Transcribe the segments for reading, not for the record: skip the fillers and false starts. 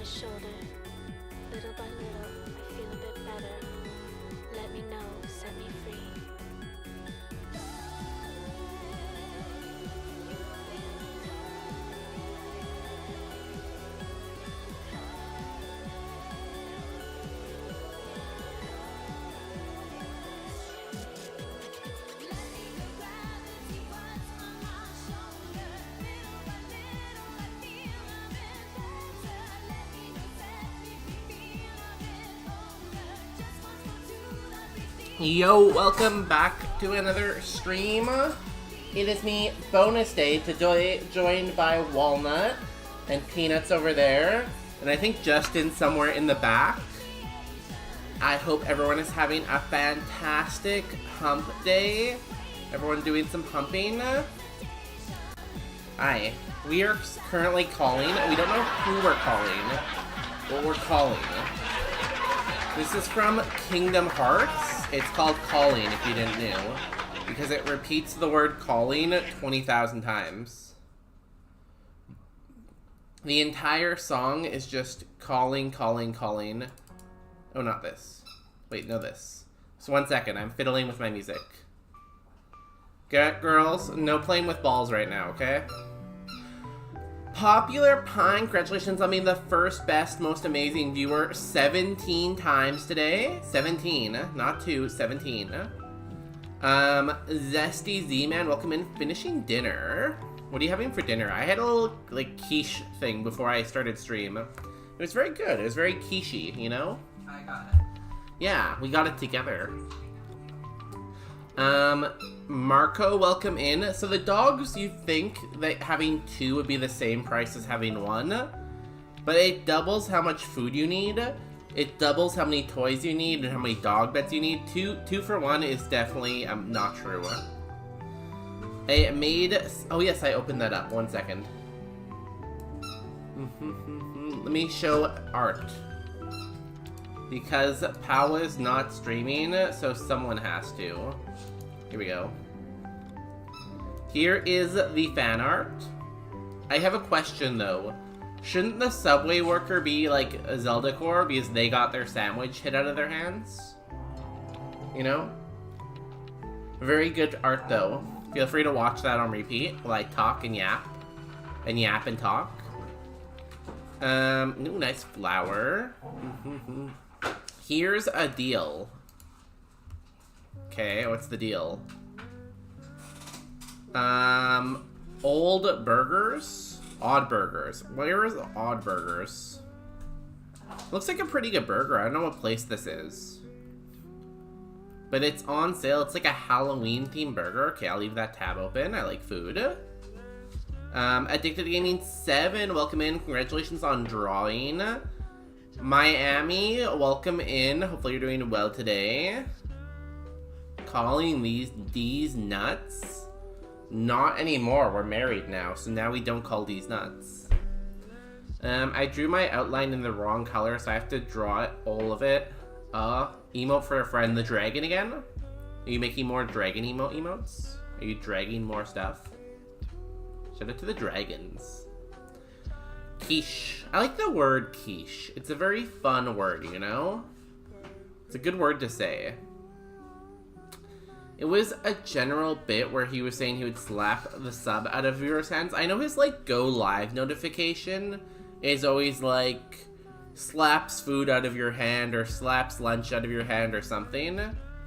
shoulder. Little by little, I feel a bit better. Let me know, set me free. Yo, welcome back to another stream. It is me, Bonus Day, joined by Walnut and Peanuts over there, and I think Justin somewhere in the back. I hope everyone is having a fantastic hump day. Everyone doing some humping. Hi. We are currently calling. We don't know who we're calling, but we're calling. This is from Kingdom Hearts. It's called Calling, if you didn't know, because it repeats the word calling 20,000 times. The entire song is just calling, calling, calling. Oh, not this. Wait, no, this. So 1 second, I'm fiddling with my music. Get girls, no playing with balls right now, okay? Popular Pine, congratulations on being the first best, most amazing viewer 17 times today. 17, not 2, 17. Zesty Z-Man, welcome in. Finishing dinner. What are you having for dinner? I had a little, like, quiche thing before I started stream. It was very good. It was very quiche-y, you know? I got it. Yeah, we got it together. Marco, welcome in. So the dogs, you think that having 2 would be the same price as having 1, but it doubles how much food you need. It doubles how many toys you need and how many dog beds you need. Two for 1 is definitely not true. I made... Oh yes, I opened that up. 1 second. Let me show art. Because Pow is not streaming, so someone has to. Here we go. Here is the fan art. I have a question though. Shouldn't the subway worker be like a Zelda core because they got their sandwich hit out of their hands? You know? Very good art though. Feel free to watch that on repeat while I talk and yap. And yap and talk. Ooh, nice flower. Here's a deal. Okay, what's the deal? Old burgers? Odd burgers. Where is Odd Burgers? Looks like a pretty good burger. I don't know what place this is. But it's on sale. It's like a Halloween themed burger. Okay, I'll leave that tab open. I like food. Addicted to Gaming 7, welcome in. Congratulations on drawing. Miami, welcome in. Hopefully you're doing well today. Calling these nuts? Not anymore. We're married now, so now we don't call these nuts. I drew my outline in the wrong color, so I have to draw it, all of it. Emote for a friend, the dragon again? Are you making more dragon emotes? Are you dragging more stuff? Shout out to the dragons. Quiche. I like the word quiche. It's a very fun word, you know? It's a good word to say. It was a general bit where he was saying he would slap the sub out of viewers' hands. I know his, like, go live notification is always, like, slaps food out of your hand or slaps lunch out of your hand or something.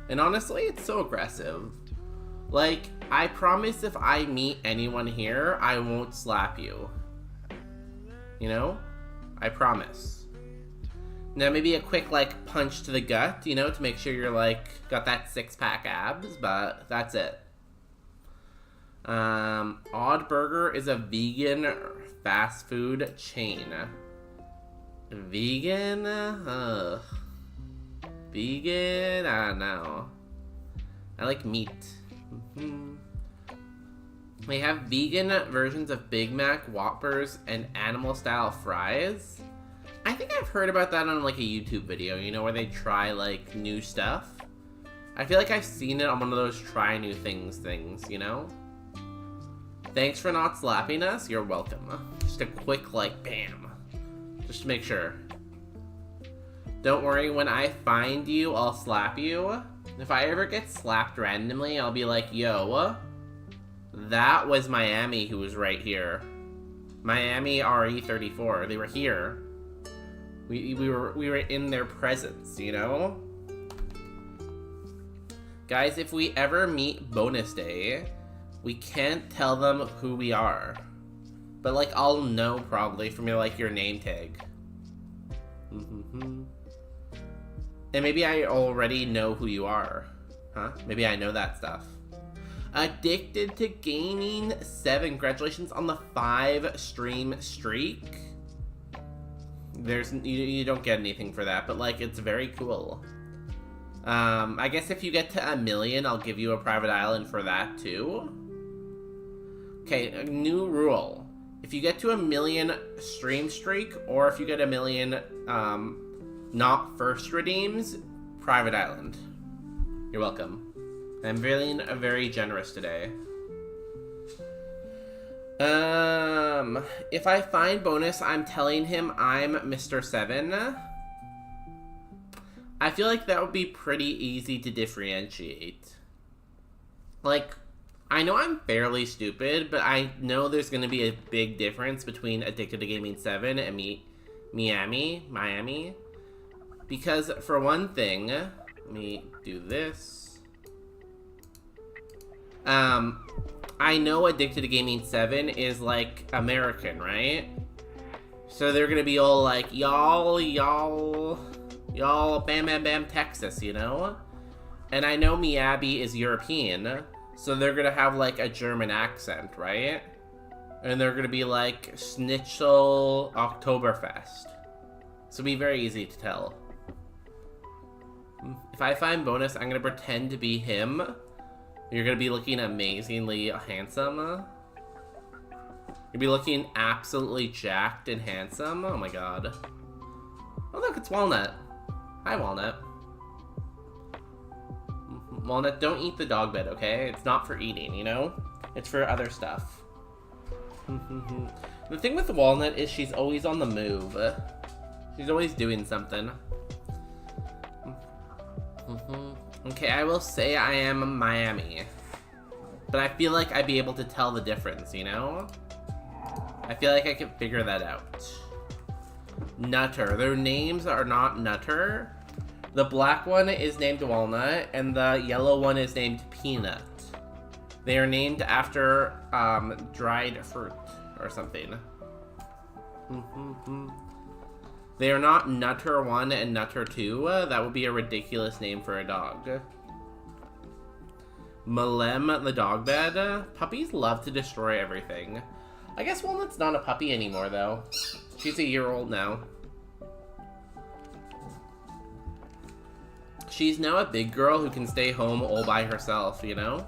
And honestly, it's so aggressive. Like, I promise if I meet anyone here, I won't slap you. You know? I promise. Now, maybe a quick, like, punch to the gut, you know, to make sure you're, like, got that 6-pack abs, but that's it. Odd Burger is a vegan fast food chain. Vegan? Vegan? I don't know. I like meat. They have vegan versions of Big Mac, Whoppers, and animal-style fries. I think I've heard about that on, like, a YouTube video, you know, where they try, like, new stuff. I feel like I've seen it on one of those try new things, you know? Thanks for not slapping us. You're welcome. Just a quick, like, bam. Just to make sure. Don't worry, when I find you, I'll slap you. If I ever get slapped randomly, I'll be like, yo, that was Miami who was right here. Miami RE34. They were here. We were in their presence, you know? Guys, if we ever meet bonus day, we can't tell them who we are. But like, I'll know probably from your name tag. And maybe I already know who you are. Huh? Maybe I know that stuff. Addicted to Gaming 7. Congratulations on the 5 stream streak. You don't get anything for that, but like, it's very cool. I guess if you get to 1 million, I'll give you a private island for that too. Okay, a new rule. If you get to 1 million stream streak, or if you get 1 million, not first redeems, private island. You're welcome. I'm feeling very generous today. If I find bonus, I'm telling him I'm Mr. 7. I feel like that would be pretty easy to differentiate. Like, I know I'm fairly stupid, but I know there's going to be a big difference between Addicted to Gaming 7 and Miami. Because, for one thing, let me do this. I know Addicted to Gaming 7 is, like, American, right? So they're gonna be all like, y'all, bam, bam, bam, Texas, you know? And I know Miyabi is European, so they're gonna have, like, a German accent, right? And they're gonna be like, Schnitzel Oktoberfest. So it'll be very easy to tell. If I find bonus, I'm gonna pretend to be him. You're gonna be looking amazingly handsome. You'll be looking absolutely jacked and handsome. Oh my god. Oh look, it's Walnut. Hi, Walnut. Walnut, don't eat the dog bed, okay? It's not for eating, you know? It's for other stuff. The thing with Walnut is she's always on the move. She's always doing something. Okay, I will say I am Miami. But I feel like I'd be able to tell the difference, you know? I feel like I can figure that out. Nutter. Their names are not Nutter. The black one is named Walnut, and the yellow one is named Peanut. They are named after dried fruit or something. They are not Nutter 1 and Nutter 2. That would be a ridiculous name for a dog. Malem the dog bed. Puppies love to destroy everything. I guess Walnut's not a puppy anymore, though. She's a year old now. She's now a big girl who can stay home all by herself, you know?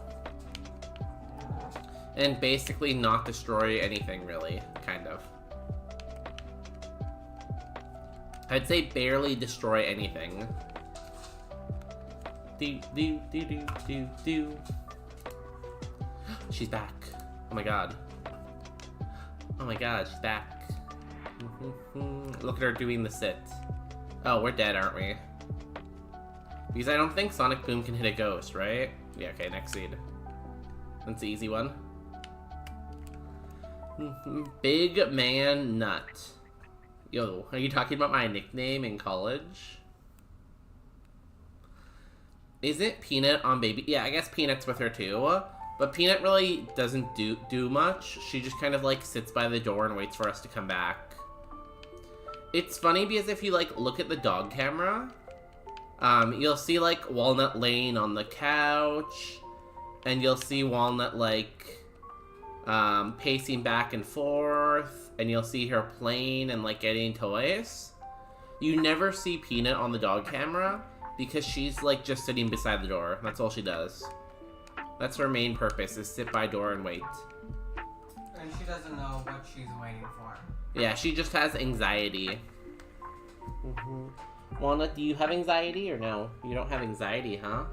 And basically not destroy anything, really. Kind of. I'd say barely destroy anything. Do. She's back. Oh my god. Oh my god, she's back. Look at her doing the sit. Oh, we're dead, aren't we? Because I don't think Sonic Boom can hit a ghost, right? Yeah, okay, next seed. That's the easy one. Big Man Nut. Yo, are you talking about my nickname in college? Is it Peanut on Baby? Yeah, I guess Peanut's with her too. But Peanut really doesn't do much. She just kind of like sits by the door and waits for us to come back. It's funny because if you like look at the dog camera, you'll see like Walnut laying on the couch, and you'll see Walnut like pacing back and forth, and you'll see her playing and like getting toys. You never see Peanut on the dog camera because she's like just sitting beside the door. That's all she does. That's her main purpose, is sit by door and wait. And she doesn't know what she's waiting for. Yeah, she just has anxiety. Walnut, do you have anxiety or no? You don't have anxiety, huh?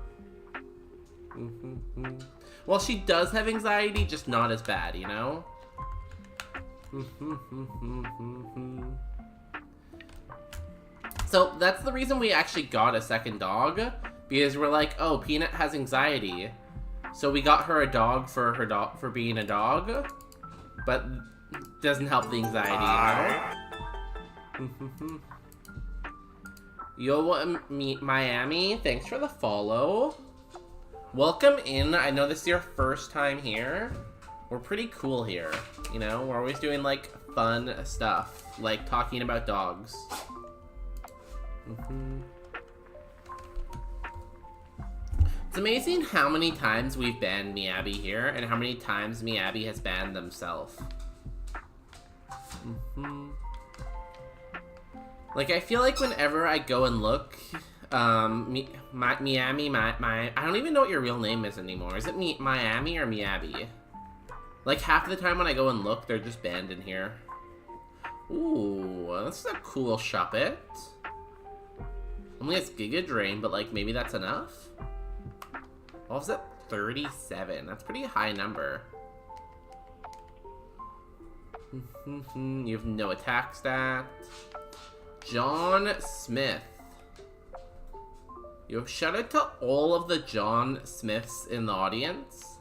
Well, she does have anxiety, just not as bad, you know? So that's the reason we actually got a second dog, because we're like, oh, Peanut has anxiety, so we got her a dog for being a dog, but doesn't help the anxiety, you know? Yo, Miami, thanks for the follow. Welcome in. I know this is your first time here. We're pretty cool here, you know? We're always doing, like, fun stuff, like talking about dogs. It's amazing how many times we've banned Miyabi here, and how many times Miyabi has banned themselves. Like, I feel like whenever I go and look, Miami, I don't even know what your real name is anymore. Is it Miami or Miyabi? Like, half the time when I go and look, they're just banned in here. Ooh, this is a cool Shuppet. Only has Giga Drain, but, like, maybe that's enough? What was it? 37. That's a pretty high number. You have no attack stat. John Smith. Yo, shout out to all of the John Smiths in the audience.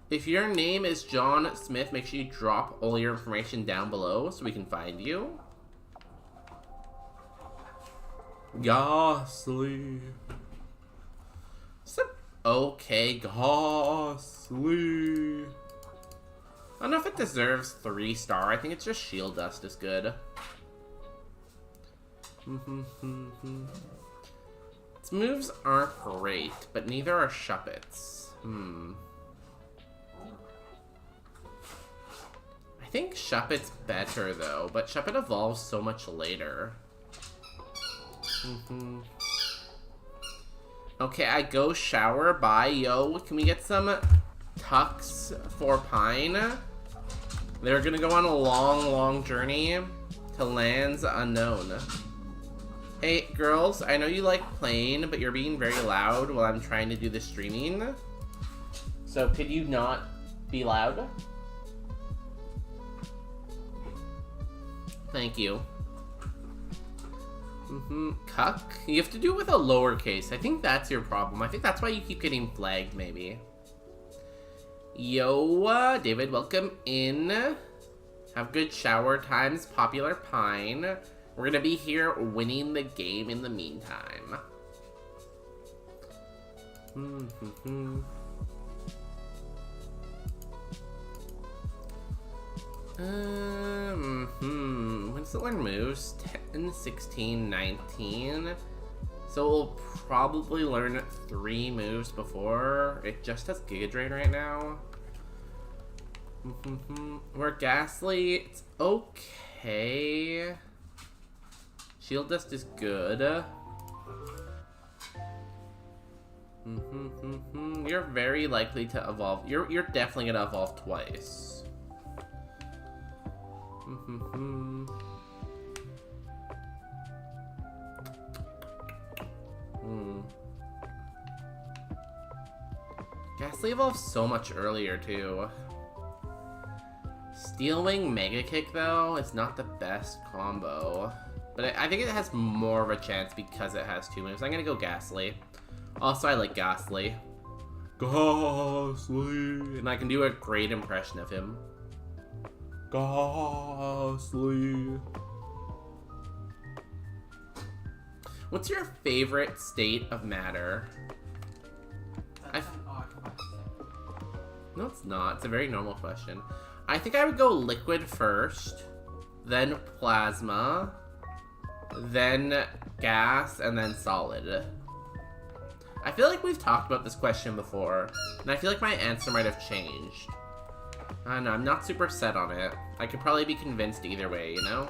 If your name is John Smith, make sure you drop all your information down below so we can find you. Ghastly. Okay, Ghastly. I don't know if it deserves 3-star. I think it's just Shield Dust is good. Its moves aren't great, but neither are Shuppets. I think Shuppet's better though, but Shuppet evolves so much later. Okay, I go shower. Bye, yo. Can we get some tucks for Pine? They're gonna go on a long, long journey to lands unknown. Hey, girls, I know you like playing, but you're being very loud while I'm trying to do the streaming. So could you not be loud? Thank you. Cuck? You have to do it with a lowercase. I think that's your problem. I think that's why you keep getting flagged, maybe. Yo, David, welcome in. Have good shower times, Popular Pine. We're gonna be here winning the game in the meantime. When's the learn moves? 10, 16, 19. So we'll probably learn 3 moves before. It just has Giga Drain right now. We're Ghastly. It's okay. Shield Dust is good. You're very likely to evolve. You're definitely gonna evolve twice. Ghastly evolves so much earlier too. Steel Wing Mega Kick though is not the best combo. But I think it has more of a chance because it has 2 moves. I'm gonna go Ghastly. Also, I like Ghastly. Ghastly! And I can do a great impression of him. Ghastly! What's your favorite state of matter? That's an odd question. No, it's not. It's a very normal question. I think I would go liquid first, then plasma, then gas, and then solid. I feel like we've talked about this question before, and I feel like my answer might have changed. I don't know, I'm not super set on it. I could probably be convinced either way, you know?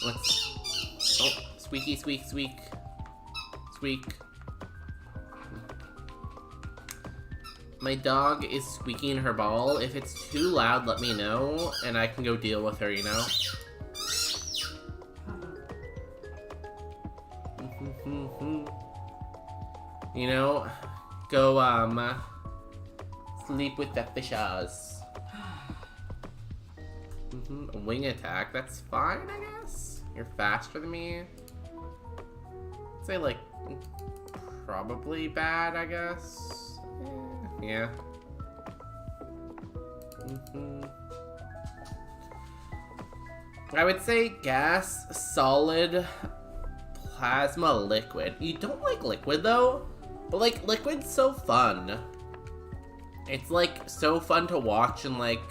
Let's... Oh, squeaky, squeak, squeak. Squeak. My dog is squeaking her ball. If it's too loud, let me know, and I can go deal with her, you know? You know, go, Sleep with the fishes. Wing attack, that's fine, I guess. You're faster than me. I'd say, like, probably bad, I guess. Yeah. I would say gas, solid, plasma, liquid. You don't like liquid, though? But, like, liquid's so fun. It's, like, so fun to watch in, like,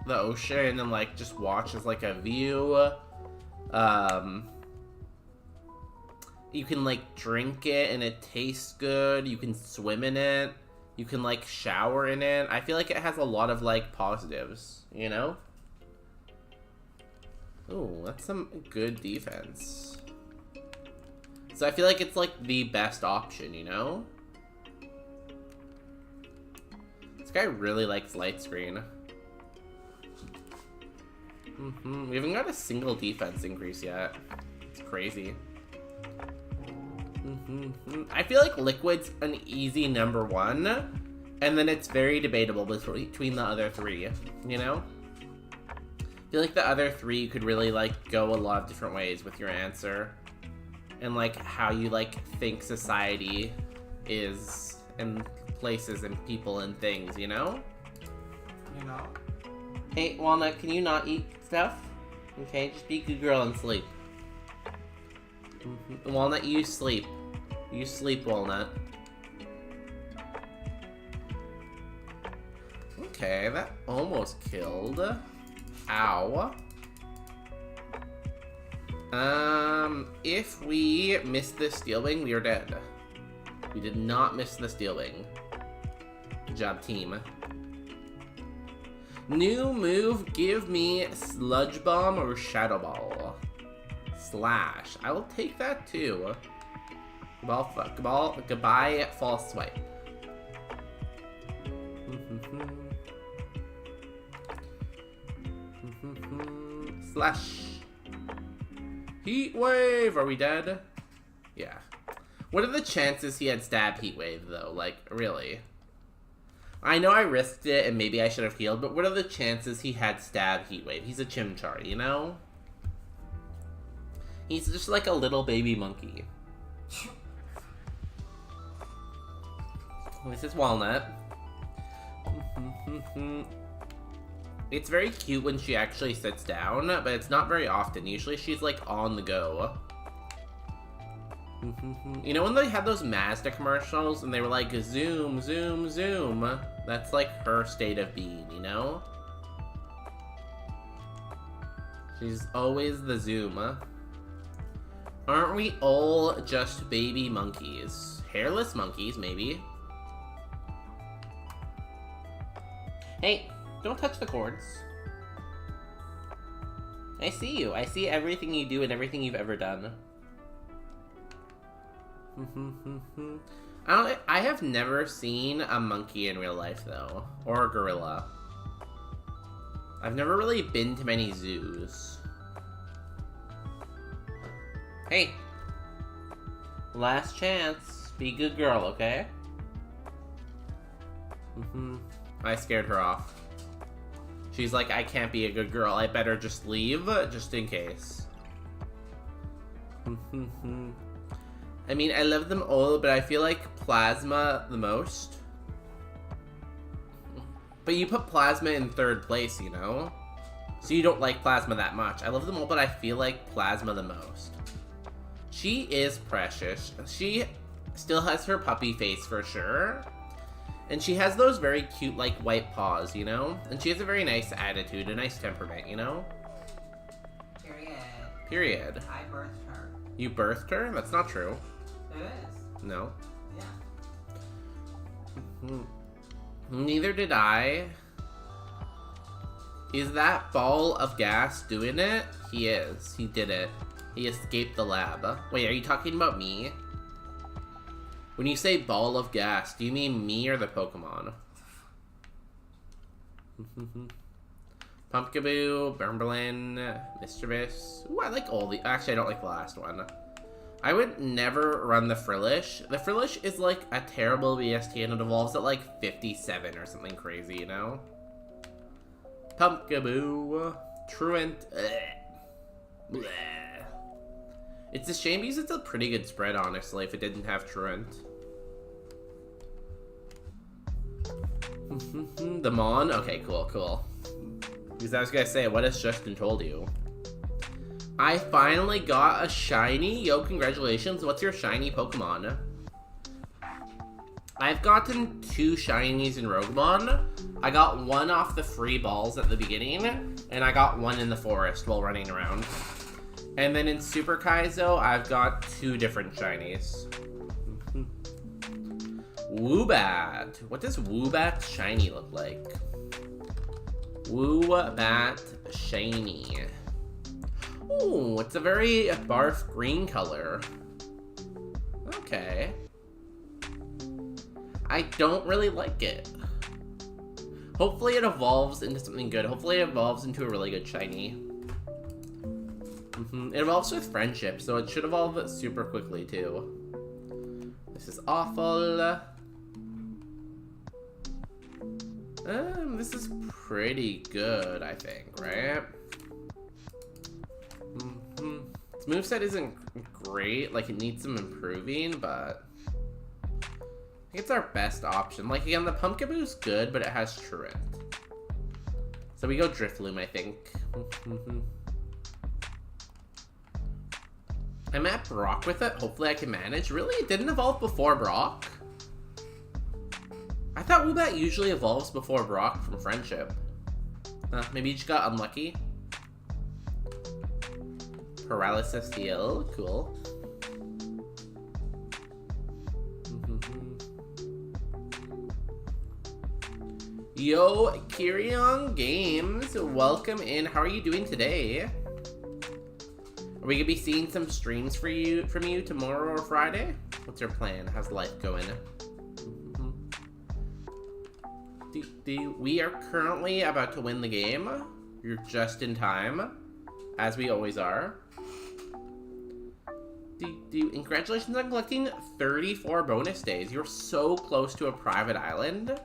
the ocean and, like, just watch as, like, a view. You can, like, drink it and it tastes good. You can swim in it. You can, like, shower in it. I feel like it has a lot of, like, positives, you know? Ooh, that's some good defense. So I feel like it's, like, the best option, you know? This guy really likes light screen. We haven't got a single defense increase yet. It's crazy. I feel like liquid's an easy number one, and then it's very debatable between the other three, you know? I feel like the other three you could really, like, go a lot of different ways with your answer. And, like, how you, like, think society is, and places and people and things, you know? You know? Hey, Walnut, can you not eat stuff? Okay, just be a good girl and sleep. Walnut, you sleep. You sleep, Walnut. Okay, that almost killed. Ow. If we miss this steel wing, we are dead. We did not miss the steel wing. Good job, team. New move, give me Sludge Bomb or Shadow Ball. Slash. I will take that too. Goodbye, false swipe. Slash. Heat wave. Are we dead? Yeah. What are the chances he had stab heat wave though? Like, really? I know I risked it and maybe I should have healed, but what are the chances he had stab heat wave? He's a Chimchar, you know? He's just like a little baby monkey. This is Walnut. It's very cute when she actually sits down, but it's not very often. Usually she's like on the go. You know when they had those Mazda commercials and they were like, zoom, zoom, zoom? That's like her state of being, you know? She's always the zoom. Aren't we all just baby monkeys? Hairless monkeys, maybe. Hey, don't touch the cords. I see you. I see everything you do and everything you've ever done. I have never seen a monkey in real life, though. Or a gorilla. I've never really been to many zoos. Hey! Last chance. Be a good girl, okay? I scared her off. She's like, I can't be a good girl. I better just leave, just in case. I mean, I love them all, but I feel like Plasma the most. But you put Plasma in third place, you know? So you don't like Plasma that much. I love them all, but I feel like Plasma the most. She is precious. She still has her puppy face for sure. And she has those very cute, like, white paws, you know? And she has a very nice attitude, a nice temperament, you know? Period. Period. I birthed her. You birthed her? That's not true. It is. No. Yeah. Neither did I. Is that ball of gas doing it? He is. He did it. He escaped the lab. Wait, are you talking about me? When you say ball of gas, do you mean me or the Pokemon? Pumpkaboo, Burmblin, Mischievous. Ooh, I like all the... Actually, I don't like the last one. I would never run the Frillish. The Frillish is like a terrible BST and it evolves at like 57 or something crazy, you know? Pumpkaboo. Truant. Bleh. It's a shame because it's a pretty good spread, honestly, if it didn't have Truant. The Mon? Okay, cool. Because I was gonna say, what has Justin told you? I finally got a shiny. Yo, congratulations. What's your shiny Pokemon? I've gotten 2 shinies in Roguemon. I got one off the free balls at the beginning, and I got one in the forest while running around. And then in Super Kaizo, I've got 2 different shinies. Woobat. What does Woobat's shiny look like? Woobat shiny. Ooh, it's a very barf green color. Okay. I don't really like it. Hopefully it evolves into something good. Hopefully it evolves into a really good shiny. It evolves with friendship, so it should evolve super quickly too. This is awful. This is pretty good, I think, right? Its moveset isn't great, like it needs some improving, but I think it's our best option. Like again, the Pumpkaboo's good, but it has Truant. So we go Drifloom, I think. I'm at Brock with it. Hopefully I can manage. Really? It didn't evolve before Brock? I thought Woobat usually evolves before Brock from Friendship. Maybe you just got unlucky. Paralysis heal. Cool. Yo, Kirion Games. Welcome in. How are you doing today? Are we gonna be seeing some streams from you tomorrow or Friday? What's your plan? How's life going? We are currently about to win the game. You're just in time, as we always are. Congratulations on collecting 34 bonus days. You're so close to a private island.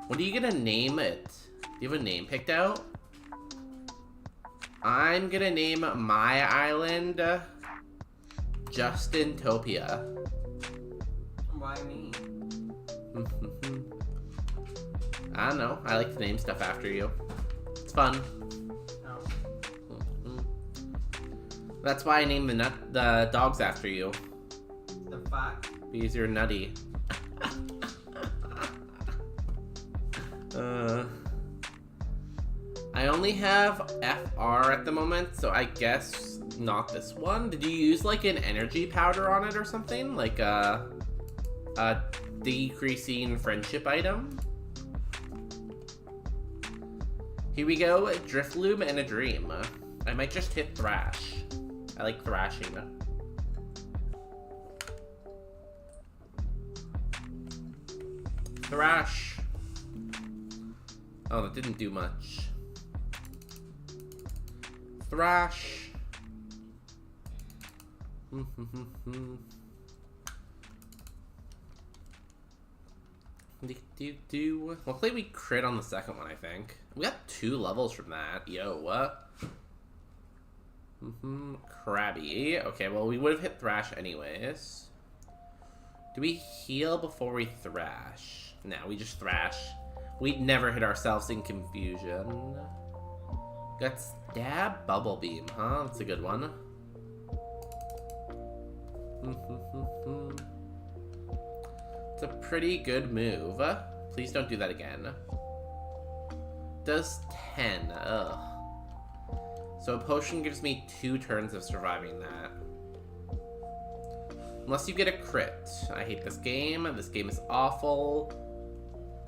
What are you gonna name it? Do you have a name picked out? I'm gonna name my island Justintopia. Why me? I don't know. I like to name stuff after you. It's fun. Oh. That's why I named the dogs after you. The fact. Because you're nutty. I only have FR at the moment, so I guess not this one. Did you use like an energy powder on it or something? Like a decreasing friendship item? Here we go, Drifloom and a Dream. I might just hit Thrash. I like thrashing. Thrash. Oh, that didn't do much. Thrash. Hopefully we crit on the second one, I think. We got 2 levels from that. Yo, what? Krabby. Okay, well, we would have hit Thrash anyways. Do we heal before we Thrash? No, we just Thrash. We'd never hit ourselves in confusion. Got Stab Bubble Beam, huh? That's a good one. It's a pretty good move. Please don't do that again. Does 10. Ugh. So a potion gives me 2 turns of surviving that. Unless you get a crit. I hate this game. This game is awful.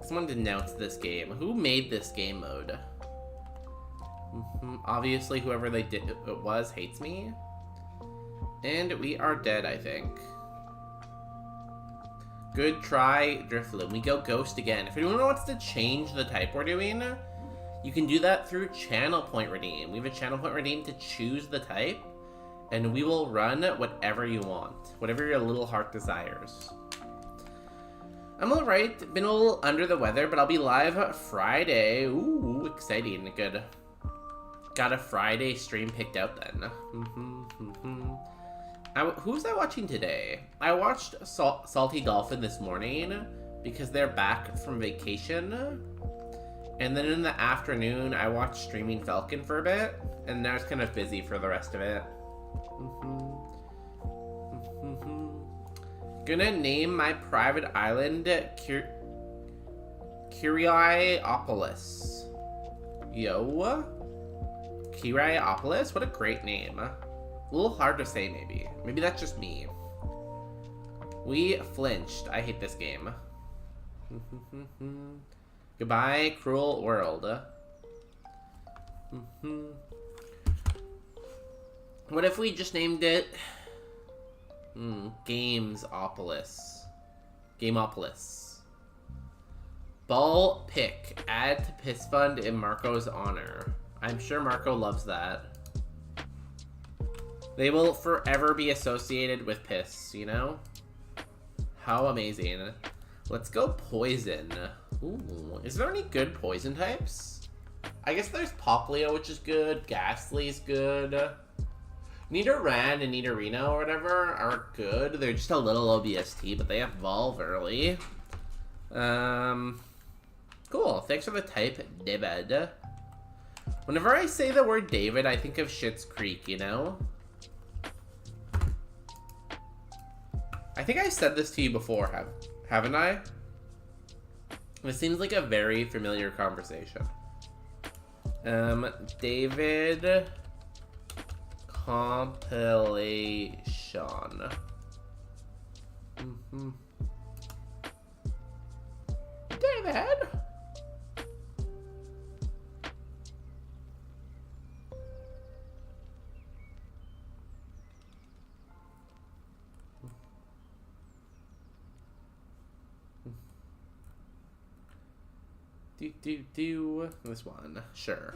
Someone denounce this game. Who made this game mode? Obviously, whoever it was hates me. And we are dead, I think. Good try, Drifloom. We go Ghost again. If anyone wants to change the type we're doing, you can do that through Channel Point Redeem. We have a Channel Point Redeem to choose the type. And we will run whatever you want. Whatever your little heart desires. I'm alright. Been a little under the weather, but I'll be live Friday. Ooh, exciting. Good. Got a Friday stream picked out then. Who was I watching today? I watched Salty Dolphin this morning because they're back from vacation. And then in the afternoon, I watched Streaming Falcon for a bit. And now it's kind of busy for the rest of it. Gonna name my private island Kiriopolis. Yo. Kiriopolis? What a great name. A little hard to say, maybe. Maybe that's just me. We flinched. I hate this game. Goodbye, cruel world. What if we just named it Gamesopolis? Gameopolis. Ball pick. Add to piss fund in Marco's honor. I'm sure Marco loves that. They will forever be associated with piss, you know? How amazing. Let's go poison. Ooh, is there any good poison types? I guess there's Poplio, which is good. Ghastly's good. Nidoran and Nidorino or whatever are good. They're just a little OBST, but they evolve early. Cool. Thanks for the type, David. Whenever I say the word David, I think of Schitt's Creek, you know? I think I said this to you before, haven't I? It seems like a very familiar conversation. David compilation. David. Do this one. Sure.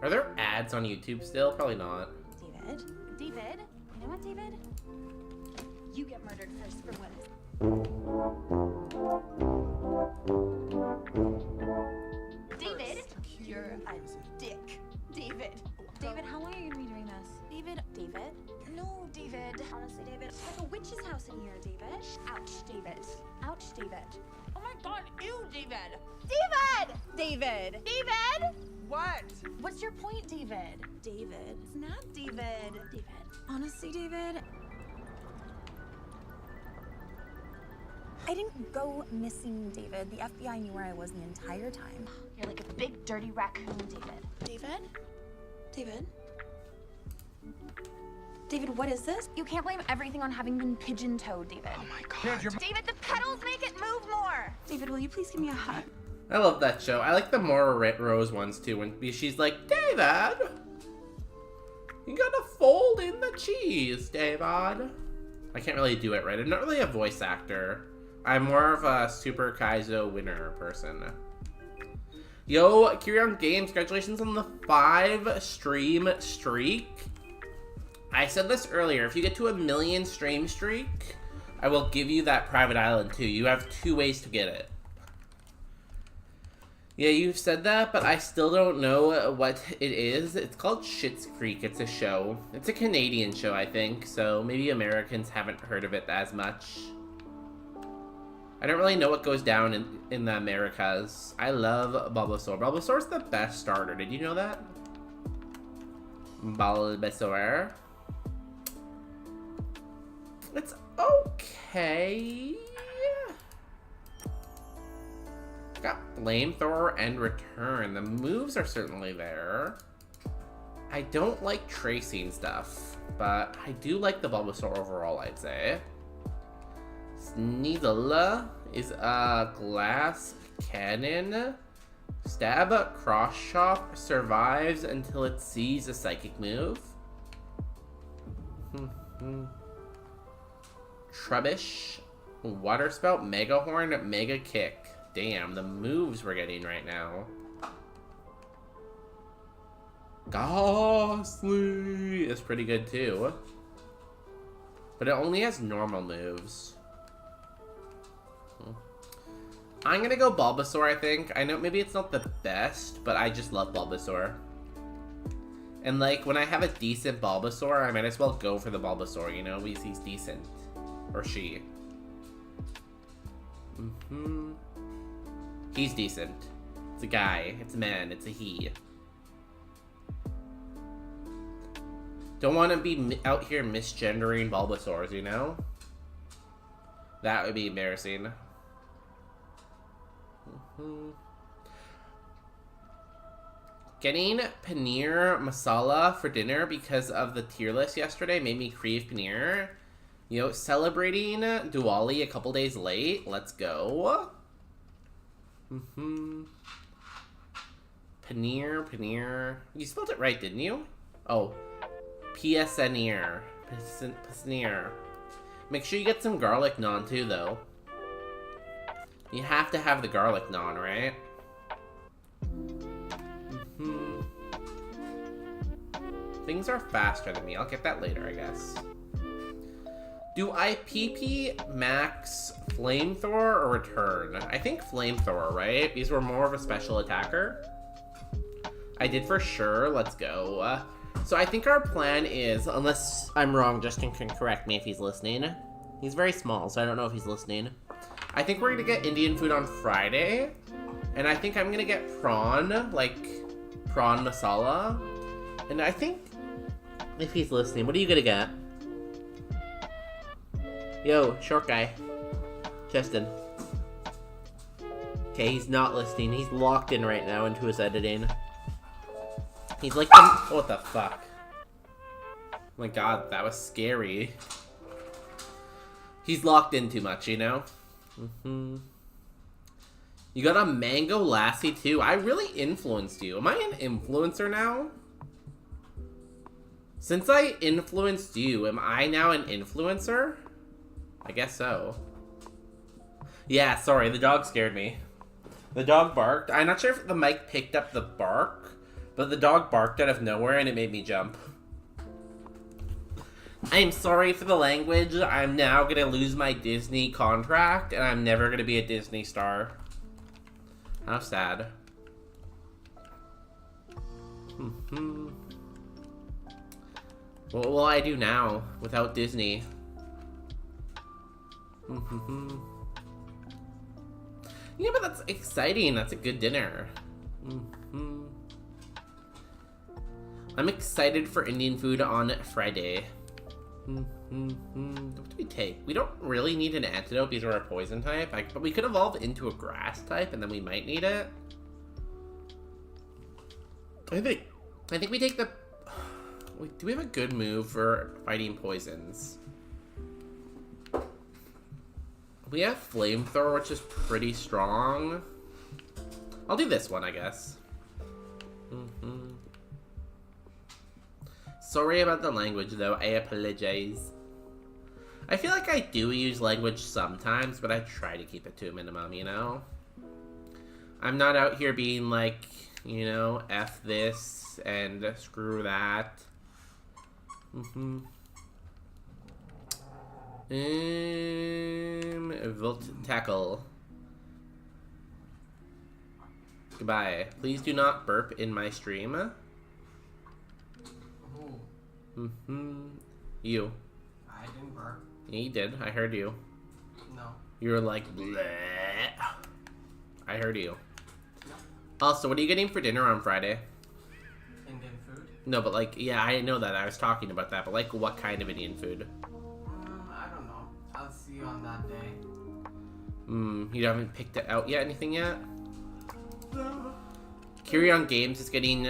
Are there ads on YouTube still? Probably not. David? You know what, David? You get murdered first for what is... David? You're a dick. David, how long are you gonna be doing this? David? No, David. Honestly, David, it's like a witch's house in here, David. Ouch, David. Oh my god, ew, David! David! What? What's your point, David? It's not David. Honestly, David, I didn't go missing, David. The FBI knew where I was the entire time. You're like a big dirty raccoon, David. David, what is this? You can't blame everything on having been pigeon-toed, David. Oh my god. David, the pedals make it move more! David, will you please give me a hug? I love that show. I like the more Rose ones too, when she's like, David, you gotta fold in the cheese, David. I can't really do it right. I'm not really a voice actor. I'm more of a Super Kaizo winner person. Yo, Kirion Games, congratulations on the 5 stream streak. I said this earlier, if you get to 1 million stream streak, I will give you that private island too. You have 2 ways to get it. Yeah, you've said that, but I still don't know what it is. It's called Schitt's Creek. It's a show. It's a Canadian show, I think, so maybe Americans haven't heard of it as much. I don't really know what goes down in the Americas. I love Bulbasaur. Bulbasaur's the best starter. Did you know that? Bulbasaur. It's okay. Got Flamethrower and Return. The moves are certainly there. I don't like tracing stuff, but I do like the Bulbasaur overall, I'd say. Sneasel is a glass cannon. Stab, cross chop, survives until it sees a psychic move. Trubbish, Water Spout, Mega Horn, Mega Kick. Damn, the moves we're getting right now. Ghastly is pretty good too. But it only has normal moves. I'm gonna go Bulbasaur, I think. I know maybe it's not the best, but I just love Bulbasaur. And like, when I have a decent Bulbasaur, I might as well go for the Bulbasaur, you know? He's decent. Or she. He's decent. It's a guy. It's a man. It's a he. Don't want to be out here misgendering Bulbasaurs, you know? That would be embarrassing. Getting paneer masala for dinner because of the tier list yesterday made me crave paneer. You know, celebrating Diwali a couple days late. Let's go. Paneer. You spelled it right, didn't you? Oh, PSNeer. Paneer. Make sure you get some garlic naan too, though. You have to have the garlic naan, right? Things are faster than me. I'll get that later, I guess. Do I PP max flamethrower or return? I think flamethrower, right? These were more of a special attacker. I did for sure. Let's go. So I think our plan is, unless I'm wrong, Justin can correct me if he's listening. He's very small, so I don't know if he's listening. I think we're gonna get Indian food on Friday. And I think I'm gonna get prawn, like prawn masala. And I think, if he's listening, what are you gonna get? Yo, short guy. Justin. Okay, he's not listening. He's locked in right now into his editing. He's like, what the fuck? Oh my god, that was scary. He's locked in too much, you know? You got a mango lassie too? I really influenced you. Am I an influencer now? Since I influenced you, am I now an influencer? I guess so. Yeah, sorry, the dog scared me. The dog barked. I'm not sure if the mic picked up the bark, but the dog barked out of nowhere and it made me jump. I'm sorry for the language. I'm now gonna lose my Disney contract and I'm never gonna be a Disney star. How sad. What will I do now without Disney? Yeah, but that's exciting. That's a good dinner. I'm excited for Indian food on Friday. What do we take? We don't really need an antidote because we're a poison type, but we could evolve into a grass type and then we might need it. I think we take the... Do we have a good move for fighting poisons? We have flamethrower, which is pretty strong. I'll do this one, I guess. Sorry about the language, though. I apologize. I feel like I do use language sometimes, but I try to keep it to a minimum, you know? I'm not out here being like, you know, F this and screw that. Volt tackle. Goodbye. Please do not burp in my stream. You. I didn't burp. Yeah, you did. I heard you. No. You were like, bleh. I heard you. No. Also, what are you getting for dinner on Friday? Indian food? No, but like, yeah, I know that. I was talking about that, but like, what kind of Indian food? I don't know. I'll see you on that day. You haven't picked it out yet? Anything yet? No. Kirion Games is getting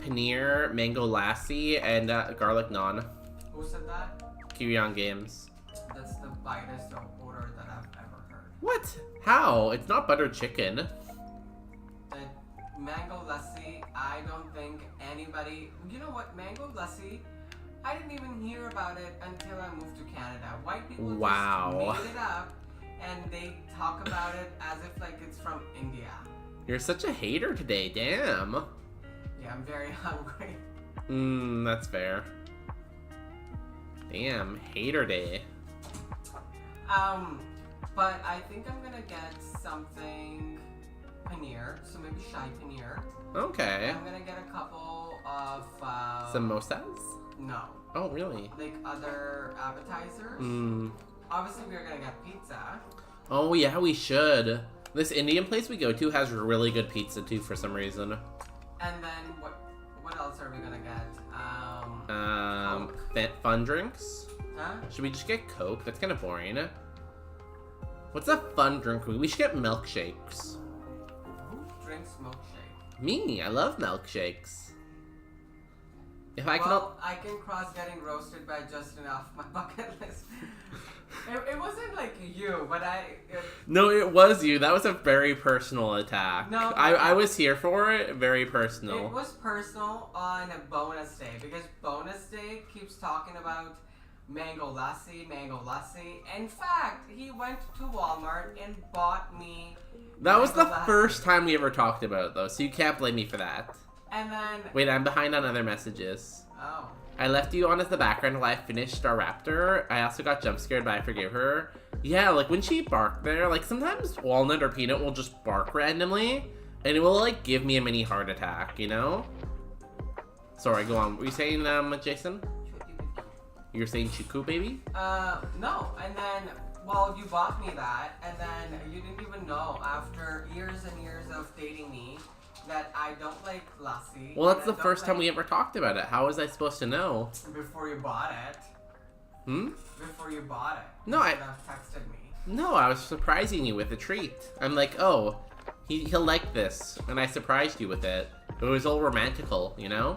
paneer, mango lassi, and garlic naan. Who said that? Kirion Games. That's the lightest order that I've ever heard. What? How? It's not buttered chicken. The mango lassi, I don't think anybody... You know what? Mango lassi, I didn't even hear about it until I moved to Canada. White people just made it up, and they talk about it as if like it's from India. You're such a hater today, damn. Yeah, I'm very hungry. That's fair. Damn, hater day. But I think I'm gonna get something paneer, so maybe shy paneer. Okay. I'm gonna get a couple of Samosas? No. Oh, really? Like other appetizers. Obviously, we're gonna get pizza. Oh, yeah, we should. This Indian place we go to has really good pizza, too, for some reason. And then what else are we gonna get? Fun drinks? Huh? Should we just get Coke? That's kind of boring. What's a fun drink? We should get milkshakes. Who drinks milkshake? Me, I love milkshakes. If I I can cross getting roasted by Justin off my bucket list. It wasn't like you, but No, it was you. That was a very personal attack. No, I was here for it. Very personal. It was personal on a bonus day because bonus day keeps talking about mango lassi, mango lassi. In fact, he went to Walmart and bought me. That was the mango lassi. first time we ever talked about it, though, so you can't blame me for that. And then. Wait, I'm behind on other messages. Oh. I left you on as the background while I finished our raptor. I also got jump scared, but I forgave her. Yeah, like when she barked there, like sometimes Walnut or Peanut will just bark randomly, and it will like give me a mini heart attack, you know? Sorry, go on. Were you saying, Jason? You're saying Chiku, baby? No. And then, well, you bought me that, and then you didn't even know after years and years of dating me that I don't like lassi. Well, that's the first time we ever talked about it. How was I supposed to know? Before you bought it. Before you bought it. No, you should have texted me. No, I was surprising you with a treat. I'm like, oh, he'll like this, and I surprised you with it. It was all romantical, you know?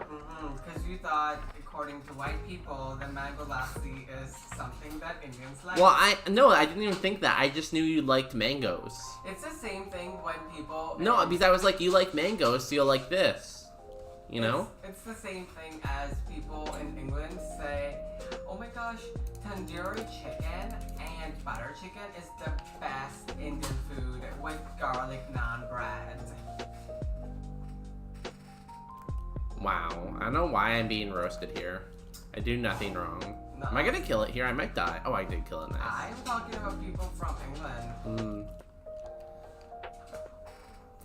Because you thought, according to white people, the mango lassi is something that Indians like. Well, I didn't even think that. I just knew you liked mangoes. It's the same thing when people. No, because I was like, you like mangoes, so you'll like this. You know? It's the same thing as people in England say, oh my gosh, tandoori chicken and butter chicken is the best Indian food with garlic naan bread. Wow. I don't know why I'm being roasted here. I do nothing wrong. No. Am I gonna kill it here? I might die. Oh, I did kill it. Nice. I'm talking about people from England.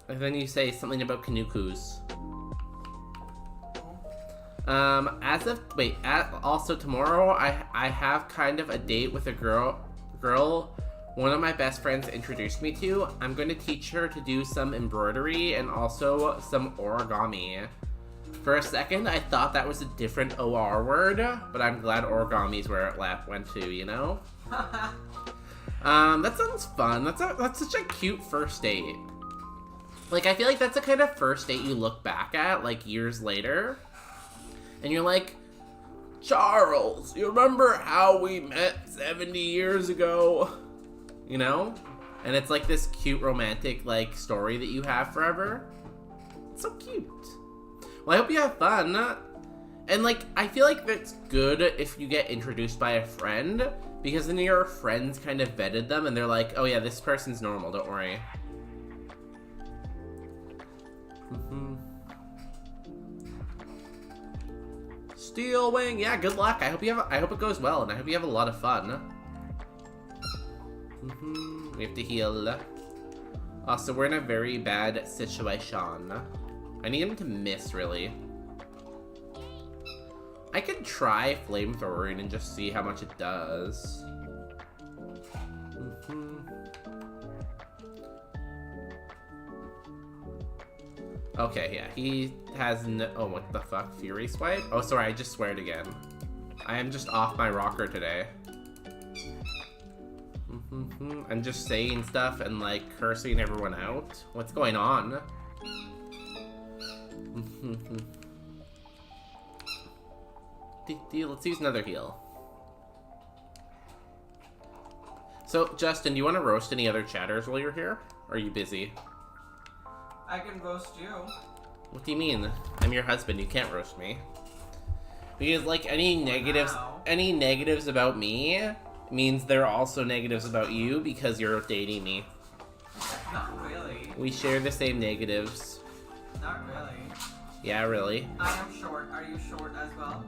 And then you say something about Kanukus. Also tomorrow I have kind of a date with a girl one of my best friends introduced me to. I'm going to teach her to do some embroidery and also some origami. For a second, I thought that was a different OR word, but I'm glad origami is where it went to, you know? That sounds fun. That's such a cute first date. Like, I feel like that's the kind of first date you look back at, like, years later. And you're like, Charles, you remember how we met 70 years ago? You know? And it's like this cute romantic, like, story that you have forever. It's so cute. Well, I hope you have fun. And, like, I feel like that's good if you get introduced by a friend, because then your friends kind of vetted them, and they're like, oh yeah, this person's normal, don't worry. Steel Wing, yeah, good luck. I hope it goes well, and I hope you have a lot of fun. We have to heal. Also, we're in a very bad situation. I need him to miss, really. I could try flamethrowing and just see how much it does. Okay, yeah, he has no... Oh, what the fuck? Fury Swipe? Oh, sorry, I just sweared again. I am just off my rocker today. I'm just saying stuff and, like, cursing everyone out. What's going on? Let's use another heal. So, Justin, do you want to roast any other chatters while you're here? Or are you busy? I can roast you. What do you mean? I'm your husband, you can't roast me. Because, like, any negatives about me means there are also negatives about you because you're dating me. Not really. We share the same negatives. Not really. Yeah, really. I am short. Are you short as well?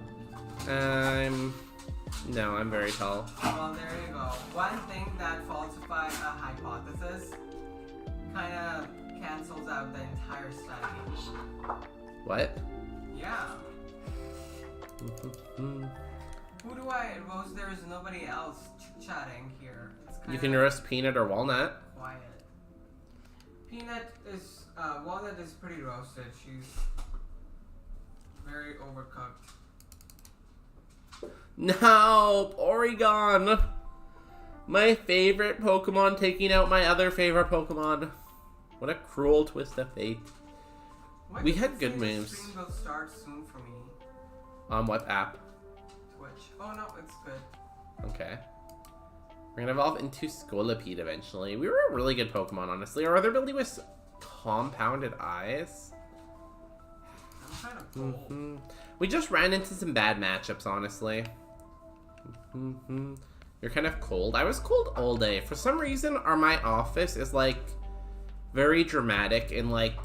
No, I'm very tall. Well, there you go. One thing that falsifies a hypothesis kind of cancels out the entire study. What? Yeah. Who do I roast? There is nobody else chatting here. It's You can roast peanut or walnut. quiet. Peanut is walnut is pretty roasted. She's very overcooked. No, Oregon. My favorite Pokemon taking out my other favorite Pokemon. What a cruel twist of fate. Why We does had it good say the moves. stream will start soon for me. On what app? Twitch. Oh no, it's good. Okay. We're gonna evolve into Scolipede eventually. We were a really good Pokemon, honestly. Our other ability was Compounded Eyes. I'm kind of cold. Mhm. We just ran into some bad matchups, honestly. You're kind of cold. I was cold all day. For some reason, my office is like very dramatic in like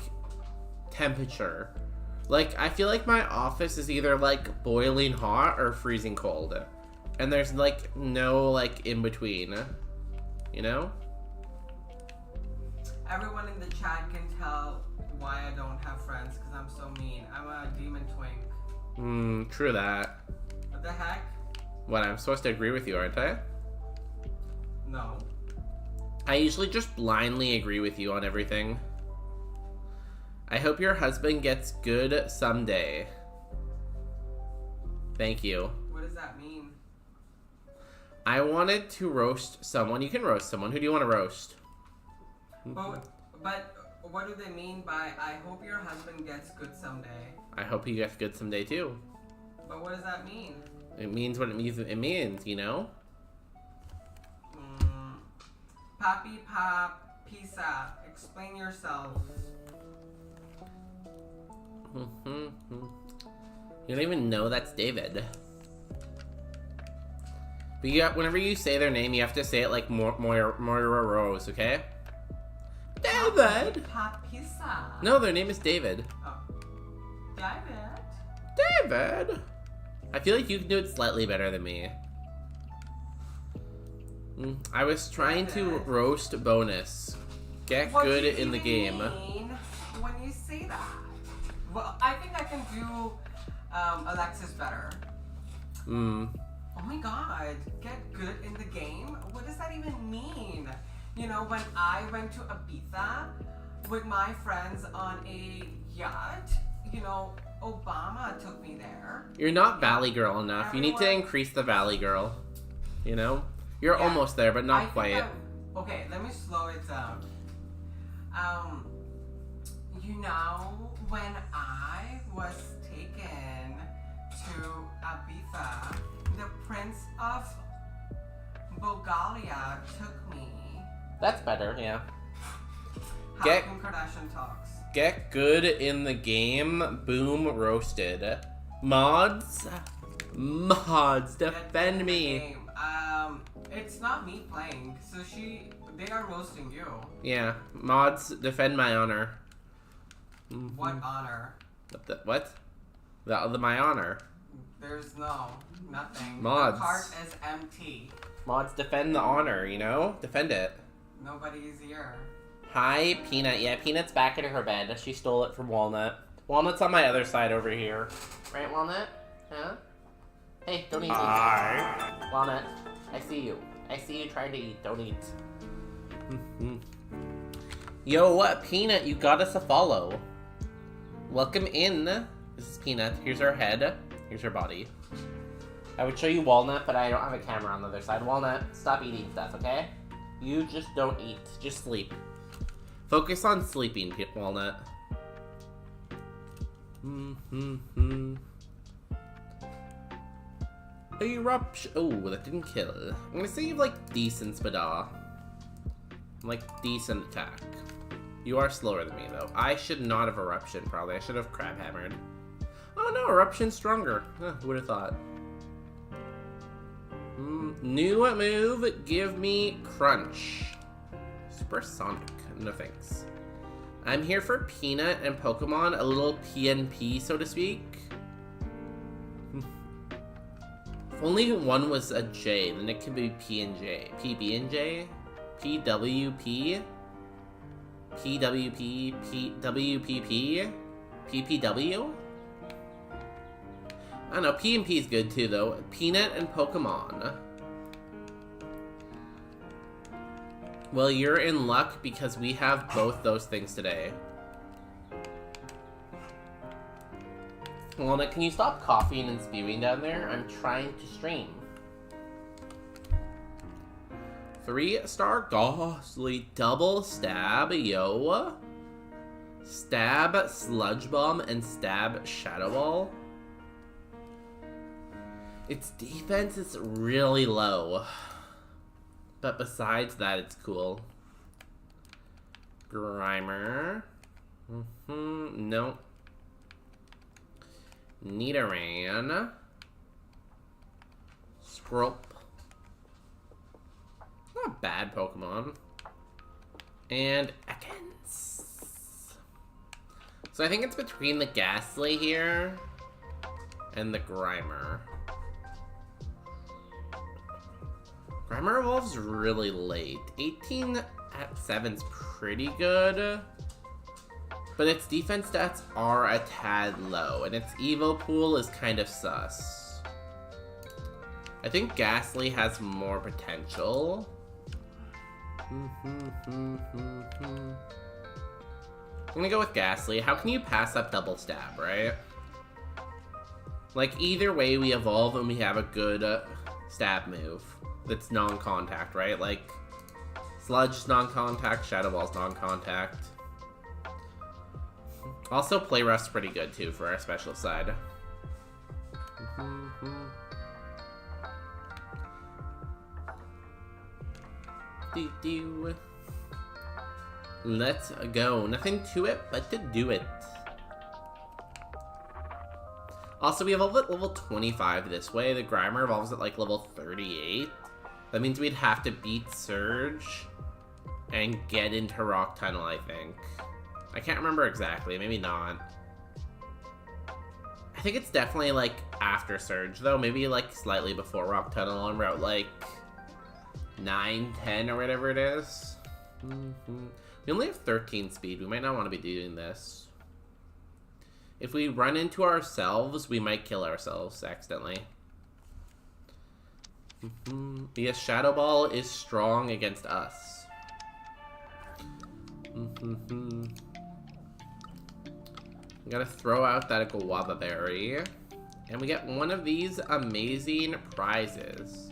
temperature. Like, I feel like my office is either like boiling hot or freezing cold. And there's like no like in between. You know? Everyone in the chat can tell why I don't have friends because I'm so mean. I'm a demon twink. True that. What the heck? What, I'm supposed to agree with you, aren't I? No. I usually just blindly agree with you on everything. I hope your husband gets good someday. Thank you. What does that mean? I wanted to roast someone. You can roast someone. Who do you want to roast? But what do they mean by I hope your husband gets good someday? I hope he gets good someday too. But what does that mean? It means what it means, you know? Papi Pap Pisa, explain yourself. You don't even know that's David. But whenever you say their name, you have to say it like Moira Rose, okay? David! Pap Pisa. No, their name is David. Oh. David? David! I feel like you can do it slightly better than me. I was trying to roast Bonus. Get What good do you in the even game. mean when you say that? Well, I think I can do Alexis better. Oh my god, get good in the game? What does that even mean? You know, when I went to Ibiza with my friends on a yacht, you know, Obama took me there. You're not Valley Girl enough. You need to increase the Valley Girl. You know? You're almost there, but not quite. Okay, let me slow it down. You know, when I was taken to Ibiza, the Prince of Bulgaria took me. That's better, yeah. How Kim Kardashian talks. Get good in the game. Boom, roasted. Mods, defend me. It's not me playing, so they are roasting you. Yeah, mods, defend my honor. What honor? What? My honor. There's nothing. Mods. The cart is empty. Mods, defend the honor, you know? Defend it. Nobody's here. Hi, Peanut. Yeah, Peanut's back in her bed. She stole it from Walnut. Walnut's on my other side over here. Right, Walnut? Huh? Hey, don't eat. Hi. Walnut, I see you. I see you trying to eat. Don't eat. Yo, what? Peanut, you got us a follow. Welcome in. This is Peanut. Here's her head. Here's her body. I would show you Walnut, but I don't have a camera on the other side. Walnut, stop eating stuff, okay? You just don't eat. Just sleep. Focus on sleeping, Walnut. Eruption. Oh, that didn't kill. I'm gonna say you have like decent Spada. Like decent attack. You are slower than me though. I should not have Eruption probably. I should have Crab Hammered. Oh no, Eruption's stronger. Who would have thought? New move. Give me Crunch. Supersonic. No thanks. I'm here for Peanut and Pokemon, a little PNP, so to speak. If only one was a J, then it could be P and J. PB and J? PWP? PWP? PWPP? PPW? I don't know, PNP is good too, though. Peanut and Pokemon. Well, you're in luck because we have both those things today. Walnut, can you stop coughing and spewing down there? I'm trying to stream. 3-star Ghostly double stab, yo. Stab Sludge Bomb and stab Shadow Ball. Its defense is really low. But besides that, it's cool. Grimer. Nope. Nidoran. Squirrel. Not a bad Pokemon. And Ekans. So I think it's between the Ghastly here and the Grimer. Grimer evolves really late. 18 at 7's pretty good. But its defense stats are a tad low, and its Evo pool is kind of sus. I think Ghastly has more potential. I'm gonna go with Ghastly. How can you pass up double stab, right? Like, either way we evolve and we have a good stab move that's non-contact, right? Like, Sludge's non-contact, Shadow Ball's non-contact. Also, Play Rough's pretty good, too, for our special side. Let's go. Nothing to it but to do it. Also, we evolve at level 25 this way. The Grimer evolves at, like, level 38. That means we'd have to beat Surge and get into Rock Tunnel, I think. I can't remember exactly. Maybe not. I think it's definitely, like, after Surge, though. Maybe, like, slightly before Rock Tunnel on Route, like, 9, 10, or whatever it is. We only have 13 speed. We might not want to be doing this. If we run into ourselves, we might kill ourselves accidentally. Because Shadow Ball is strong against us. We gotta throw out that Guava Berry. And we get one of these amazing prizes.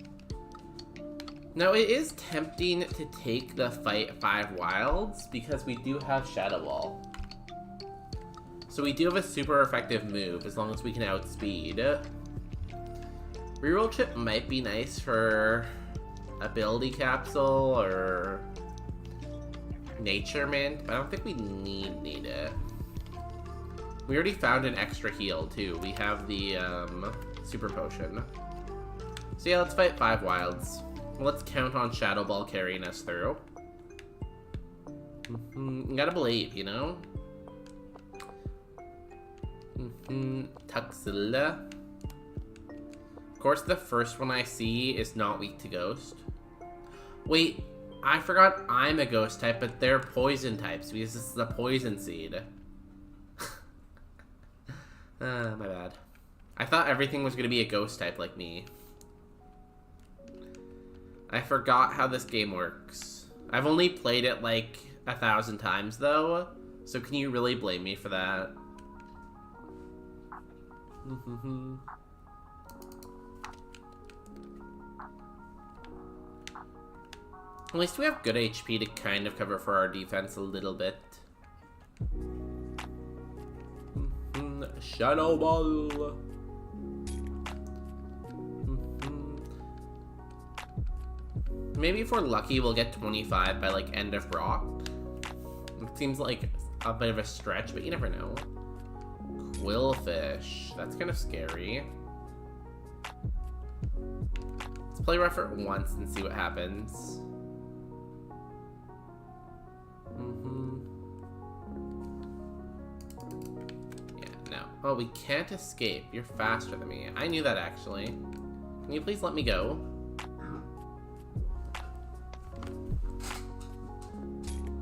Now, it is tempting to take the Fight 5 Wilds because we do have Shadow Ball. So we do have a super effective move as long as we can outspeed. Reroll Chip might be nice for Ability Capsule or Nature Mint, but I don't think we need it. We already found an extra heal too. We have the Super Potion. So yeah, let's fight 5 Wilds. Let's count on Shadow Ball carrying us through. You gotta believe, you know? Tuxilla. Of course, the first one I see is not weak to Ghost. Wait, I forgot I'm a Ghost type, but they're poison types because this is a Poison Seed. My bad. I thought everything was gonna be a Ghost type like me. I forgot how this game works. I've only played it like 1,000 times though, so can you really blame me for that? At least we have good HP to kind of cover for our defense a little bit. Shadow Ball. Maybe if we're lucky, we'll get 25 by like end of Rock. It seems like a bit of a stretch, but you never know. Quillfish. That's kind of scary. Let's play rough it once and see what happens. Oh, we can't escape. You're faster than me. I knew that, actually. Can you please let me go?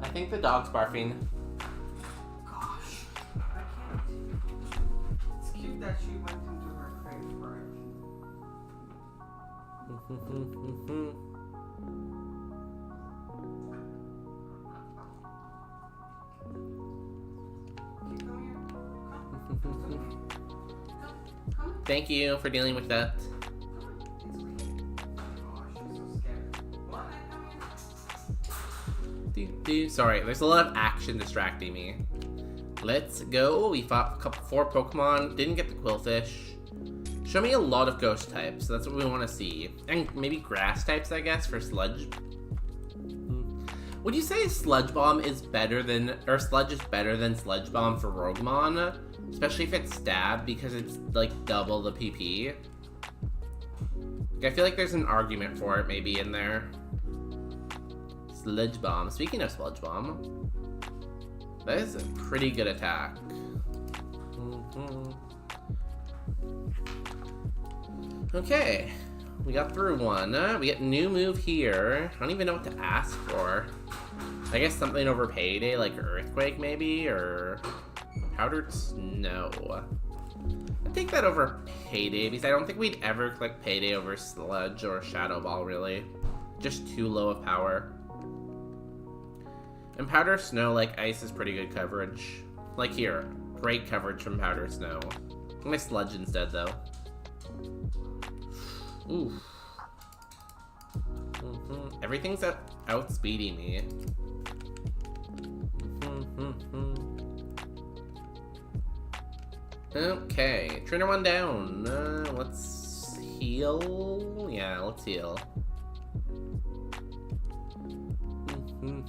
I think the dog's barfing. Gosh, I can't. It's cute that she went into her crate for it. Can you come here? Come. Thank you for dealing with that. Sorry, there's a lot of action distracting me. Let's go. We fought four Pokemon. Didn't get the Quillfish. Show me a lot of ghost types. That's what we want to see. And maybe grass types, I guess, for Sludge. Would you say Sludge Bomb is better than... Or Sludge is better than Sludge Bomb for Roguemon? Especially if it's Stab, because it's, like, double the PP. I feel like there's an argument for it, maybe, in there. Sludge Bomb. Speaking of Sludge Bomb, that is a pretty good attack. Okay, we got through one. We get new move here. I don't even know what to ask for. I guess something over Payday, like Earthquake maybe, or Powdered Snow. I'd take that over Payday, because I don't think we'd ever click Payday over Sludge or Shadow Ball, really. Just too low of power. And Powder Snow, like Ice, is pretty good coverage. Like here, great coverage from Powder Snow. I'm gonna Sludge instead, though. Ooh. Everything's outspeeding me. Okay, trainer one down. Let's heal. Yeah, let's heal.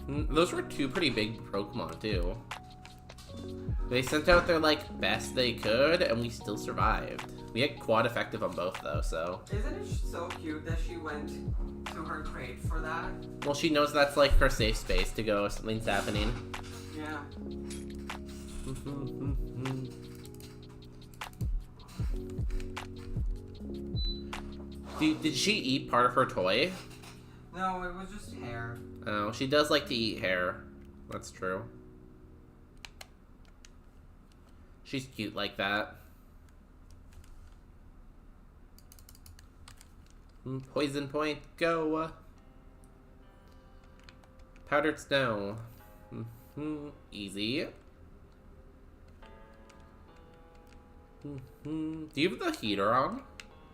Those were two pretty big Pokemon, too. They sent out their, like, best they could, and we still survived. We had quad effective on both, though, so... Isn't it so cute that she went to her crate for that? Well, she knows that's, like, her safe space to go if something's happening. Yeah. Did she eat part of her toy? No, it was just hair. Oh, she does like to eat hair. That's true. She's cute like that. Poison Point, go! Powdered Snow. Easy. Do you have the heater on?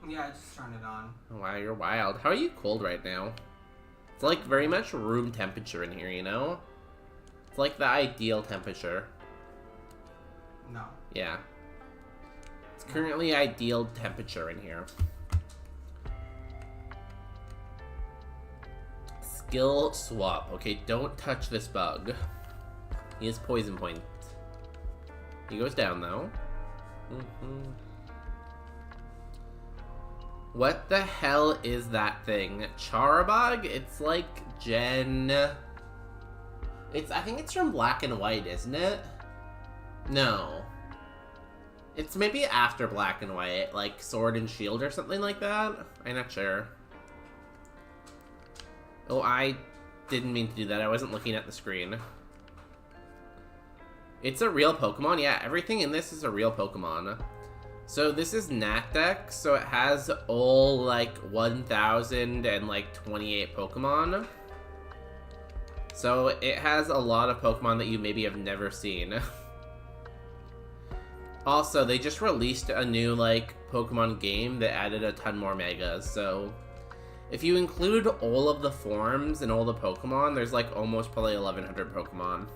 Yeah, I just turned it on. Wow, you're wild. How are you cold right now? It's like very much room temperature in here, you know? It's like the ideal temperature. No. Yeah. It's currently ideal temperature in here. Skill swap. Okay, don't touch this bug. He has Poison Point. He goes down, though. What the hell is that thing? Charabug? It's like Gen... I think it's from Black and White, isn't it? No. It's maybe after Black and White, like Sword and Shield or something like that? I'm not sure. Oh, I didn't mean to do that. I wasn't looking at the screen. It's a real Pokemon? Yeah, everything in this is a real Pokemon. So this is Natdex, so it has all, like, 1,028 Pokemon. So it has a lot of Pokemon that you maybe have never seen. Also, they just released a new, like, Pokemon game that added a ton more Megas, so... If you include all of the forms and all the Pokemon, there's, like, almost probably 1,100 Pokemon.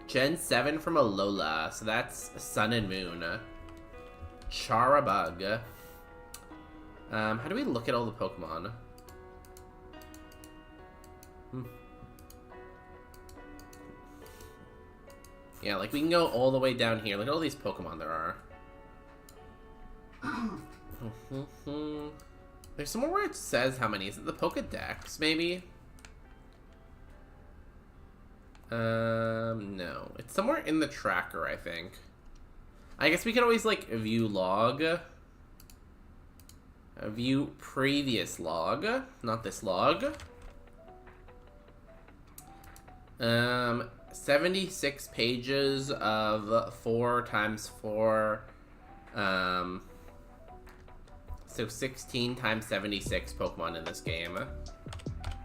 Gen 7 from Alola, so that's Sun and Moon. Charabug. How do we look at all the Pokemon? Yeah, like we can go all the way down here. Look at all these Pokemon there are. There's somewhere where it says how many. Is it the Pokedex, maybe? No. It's somewhere in the tracker, I think. I guess we could always, like, view log. View previous log. Not this log. 76 pages of 4 times 4. So 16 times 76 Pokemon in this game.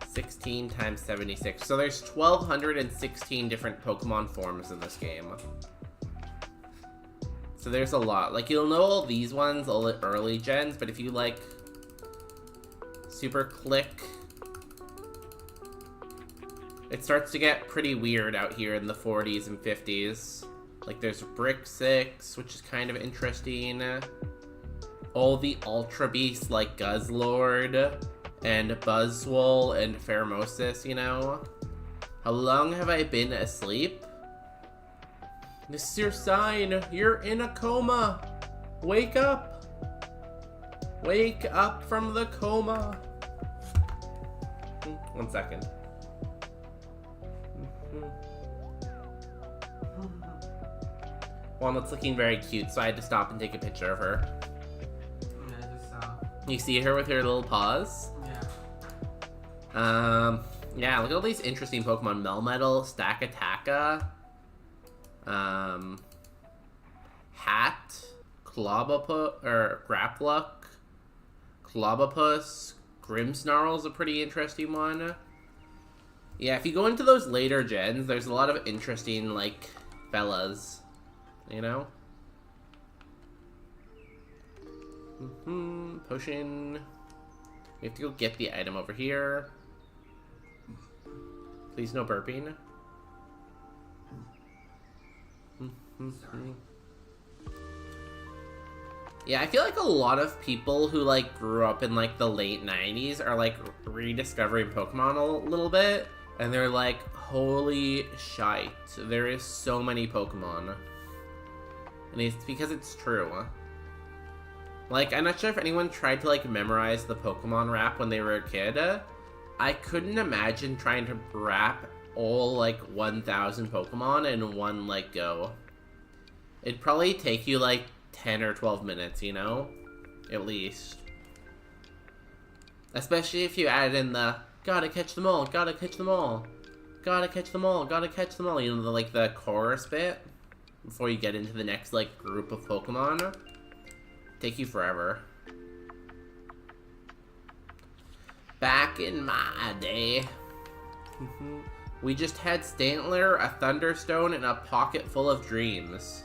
16 times 76. So there's 1,216 different Pokemon forms in this game. So there's a lot. Like, you'll know all these ones, all the early gens, but if you, like, super click, it starts to get pretty weird out here in the 40s and 50s. Like, there's Brick 6, which is kind of interesting. All the Ultra Beasts like Guzzlord and Buzzwole and Pheromosis, you know? How long have I been asleep? This is your sign. You're in a coma. Wake up. Wake up from the coma. 1 second. Walnut's looking very cute, so I had to stop and take a picture of her. Yeah, I just saw. You see her with her little paws? Yeah. Yeah, look at all these interesting Pokemon. Melmetal, Stakataka, Hat, Grappluck, Clobopus, Grimmsnarl's a pretty interesting one. Yeah, if you go into those later gens, there's a lot of interesting, like, fellas, you know? Potion. We have to go get the item over here. Please no burping. Sorry. Yeah, I feel like a lot of people who, like, grew up in, like, the late 90s are, like, rediscovering Pokemon a little bit. And they're like, holy shite. There is so many Pokemon. And it's because it's true. Like, I'm not sure if anyone tried to, like, memorize the Pokemon rap when they were a kid. I couldn't imagine trying to rap all, like, 1,000 Pokemon in one, like, go. It'd probably take you, like, 10 or 12 minutes, you know? At least. Especially if you add in the, gotta catch them all, gotta catch them all. Gotta catch them all, gotta catch them all. You know, like, the chorus bit? Before you get into the next, like, group of Pokemon. Take you forever. Back in my day, we just had Stantler, a Thunderstone, and a pocket full of dreams.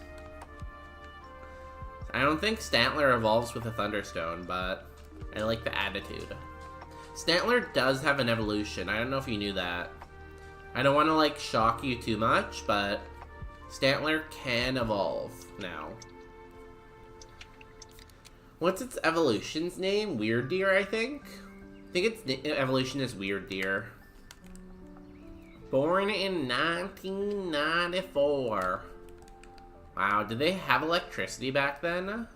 I don't think Stantler evolves with a Thunderstone, but I like the attitude. Stantler does have an evolution. I don't know if you knew that. I don't want to, like, shock you too much, but Stantler can evolve now. What's its evolution's name? Weird Deer, I think? I think its evolution is Weird Deer. Born in 1994. Wow, did they have electricity back then?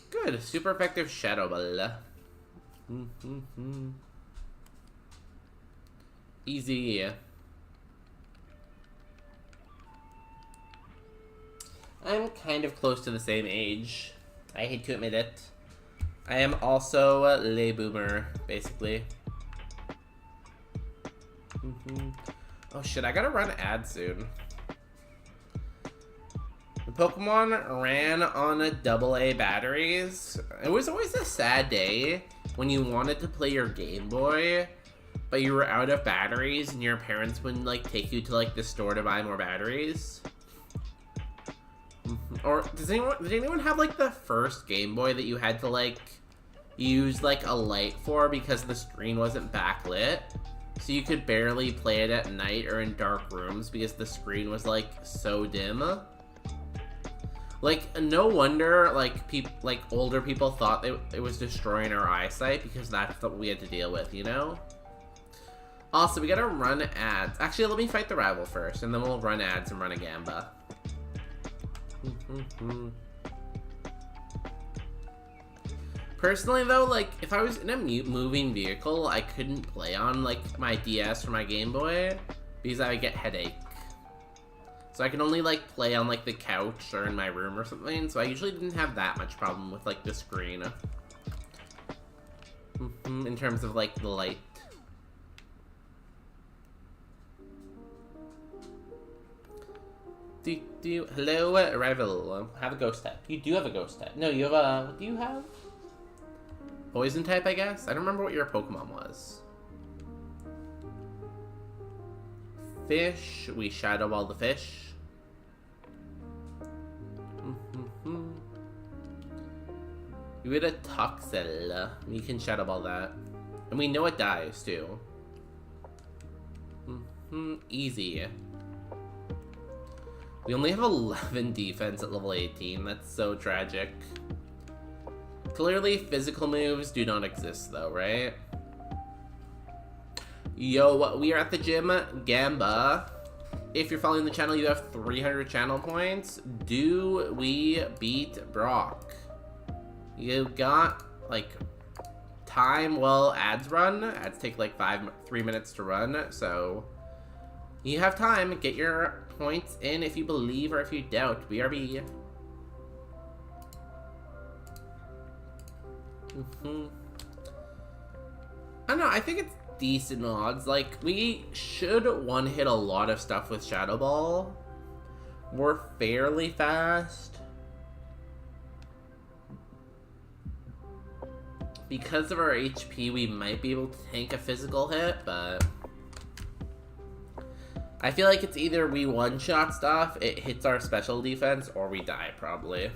Good, super effective Shadow Ball. Easy. I'm kind of close to the same age. I hate to admit it. I am also a lay boomer, basically. Oh shit, I gotta run ads soon. The Pokemon ran on AA batteries. It was always a sad day when you wanted to play your Game Boy, but you were out of batteries and your parents wouldn't, like, take you to, like, the store to buy more batteries. Or did anyone have, like, the first Game Boy that you had to, like, use, like, a light for because the screen wasn't backlit? So you could barely play it at night or in dark rooms because the screen was, like, so dim. Like, no wonder, like, older people thought it was destroying our eyesight because that's what we had to deal with, you know? Also, we gotta run ads. Actually, let me fight the rival first, and then we'll run ads and run a Gamba. Personally, though, like, if I was in a moving vehicle, I couldn't play on, like, my DS or my Game Boy because I would get headache. So I can only, like, play on, like, the couch or in my room or something, so I usually didn't have that much problem with, like, the screen. In terms of, like, the light. Hello, Arrival. Have a ghost type. You do have a ghost type. No, you have a... What do you have? Poison type, I guess? I don't remember what your Pokemon was. Fish. We Shadow Ball the fish. You had a Toxel. We can Shadow Ball that. And we know it dies, too. Easy. We only have 11 defense at level 18. That's so tragic. Clearly, physical moves do not exist, though, right? Yo, we are at the gym. Gamba. If you're following the channel, you have 300 channel points. Do we beat Brock? You got, like, time while ads run. Ads take, like, 3 minutes to run, so... You have time. Get your points in if you believe or if you doubt. BRB. I don't know, I think it's decent odds. Like, we should one-hit a lot of stuff with Shadow Ball. We're fairly fast. Because of our HP, we might be able to tank a physical hit, but... I feel like it's either we one-shot stuff, it hits our special defense, or we die, probably.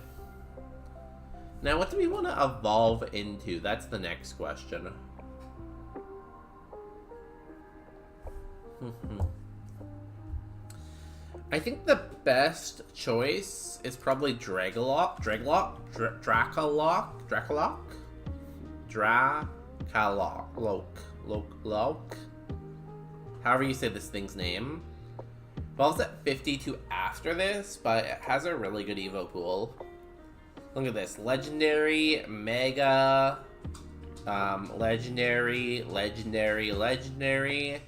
Now, what do we want to evolve into? That's the next question. I think the best choice is probably Dracaloc. However you say this thing's name. Evolves at 52 after this, but it has a really good Evo pool. Look at this. Legendary, Mega, Legendary, Uber.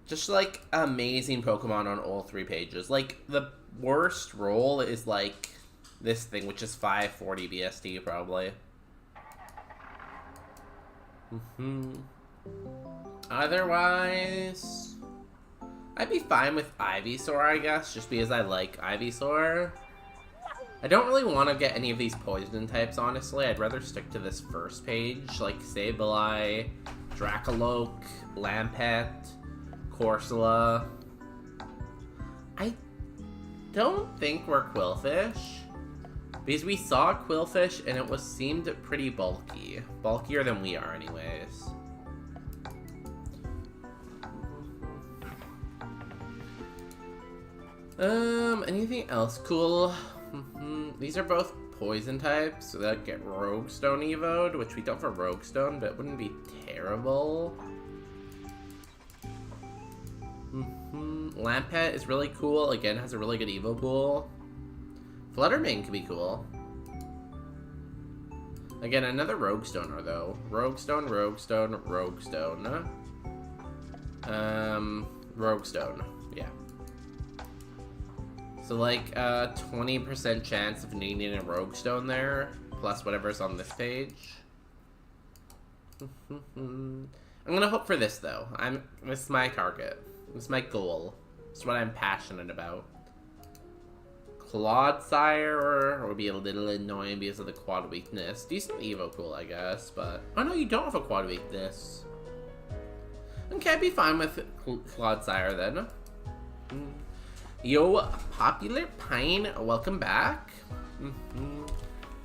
Just, like, amazing Pokemon on all 3 pages. Like, the worst roll is, like, this thing, which is 540 BSD, probably. Otherwise... I'd be fine with Ivysaur, I guess, just because I like Ivysaur. I don't really want to get any of these poison types, honestly. I'd rather stick to this first page, like Sableye, Dracaloc, Lampet, Corsola. I don't think we're Quillfish, because we saw Quillfish and it seemed pretty bulky. Bulkier than we are, anyways. Anything else cool? These are both poison types, so that get Rogue Stone evoed, which we don't for Rogue Stone, but it wouldn't be terrible. Lampet is really cool. Again, has a really good evo pool. Fluttermane could be cool. Again, another Rogue Stoner, though. Rogue Stone. Rogue Stone. Yeah. So, like, 20% chance of needing a Rogue Stone there, plus whatever's on this page. I'm gonna hope for this, though. This is my target. This is my goal. This is what I'm passionate about. Clodsire would be a little annoying because of the quad weakness. Decent evo pool, I guess, but... Oh, no, you don't have a quad weakness. Okay, I'd be fine with Clodsire, then. Yo, Popular Pine, welcome back.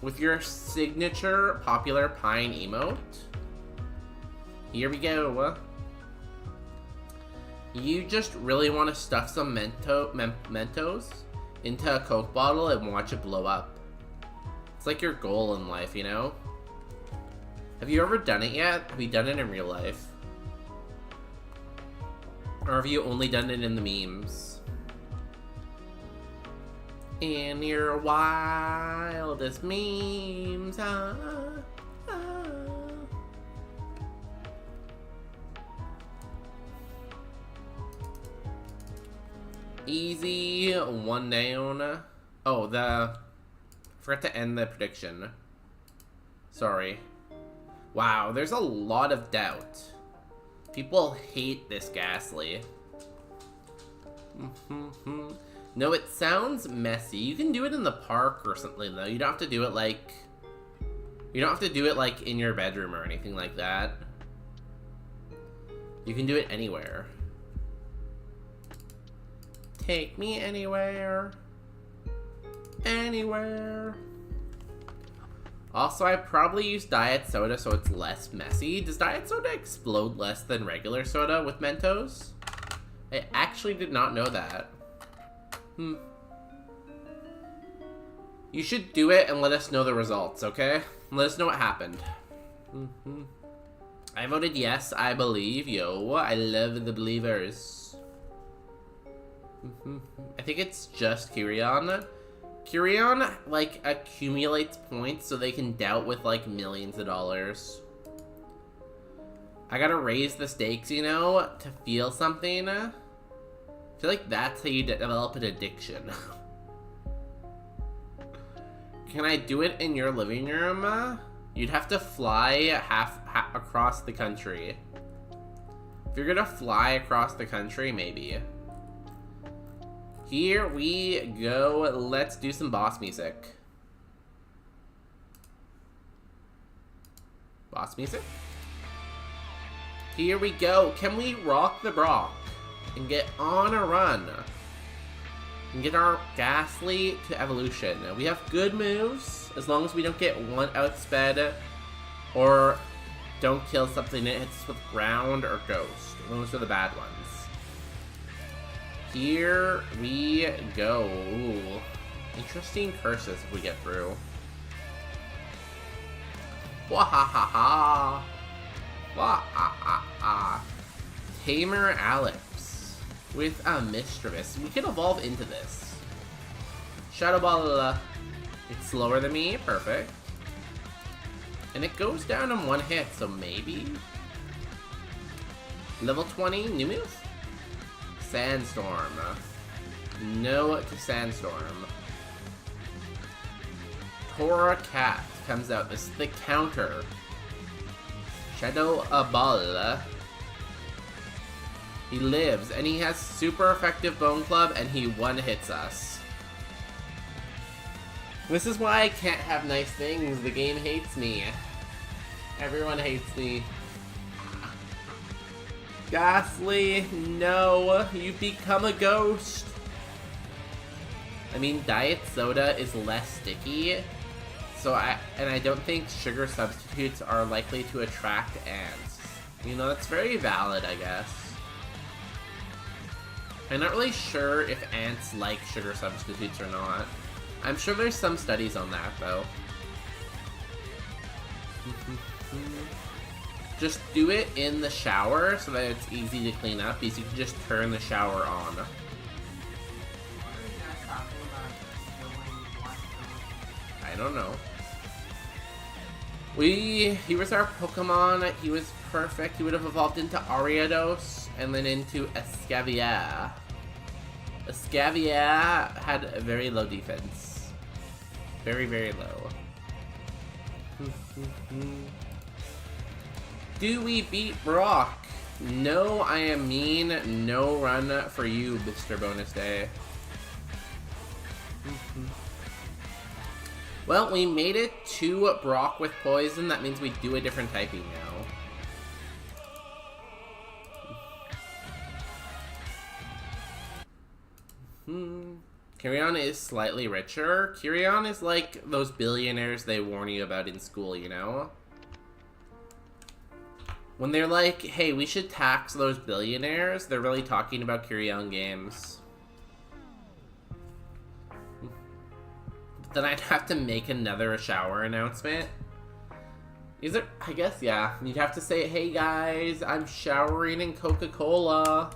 With your signature Popular Pine emote. Here we go. You just really want to stuff some Mentos into a Coke bottle and watch it blow up. It's like your goal in life, you know? Have you ever done it yet? Have you done it in real life? Or have you only done it in the memes? In your wildest memes. Easy, one down. Oh, forgot to end the prediction. Sorry. Wow, there's a lot of doubt. People hate this Ghastly. No, it sounds messy. You can do it in the park or something though. You don't have to do it like... You don't have to do it like in your bedroom or anything like that. You can do it anywhere. Take me anywhere. Anywhere. Also, I probably use diet soda so it's less messy. Does diet soda explode less than regular soda with Mentos? I actually did not know that. You should do it and let us know the results, okay? Let us know what happened. I voted yes, I believe. Yo, I love the believers. I think it's just Kyrian. Kyrian, like, accumulates points so they can doubt with, like, millions of dollars. I gotta raise the stakes, you know, to feel something. I feel like that's how you develop an addiction. Can I do it in your living room? You'd have to fly half across the country. If you're gonna fly across the country, maybe. Here we go. Let's do some boss music. Boss music? Here we go. Can we rock the Brock and get on a run? And get our Ghastly to evolution. We have good moves, as long as we don't get one outsped or don't kill something that hits us with ground or ghost. Those are the bad ones. Here we go. Ooh. Interesting curses if we get through. Wahahaha. Wahahaha. Tamer Alex with a Mischievous. We can evolve into this. Shadow Ball. It's slower than me. Perfect. And it goes down in one hit, so maybe. Level 20, new move? Sandstorm. No to Sandstorm. Tora Cat comes out. This is the counter. Shadow Ball. He lives, and he has super effective Bone Club, and he one-hits us. This is why I can't have nice things. The game hates me. Everyone hates me. Ghastly, no, you've become a ghost. I mean, diet soda is less sticky, so I don't think sugar substitutes are likely to attract ants. You know, that's very valid, I guess. I'm not really sure if ants like sugar substitutes or not. I'm sure there's some studies on that, though. Just do it in the shower so that it's easy to clean up, because you can just turn the shower on. I don't know. He was our Pokemon. He was perfect. He would have evolved into Ariados and then into Escavalier. Escavalier had a very low defense. Very, very low. Do we beat Brock? No, I am mean. No run for you, Mr. Bonus Day. Well, we made it to Brock with Poison. That means we do a different typing now. Kyrian is slightly richer. Kyrian is like those billionaires they warn you about in school, you know? When they're like, hey, we should tax those billionaires, they're really talking about Kyrian games. Then I'd have to make another shower announcement. Is it? I guess, yeah. You'd have to say, hey guys, I'm showering in Coca-Cola.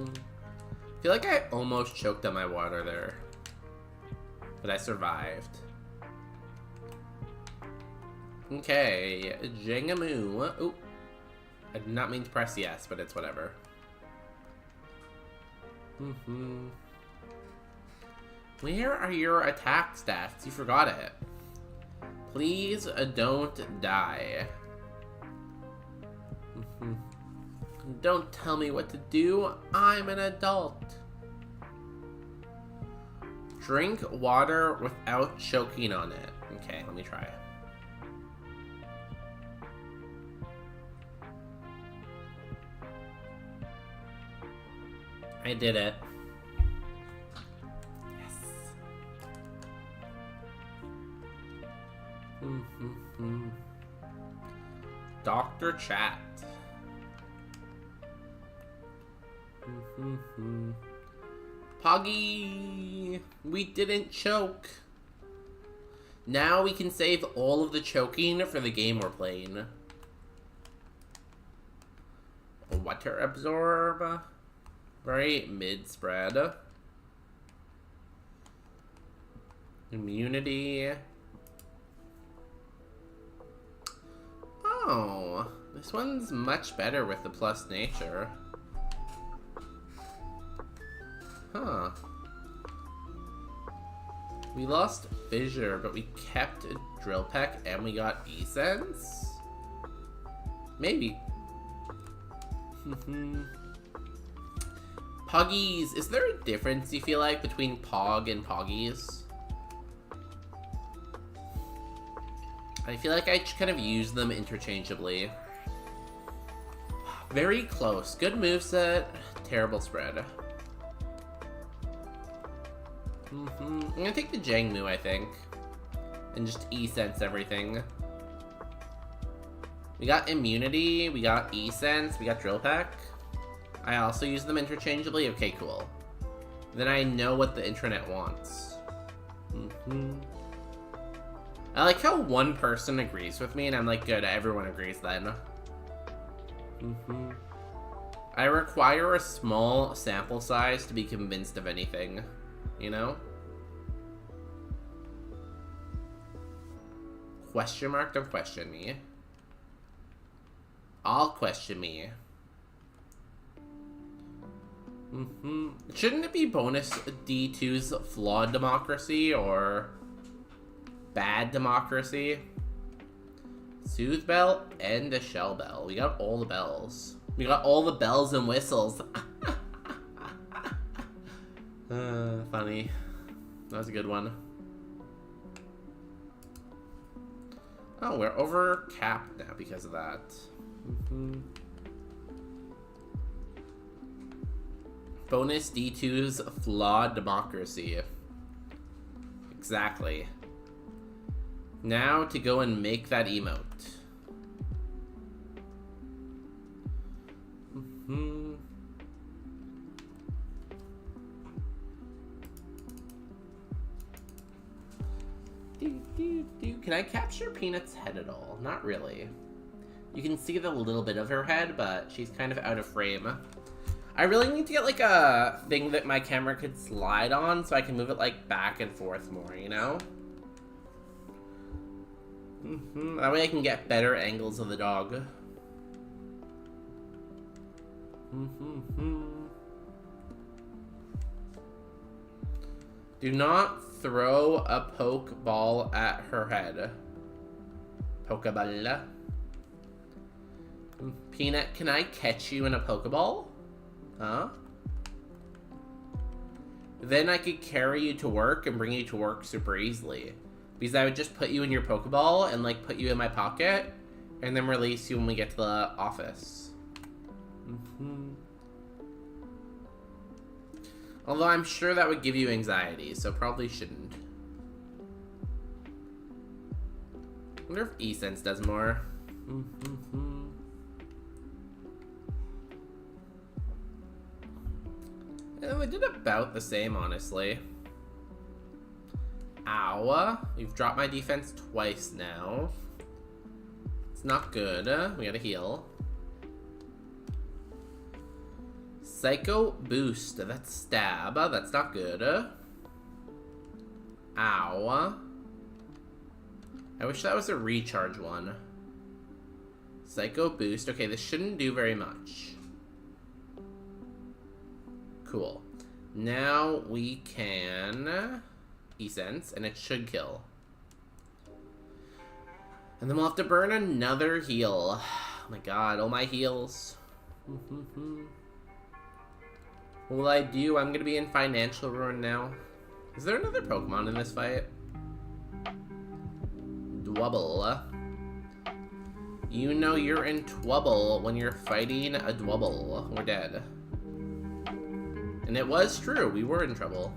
I feel like I almost choked on my water there. But I survived. Okay, Jengamoo. Oh, I did not mean to press yes, but it's whatever. Where are your attack stats? You forgot it. Please don't die. Don't tell me what to do. I'm an adult. Drink water without choking on it. Okay, let me try it. I did it. Dr. Chat. Poggy! We didn't choke. Now we can save all of the choking for the game we're playing. Water absorb. Very mid-spread. Immunity. Oh, this one's much better with the plus nature. Huh. We lost Fissure, but we kept a Drill Peck and we got E-Sense? Maybe. Poggies. Is there a difference, you feel like, between Pog and Poggies? I feel like I kind of use them interchangeably. Very close. Good moveset, terrible spread. I'm gonna take the Jangmu, I think. And just E-Sense everything. We got immunity, we got E-Sense, we got Drill Peck. I also use them interchangeably? Okay, cool. Then I know what the internet wants. I like how one person agrees with me and I'm like, good, everyone agrees then. I require a small sample size to be convinced of anything, you know? Question mark, don't question me. I'll question me. Shouldn't it be bonus D2's flawed democracy or bad democracy? Soothe bell and a shell bell. We got all the bells. We got all the bells and whistles. Funny. That was a good one. Oh, we're over capped now because of that. Bonus D2's flawed democracy. Exactly. Now to go and make that emote. Can I capture Peanut's head at all? Not really. You can see the little bit of her head, but she's kind of out of frame. I really need to get like a thing that my camera could slide on so I can move it like back and forth more, you know? That way I can get better angles of the dog. Do not throw a poke ball at her head. Pokeball. Peanut, can I catch you in a Pokeball? Huh? Then I could carry you to work and bring you to work super easily. Because I would just put you in your Pokeball and like put you in my pocket and then release you when we get to the office. Although I'm sure that would give you anxiety, so probably shouldn't. I wonder if E-Sense does more. We did about the same, honestly. Ow. You've dropped my defense twice now. It's not good. We gotta heal. Psycho Boost. That's stab. That's not good. Ow. I wish that was a recharge one. Psycho Boost. Okay, this shouldn't do very much. Cool. Now we can E-Sense, and it should kill. And then we'll have to burn another heal. Oh my god, all my heals. What will I do? I'm gonna be in financial ruin now. Is there another Pokemon in this fight? Dwubble. You know you're in trouble when you're fighting a Dwubble. We're dead. And it was true, we were in trouble.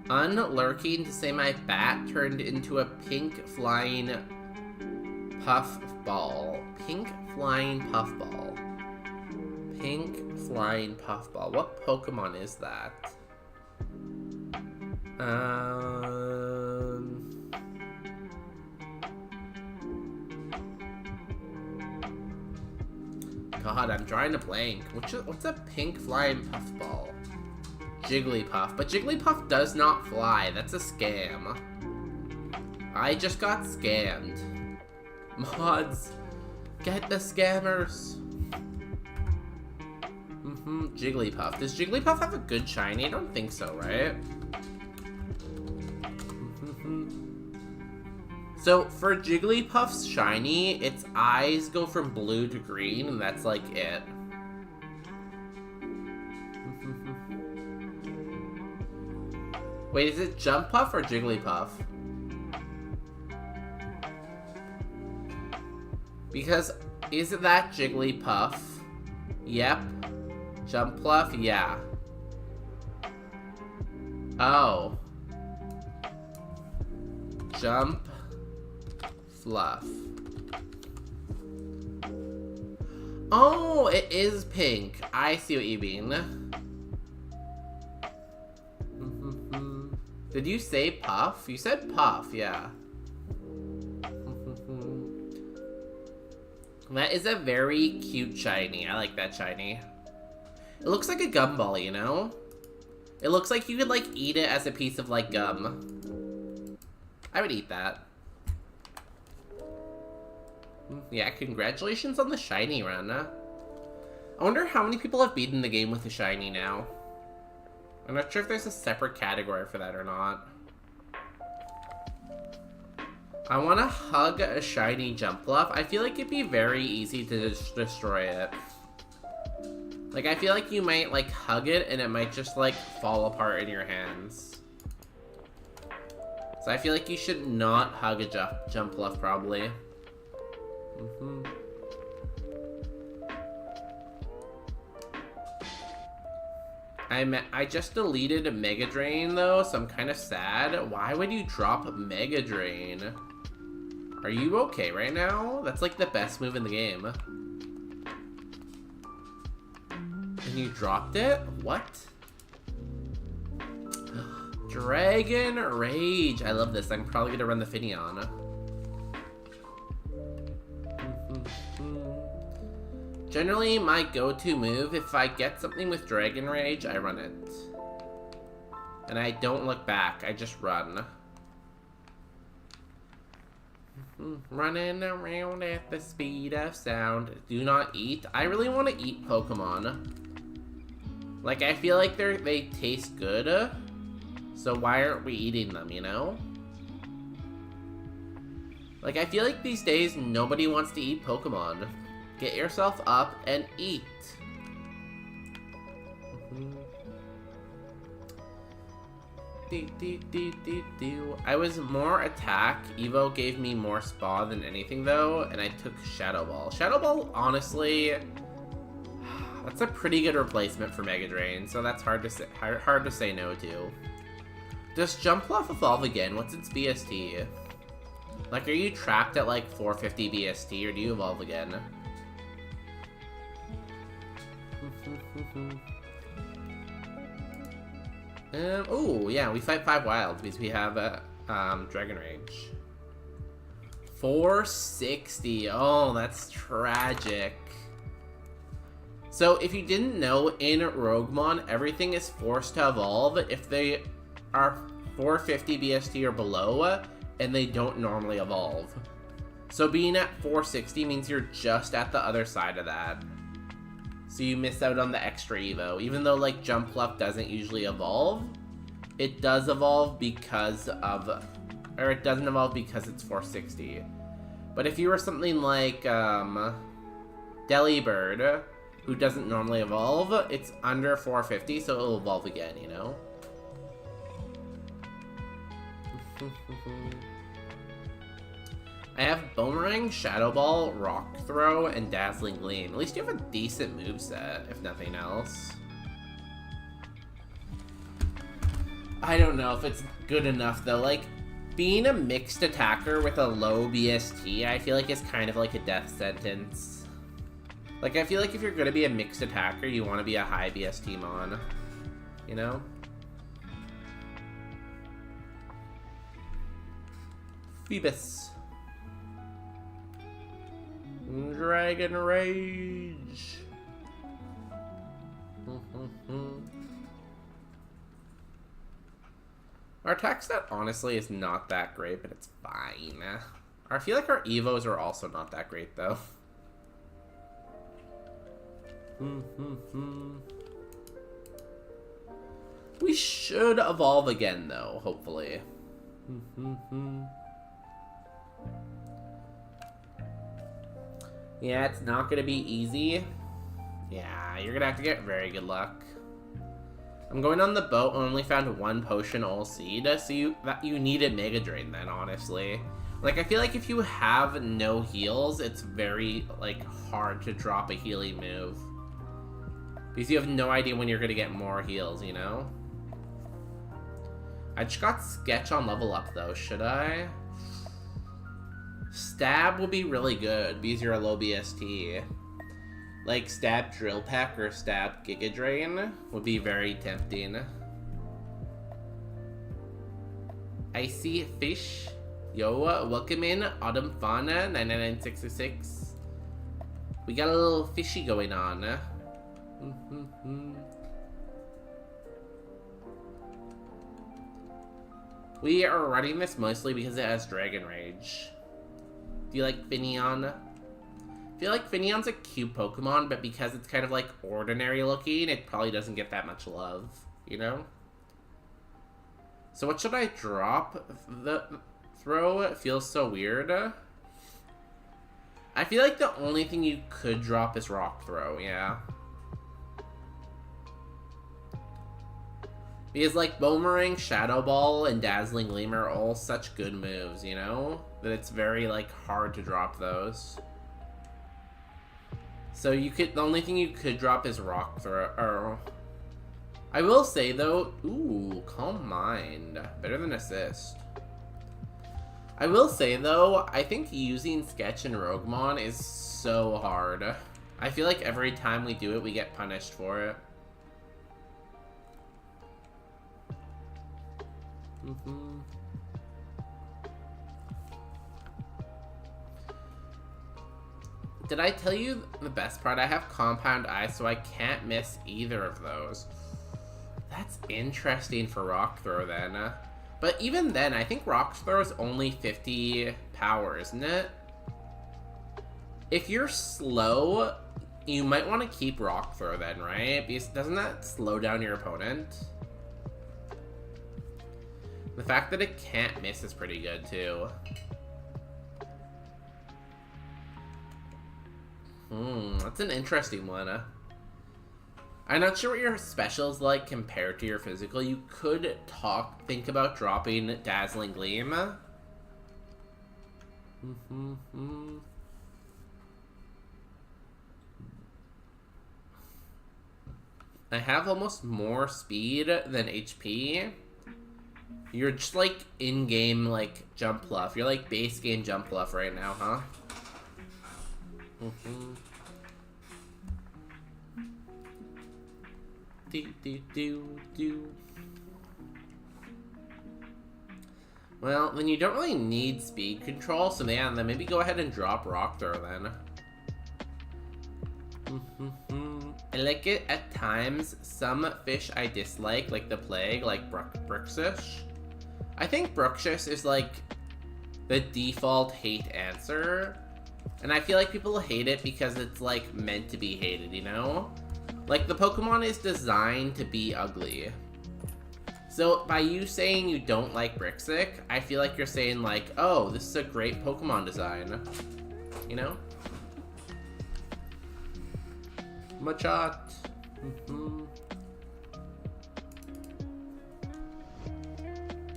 Unlurking to say my bat turned into a pink flying puff ball. Pink flying puff ball. Pink flying puff ball. What Pokemon is that? God, I'm trying to blank. What's a pink flying puff ball? Jigglypuff. But Jigglypuff does not fly. That's a scam. I just got scammed. Mods, get the scammers. Jigglypuff. Does Jigglypuff have a good shiny? I don't think so, right? So, for Jigglypuff's shiny, its eyes go from blue to green, and that's like it. Wait, is it Jump Puff or Jigglypuff? Because, isn't that Jigglypuff? Yep. Jump Puff? Yeah. Oh. Jump Fluff. Oh, it is pink. I see what you mean. Did you say Puff? You said Puff, yeah. That is a very cute shiny. I like that shiny. It looks like a gumball, you know? It looks like you could, like, eat it as a piece of, like, gum. I would eat that. Yeah, congratulations on the shiny run. I wonder how many people have beaten the game with the shiny now. I'm not sure if there's a separate category for that or not. I want to hug a shiny Jumpluff. I feel like it'd be very easy to destroy it. Like, I feel like you might, like, hug it and it might just, like, fall apart in your hands. So I feel like you should not hug a Jumpluff, probably. I just deleted a Mega Drain though, so I'm kind of sad. Why would you drop Mega Drain? Are you okay right now? That's like the best move in the game. And you dropped it? What? Dragon Rage. I love this. I'm probably gonna run the Finneon. Generally, my go-to move, if I get something with Dragon Rage, I run it. And I don't look back, I just run. Running around at the speed of sound. Do not eat. I really want to eat Pokemon. Like, I feel like they taste good. So why aren't we eating them, you know? Like, I feel like these days, nobody wants to eat Pokemon. Get yourself up and eat. I was more attack. Evo gave me more spa than anything though, and I took Shadow Ball. Shadow Ball, honestly, that's a pretty good replacement for Mega Drain, so that's hard to say no to. Does Jumpluff evolve again? What's its BST? Like, are you trapped at like 450 BST, or do you evolve again? Oh, yeah, we fight 5 wild because we have Dragon Rage. 460. Oh, that's tragic. So, if you didn't know, in Roguemon, everything is forced to evolve if they are 450 BST or below, and they don't normally evolve. So, being at 460 means you're just at the other side of that. So you miss out on the extra evo. Even though, like, Jumpluff doesn't usually evolve, it does evolve because of... Or it doesn't evolve because it's 460. But if you were something like, Delibird, who doesn't normally evolve, it's under 450, so it'll evolve again, you know? I have Boomerang, Shadow Ball, Rock Throw, and Dazzling Gleam. At least you have a decent moveset, if nothing else. I don't know if it's good enough, though. Like, being a mixed attacker with a low BST, I feel like is kind of like a death sentence. Like, I feel like if you're gonna be a mixed attacker, you want to be a high BST mon. You know? Phoebus. Dragon Rage. Our attack stat honestly is not that great, but it's fine. I feel like our evos are also not that great though. We should evolve again though, hopefully. Yeah, it's not gonna be easy. Yeah, you're gonna have to get very good luck. I'm going on the boat and only found 1 potion all seed, so you need a Mega Drain then, honestly. Like, I feel like if you have no heals, it's very, like, hard to drop a healing move. Because you have no idea when you're gonna get more heals, you know? I just got Sketch on level up, though. Should I? Stab will be really good because you're a low BST. Like, Stab Drill Peck or Stab Giga Drain would be very tempting. Icy Fish. Yo, welcome in, Autumn Fauna 99966. We got a little fishy going on. We are running this mostly because it has Dragon Rage. Do you like Finneon? I feel like Finneon's a cute Pokemon, but because it's kind of like ordinary looking, it probably doesn't get that much love, you know? So what should I drop? The throw feels so weird. I feel like the only thing you could drop is Rock Throw, yeah. Because, like, Boomerang, Shadow Ball, and Dazzling Gleam are all such good moves, you know? That it's very, like, hard to drop those. So you could, the only thing you could drop is Rock Throw, or... I will say, though, ooh, Calm Mind. Better than Assist. I will say, though, I think using Sketch in Roguemon is so hard. I feel like every time we do it, we get punished for it. Did I tell you the best part? I have Compound Eye, so I can't miss either of those. That's interesting for Rock Throw, then. But even then, I think Rock Throw is only 50 power, isn't it? If you're slow, you might want to keep Rock Throw then, right? Because doesn't that slow down your opponent? The fact that it can't miss is pretty good, too. That's an interesting one. I'm not sure what your special is like compared to your physical. You could think about dropping Dazzling Gleam. I have almost more speed than HP. You're just like in-game like Jumpluff. You're like base game Jumpluff right now, huh? Well, then you don't really need speed control, so man, then maybe go ahead and drop Rock Throw then. I like it at times. Some fish I dislike, like the plague, like Bruxish. I think Bruxish is like the default hate answer. And I feel like people hate it because it's like meant to be hated, you know? Like the Pokemon is designed to be ugly. So by you saying you don't like Brixic, I feel like you're saying like, oh, this is a great Pokemon design. You know? Machat.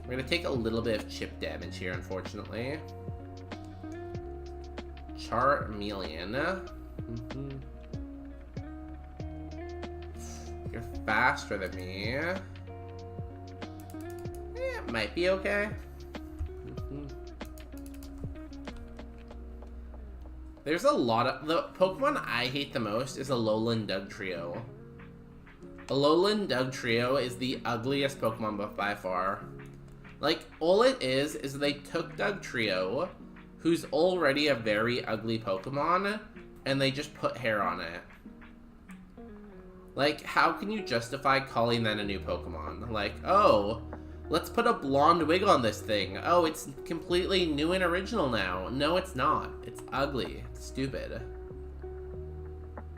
We're gonna take a little bit of chip damage here, unfortunately. Charmeleon. You're faster than me. It might be okay. There's a lot of... The Pokemon I hate the most is Alolan Dugtrio. Alolan Dugtrio is the ugliest Pokemon by far. Like, all it is they took Dugtrio, who's already a very ugly Pokemon, and they just put hair on it. Like, how can you justify calling that a new Pokemon? Like, oh, let's put a blonde wig on this thing. Oh, it's completely new and original now. No, it's not. It's ugly. It's stupid.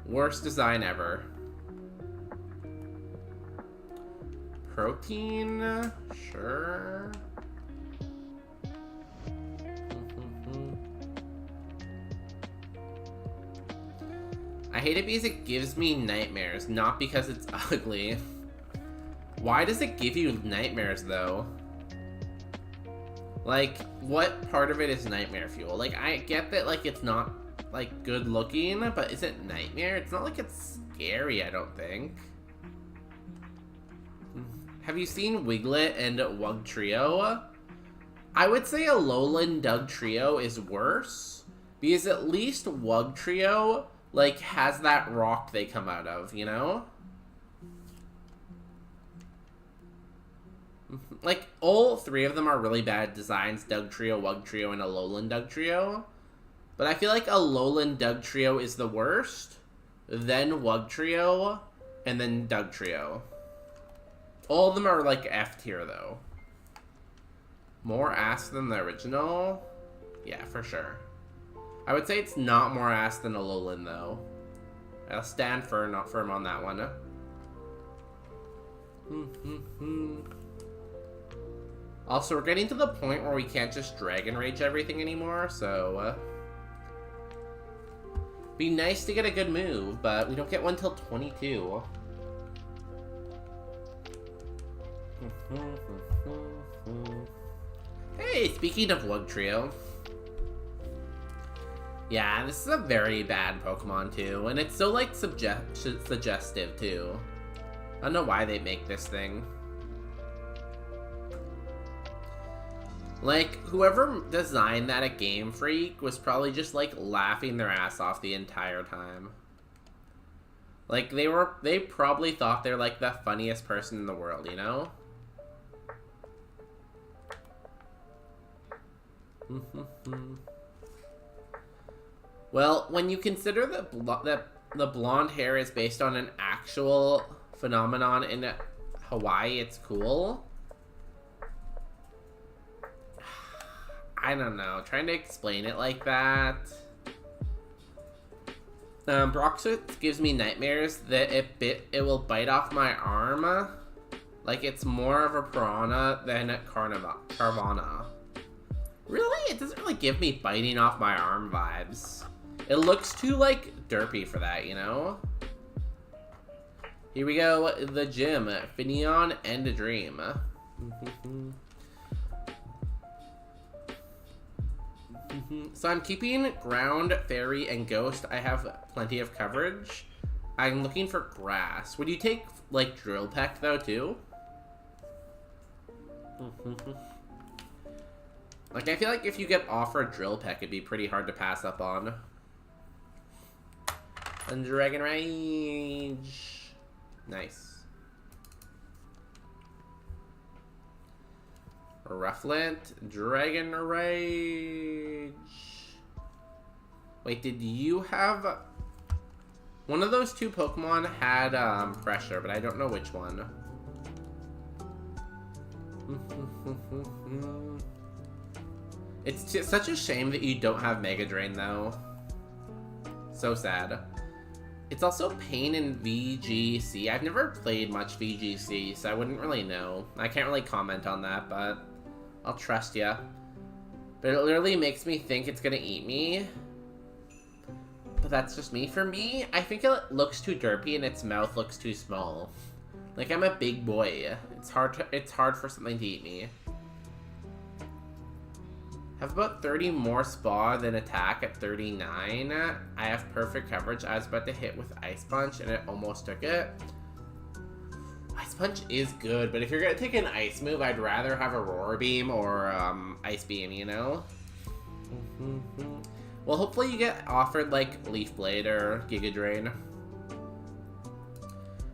Worst design ever. Protein? Sure. I hate it because it gives me nightmares, not because it's ugly. Why does it give you nightmares, though? Like, what part of it is nightmare fuel? Like, I get that, like, it's not, like, good looking, but is it nightmare? It's not like it's scary, I don't think. Have you seen Wiglet and Wugtrio? I would say Alolan Dugtrio is worse, because at least Wugtrio, like, has that rock they come out of, you know? Like, all three of them are really bad designs, Dugtrio, Wugtrio, and Alolan Dugtrio. But I feel like Alolan Dugtrio is the worst, then Wugtrio, and then Dugtrio. All of them are, like, F tier, though. More ass than the original? Yeah, for sure. I would say it's not more ass than Alolan, though. I'll stand firm on that one. Also, we're getting to the point where we can't just Dragon Rage everything anymore, so... be nice to get a good move, but we don't get one till 22. Hey, speaking of Wugtrio. Yeah, this is a very bad Pokemon, too. And it's so, like, suggestive, too. I don't know why they make this thing. Like, whoever designed that at Game Freak was probably just, like, laughing their ass off the entire time. Like, they probably thought they're, like, the funniest person in the world, you know? Well, when you consider that the blonde hair is based on an actual phenomenon in Hawaii, it's cool. I don't know. Trying to explain it like that. Broxit gives me nightmares that it will bite off my arm. Like it's more of a piranha than a Carvana. Really? It doesn't really give me biting off my arm vibes. It looks too, like, derpy for that, you know? Here we go, the gym. Finneon and a Dream. So I'm keeping Ground, Fairy, and Ghost. I have plenty of coverage. I'm looking for Grass. Would you take, like, Drill Peck, though, too? Like, I feel like if you get offered Drill Peck, it'd be pretty hard to pass up on. And Dragon Rage. Nice. Rufflet, Dragon Rage. Wait, did you have... One of those two Pokemon had pressure, but I don't know which one. It's such a shame that you don't have Mega Drain, though. So sad. It's also pain in VGC. I've never played much VGC, so I wouldn't really know. I can't really comment on that, but I'll trust ya. But it literally makes me think it's gonna eat me. But that's just me. For me, I think it looks too derpy and its mouth looks too small. Like, I'm a big boy. It's hard for something to eat me. Have about 30 more spa than attack at 39. I have perfect coverage. I was about to hit with Ice Punch and it almost took it. Ice Punch is good, but if you're gonna take an ice move, I'd rather have Aurora Beam or Ice Beam, you know? Well, hopefully you get offered like Leaf Blade or Giga Drain.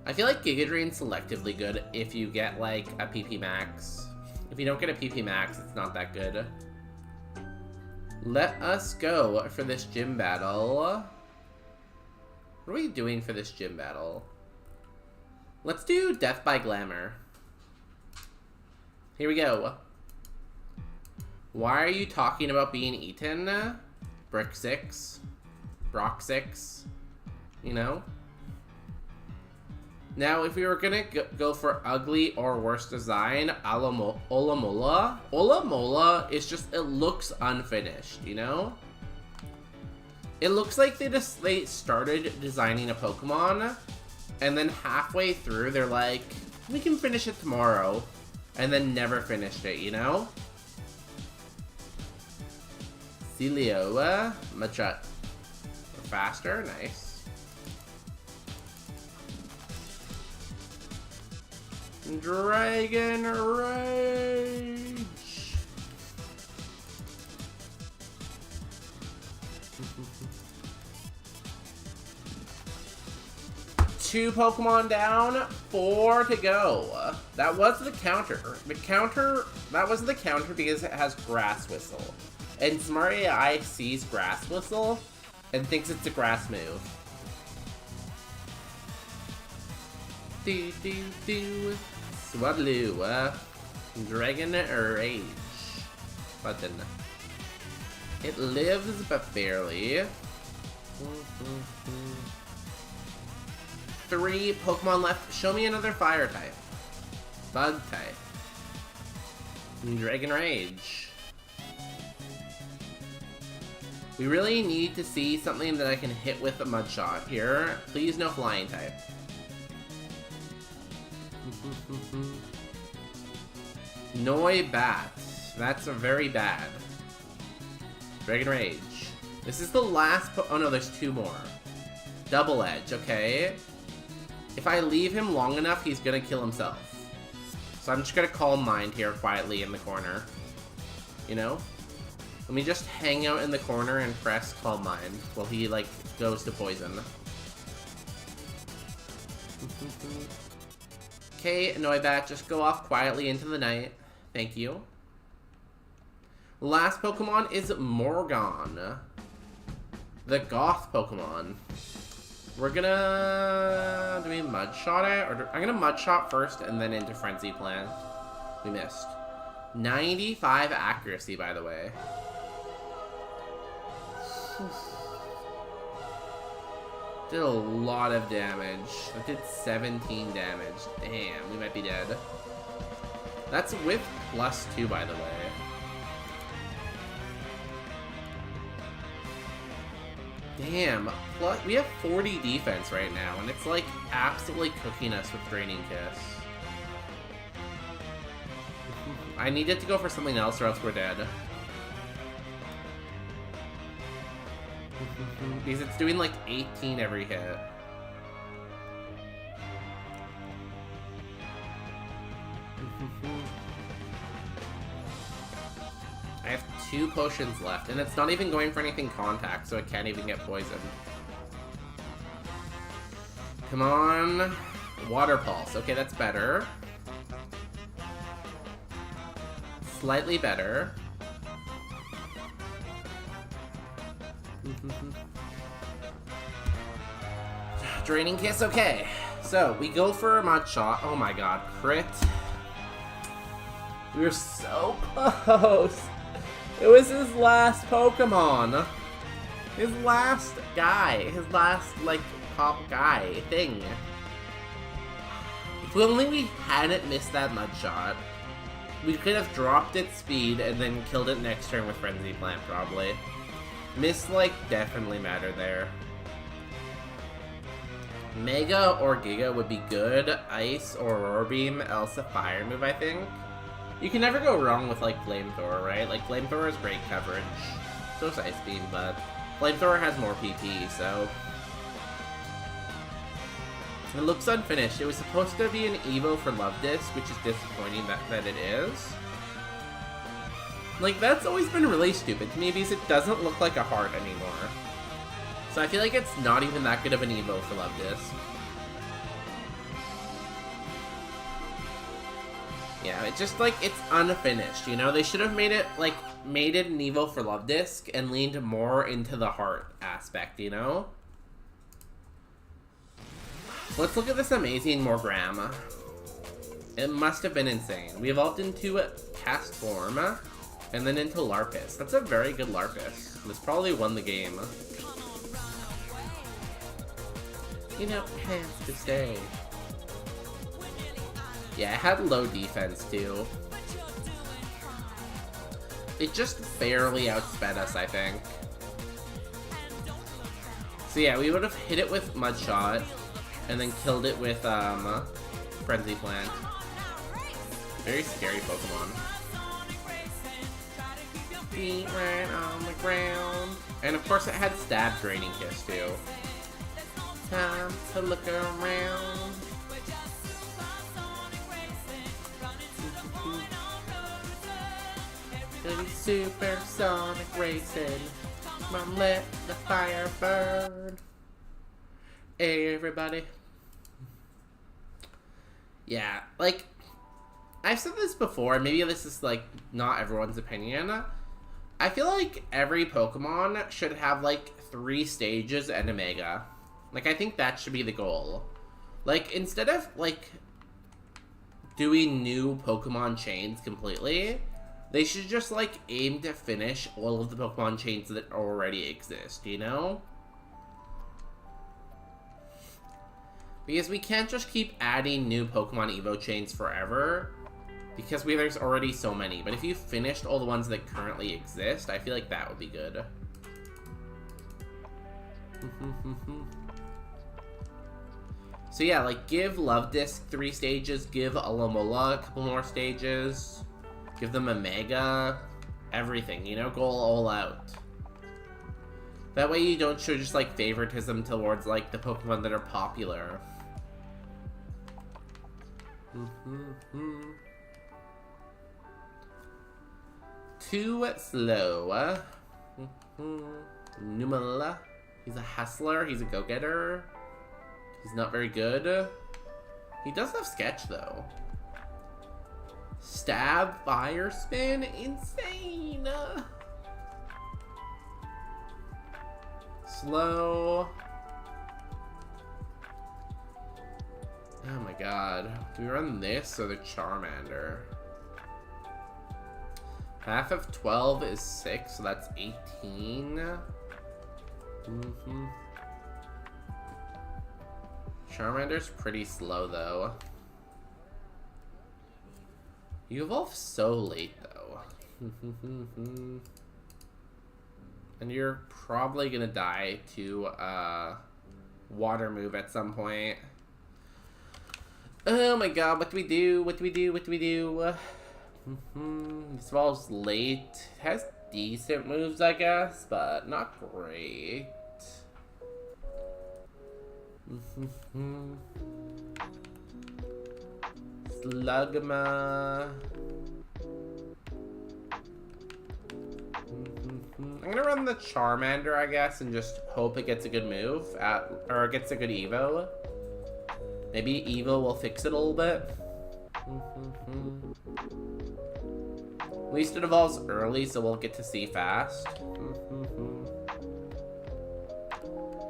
I feel like Giga Drain's selectively good if you get like a PP Max. If you don't get a PP Max, it's not that good. Let us go for this gym battle. What are we doing for this gym battle? Let's do Death by Glamour. Here we go. Why are you talking about being eaten? Brick 6. Brock 6. You know? Now, if we were gonna go for ugly or worse design, Olamola. Olamola is just, it looks unfinished, you know? It looks like they started designing a Pokemon, and then halfway through, they're like, we can finish it tomorrow, and then never finished it, you know? Celioa, Machut. Faster, nice. Dragon Rage! Two Pokemon down, 4 to go. That was the counter. That was the counter because it has Grass Whistle. And Smart AI sees Grass Whistle and thinks it's a grass move. Swadlu, Dragon Rage. Button. It lives, but barely. 3 Pokemon left. Show me another fire type. Bug type. Dragon Rage. We really need to see something that I can hit with a Mud Shot here. Please no flying type. Noibat. That's a very bad. Dragon Rage. This is the last oh no, there's 2 more. Double Edge, okay. If I leave him long enough, he's gonna kill himself. So I'm just gonna Calm Mind here quietly in the corner. You know? Let me just hang out in the corner and press Calm Mind while he, like, goes to poison. Okay, Noibat, just go off quietly into the night. Thank you. Last Pokemon is Morgan. The Goth Pokemon. We're gonna... Do we Mud Shot it? Or I'm gonna Mud Shot first and then into Frenzy Plant. We missed. 95 accuracy, by the way. Did a lot of damage. That did 17 damage. Damn, we might be dead. That's with +2, by the way. Damn, we have 40 defense right now, and it's like absolutely cooking us with Draining Kiss. I needed to go for something else or else we're dead. Because it's doing like 18 every hit. I have 2 potions left, and it's not even going for anything contact, so it can't even get poisoned. Come on. Water Pulse. Okay, that's better. slightly better. Draining Kiss, okay. So, we go for a Mud Shot. Oh my god, crit. We were so close. It was his last Pokemon. His last guy. His last, like, top guy thing. If we hadn't missed that Mud Shot, we could have dropped its speed and then killed it next turn with Frenzy Plant, probably. Miss, like, definitely mattered there. Mega or Giga would be good. Ice or Roar Beam, else a Fire move, I think. You can never go wrong with, like, Flamethrower, right? Like, Flamethrower is great coverage. So is Ice Beam, but Flamethrower has more PP, so... It looks unfinished. It was supposed to be an Evo for Love Disc, which is disappointing that it is. Like, that's always been really stupid to me because it doesn't look like a heart anymore. So I feel like it's not even that good of an Evo for Love Disc. Yeah, it's just like, it's unfinished, you know? They should have made it an Evo for Love Disc and leaned more into the heart aspect, you know? Let's look at this amazing Morgrama. It must have been insane. We evolved into Cast Form, and then into Larpus. That's a very good Larpus. This probably won the game. You know, has to stay. Yeah, it had low defense too. It just barely outsped us, I think. So yeah, we would have hit it with Mud Shot, and then killed it with Frenzy Plant. Very scary Pokemon. Feet right on the ground. And of course it had Stab Draining Kiss too. Time to look around. Supersonic racing. Mom, let the fire burn. Everybody. Yeah, like, I've said this before, maybe this is, like, not everyone's opinion. I feel like every Pokemon should have, like, 3 stages and a Mega. Like, I think that should be the goal. Like, instead of, like, doing new Pokemon chains completely, they should just, like, aim to finish all of the Pokemon chains that already exist, you know? Because we can't just keep adding new Pokemon Evo chains forever, because there's already so many. But if you finished all the ones that currently exist, I feel like that would be good. So yeah, like, give Love Disc 3 stages, give Alomola a couple more stages, give them a Mega, everything, you know, go all out. That way you don't show just, like, favoritism towards, like, the Pokemon that are popular. Too slow. Numala. He's a hustler, he's a go-getter. He's not very good. He does have Sketch, though. Stab, Fire Spin, insane! Slow. Oh my god. Do we run this or the Charmander? Half of 12 is 6, so that's 18. Charmander's pretty slow, though. You evolve so late, though. And you're probably gonna die to water move at some point. Oh my god, what do we do? What do we do? What do we do? This evolves late. It has decent moves, I guess, but not great. Slugma. I'm gonna run the Charmander, I guess, and just hope it gets a good move or gets a good Evo. Maybe Evo will fix it a little bit. least it evolves early, so we'll get to see fast.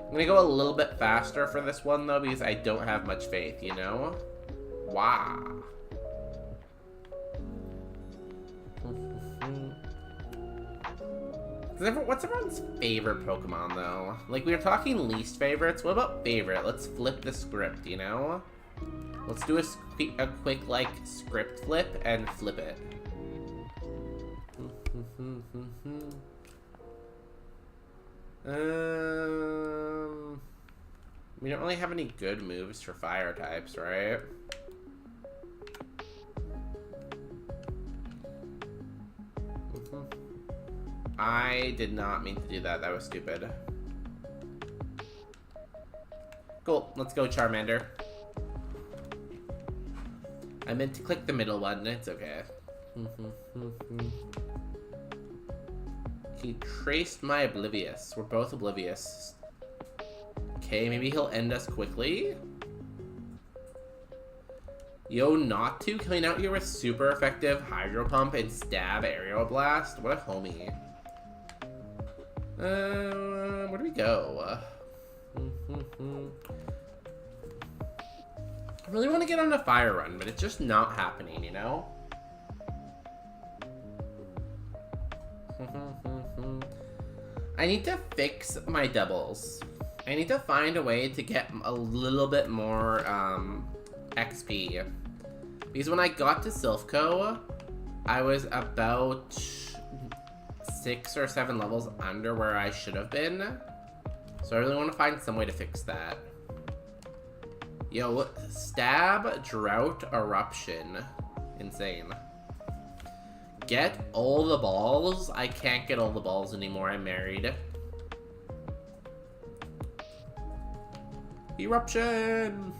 I'm gonna go a little bit faster for this one, though, because I don't have much faith, you know? Wow. What's everyone's favorite Pokemon, though? Like, we were talking least favorites. What about favorite? Let's flip the script, you know? Let's do a quick, like, script flip and flip it. We don't really have any good moves for fire types, right? I did not mean to do that. That was stupid. Cool. Let's go, Charmander. I meant to click the middle one. It's okay. He traced my oblivious. We're both oblivious. Okay, maybe he'll end us quickly. Yo, not to coming out here with super effective Hydro Pump and Stab Aerial Blast. What a homie. Where do we go? I really want to get on a fire run, but it's just not happening, you know? I need to fix my doubles. I need to find a way to get a little bit more XP. Because when I got to Silphco, I was about 6 or 7 levels under where I should have been. So I really want to find some way to fix that. Yo, Stab, Drought, Eruption. Insane. Get all the balls? I can't get all the balls anymore. I'm married. Eruption!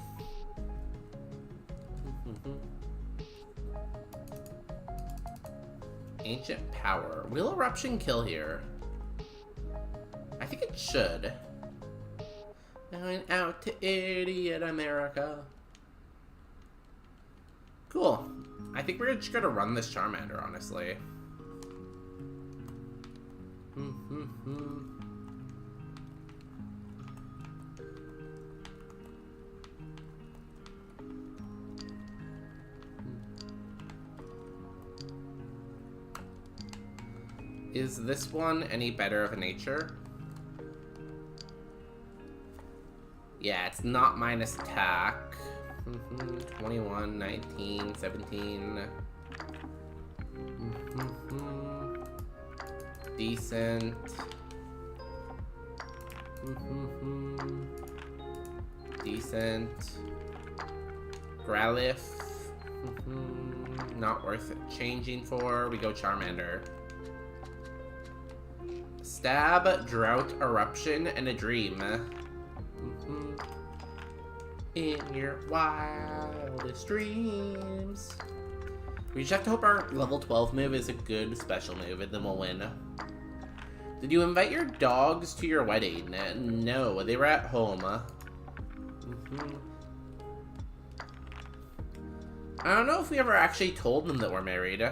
Ancient Power. Will Eruption kill here? I think it should. Going out to Idiot America. Cool. I think we're just gonna run this Charmander, honestly. Is this one any better of a nature? Yeah, it's not minus attack. 21, 19, 17. Decent. Decent. Growlithe. Not worth it changing for. We go Charmander. Stab, Drought, Eruption, and a Dream. In your wildest dreams. We just have to hope our level 12 move is a good special move, and then we'll win. Did you invite your dogs to your wedding? No, they were at home. I don't know if we ever actually told them that we're married.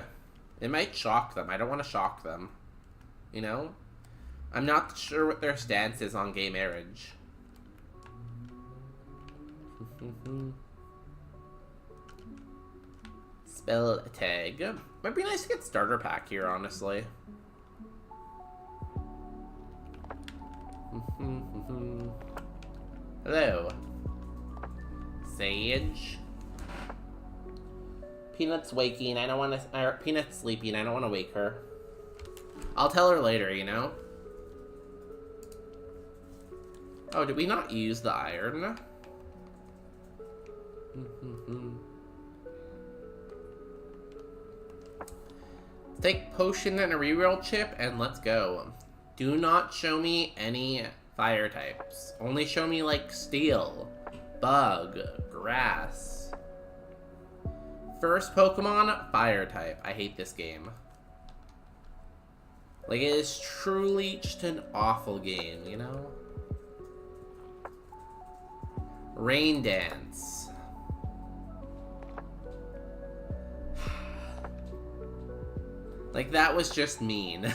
It might shock them. I don't want to shock them. You know? I'm not sure what their stance is on gay marriage. Spell tag. Might be nice to get starter pack here, honestly. Hello. Sage. Peanut's waking. I don't want to. Peanut's sleeping. I don't want to wake her. I'll tell her later, you know? Oh, did we not use the iron? Take potion and a reroll chip, and let's go. Do not show me any fire types. Only show me, like, steel, bug, grass. First Pokemon, fire type. I hate this game. Like, it is truly just an awful game, you know? Rain Dance. Like, that was just mean.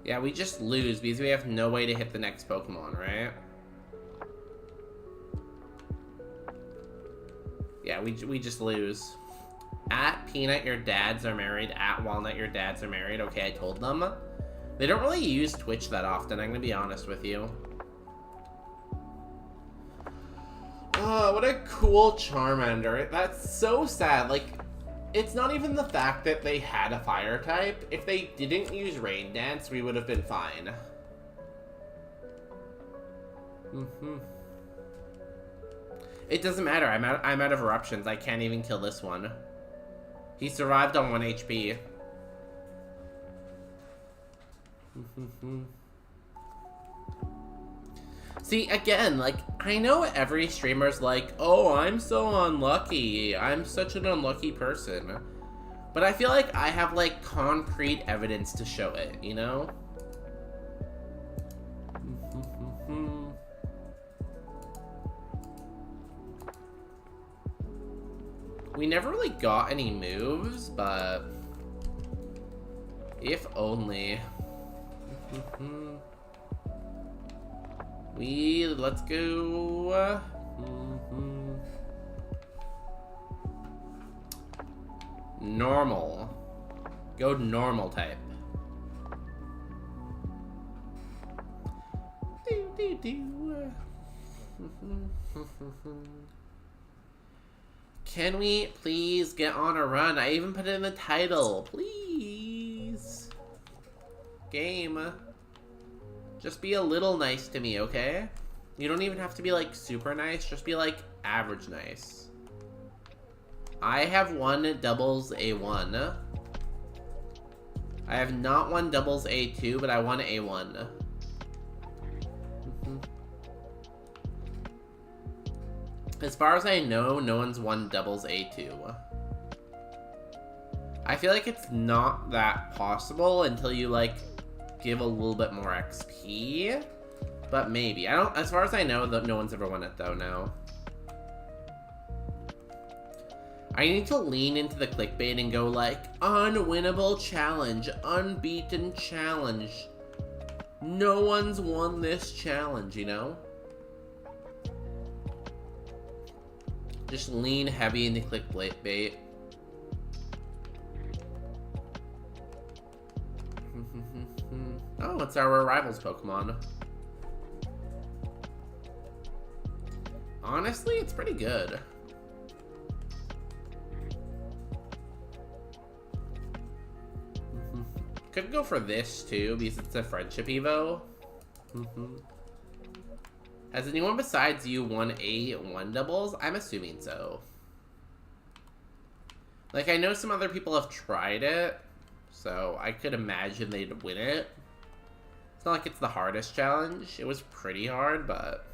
Yeah, we just lose because we have no way to hit the next Pokemon, right? Yeah, we just lose. At Peanut, your dads are married. At Walnut, your dads are married. Okay, I told them. They don't really use Twitch that often, I'm gonna be honest with you. Oh, what a cool Charmander. That's so sad. Like, it's not even the fact that they had a fire type. If they didn't use Rain Dance, we would have been fine. It doesn't matter. I'm out of eruptions. I can't even kill this one. He survived on 1 HP. See, again, like, I know every streamer's like, oh, I'm so unlucky. I'm such an unlucky person. But I feel like I have, like, concrete evidence to show it, you know? We never really got any moves, but if only. Let's go. Normal. Go normal type. Can we please get on a run? I even put it in the title. Please. Game. Just be a little nice to me, okay? You don't even have to be, like, super nice. Just be, like, average nice. I have won doubles A1. I have not won doubles A2, but I won A1. As far as I know, no one's won doubles A2. I feel like it's not that possible until you, like, give a little bit more XP. But maybe. I don't, as far as I know, no one's ever won it, though, no. I need to lean into the clickbait and go, like, unwinnable challenge, unbeaten challenge. No one's won this challenge, you know? Just lean heavy into clickbait. Oh, it's our rivals Pokemon. Honestly, it's pretty good. Could go for this too, because it's a friendship evo. Has anyone besides you won A1 doubles? I'm assuming so. Like, I know some other people have tried it, so I could imagine they'd win it. It's not like it's the hardest challenge. It was pretty hard, but...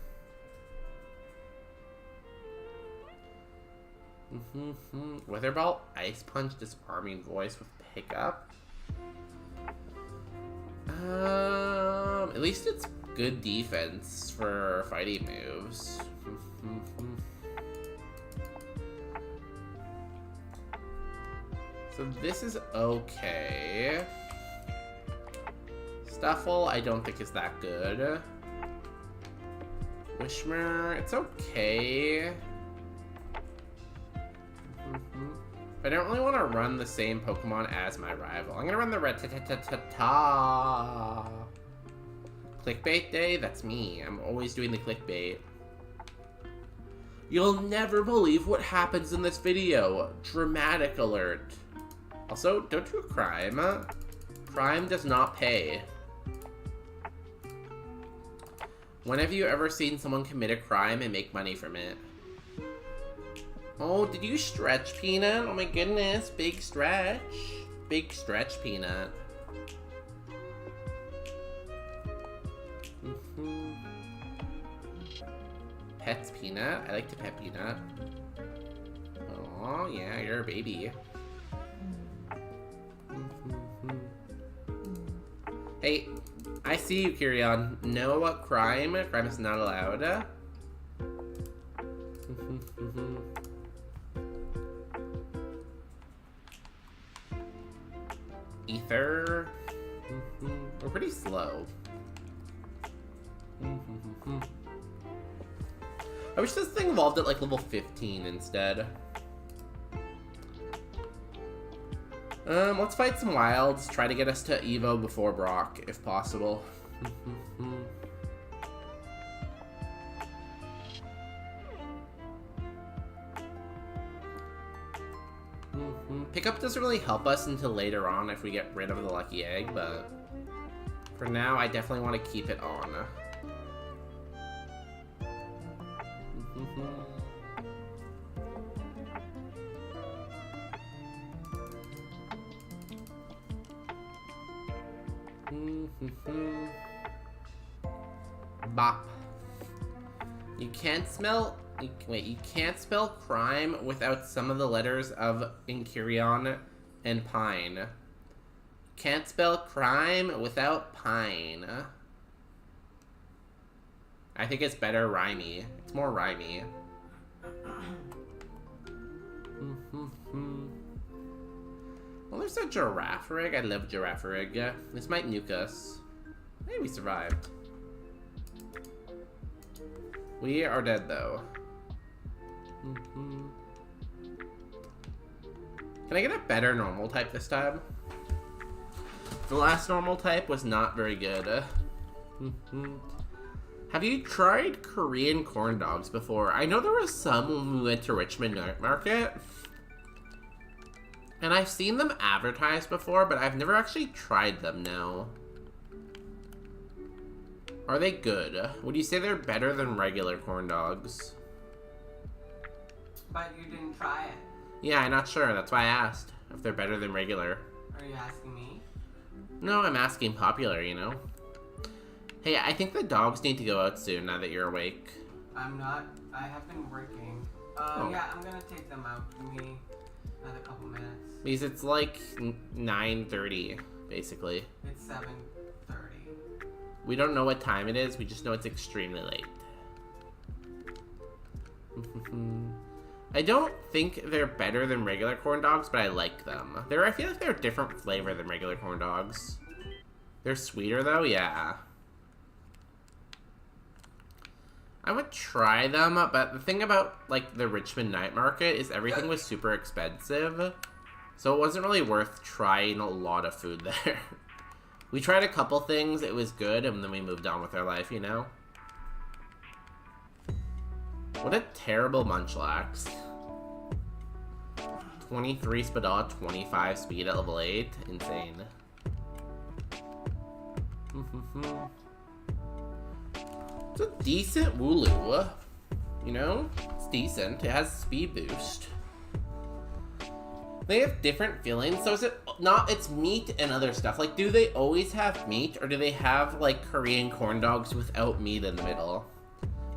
Weather Ball, Ice Punch, Disarming Voice with Pickup. At least it's good defense for fighting moves. So this is okay. Stuffle, I don't think is that good. Wishmer, it's okay. I don't really want to run the same Pokemon as my rival. I'm gonna run the Rattata. Clickbait day? That's me. I'm always doing the clickbait. You'll never believe what happens in this video. Dramatic alert. Also, don't do a crime. Crime does not pay. When have you ever seen someone commit a crime and make money from it? Oh, did you stretch, Peanut? Oh my goodness, big stretch. Big stretch, Peanut. Pet's Peanut. I like to pet Peanut. Oh yeah, you're a baby. Hey, I see you, Kirion. No crime. Crime is not allowed. Ether. We're pretty slow. I wish this thing evolved at like level 15 instead. Let's fight some wilds. Try to get us to Evo before Brock, if possible. Pickup doesn't really help us until later on if we get rid of the lucky egg, but for now I definitely want to keep it on. Bop. You can't smell... Wait, you can't spell crime without some of the letters of Inkirion and Pine. Can't spell crime without pine. I think it's better rhymey. It's more rhymey. Well, there's a giraffe rig. I love giraffe rig. This might nuke us. Hey, we survived. We are dead, though. Can I get a better normal type this time? The last normal type was not very good. Have you tried Korean corn dogs before? I know there was some when we went to Richmond Night Market. And I've seen them advertised before, but I've never actually tried them now. Are they good? Would you say they're better than regular corn dogs? But you didn't try it. Yeah, I'm not sure. That's why I asked if they're better than regular. Are you asking me? No, I'm asking popular, you know? Hey, I think the dogs need to go out soon now that you're awake. I'm not. I have been working. Yeah, I'm gonna take them out. Give me another couple minutes. Because it's like 9:30, basically. It's 7:30. We don't know what time it is. We just know it's extremely late. I don't think they're better than regular corn dogs, but I like them. I feel like they're a different flavor than regular corn dogs. They're sweeter though, yeah. I would try them, but the thing about like the Richmond Night Market is everything was super expensive. So it wasn't really worth trying a lot of food there. We tried a couple things, it was good, and then we moved on with our life, you know? What a terrible Munchlax. 23 Spadal, 25 speed at level 8. Insane. It's a decent Wooloo. You know? It's decent. It has speed boost. They have different fillings, so is it not, it's meat and other stuff. Like, do they always have meat, or do they have, like, Korean corn dogs without meat in the middle?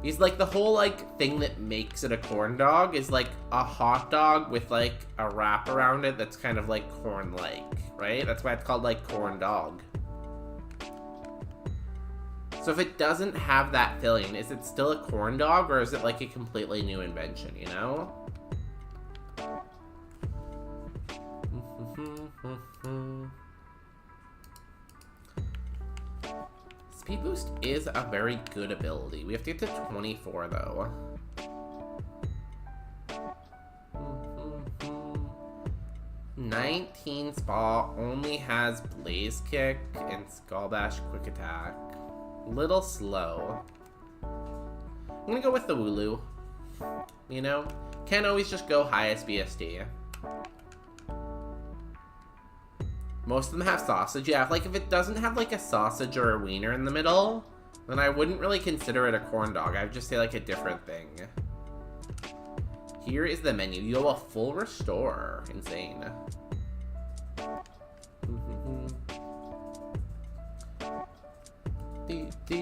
Because, like, the whole, like, thing that makes it a corn dog is, like, a hot dog with, like, a wrap around it that's kind of, like, corn-like, right? That's why it's called, like, corn dog. So if it doesn't have that filling, is it still a corn dog, or is it, like, a completely new invention, you know? Speed boost is a very good ability. We have to get to 24 though. 19 Spa only has Blaze Kick and Skull Bash Quick Attack. Little slow. I'm gonna go with the Wooloo. You know? Can't always just go highest BSD. Most of them have sausage. Yeah, like if it doesn't have like a sausage or a wiener in the middle, then I wouldn't really consider it a corn dog. I would just say like a different thing. Here is the menu. You have a full restore. Insane.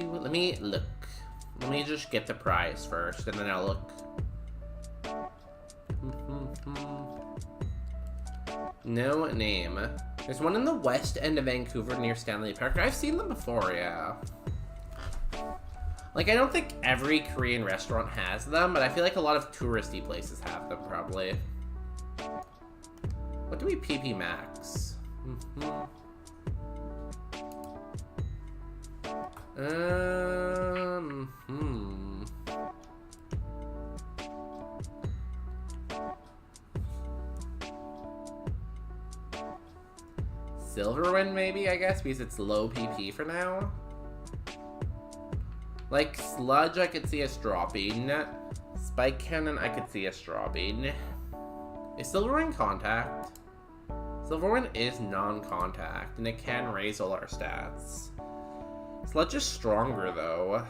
Let me look. Let me just get the prize first, and then I'll look. No name. There's one in the west end of Vancouver near Stanley Park. I've seen them before, yeah. Like, I don't think every Korean restaurant has them, but I feel like a lot of touristy places have them, probably. What do we PP max? Silverwind, maybe, I guess, because it's low PP for now. Like, Sludge, I could see us dropping. Spike Cannon, I could see us dropping. Is Silverwind contact? Silverwind is non-contact, and it can raise all our stats. Sludge is stronger, though.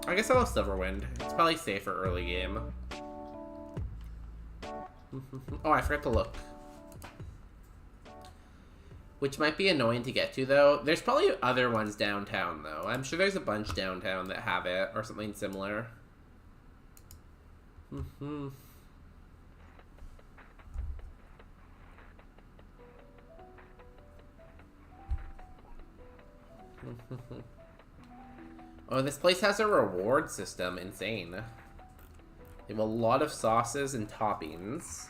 I guess I'll have Silverwind. It's probably safer early game. Oh, I forgot to look. Which might be annoying to get to, though. There's probably other ones downtown, though. I'm sure there's a bunch downtown that have it, or something similar. Oh, this place has a reward system. Insane. They have a lot of sauces and toppings.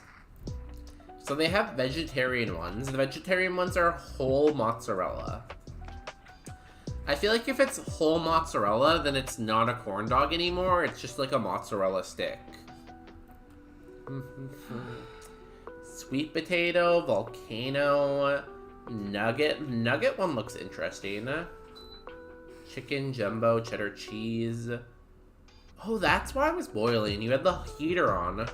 So they have vegetarian ones. The vegetarian ones are whole mozzarella. I feel like if it's whole mozzarella, then it's not a corn dog anymore. It's just like a mozzarella stick. Sweet potato, volcano, nugget. Nugget one looks interesting. Chicken, jumbo, cheddar cheese. Oh, that's why I was boiling. You had the heater on.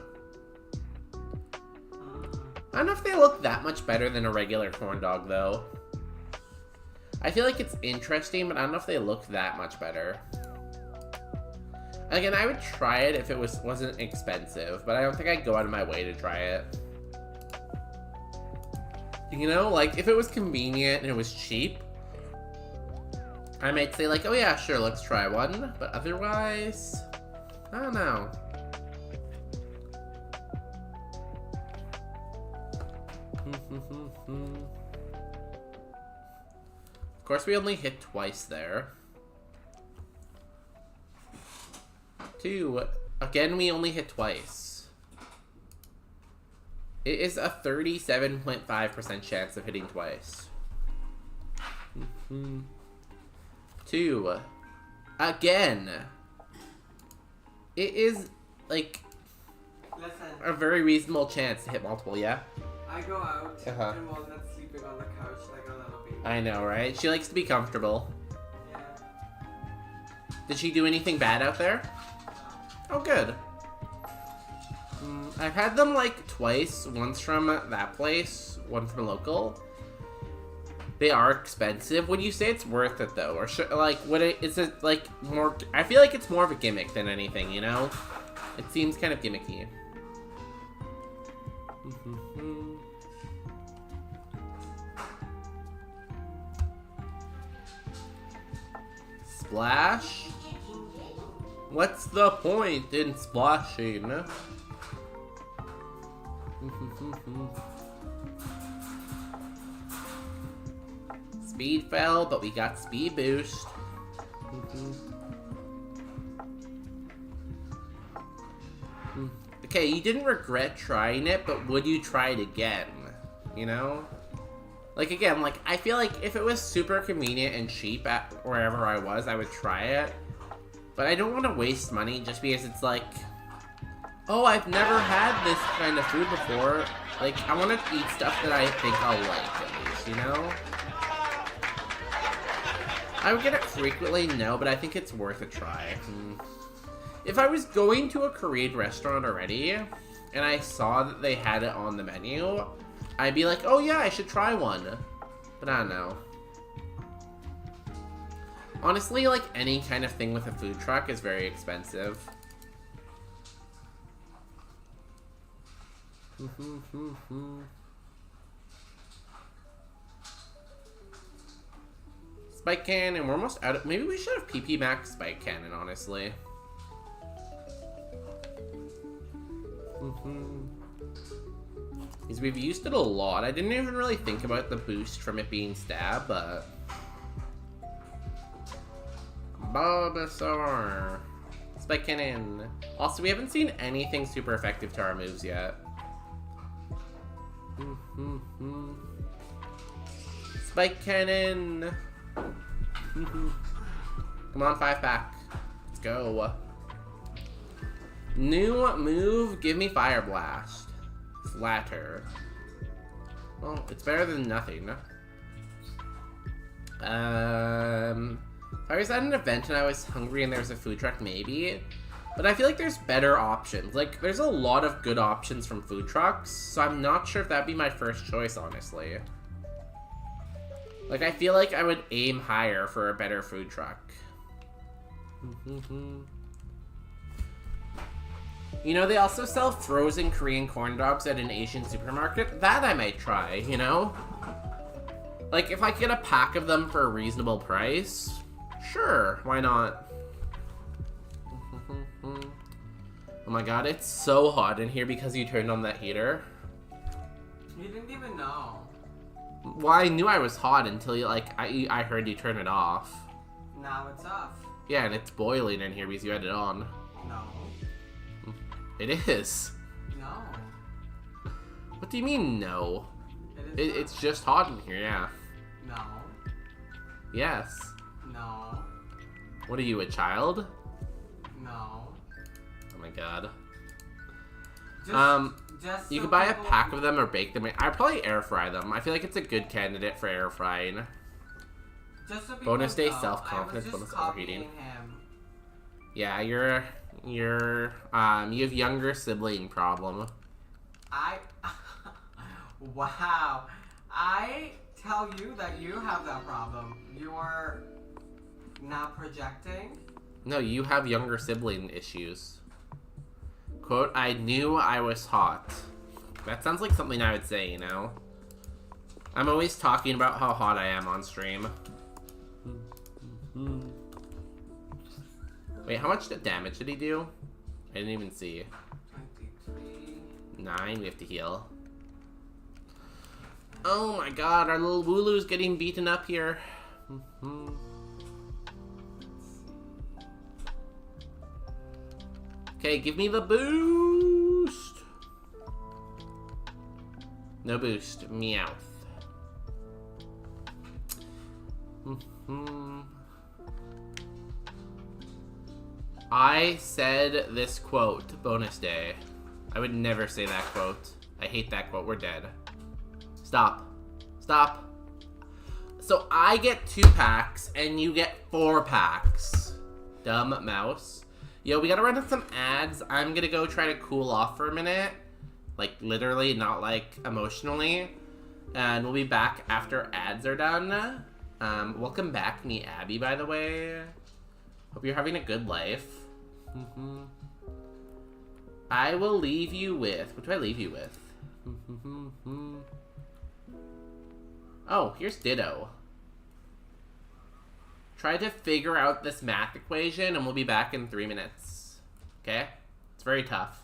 I don't know if they look that much better than a regular corn dog, though. I feel like it's interesting, but I don't know if they look that much better. Again, I would try it if it wasn't expensive, but I don't think I'd go out of my way to try it. You know, like, if it was convenient and it was cheap, I might say, like, oh yeah, sure, let's try one. But otherwise, I don't know. Of course, we only hit twice there. 2. Again, we only hit twice. It is a 37.5% chance of hitting twice. 2. Again. It is, like, Listen, a very reasonable chance to hit multiple, yeah? I go out and Walnut's sleeping on the couch like a little baby. I know, right? She likes to be comfortable. Yeah. Did she do anything bad out there? Oh, good. I've had them, like, twice. Once from that place, one from local. They are expensive. Would you say it's worth it, though? Or, like, is it, like, more... I feel like it's more of a gimmick than anything, you know? It seems kind of gimmicky. Splash? What's the point in splashing? Speed fell, but we got speed boost. Okay, you didn't regret trying it, but would you try it again? You know? Like, again, like, I feel like if it was super convenient and cheap at wherever I was, I would try it. But I don't want to waste money just because it's like, oh, I've never had this kind of food before. Like, I want to eat stuff that I think I'll like, at least, you know? I would get it frequently, no, but I think it's worth a try. If I was going to a Korean restaurant already, and I saw that they had it on the menu, I'd be like, oh yeah, I should try one. But I don't know. Honestly, like, any kind of thing with a food truck is very expensive. Spike cannon. We're almost out of... Maybe we should have PP max spike cannon, honestly. Because we've used it a lot. I didn't even really think about the boost from it being stab, but... Bulbasaur. Spike cannon. Also, we haven't seen anything super effective to our moves yet. Spike cannon. Come on, 5-pack. Let's go. New move, give me Fire Blast. Flatter. Well, it's better than nothing. If I was at an event and I was hungry and there was a food truck, maybe. But I feel like there's better options. Like, there's a lot of good options from food trucks, so I'm not sure if that'd be my first choice, honestly. Like, I feel like I would aim higher for a better food truck. You know, they also sell frozen Korean corn dogs at an Asian supermarket. That I might try, you know? Like, if I get a pack of them for a reasonable price, sure, why not? Oh my god, it's so hot in here because you turned on that heater. You didn't even know. Well, I knew I was hot until you, like, I heard you turn it off. Now it's off. Yeah, and it's boiling in here because you had it on. No. It is. No. What do you mean, no? It's just hot in here, yeah. No. Yes. No. What are you, a child? No. Oh my god. Just You so could buy a people- pack of them or bake them. I'd probably air fry them. I feel like it's a good candidate for air frying. Just so people Bonus day know, self-confidence, I was bonus just overheating. copying him. Yeah, you have younger sibling problem. Wow. I tell you that you have that problem. You're not projecting. No, you have younger sibling issues. Quote, I knew I was hot. That sounds like something I would say, you know? I'm always talking about how hot I am on stream. Wait, how much damage did he do? I didn't even see. 23. 9, we have to heal. Oh my god, our little Wooloo's getting beaten up here. Okay, give me the boost. No boost, Meowth. I said this quote, bonus day. I would never say that quote. I hate that quote, we're dead. Stop. Stop. So I get 2 packs and you get 4 packs. Dumb mouse. Yo, we gotta run some ads. I'm gonna go try to cool off for a minute. Like, literally, not like emotionally. And we'll be back after ads are done. Welcome back, me Abby, by the way. Hope you're having a good life. I will leave you with... What do I leave you with? Oh, here's Ditto. Try to figure out this math equation and we'll be back in 3 minutes. Okay? It's very tough.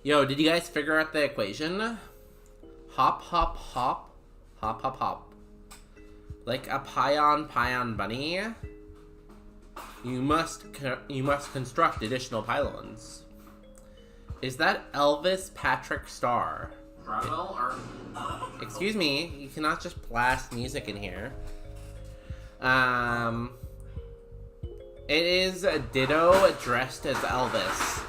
Yo, did you guys figure out the equation? Hop, hop, hop. Hop, hop, hop. Like a pion bunny. You must construct additional pylons. Is that Elvis Patrick Starr? Trouble or... Excuse me, you cannot just blast music in here. It is Ditto dressed as Elvis.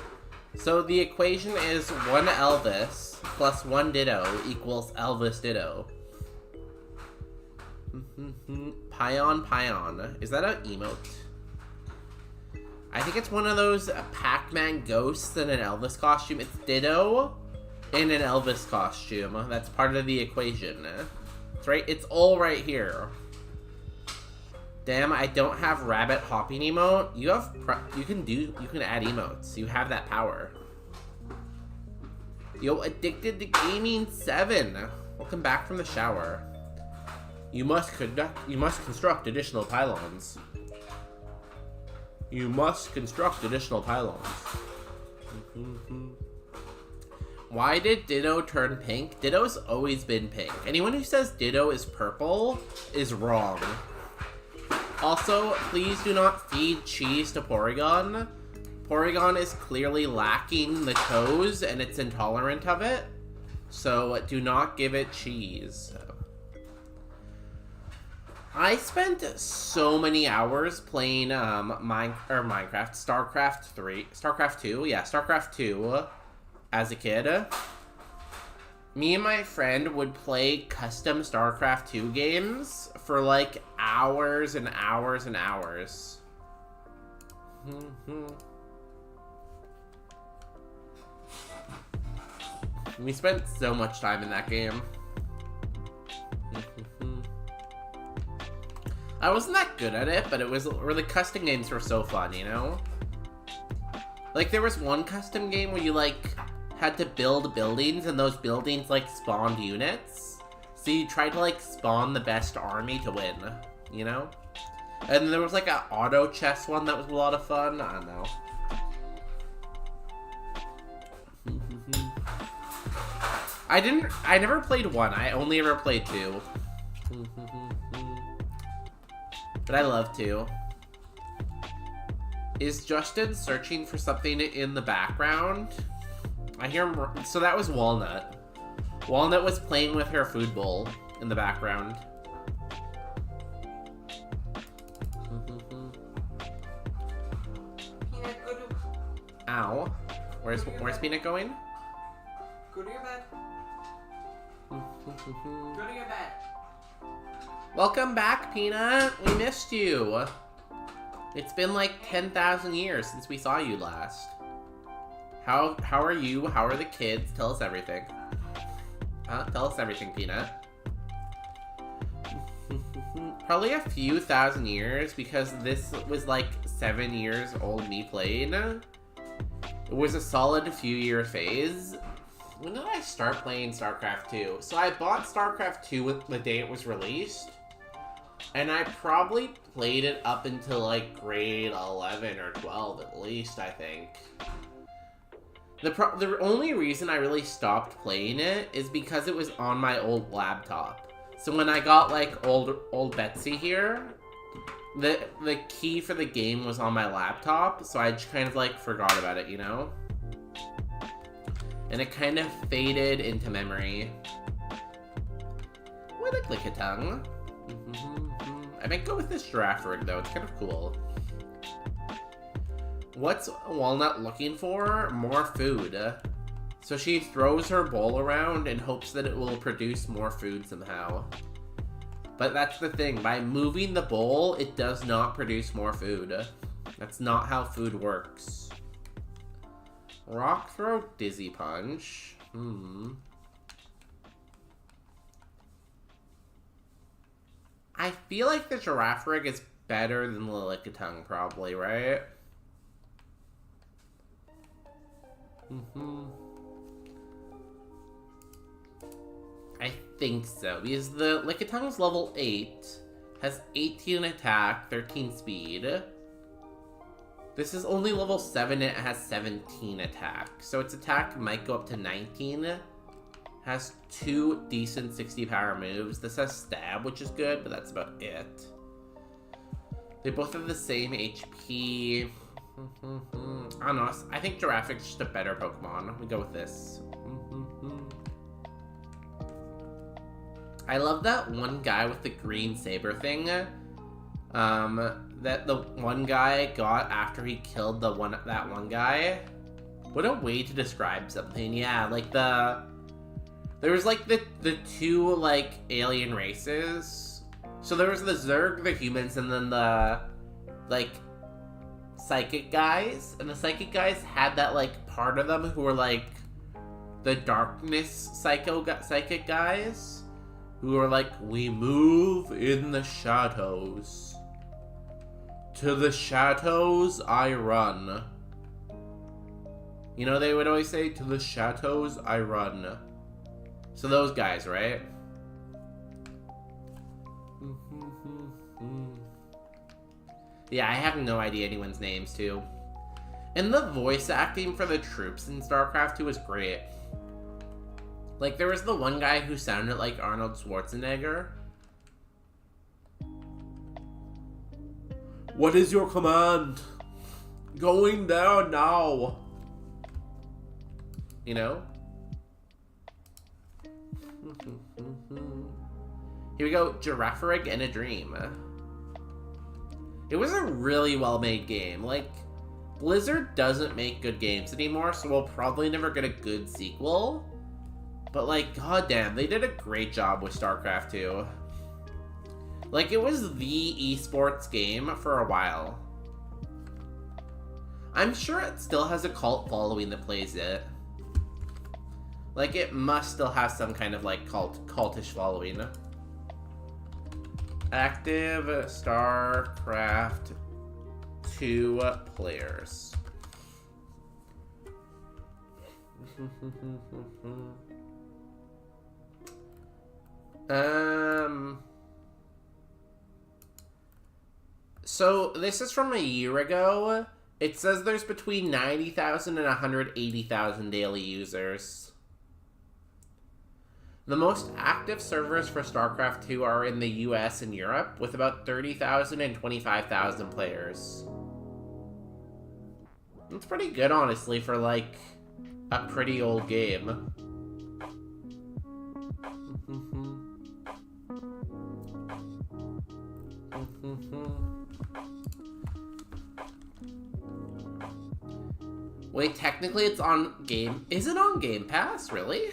So the equation is 1 Elvis plus 1 Ditto equals Elvis Ditto. Pion. Is that an emote? I think it's one of those Pac-Man ghosts in an Elvis costume. It's Ditto in an Elvis costume. That's part of the equation. It's right. It's all right here. Damn, I don't have rabbit hopping emote. You can add emotes. You have that power. Yo, addicted to gaming 7. Welcome back from the shower. You must construct additional pylons. You must construct additional pylons. Why did Ditto turn pink? Ditto's always been pink. Anyone who says Ditto is purple is wrong. Also, please do not feed cheese to Porygon. Porygon is clearly lacking the toes and it's intolerant of it. So do not give it cheese. I spent so many hours playing StarCraft 2 as a kid. Me and my friend would play custom StarCraft 2 games for like hours and hours and hours. We spent so much time in that game. I wasn't that good at it, but it was really, custom games were so fun, you know? Like, there was one custom game where you, like, had to build buildings, and those buildings, like, spawned units. So you tried to, like, spawn the best army to win, you know? And there was, like, an auto chess one that was a lot of fun. I don't know. I never played 1. I only ever played 2. But I love 2. Is Justin searching for something in the background? I hear him. So that was Walnut. Walnut was playing with her food bowl in the background. Peanut, go to... Ow. Where's Peanut going? Go to your bed. Go to your bed. Welcome back, Peanut. We missed you. It's been like 10,000 years since we saw you last. How are you? How are the kids? Tell us everything. Tell us everything, Peanut. Probably a few thousand years, because this was like 7 years old me playing. It was a solid few year phase. When did I start playing StarCraft 2? So I bought StarCraft 2 the day it was released. And I probably played it up until like grade 11 or 12 at least, I think. The only reason I really stopped playing it is because it was on my old laptop. So when I got like old Betsy here, the key for the game was on my laptop, so I just kind of like forgot about it, you know? And it kind of faded into memory. What a click-a-tongue. I might go with this giraffe rig though, it's kind of cool. What's Walnut looking for? More food. So she throws her bowl around and hopes that it will produce more food somehow. But that's the thing, by moving the bowl, it does not produce more food. That's not how food works. Rock throw, dizzy punch. I feel like the giraffe rig is better than the lick-a-tongue, probably, right? I think so, because the lick-a-tongue's level 8, has 18 attack, 13 speed. The This is only level 7, it has 17 attack. So its attack might go up to 19. Has 2 decent 60 power moves. This has stab, which is good, but that's about it. They both have the same HP. I don't know, I think Giraffe's just a better Pokemon. We go with this. I love that one guy with the green saber thing. That the one guy got after he killed that one guy. What a way to describe something. Yeah, like there was like the two like alien races. So there was the Zerg, the humans, and then the like psychic guys. And the psychic guys had that like part of them who were like the darkness psychic guys, who were like, we move in the shadows. To the shadows I run. You know, they would always say, to the shadows I run. So those guys, right? Yeah, I have no idea anyone's names, too. And the voice acting for the troops in StarCraft 2 was great. Like, there was the one guy who sounded like Arnold Schwarzenegger. What is your command? Going down now. You know? Here we go, Giraffe in a Dream. It was a really well-made game. Like, Blizzard doesn't make good games anymore, so we'll probably never get a good sequel. But like, goddamn, they did a great job with StarCraft 2. Like, it was the esports game for a while. I'm sure it still has a cult following that plays it. Like, it must still have some kind of, like, cultish following. Active StarCraft 2 players. So, this is from a year ago. It says there's between 90,000 and 180,000 daily users. The most active servers for StarCraft 2 are in the US and Europe, with about 30,000 and 25,000 players. That's pretty good, honestly, for, like, a pretty old game. Wait, technically it's on Game... Is it on Game Pass? Really?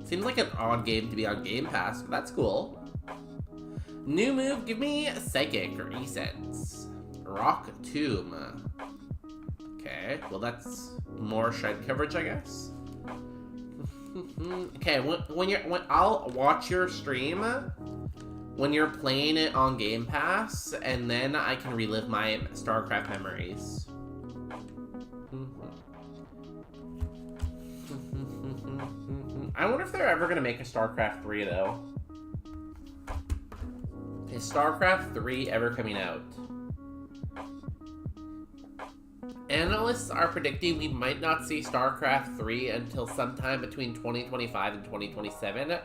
Seems like an odd game to be on Game Pass, but that's cool. New move, give me Psychic or E-Sense. Rock Tomb. Okay, well that's more shed coverage, I guess. Okay, when I'll watch your stream when you're playing it on Game Pass, and then I can relive my StarCraft memories. I wonder if they're ever gonna make a StarCraft 3 though. Is StarCraft 3 ever coming out? Analysts are predicting we might not see StarCraft 3 until sometime between 2025 and 2027,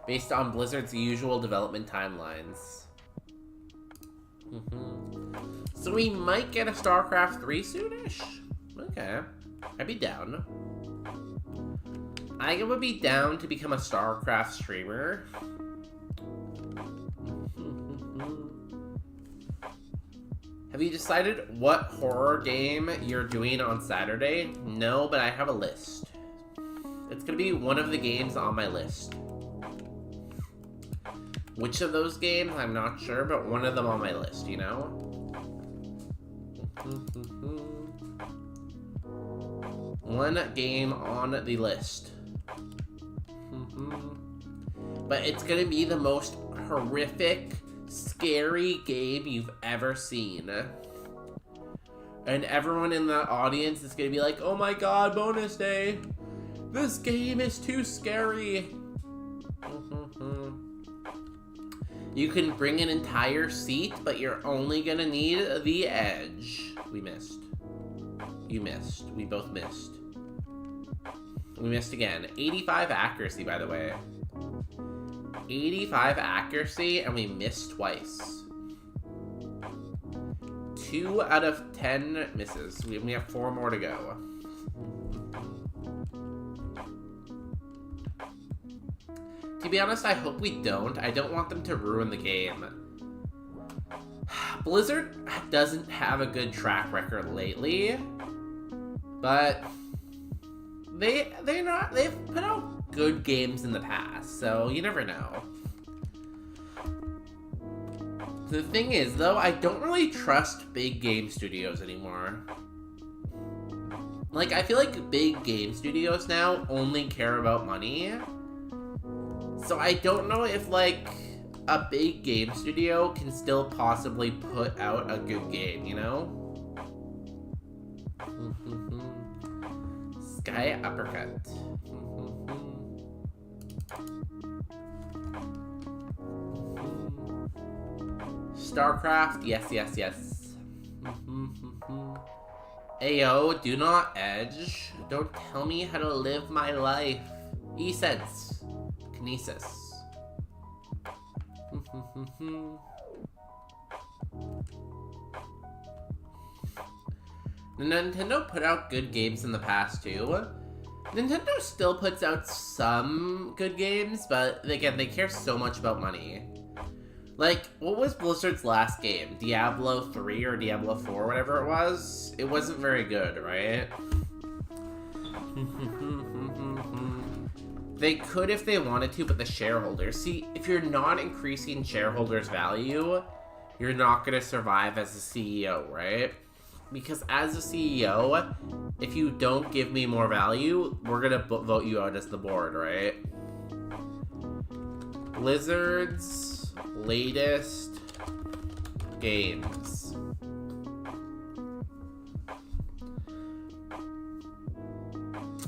based on Blizzard's usual development timelines. So we might get a StarCraft 3 soonish? Okay, I'd be down. I would be down to become a StarCraft streamer. Have you decided what horror game you're doing on Saturday? No, but I have a list. It's gonna be one of the games on my list. Which of those games, I'm not sure, but one of them on my list, you know? One game on the list. But it's gonna be the most horrific, scary game you've ever seen. And everyone in the audience is gonna be like, oh my god, bonus day! This game is too scary! You can bring an entire seat, but you're only gonna need the edge. We missed. You missed. We both missed. We missed again. 85 accuracy, by the way. 85 accuracy, and we missed twice. 2 out of 10 misses. We have 4 more to go. To be honest, I hope we don't. I don't want them to ruin the game. Blizzard doesn't have a good track record lately, but they've put out good games in the past, so you never know. The thing is, though, I don't really trust big game studios anymore. Like, I feel like big game studios now only care about money. So I don't know if, like, a big game studio can still possibly put out a good game, you know? Sky Uppercut. StarCraft, yes, yes, yes. Ayo, do not edge. Don't tell me how to live my life. E-Sense. Kinesis. Nintendo put out good games in the past too. Nintendo still puts out some good games, but again, they care so much about money. Like, what was Blizzard's last game? Diablo 3 or Diablo 4, whatever it was? It wasn't very good, right? They could if they wanted to, but the shareholders. See, if you're not increasing shareholders' value, you're not going to survive as a CEO, right? Because as a CEO, if you don't give me more value, we're going to vote you out as the board, right? Blizzard's latest games.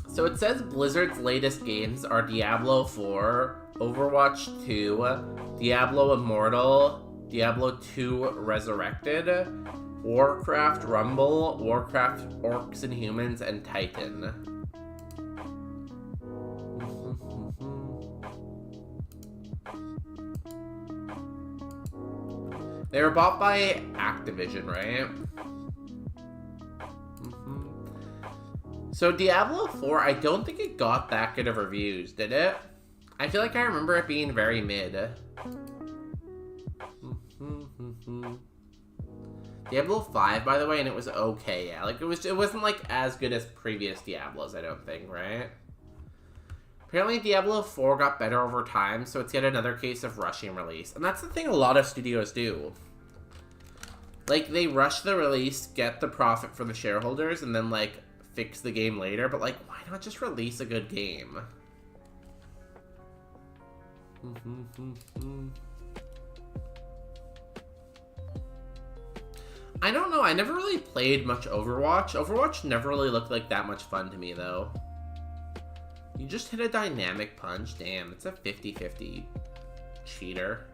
So it says Blizzard's latest games are Diablo 4, Overwatch 2, Diablo Immortal, Diablo 2 Resurrected, Warcraft Rumble, Warcraft Orcs and Humans, and Titan. They were bought by Activision, right? So Diablo 4, I don't think it got that good of reviews, did it? I feel like I remember it being very mid. Diablo 5, by the way, and it was okay, yeah. Like, it wasn't, like, as good as previous Diablos, I don't think, right? Apparently Diablo 4 got better over time, so it's yet another case of rushing release. And that's the thing a lot of studios do. Like, they rush the release, get the profit for the shareholders, and then, like, fix the game later. But, like, why not just release a good game? I don't know, I never really played much Overwatch. Overwatch never really looked like that much fun to me, though. You just hit a dynamic punch? Damn, it's a 50-50. Cheater.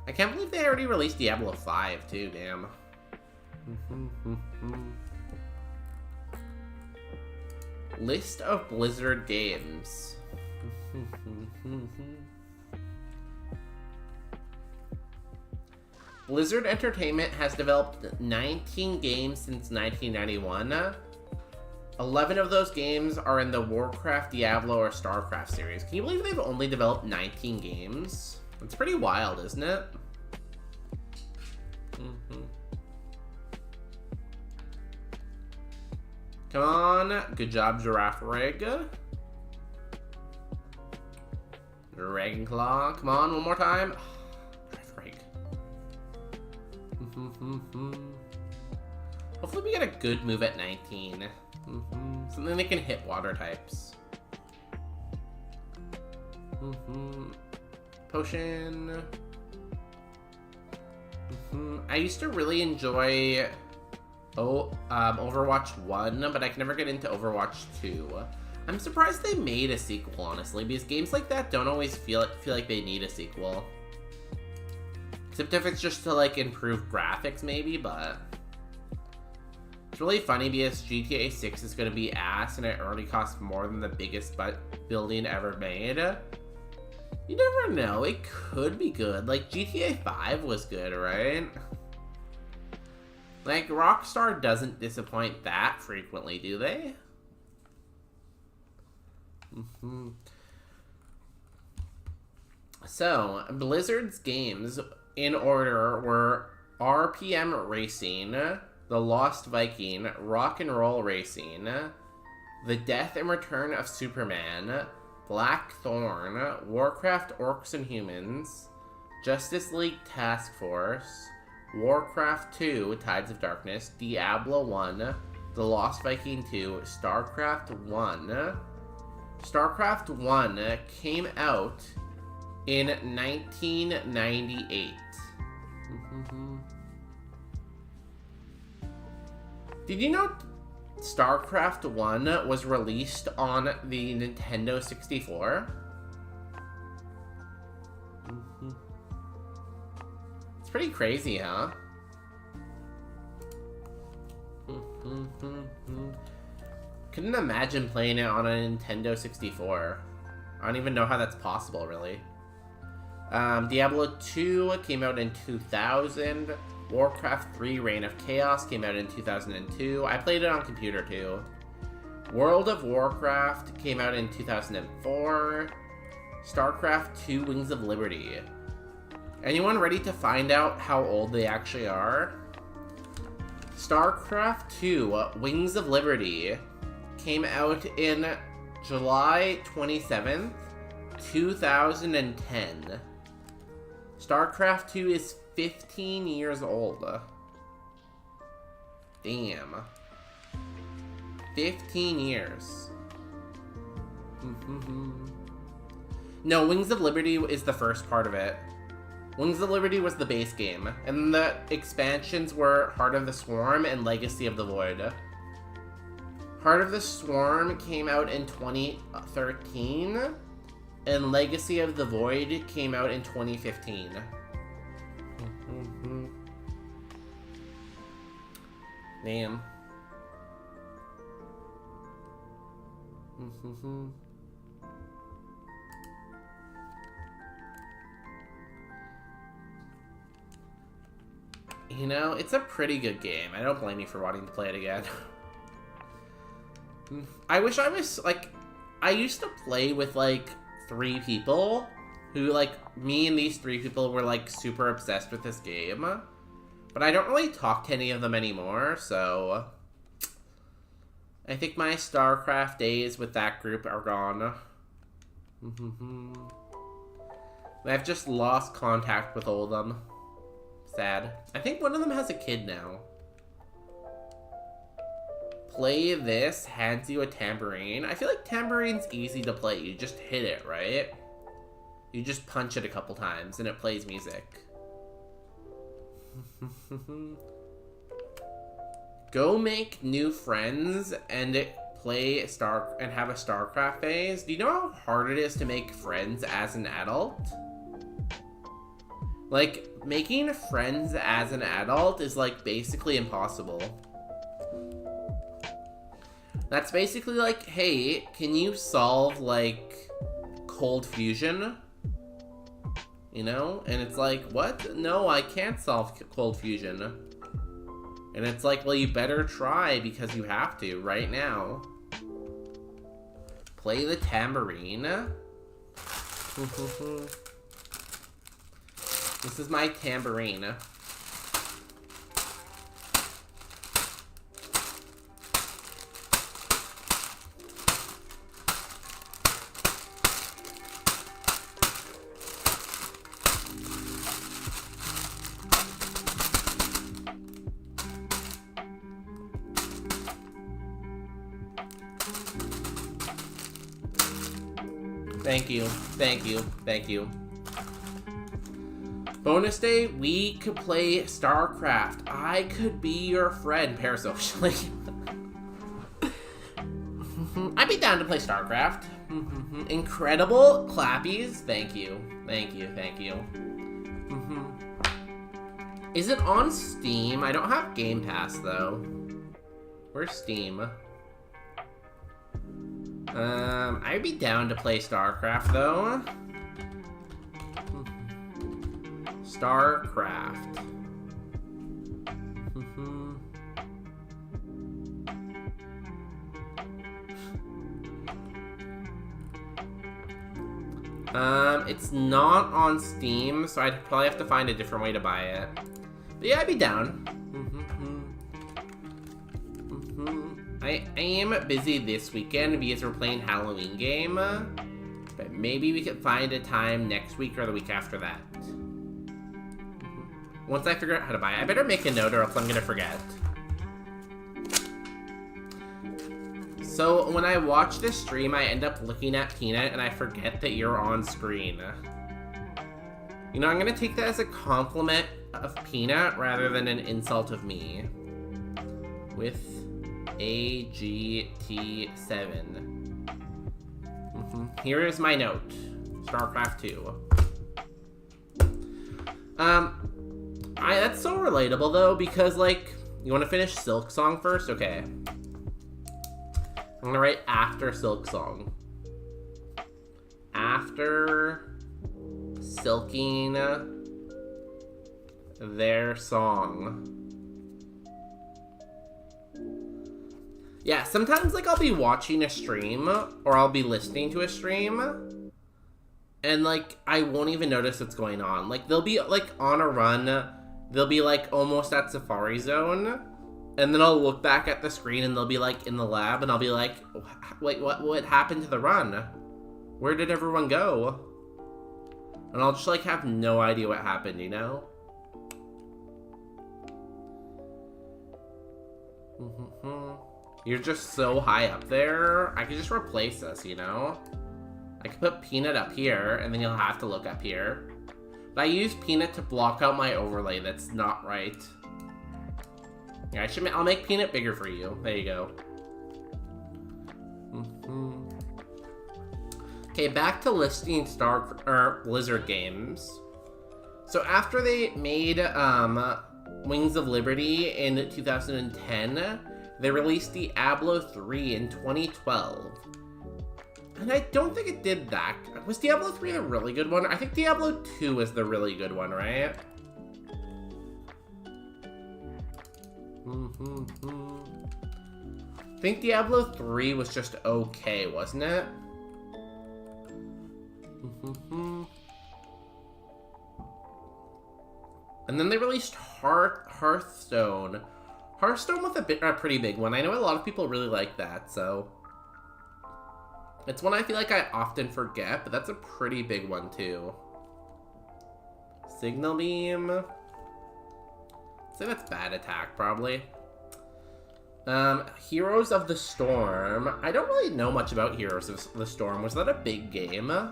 I can't believe they already released Diablo 5, too, damn. List of Blizzard games. Blizzard Entertainment has developed 19 games since 1991. 11 of those games are in the Warcraft, Diablo, or StarCraft series. Can you believe they've only developed 19 games? It's pretty wild, isn't it? Come on. Good job, Giraffe Rig. Dragonclaw. Come on, one more time. Hopefully we get a good move at 19. Something they can hit water types. Potion. I used to really enjoy Overwatch 1, but I can never get into Overwatch 2. I'm surprised they made a sequel, honestly, because games like that don't always feel like they need a sequel. Except if it's just to, like, improve graphics, maybe, but... It's really funny because GTA 6 is going to be ass and it already costs more than the biggest building ever made. You never know, it could be good. Like, GTA 5 was good, right? Like, Rockstar doesn't disappoint that frequently, do they? So, Blizzard's games in order were RPM Racing, The Lost Viking, Rock and Roll Racing, The Death and Return of Superman, Blackthorn, Warcraft Orcs and Humans, Justice League Task Force, Warcraft 2, Tides of Darkness, Diablo 1, The Lost Viking 2, StarCraft 1. StarCraft 1 came out in 1998. Did you know StarCraft 1 was released on the Nintendo 64? It's pretty crazy, huh? Couldn't imagine playing it on a Nintendo 64. I don't even know how that's possible, really. Diablo 2 came out in 2000. Warcraft 3 Reign of Chaos came out in 2002. I played it on computer too. World of Warcraft came out in 2004. StarCraft 2 Wings of Liberty. Anyone ready to find out how old they actually are? StarCraft 2 Wings of Liberty came out in July 27th, 2010. StarCraft 2 is 15 years old. Damn. 15 years. No, Wings of Liberty is the first part of it. Wings of Liberty was the base game, and the expansions were Heart of the Swarm and Legacy of the Void. Heart of the Swarm came out in 2013, and Legacy of the Void came out in 2015. Damn. You know, it's a pretty good game. I don't blame you for wanting to play it again. I wish I was, like... I used to play with, like, 3 people who, like, me and these 3 people were, like, super obsessed with this game. But I don't really talk to any of them anymore, so... I think my StarCraft days with that group are gone. I've just lost contact with all of them. Sad. I think one of them has a kid now. Play this hands you a tambourine. I feel like tambourine's easy to play. You just hit it, right? You just punch it a couple times and it plays music. Go make new friends and have a StarCraft phase. Do you know how hard it is to make friends as an adult? Like, making friends as an adult is, like, basically impossible. That's basically like, hey, can you solve, like, Cold Fusion? You know? And it's like, what? No, I can't solve Cold Fusion. And it's like, well, you better try because you have to right now. Play the tambourine. This is my tambourine. Thank you, thank you, thank you. Bonus day, we could play StarCraft. I could be your friend parasocially. I'd be down to play StarCraft. Incredible clappies. Thank you. Thank you. Thank you. Is it on Steam? I don't have Game Pass, though. Where's Steam? I'd be down to play StarCraft, though. StarCraft. It's not on Steam, so I'd probably have to find a different way to buy it. But yeah, I'd be down. I am busy this weekend because we're playing Halloween game. But maybe we could find a time next week or the week after that. Once I figure out how to buy it. I better make a note or else I'm gonna forget. So when I watch this stream, I end up looking at Peanut and I forget that you're on screen. You know, I'm gonna take that as a compliment of Peanut rather than an insult of me. With AGT7. Here is my note. StarCraft 2. That's so relatable though, because like, you wanna finish Silk Song first? Okay. I'm gonna write after Silk Song. After silking their song. Yeah, sometimes like I'll be watching a stream or I'll be listening to a stream and like I won't even notice what's going on. Like they'll be like on a run, they'll be like almost at Safari Zone. And then I'll look back at the screen and they'll be like in the lab and I'll be like, wait, what happened to the run? Where did everyone go? And I'll just like have no idea what happened, you know? You're just so high up there. I could just replace us, you know? I could put Peanut up here and then you'll have to look up here. But I use Peanut to block out my overlay that's not right. Yeah, I'll make Peanut bigger for you. There you go. Okay, back to listing Blizzard games. So after they made Wings of Liberty in 2010, they released Diablo 3 in 2012. And I don't think it did that. Was Diablo 3 the really good one? I think Diablo 2 is the really good one, right? I think Diablo 3 was just okay, wasn't it? And then they released Hearthstone. Hearthstone was a pretty big one. I know a lot of people really like that, so... It's one I feel like I often forget, but that's a pretty big one too. Signal Beam... I'd say that's Bad Attack, probably. Heroes of the Storm. I don't really know much about Heroes of the Storm. Was that a big game? I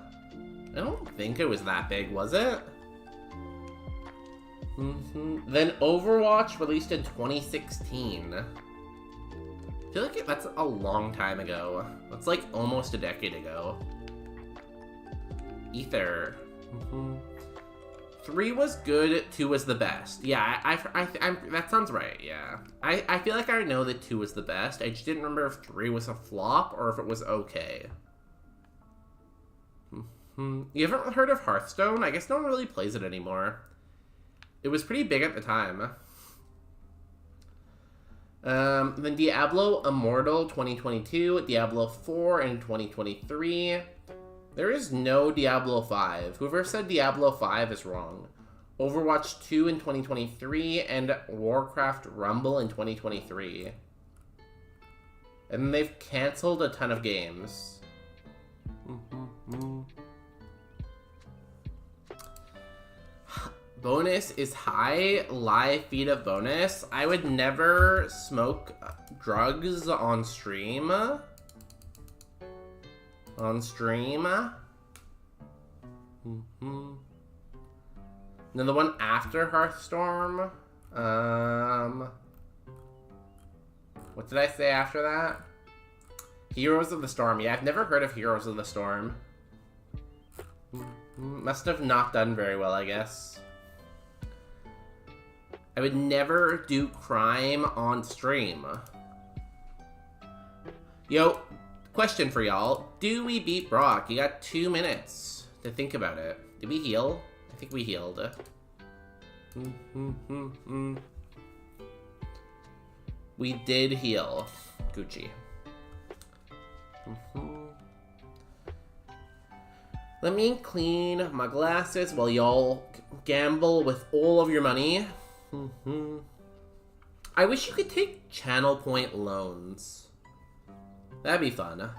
don't think it was that big, was it? Then Overwatch released in 2016. I feel like that's a long time ago. That's like almost a decade ago. Ether. 3 was good, 2 was the best. Yeah, that sounds right, yeah. I feel like I know that 2 was the best. I just didn't remember if 3 was a flop or if it was okay. You haven't heard of Hearthstone? I guess no one really plays it anymore. It was pretty big at the time. Then Diablo Immortal 2022, Diablo 4 in 2023. There is no Diablo 5. Whoever said Diablo 5 is wrong. Overwatch 2 in 2023 and Warcraft Rumble in 2023. And they've canceled a ton of games. Bonus is high. Live feed of bonus. I would never smoke drugs on stream. On stream. Then the one after Hearthstorm. What did I say after that? Heroes of the Storm. Yeah, I've never heard of Heroes of the Storm. Must have not done very well, I guess. I would never do crime on stream. Yo, question for y'all. Do we beat Brock? You got 2 minutes to think about it. Did we heal? I think we healed. We did heal. Gucci. Let me clean my glasses while y'all gamble with all of your money. I wish you could take channel point loans. That'd be fun.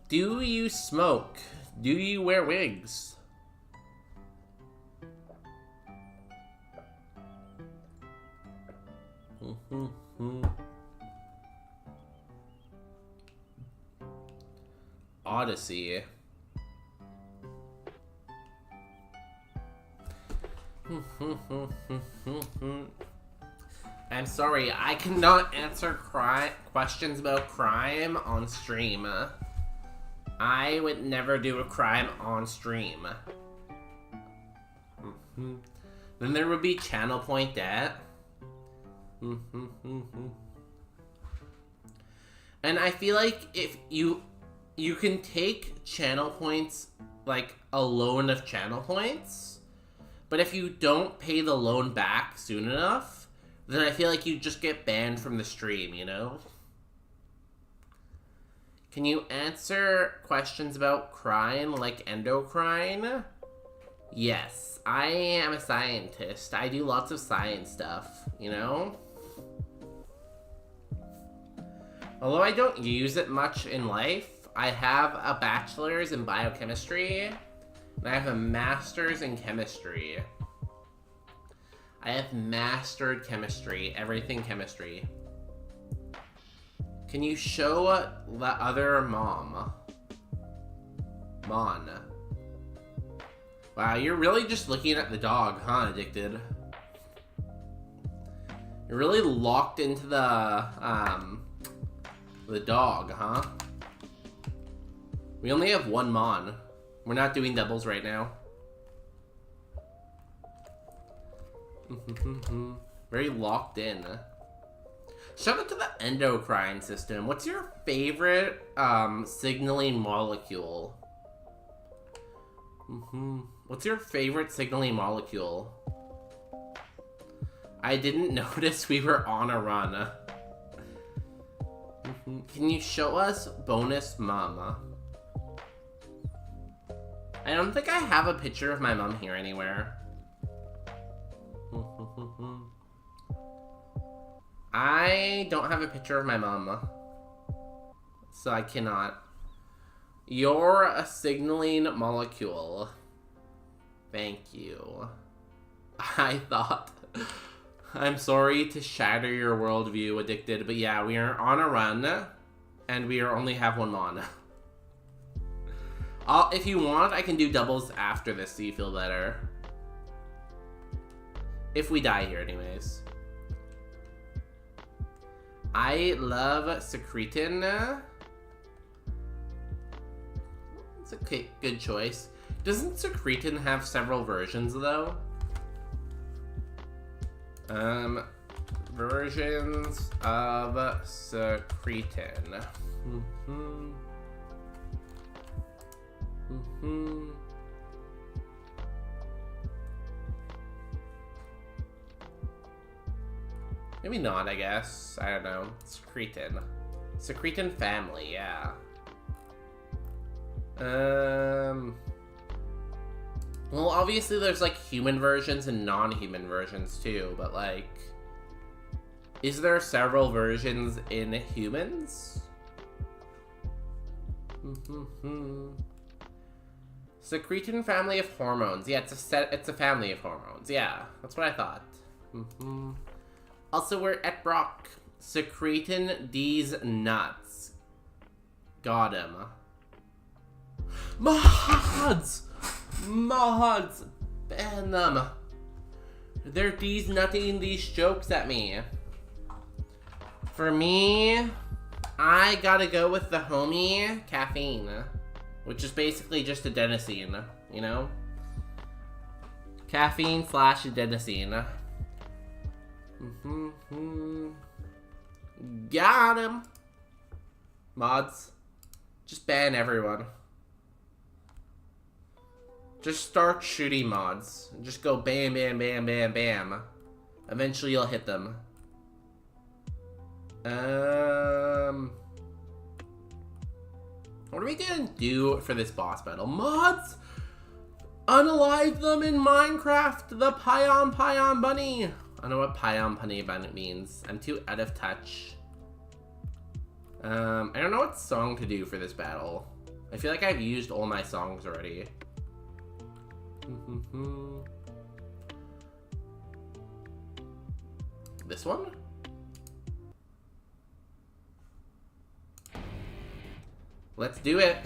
Do you smoke? Do you wear wigs? Odyssey. I'm sorry, I cannot answer questions about crime on stream. I would never do a crime on stream. Then there would be channel point debt. And I feel like if you can take channel points, like a loan of channel points, but if you don't pay the loan back soon enough, then I feel like you just get banned from the stream, you know? Can you answer questions about crime like endocrine? Yes, I am a scientist. I do lots of science stuff, you know? Although I don't use it much in life, I have a bachelor's in biochemistry, and I have a master's in chemistry. I have mastered chemistry, everything chemistry. Can you show the other mom? Mon. Wow, you're really just looking at the dog, huh, Addicted? You're really locked into the dog, huh? We only have one Mon. We're not doing doubles right now. Very locked in. Shout out to the endocrine system. What's your favorite signaling molecule? What's your favorite signaling molecule? I didn't notice we were on a run. Can you show us bonus mom? I don't think I have a picture of my mom here anywhere. I don't have a picture of my mom, so I cannot. You're a signaling molecule. Thank you. I thought... I'm sorry to shatter your worldview, Addicted, but yeah, we are on a run, and we only have one Mon. If you want, I can do doubles after this so you feel better. If we die here, anyways. I love Secretin. It's a good choice. Doesn't Secretin have several versions, though? Versions of Secretin. Maybe not, I guess. I don't know. Secretin. Secretin family, yeah. Well, obviously there's, like, human versions and non-human versions, too, but, like... Is there several versions in humans? Secretin family of hormones. Yeah, it's a family of hormones. Yeah, that's what I thought. Also, we're at Brock. Secretin these nuts. Got him. Mods! Mods! Ban them. They're these nutting these jokes at me. For me, I gotta go with the homie caffeine, which is basically just adenosine, you know? Caffeine / adenosine. Got him. Mods. Just ban everyone. Just start shooting mods. Just go bam, bam, bam, bam, bam. Eventually you'll hit them. What are we gonna do for this boss battle? Mods! Unalive them in Minecraft! The Pion Bunny! I don't know what Pion Bunny means. I'm too out of touch. I don't know what song to do for this battle. I feel like I've used all my songs already. This one? Let's do it.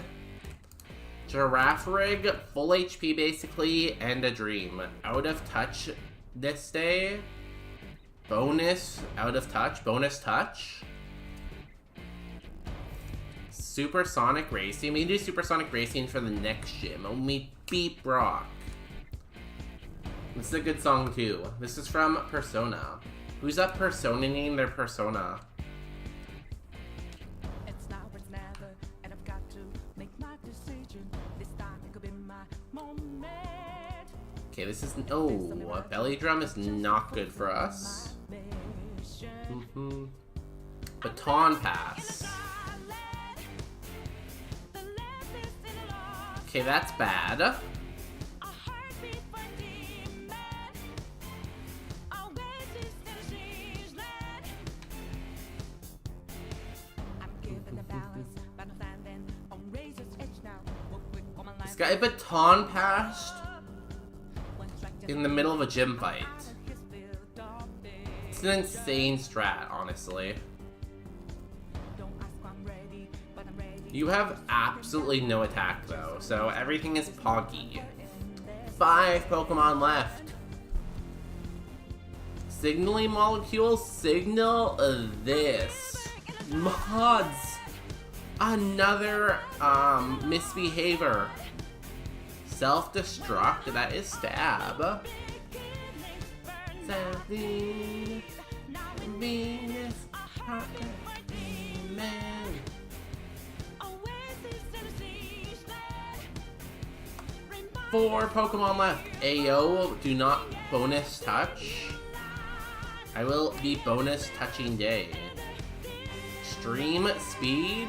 Giraffe rig, full HP basically, and a dream. Out of touch this day. Bonus, out of touch, bonus touch. Supersonic Racing. We can do Supersonic Racing for the next gym. When we beat Brock. This is a good song too. This is from Persona. Who's up personaing their persona? It's now or it's never, and I've got to make my decision. This time it could be my moment. Okay, this is... Oh, a belly drum is not good for us. Baton pass. Okay, that's bad. This guy baton passed in the middle of a gym fight. It's an insane strat, honestly. You have absolutely no attack though, so everything is poggy. 5 Pokemon left. Signaling molecule, signal this. Mods. Another misbehavior. Self-destruct, that is stab. Venus, man. 4 Pokemon left. Ayo, do not bonus touch. I will be bonus touching day. Extreme speed.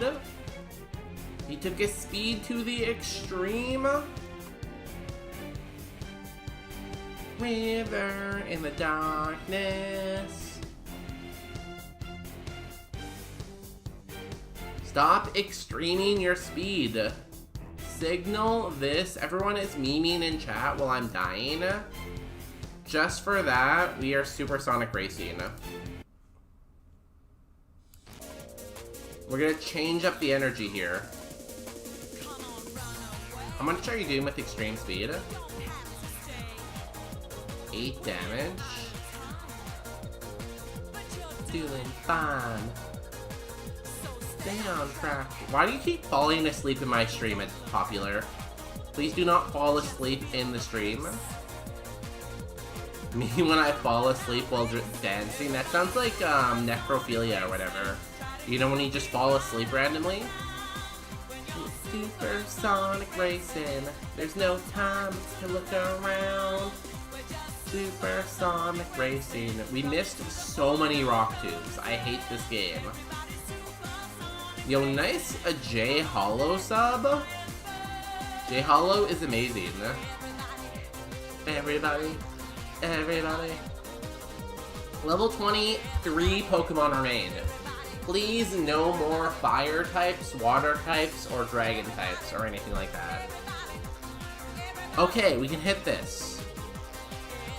He took his speed to the extreme. River in the darkness. Stop extreming your speed. Signal this. Everyone is memeing in chat while I'm dying. Just for that, we are Supersonic Racing. We're gonna change up the energy here. How much are you doing with extreme speed? 8 damage. Doing fine. Stay on track. Why do you keep falling asleep in my stream? It's popular. Please do not fall asleep in the stream. Me when I fall asleep while dancing. That sounds like necrophilia or whatever. You know when you just fall asleep randomly? Supersonic Racing. There's no time to look around. Supersonic Racing. We missed so many rock tubes. I hate this game. Yo, nice a J Hollow sub. J Hollow is amazing. Everybody. Level 23 Pokemon remain. Please no more fire types, water types, or dragon types, or anything like that. Okay, we can hit this.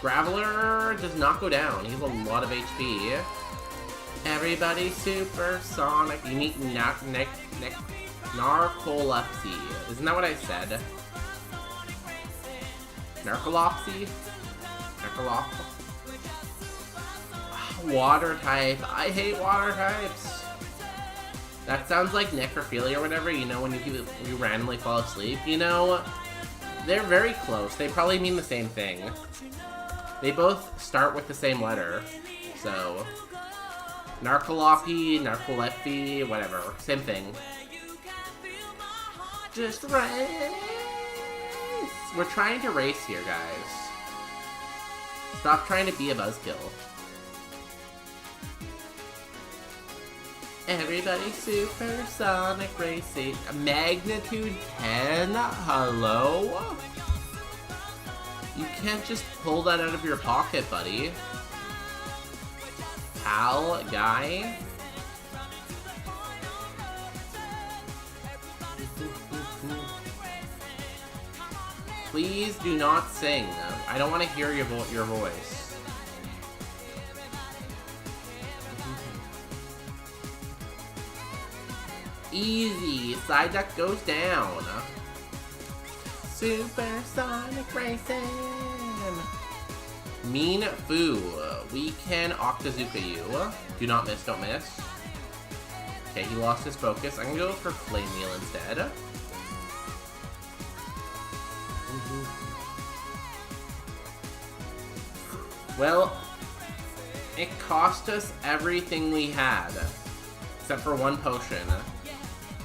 Graveler does not go down. He has a lot of HP. Everybody supersonic. You need narcolepsy. Isn't that what I said? Narcolepsy? Water type. I hate water types. That sounds like necrophilia or whatever, you know, when you randomly fall asleep. You know, They're very close. They probably mean the same thing. They both start with the same letter. So, narcolepsy, narcolepsy, whatever. Same thing. Just race. We're trying to race here, guys. Stop trying to be a buzzkill. Everybody supersonic racing. Magnitude 10? Hello? You can't just pull that out of your pocket, buddy. Pal, guy. Please do not sing. I don't want to hear your voice. Easy. Side duck goes down. Supersonic racing. Mean Foo. We can Octazooka you. Do not miss, don't miss. Okay, he lost his focus. I'm gonna go for Flame Wheel instead. Well, it cost us everything we had. Except for one potion.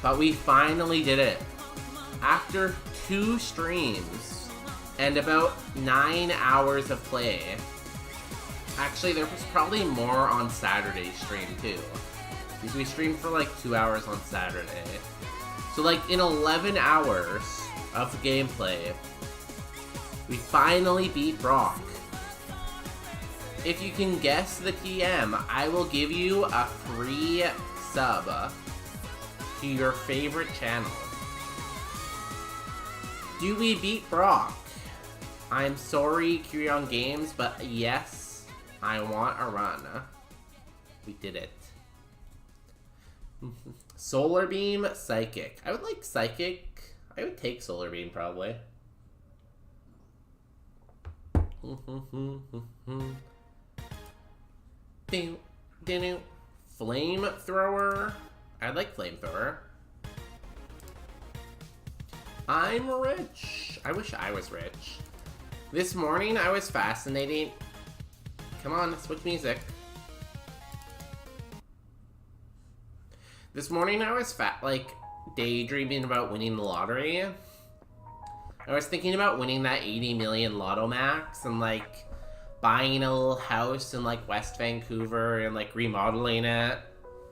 But we finally did it. After 2 streams and about 9 hours of play. Actually, there was probably more on Saturday's stream too. Because we streamed for like 2 hours on Saturday. So like in 11 hours of gameplay, we finally beat Brock. If you can guess the TM, I will give you a free sub to your favorite channel. Do we beat Brock? I'm sorry, Curion Games, but yes, I want a run. We did it. Solar Beam, Psychic. I would like Psychic. I would take Solar Beam, probably. Flamethrower. I'd like Flamethrower. I'm rich. I wish I was rich. This morning I was fascinating. Come on, switch music. This morning I was daydreaming about winning the lottery. I was thinking about winning that 80 million Lotto Max and buying a little house in West Vancouver and remodeling it.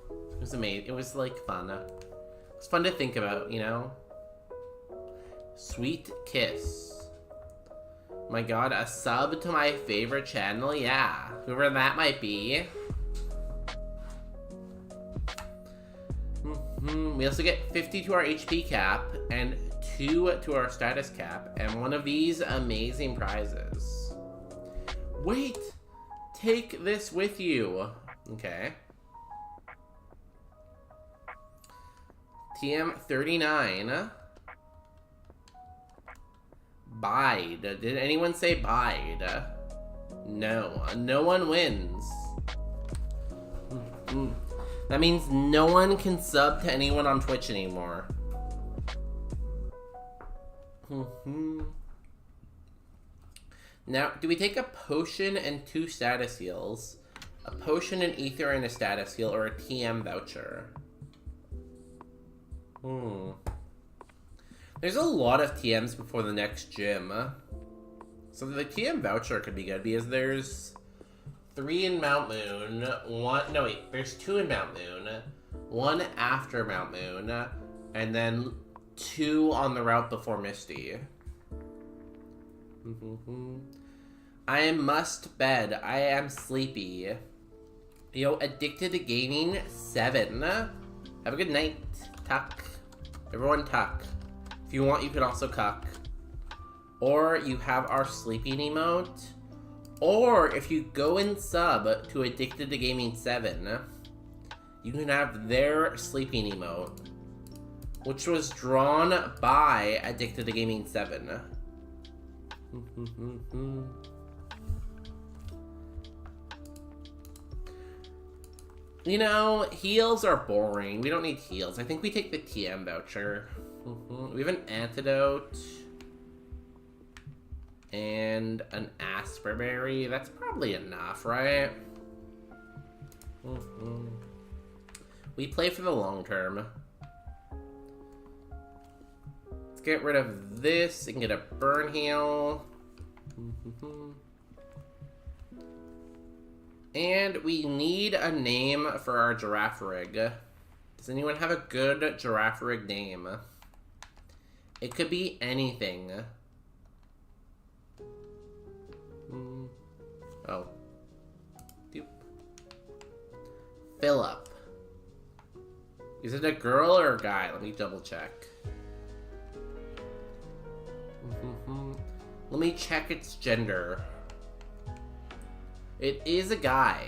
It was amazing. It was fun. It was fun to think about, you know? Sweet Kiss. My god, a sub to my favorite channel? Yeah. Whoever that might be. We also get 50 to our HP cap and 2 to our status cap and one of these amazing prizes. Wait! Take this with you. Okay. TM39. Bide. Did anyone say bide? No. No one wins. That means no one can sub to anyone on Twitch anymore. Now, do we take a potion and 2 status heals? A potion, an ether, and a status heal, or a TM voucher? There's a lot of TMs before the next gym. So the TM voucher could be good because there's 3 in Mount Moon, there's 2 in Mount Moon, 1 after Mount Moon, and then 2 on the route before Misty. I must bed. I am sleepy. Yo, addicted to gaming 7. Have a good night. Tuck. Everyone tuck. If you want, you can also cuck. Or you have our sleeping emote. Or if you go and sub to Addicted to Gaming 7, you can have their sleeping emote, which was drawn by Addicted to Gaming 7. You know, heals are boring. We don't need heals. I think we take the TM voucher. We have an antidote. And an Asperberry. That's probably enough, right? We play for the long term. Let's get rid of this and get a Burn Heal. And we need a name for our Giraffe Rig. Does anyone have a good Giraffe Rig name? It could be anything. Oh. Doop. Philip. Is it a girl or a guy? Let me double check. Let me check its gender. It is a guy.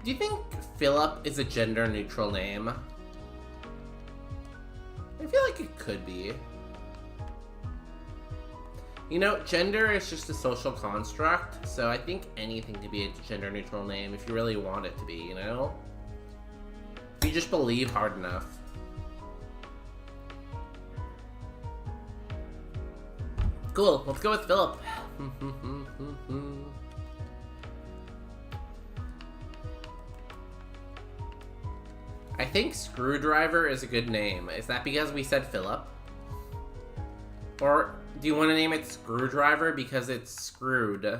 Do you think Philip is a gender neutral name? I feel like it could be. You know, gender is just a social construct, so I think anything could be a gender neutral name if you really want it to be, you know? If you just believe hard enough. Cool, let's go with Philip. I think Screwdriver is a good name. Is that because we said Philip? Or do you want to name it Screwdriver because it's screwed?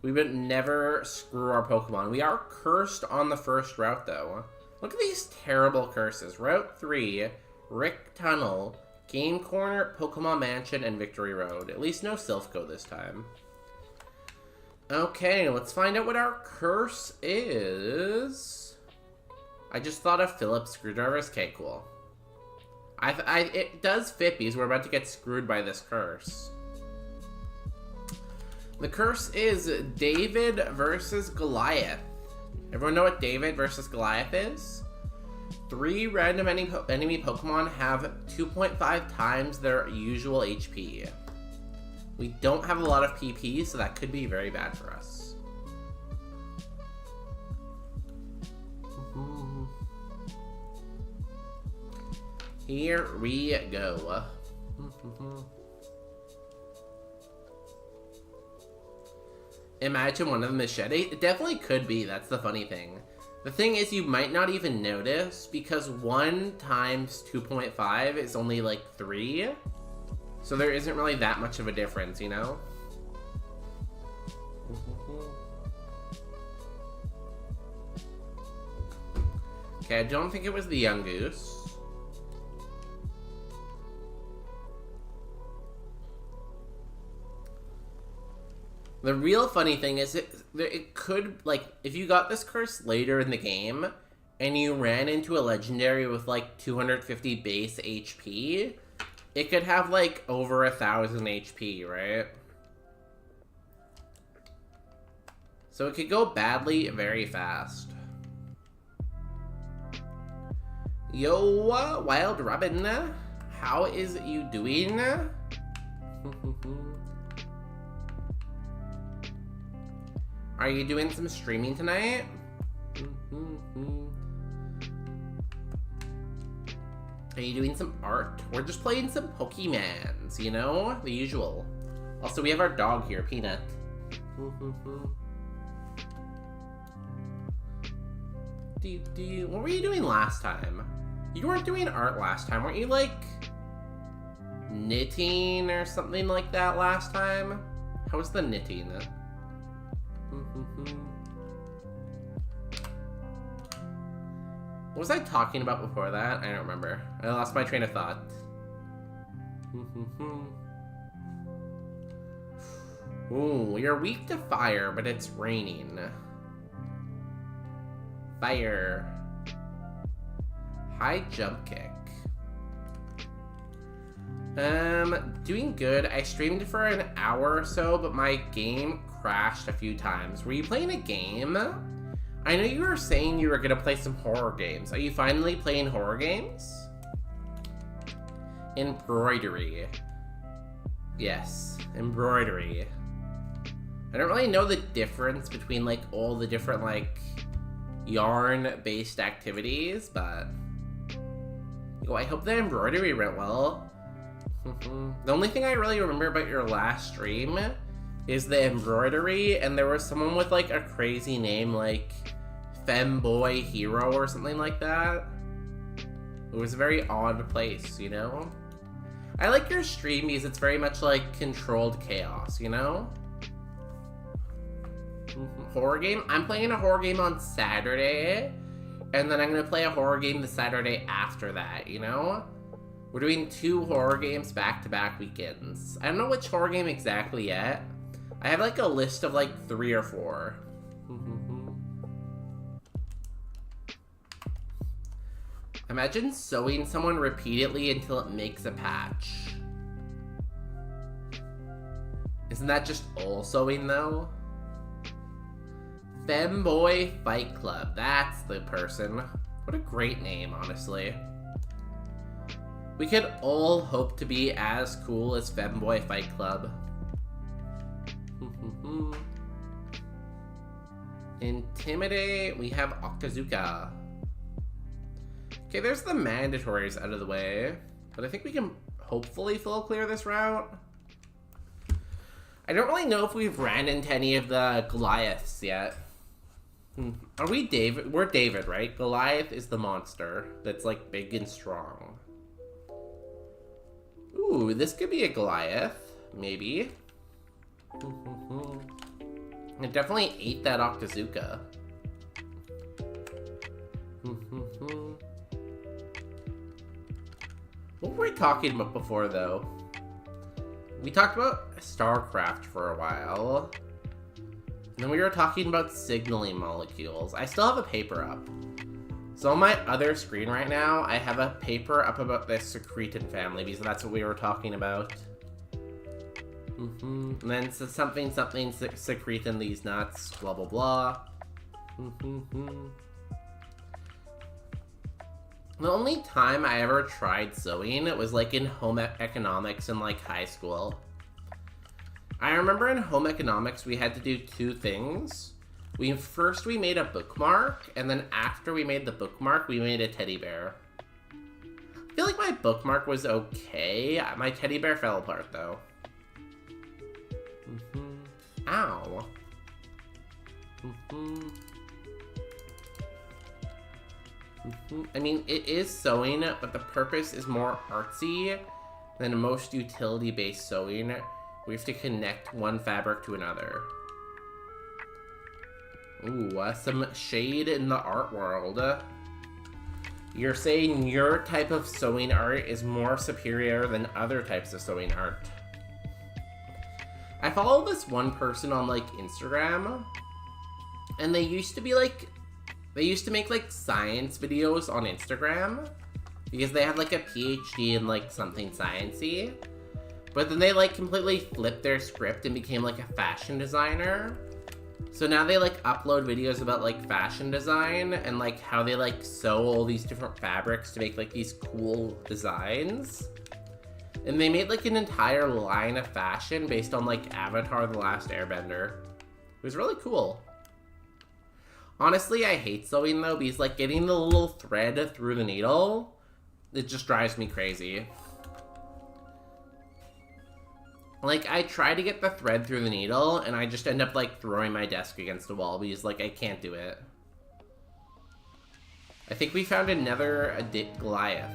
We would never screw our Pokemon. We are cursed on the first route, though. Look at these terrible curses. Route 3, Rick Tunnel, Game Corner, Pokemon Mansion, and Victory Road. At least no Silphco this time. Okay, let's find out what our curse is. I just thought of Philip's Screwdrivers. Okay, cool. It does fit because we're about to get screwed by this curse. The curse is David versus Goliath. Everyone know what David versus Goliath is? 3 random enemy Pokemon have 2.5 times their usual HP. We don't have a lot of PP, so that could be very bad for us. Here we go. Imagine one of them is Shed. It definitely could be, that's the funny thing. The thing is, you might not even notice, because 1 times 2.5 is only like 3. So there isn't really that much of a difference, you know? Okay, I don't think it was the young goose. The real funny thing is it could, like, if you got this curse later in the game and you ran into a legendary with like 250 base HP, it could have like over 1,000 HP, right? So it could go badly very fast. Yo, Wild Robin, how is you doing? Are you doing some streaming tonight? Are you doing some art? We're just playing some Pokemans, you know? The usual. Also, we have our dog here, Peanut. What were you doing last time? You weren't doing art last time. Weren't you, like, knitting or something like that last time? How was the knitting? What was I talking about before that? I don't remember. I lost my train of thought. Ooh, you're weak to fire, but it's raining. Fire. High jump kick. Doing good. I streamed for an hour or so, but my game crashed a few times. Were you playing a game? I know you were saying you were gonna play some horror games. Are you finally playing horror games? Embroidery. Yes, embroidery. I don't really know the difference between like all the different like yarn-based activities, but I hope the embroidery went well. The only thing I really remember about your last stream is the embroidery, and there was someone with like a crazy name like Femboy Hero or something like that. It was a very odd place, you know? I like your stream because it's very much like controlled chaos, you know? Horror game? I'm playing a horror game on Saturday, and then I'm gonna play a horror game the Saturday after that, you know? We're doing 2 horror games back-to-back weekends. I don't know which horror game exactly yet. I have like a list of like 3 or 4. Imagine sewing someone repeatedly until it makes a patch. Isn't that just all sewing though? Femboy Fight Club, that's the person. What a great name, honestly. We could all hope to be as cool as Femboy Fight Club. Intimidate, we have Okazuka. Okay, there's the mandatories out of the way, but I think we can hopefully full clear this route. I don't really know if we've ran into any of the Goliaths yet. Are we David? We're David, right? Goliath is the monster that's like big and strong. Ooh, this could be a Goliath, maybe. It definitely ate that Okazuka. What were we talking about before, though? We talked about StarCraft for a while. And then we were talking about signaling molecules. I still have a paper up. So on my other screen right now, I have a paper up about the secretin family, because that's what we were talking about. And then something secretin these nuts, blah blah blah. The only time I ever tried sewing was like in home economics in like high school. I remember in home economics we had to do 2 things. First we made a bookmark, and then after we made the bookmark, we made a teddy bear. I feel like my bookmark was okay. My teddy bear fell apart though. Ow. I mean, it is sewing, but the purpose is more artsy than most utility-based sewing. We have to connect one fabric to another. Ooh, some shade in the art world. You're saying your type of sewing art is more superior than other types of sewing art. I follow this one person on like Instagram, and they used to make like science videos on Instagram because they had like a PhD in like something sciencey. But then they like completely flipped their script and became like a fashion designer. So now they like upload videos about like fashion design and like how they like sew all these different fabrics to make like these cool designs. And they made like an entire line of fashion based on like Avatar: The Last Airbender. It was really cool. Honestly, I hate sewing though, because like getting the little thread through the needle, it just drives me crazy. Like, I try to get the thread through the needle, and I just end up like throwing my desk against the wall because like I can't do it. I think we found another Goliath.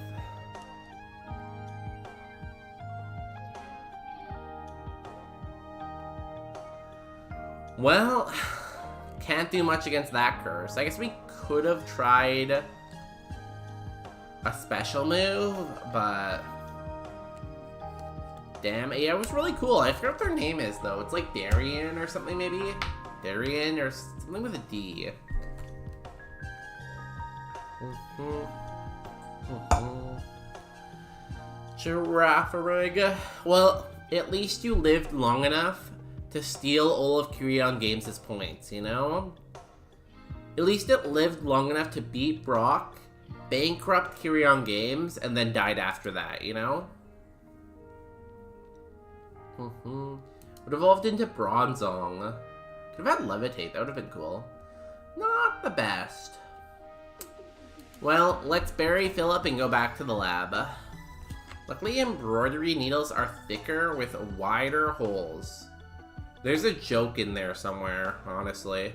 Well, can't do much against that curse. I guess we could have tried a special move, but damn, yeah, it was really cool. I forgot what their name is though. It's like Darien or something maybe? Darien or something with a D. Giraffe. Well, at least you lived long enough to steal all of Kyrion Games' points, you know? At least it lived long enough to beat Brock, bankrupt Kyrion Games, and then died after that, you know? Would evolved into Bronzong. Could have had Levitate, that would have been cool. Not the best, Well, let's bury Philip and go back to the lab. Luckily, embroidery needles are thicker with wider holes. There's a joke in there somewhere, honestly.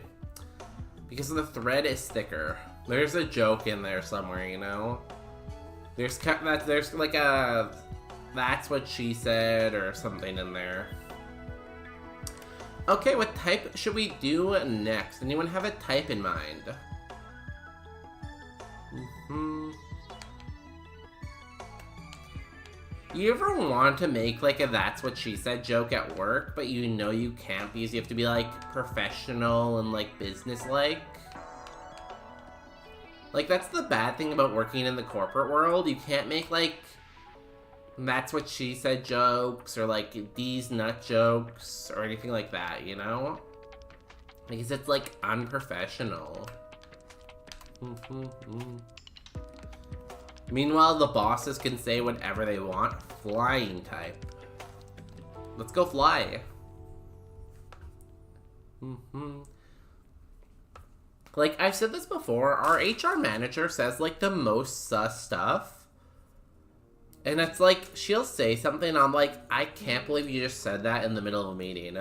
Because the thread is thicker. There's a joke in there somewhere, you know? There's like a... That's what she said, or something in there. Okay, what type should we do next? Anyone have a type in mind? You ever want to make like a that's what she said joke at work, but you know you can't because you have to be like professional and like business-like? Like that's the bad thing about working in the corporate world. You can't make like that's what she said jokes or like these nut jokes or anything like that, you know? Because it's like unprofessional. Meanwhile, the bosses can say whatever they want. Flying type. Let's go fly. Like, I've said this before, our HR manager says, like, the most sus stuff. And it's like, she'll say something, I'm like, I can't believe you just said that in the middle of a meeting.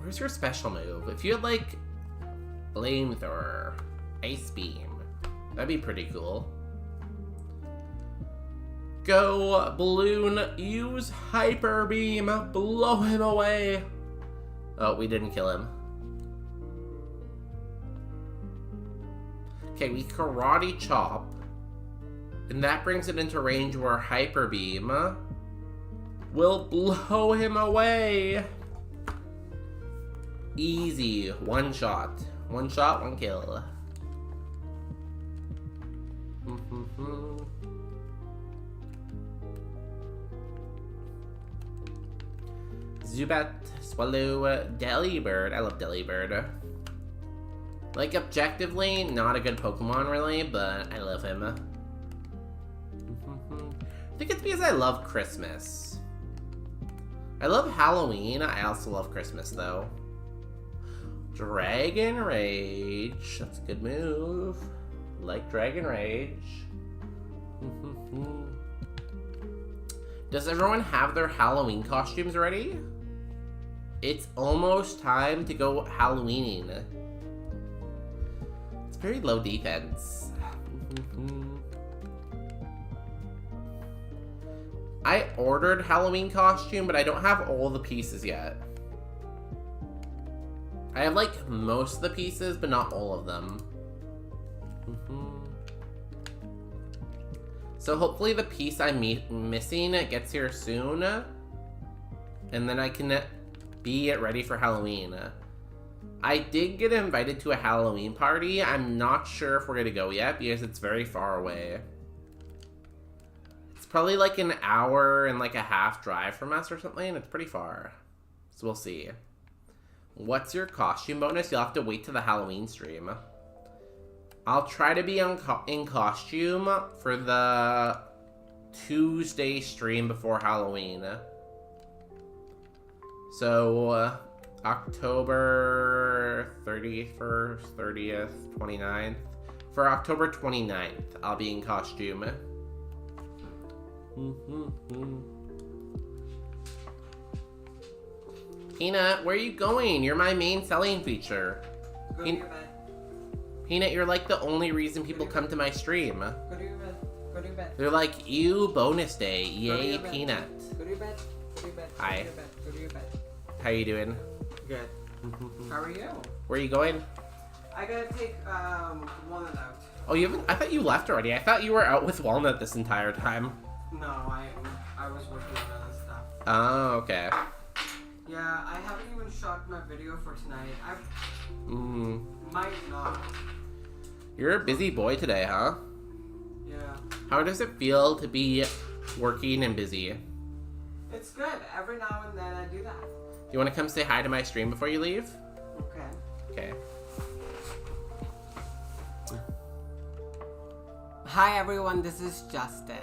Where's your special move? If you had like flamethrower, ice beam, that'd be pretty cool. Go balloon, use hyper beam, blow him away. Oh, we didn't kill him. Okay, we karate chop. And that brings it into range where hyper beam will blow him away. Easy. One shot. One shot, one kill. Zubat, Swallow, Delibird. I love Delibird. Like, objectively, not a good Pokemon, really, but I love him. I think it's because I love Christmas. I love Halloween. I also love Christmas, though. Dragon Rage. That's a good move. Like Dragon Rage. Does everyone have their Halloween costumes ready? It's almost time to go Halloweening. It's very low defense. I ordered Halloween costume, but I don't have all the pieces yet. I have like most of the pieces, but not all of them. So hopefully the piece I'm missing gets here soon. And then I can be ready for Halloween. I did get invited to a Halloween party. I'm not sure if we're gonna go yet because it's very far away. It's probably like an hour and like a half drive from us or something. It's pretty far. So we'll see. What's your costume bonus? You'll have to wait till the Halloween stream. I'll try to be in costume for the Tuesday stream before Halloween. So, October 31st, 30th, 29th. For October 29th, I'll be in costume. Peanut, where are you going? You're my main selling feature. Go to your bed. Peanut, you're like the only reason people come to my stream. Go to your bed. Go to your bed. They're like, ew, bonus day. Yay, Go to Peanut. Go to your bed. Go to your bed. Hi. Go to your bed. Go to your bed. How you doing? Good. How are you? Where are you going? I gotta take Walnut out. Oh, you haven't? I thought you left already. I thought you were out with Walnut this entire time. No, I was working on other stuff. Oh, okay. Yeah, I haven't even shot my video for tonight. I Mm. might not. You're a busy boy today, huh? Yeah. How does it feel to be working and busy? It's good. Every now and then I do that. Do you want to come say hi to my stream before you leave? Okay. Okay. Hi everyone, this is Justin.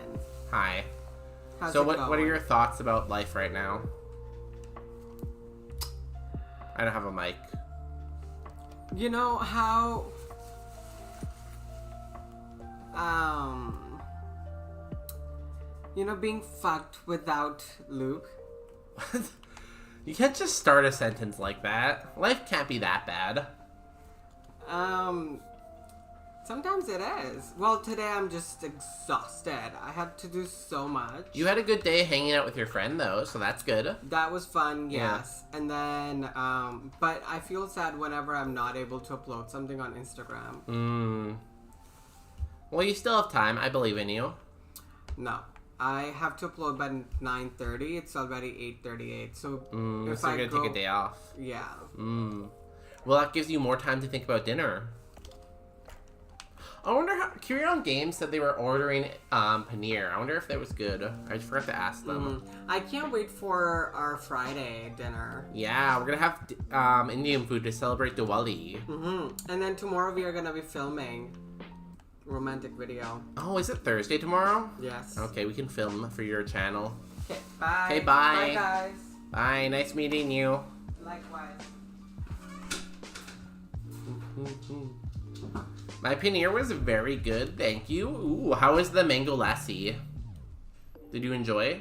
Hi. How's So it what are going? your thoughts about life right now? I don't have a mic. You know how being fucked without Luke? What? You can't just start a sentence like that. Life can't be that bad. Sometimes it is. Well, today I'm just exhausted. I had to do so much. You had a good day hanging out with your friend though, so that's good. That was fun, Yeah. yes. And then, but I feel sad whenever I'm not able to upload something on Instagram. Well, you still have time. I believe in you. No. I have to upload by 9:30. It's already 8:38. So if So I you're go, gonna take a day off. yeah. Well, that gives you more time to think about dinner. I wonder how Curion Games said they were ordering paneer. I wonder if that was good. I just forgot to ask them. I can't wait for our Friday dinner. Yeah, we're gonna have Indian food to celebrate Diwali. And then tomorrow we are gonna be filming romantic video. Oh, is it Thursday tomorrow? Yes. Okay, we can film for your channel. Okay, bye. Okay, bye. Bye, guys. Bye, nice meeting you. Likewise. My paneer was very good, thank you. Ooh, how was the mango lassi? Did you enjoy?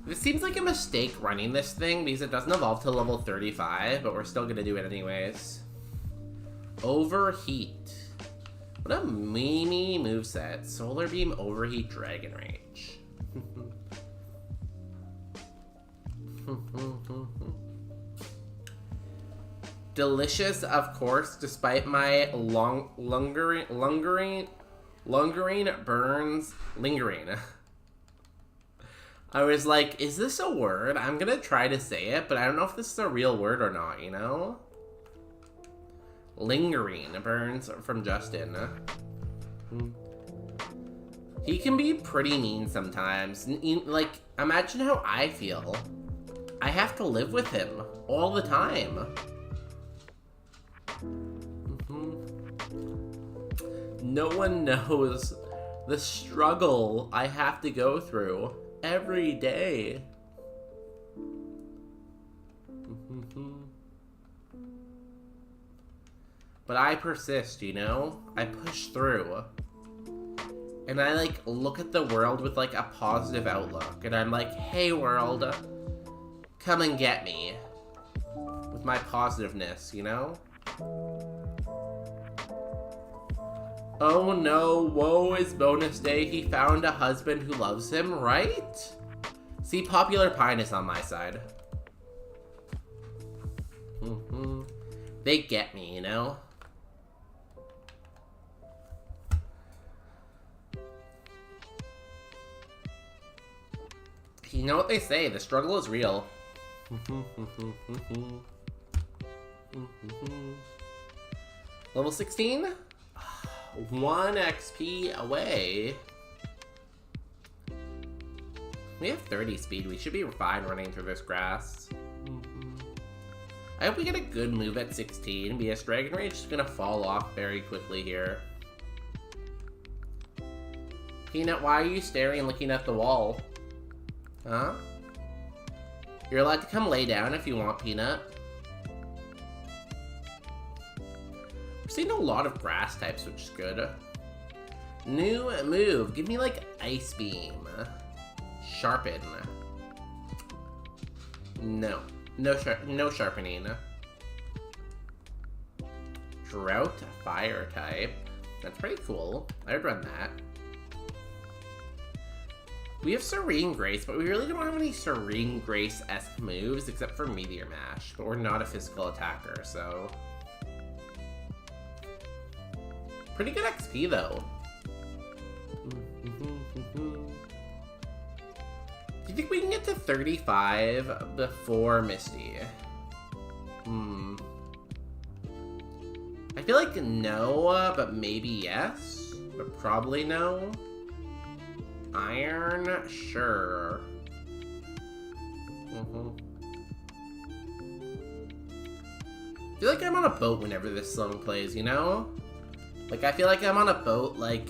This seems like a mistake running this thing because it doesn't evolve to level 35, but we're still gonna do it anyways. Overheat. What a memey moveset. Solar Beam, Overheat, Dragon Rage. Delicious, of course, despite my lingering burns. I was like, is this a word? I'm gonna try to say it, but I don't know if this is a real word or not, you know? Lingering burns from Justin. He can be pretty mean sometimes. Like, imagine how I feel. I have to live with him all the time. No one knows the struggle I have to go through every day. But I persist, you know? I push through. And I, like, look at the world with, like, a positive outlook. And I'm like, hey, world, come and get me. With my positiveness, you know? Oh no, woe is bonus day. He found a husband who loves him, right? See, Popular Pine is on my side. They get me, you know? You know what they say, the struggle is real. Level 16? 1 XP away. We have 30 speed. We should be fine running through this grass. I hope we get a good move at 16 because Dragon Rage is going to fall off very quickly here. Peanut, why are you staring and looking at the wall? Huh? You're allowed to come lay down if you want, Peanut. We're seeing a lot of grass types, which is good. New move. Give me, like, Ice Beam. Sharpen. No. No sharpening. Drought Fire type. That's pretty cool. I would run that. We have Serene Grace, but we really don't have any Serene Grace-esque moves except for Meteor Mash. But we're not a physical attacker, so... Pretty good XP, though. Do you think we can get to 35 before Misty? I feel like no, but maybe yes. But probably no. Iron? Sure. I feel like I'm on a boat whenever this song plays, you know? Like, I feel like I'm on a boat, like,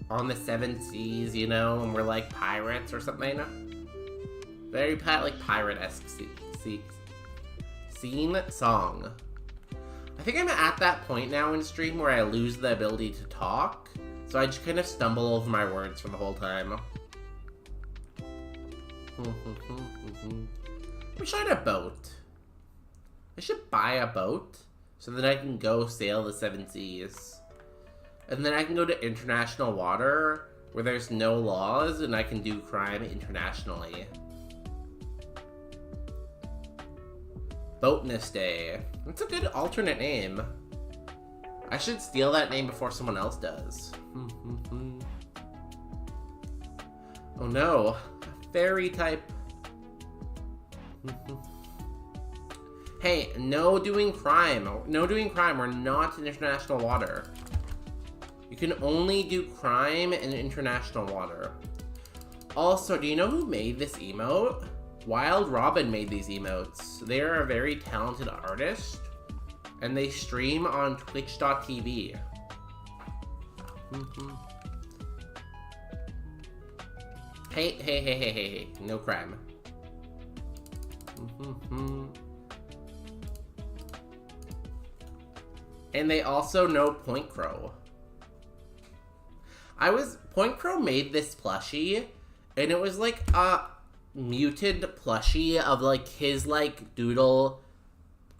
on the seven seas, you know? And we're, like, pirates or something. Very, like, pirate-esque scene song. I think I'm at that point now in stream where I lose the ability to talk. So I just kind of stumble over my words for the whole time. I wish I had a boat. I should buy a boat so that I can go sail the seven seas. And then I can go to international water where there's no laws and I can do crime internationally. Boatness Day. That's a good alternate name. I should steal that name before someone else does. Oh no. Fairy type. Hey, no doing crime. No doing crime. We're not in international water. You can only do crime in international water. Also, do you know who made this emote? Wild Robin made these emotes. They are a very talented artist, and they stream on twitch.tv. Hey, no crime. And they also know Point Crow. Point Crow made this plushie, and it was like a muted plushie of like his like doodle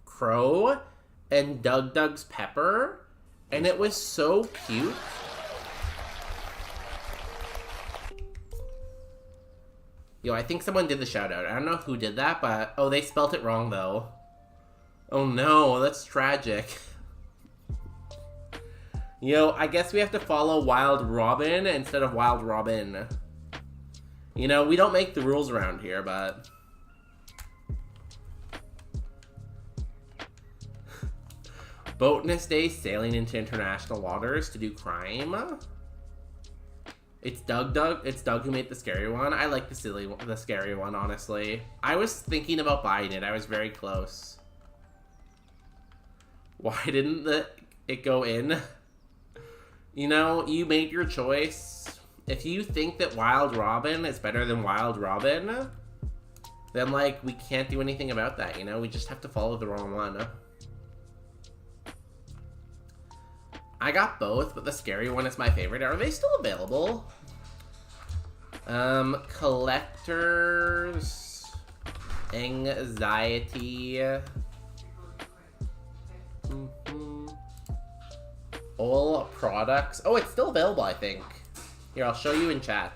crow and Doug's pepper, and it was so cute. Yo, I think someone did the shout out. I don't know who did that, but oh, they spelt it wrong though. Oh no, that's tragic. Yo, I guess we have to follow Wild Robin instead of Wild Robin. You know, we don't make the rules around here, but... Boatness Day, sailing into international waters to do crime. It's Doug. It's Doug who made the scary one. I like the scary one, honestly. I was thinking about buying it. I was very close. Why didn't it go in? You know, you made your choice. If you think that Wild Robin is better than Wild Robin, then, like, we can't do anything about that, you know? We just have to follow the wrong one. I got both, but the scary one is my favorite. Are they still available? Collector's Anxiety. All products. Oh, it's still available, I think. Here, I'll show you in chat.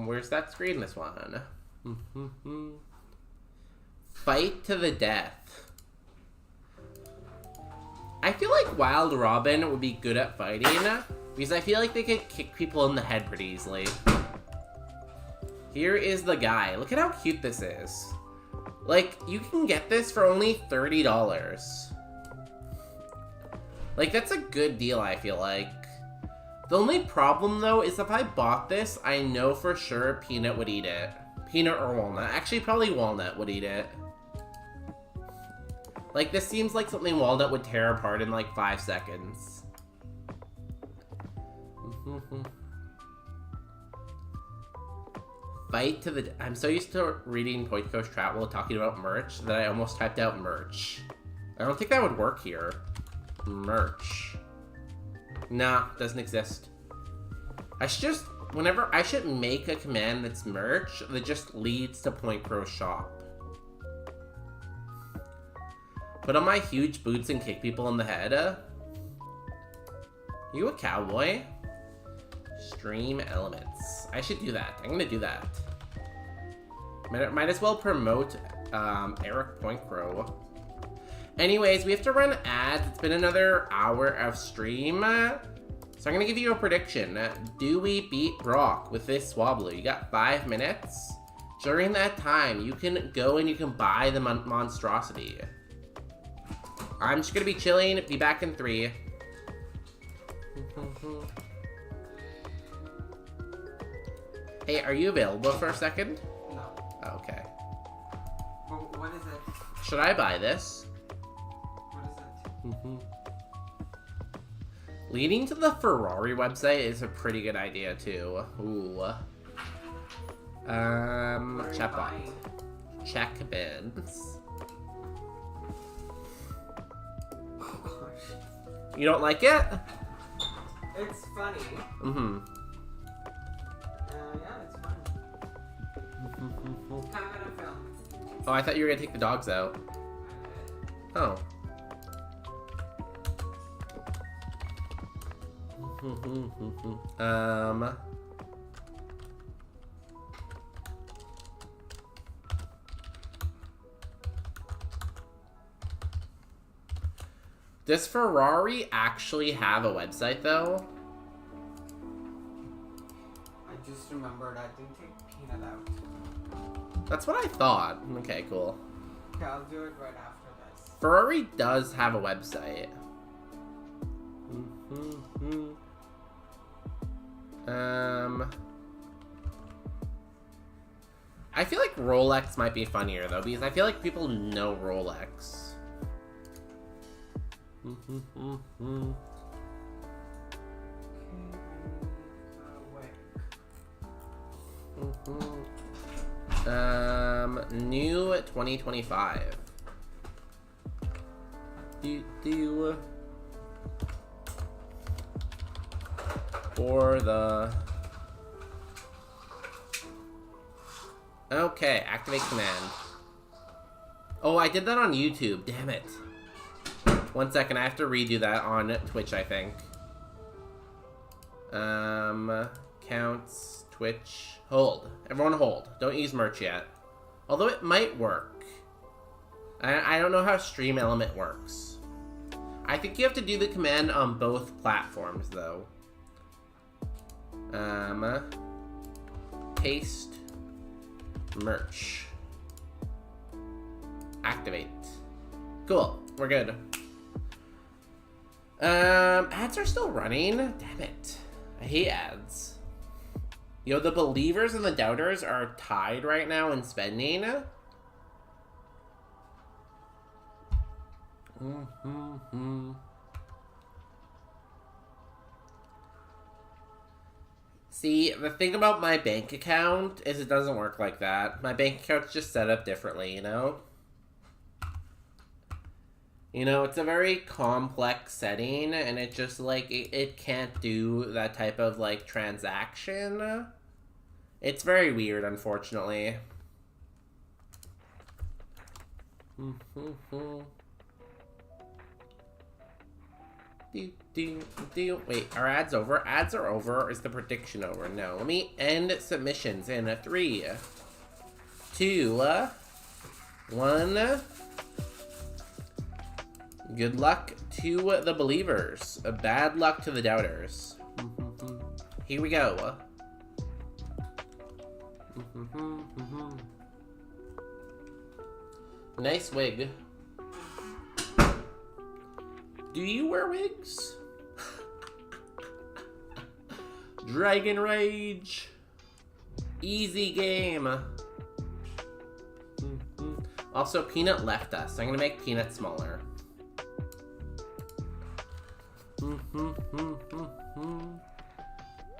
Where's that screen? This one. Fight to the death. I feel like Wild Robin would be good at fighting because I feel like they could kick people in the head pretty easily. Here is the guy. Look at how cute this is. Like, you can get this for only $30. Like, that's a good deal, I feel like. The only problem, though, is if I bought this, I know for sure Peanut would eat it. Peanut or Walnut. Actually, probably Walnut would eat it. Like, this seems like something Walnut would tear apart in, like, 5 seconds. Fight to the... I'm so used to reading Point Coast chat while talking about merch that I almost typed out merch. I don't think that would work here. Merch. Nah, doesn't exist. I should just... I should make a command that's merch that just leads to Point Crow's shop. Put on my huge boots and kick people in the head. You a cowboy? Stream elements. I should do that. I'm gonna do that. Might as well promote Eric Point Crow. Anyways, we have to run ads. It's been another hour of stream. So I'm gonna give you a prediction. Do we beat Brock with this Swablu? You got 5 minutes. During that time, you can go and you can buy the monstrosity. I'm just gonna be chilling. Be back in 3. Hey, are you available for a second? No. Okay. Should I buy this? What is it? Leading to the Ferrari website is a pretty good idea too. Ooh. Chatbot. buying? Check bins. Oh gosh. You don't like it? It's funny. Mm-hmm. Yeah, it's fun. How about a film? Oh, I thought you were gonna take the dogs out. Oh. Does Ferrari actually have a website though? I just remembered I didn't take Peanut out. That's what I thought. Okay, cool. Okay, I'll do it right after this. Ferrari does have a website. I feel like Rolex might be funnier though, because I feel like people know Rolex. New 2025. For the... Okay, activate command. Oh, I did that on YouTube. Damn it. 1 second, I have to redo that on Twitch, I think. Counts, Twitch. Hold. Everyone hold. Don't use merch yet. Although it might work. I don't know how Stream Element works. I think you have to do the command on both platforms, though. Paste. Merch. Activate. Cool. We're good. Ads are still running. Damn it. I hate ads. Yo, the believers and the doubters are tied right now in spending. See, the thing about my bank account is it doesn't work like that. My bank account's just set up differently, you know? You know, it's a very complex setting, and it just, like, it can't do that type of, like, transaction. It's very weird, unfortunately. Wait, are ads over? Ads are over, or is the prediction over? No. Let me end submissions in a 3, 2, 1. Good luck to the believers. Bad luck to the doubters. Here we go. Nice wig. Do you wear wigs? Dragon Rage. Easy game. Also, Peanut left us, so I'm gonna make Peanut smaller.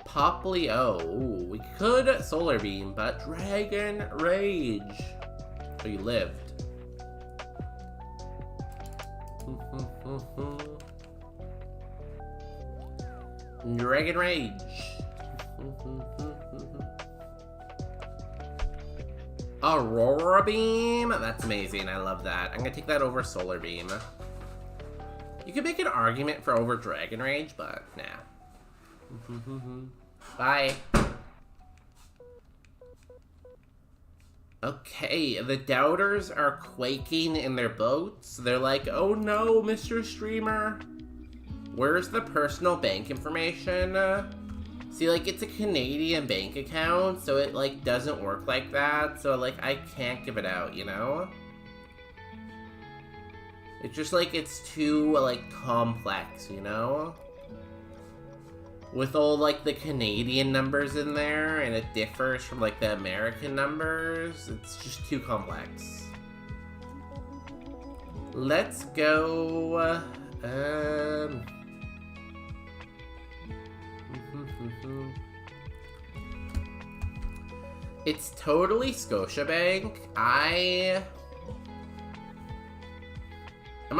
Poplio. Ooh, we could Solar Beam, but Dragon Rage. So you lived. Dragon Rage. Aurora Beam? That's amazing. I love that. I'm gonna take that over Solar Beam. You could make an argument for over Dragon Rage, but nah. Bye. Okay, the doubters are quaking in their boats. They're like, oh no, Mr. Streamer. Where's the personal bank information? See, like, it's a Canadian bank account, so it, like, doesn't work like that. So, like, I can't give it out, you know? It's just, like, it's too, like, complex, you know? With all, like, the Canadian numbers in there, and it differs from, like, the American numbers. It's just too complex. Let's go. It's totally Scotiabank. Am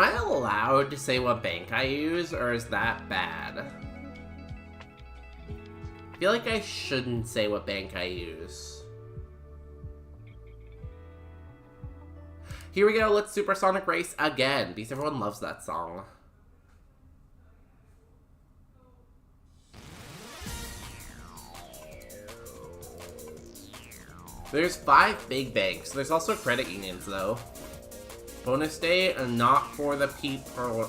I allowed to say what bank I use, or is that bad? I feel like I shouldn't say what bank I use. Here we go, let's Supersonic Race again, because everyone loves that song. There's 5 big banks. There's also credit unions, though. Bonus day, and not for the people.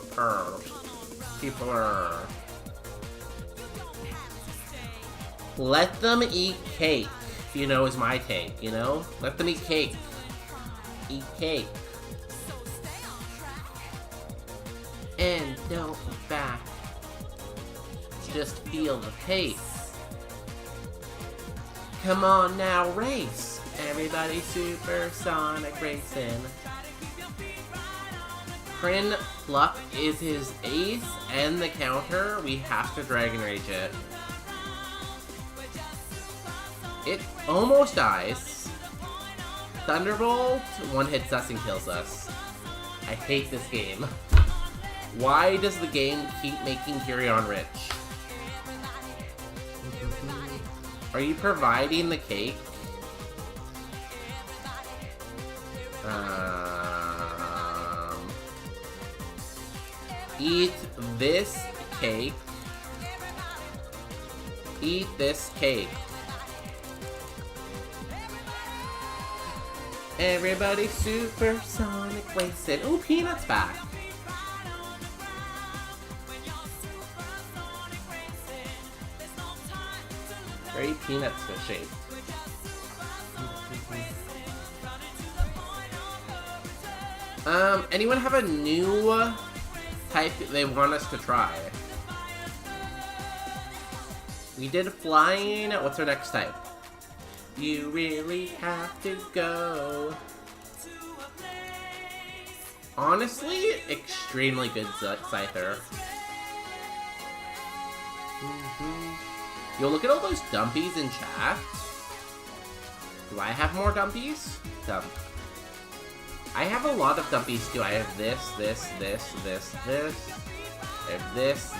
Let them eat cake, you know, is my take, you know? Let them eat cake. Eat cake. And don't look back. Just feel the pace. Come on now, race. Everybody supersonic racing. Prin Pluck is his ace, and the counter, we have to Dragon Rage it. It almost dies. Thunderbolt one-hits us and kills us. I hate this game. Why does the game keep making Kyrion rich? Are you providing the cake? Eat this cake. Eat this cake. Everybody supersonic racing. Ooh, Peanut's back. Very Peanuts shaped. Anyone have a new type they want us to try? We did flying. What's our next type? You really have to go. Honestly, extremely good Scyther. Yo, look at all those dumpies in chat. Do I have more dumpies? Dump. I have a lot of dumpies too. I have this. I have this.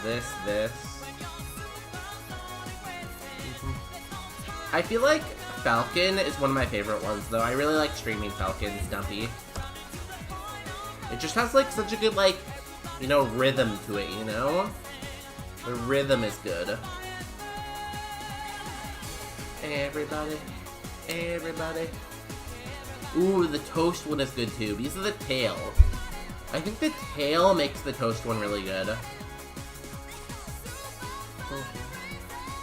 I feel like Falcon is one of my favorite ones, though. I really like streaming Falcon's dumpy. It just has, like, such a good, like, you know, rhythm to it, you know? The rhythm is good. Everybody. Ooh, the toast one is good, too. These are the tail. I think the tail makes the toast one really good.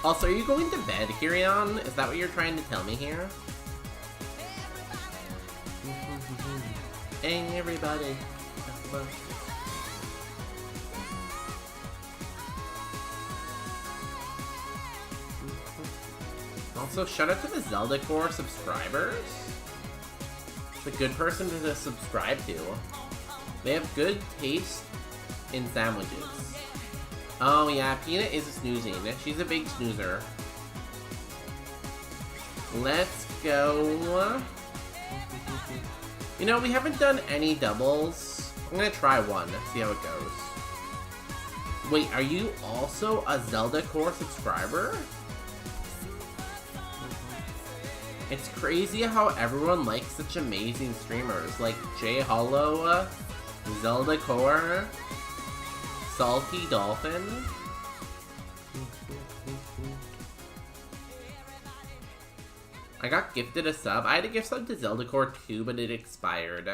Also, are you going to bed, Kyrion? Is that what you're trying to tell me here? Everybody. Also, shout out to the Zelda Core subscribers. It's a good person to subscribe to. They have good taste in sandwiches. Oh yeah, Peanut is snoozing. She's a big snoozer. Let's go. You know, we haven't done any doubles. I'm gonna try one, see how it goes. Wait, are you also a Zelda Core subscriber? It's crazy how everyone likes such amazing streamers, like J Hollow, Zelda Core, Salty Dolphin. I got gifted a sub. I had a gift sub to Zelda Core too, but it expired.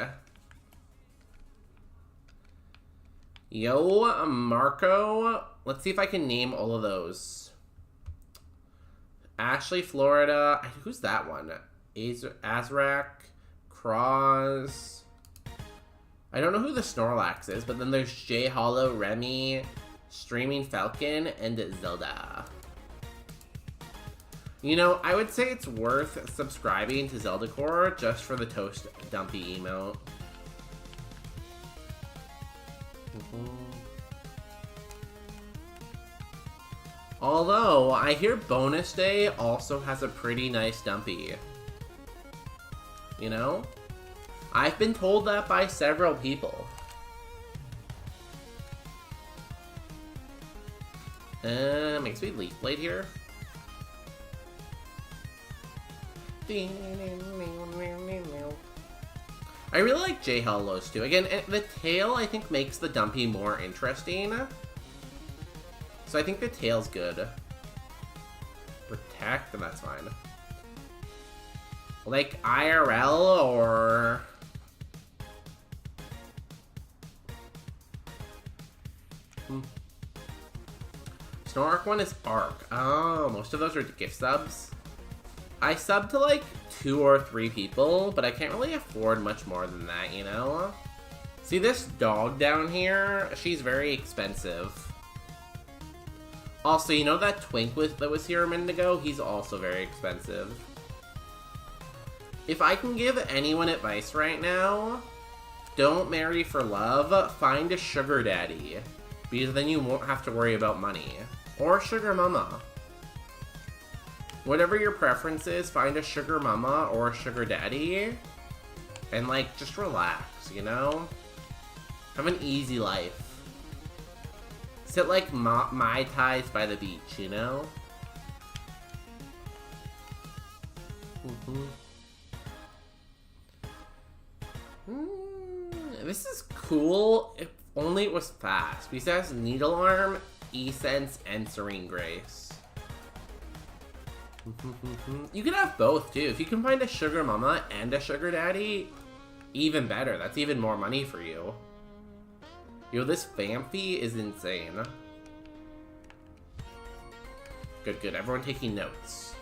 Yo, Marco. Let's see if I can name all of those. Ashley, Florida. Who's that one? Azrak, Cross. I don't know who the Snorlax is, but then there's J Hollow, Remy, Streaming Falcon, and Zelda. You know, I would say it's worth subscribing to Zelda Core just for the Toast Dumpy emote. Although, I hear Bonus Day also has a pretty nice dumpy. You know? I've been told that by several people. Makes me Leaf Blade here. I really like J Hollows too. Again, the tail I think makes the dumpy more interesting. So I think the tail's good. Protect, and that's fine. Like IRL or... Snorark one is Arc. Oh, most of those are gift subs. I sub to like 2 or 3 people, but I can't really afford much more than that, you know? See this dog down here? She's very expensive. Also, you know that twink that was here a minute ago? He's also very expensive. If I can give anyone advice right now, don't marry for love, find a sugar daddy. Because then you won't have to worry about money. Or sugar mama. Whatever your preference is, find a sugar mama or a sugar daddy. And like, just relax, you know? Have an easy life. Sit like Mai Tais by the beach, you know? This is cool, if only it was fast. Besides Needle Arm, E-Sense, and Serene Grace. You can have both, too. If you can find a sugar mama and a sugar daddy, even better. That's even more money for you. Yo, this Vampy is insane. Good, good. Everyone taking notes.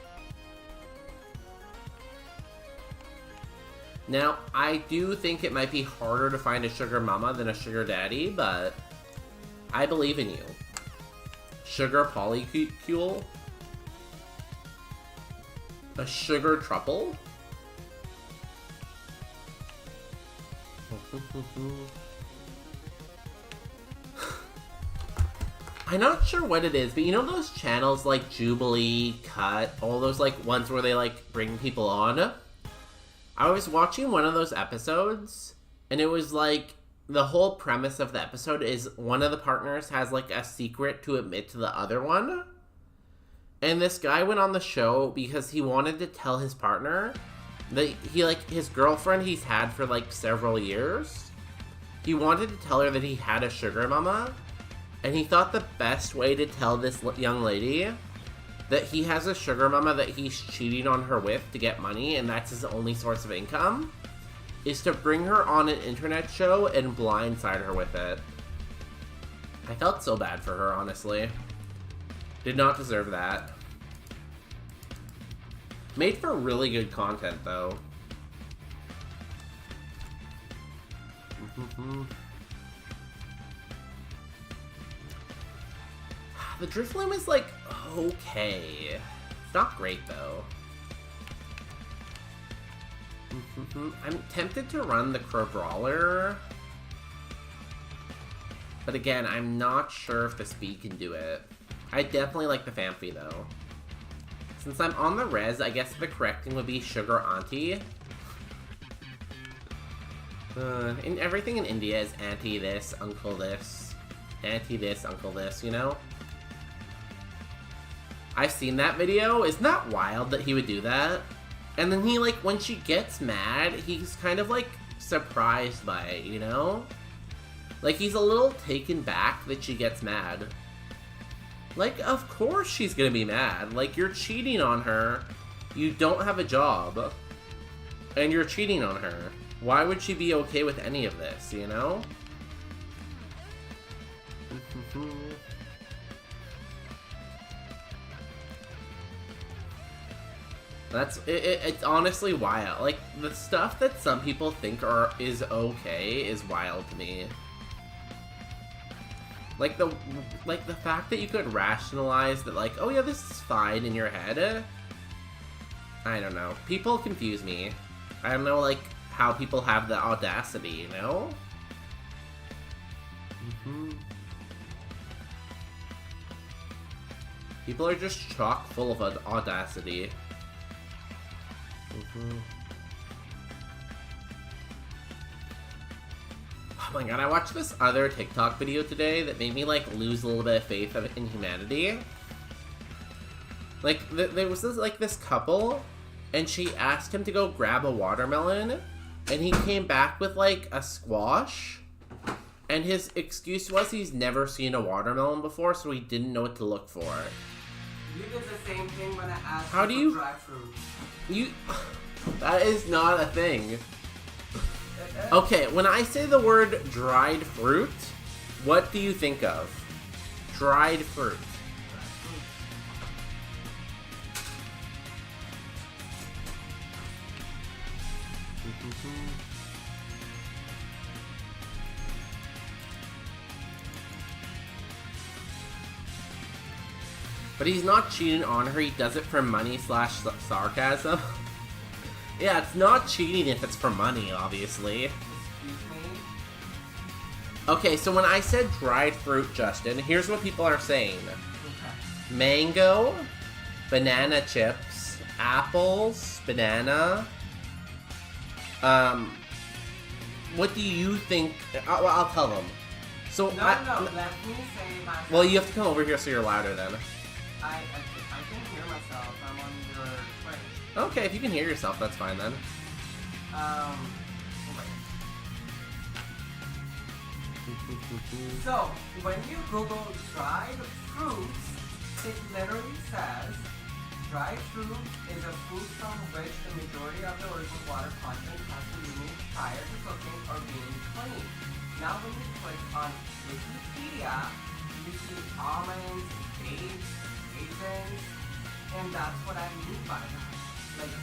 Now, I do think it might be harder to find a sugar mama than a sugar daddy, but I believe in you. Sugar polycule? A sugar truffle? I'm not sure what it is, but you know those channels like Jubilee, Cut, all those like ones where they like bring people on? I was watching one of those episodes, and it was like, the whole premise of the episode is one of the partners has like a secret to admit to the other one. And this guy went on the show because he wanted to tell his partner that he like, his girlfriend he's had for like several years. He wanted to tell her that he had a sugar mama. And he thought the best way to tell this young lady that he has a sugar mama that he's cheating on her with to get money, and that's his only source of income, is to bring her on an internet show and blindside her with it. I felt so bad for her, honestly. Did not deserve that. Made for really good content, though. The Drifloom is, like, okay. It's not great, though. I'm tempted to run the Crow Brawler. But again, I'm not sure if the speed can do it. I definitely like the Famfi, though. Since I'm on the res, I guess the correct thing would be Sugar Auntie. And everything in India is auntie this, uncle this. Auntie this, uncle this, you know? I've seen that video. Isn't that wild that he would do that? And then he, like, when she gets mad, he's kind of, like, surprised by it, you know? Like, he's a little taken back that she gets mad. Like, of course she's gonna be mad. Like, you're cheating on her. You don't have a job. And you're cheating on her. Why would she be okay with any of this, you know? It's honestly wild. Like, the stuff that some people think is okay is wild to me. Like the fact that you could rationalize that, like, oh yeah, this is fine in your head. I don't know. People confuse me. I don't know, like, how people have the audacity, you know? People are just chock full of audacity. Oh my god, I watched this other TikTok video today that made me like lose a little bit of faith in humanity. Like, there was this couple, and she asked him to go grab a watermelon, and he came back with like a squash, and his excuse was he's never seen a watermelon before, so he didn't know what to look for. You did the same thing when I asked How do for you- dry fruit. That is not a thing. Okay, when I say the word dried fruit, what do you think of? Dried fruit. But he's not cheating on her, he does it for money / sarcasm. Yeah, it's not cheating if it's for money, obviously. Excuse me? Okay, so when I said dried fruit, Justin, here's what people are saying. Okay. Mango, banana chips, apples, banana. What do you think? I'll tell them. So No, let me say my... Well, you have to come over here so you're louder then. I can hear myself. I'm on your Twitch. Okay, if you can hear yourself, that's fine then. Wait. So, when you Google dried fruits, it literally says dried fruit is a fruit from which the majority of the original water content has been removed prior to cooking or being cleaned. Now, when you click on Wikipedia, you see almonds, dates, raisins, and that's what I mean by that. Like,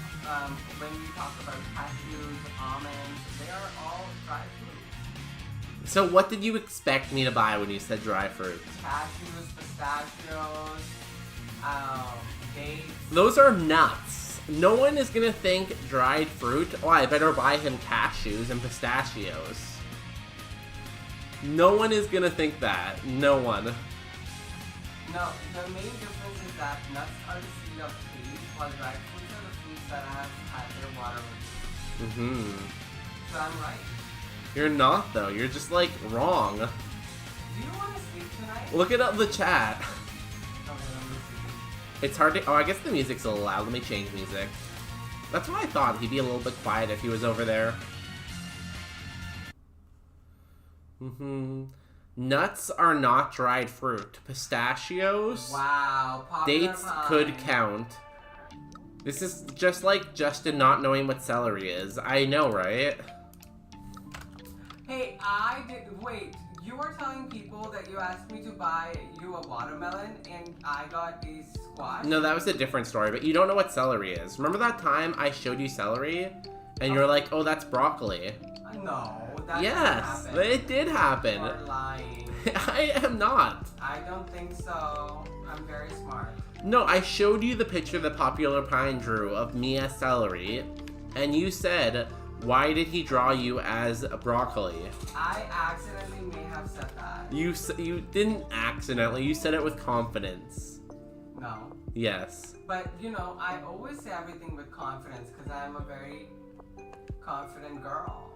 when we talk about cashews, almonds, they are all dried fruit. So what did you expect me to buy when you said dry fruit? Cashews, pistachios, dates. Those are nuts. No one is gonna think dried fruit, oh, I better buy him cashews and pistachios. No one is gonna think that. No one. No, the main difference is that nuts are the seed of trees, while dried fruits are the fruits that have had their water removed. So I'm right. You're not, though. You're just, like, wrong. Do you want to sleep tonight? Look it up the chat. Okay, let me see. It's hard to... Oh, I guess the music's a little loud. Let me change music. That's what I thought. He'd be a little bit quiet if he was over there. Nuts are not dried fruit. Pistachios... Wow, popular Dates pie. could count. This is just like Justin not knowing what celery is. I know, right? Hey, wait, you were telling people that you asked me to buy you a watermelon and I got a squash? No, that was a different story, but you don't know what celery is. Remember that time I showed you celery? And you're like, oh, that's broccoli. No, that Yes, didn't happen. it did happen. You're lying. I am not. I don't think so. I'm very smart. No, I showed you the picture that Popular Pine drew of me as celery, and you said, why did he draw you as a broccoli? I accidentally may have said that. You didn't accidentally, you said it with confidence. No. Yes. But, you know, I always say everything with confidence because I'm a very confident girl.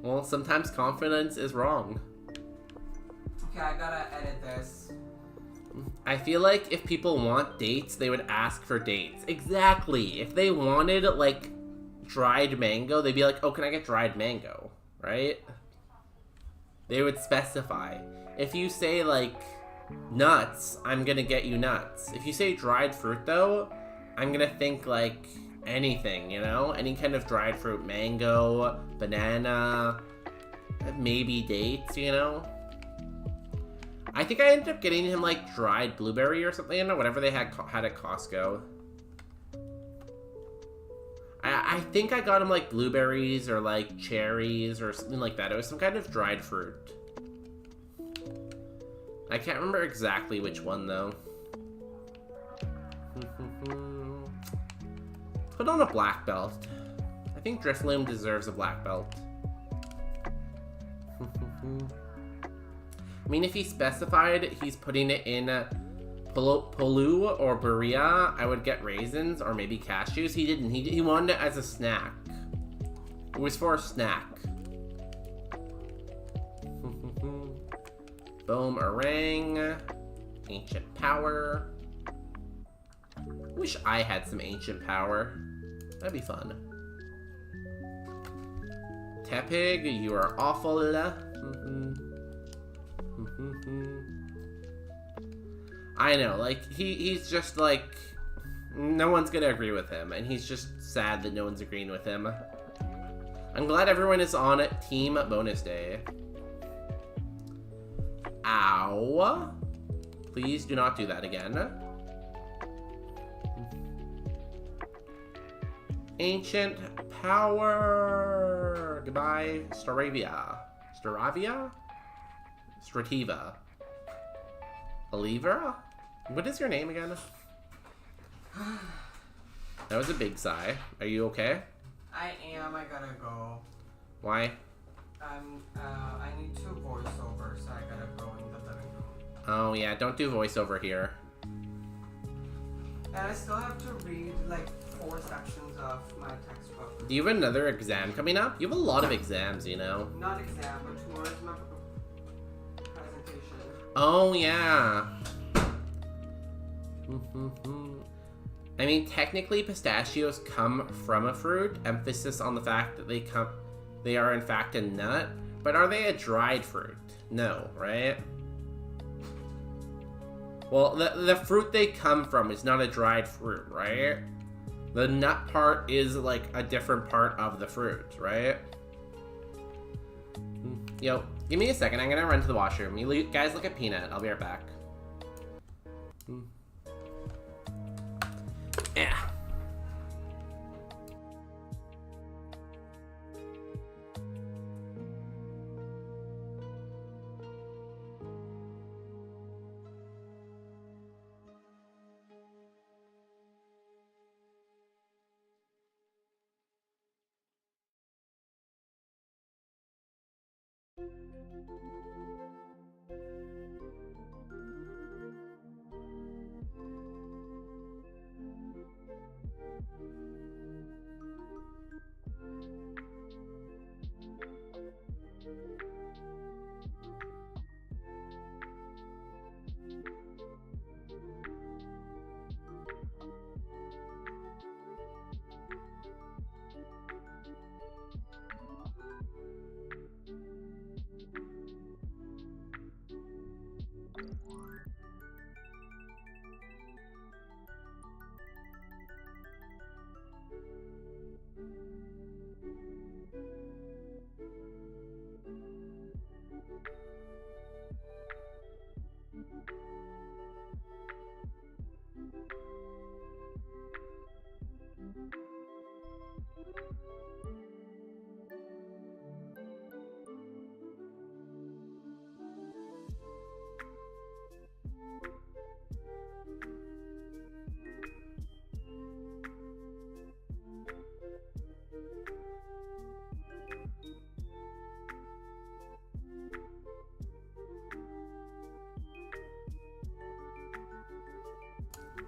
Well, sometimes confidence is wrong. Okay, I gotta edit this. I feel like if people want dates, they would ask for dates. Exactly. If they wanted, like, dried mango, they'd be like, oh, can I get dried mango? Right? They would specify. If you say, like, nuts, I'm gonna get you nuts. If you say dried fruit, though, I'm gonna think, like, anything, you know? Any kind of dried fruit. Mango, banana, maybe dates, you know? I think I ended up getting him, like, dried blueberry or something, or whatever they had at Costco. I think I got him, like, blueberries or, like, cherries or something like that. It was some kind of dried fruit. I can't remember exactly which one, though. Put on a black belt. I think Drifloom deserves a black belt. I mean, if he specified he's putting it in Polu or Berea, I would get raisins or maybe cashews. He didn't. He wanted it as a snack. It was for a snack. Boomerang. Ancient power. Wish I had some ancient power. That'd be fun. Tepig, you are awful. I know, like, he's just like, no one's gonna agree with him, and he's just sad that no one's agreeing with him. I'm glad everyone is on Team Bonus Day. Ow. Please do not do that again. Ancient power. Goodbye, Staravia. Staravia? Strativa. Olivera? What is your name again? That was a big sigh. Are you okay? I am. I gotta go. Why? I need to voice over, so I gotta go in the living room. Oh yeah, don't do voiceover here. And I still have to read like 4 sections of my textbook. Do you have another exam coming up? You have a lot of exams, you know. Not exam, but tomorrow's my presentation. Oh yeah. I mean, technically pistachios come from a fruit, emphasis on the fact that they are in fact a nut, but are they a dried fruit? No, right? Well, the fruit they come from is not a dried fruit, right? The nut part is like a different part of the fruit, right? Yo, give me a second. I'm gonna run to the washroom. You guys look at Peanut. I'll be right back. Yeah.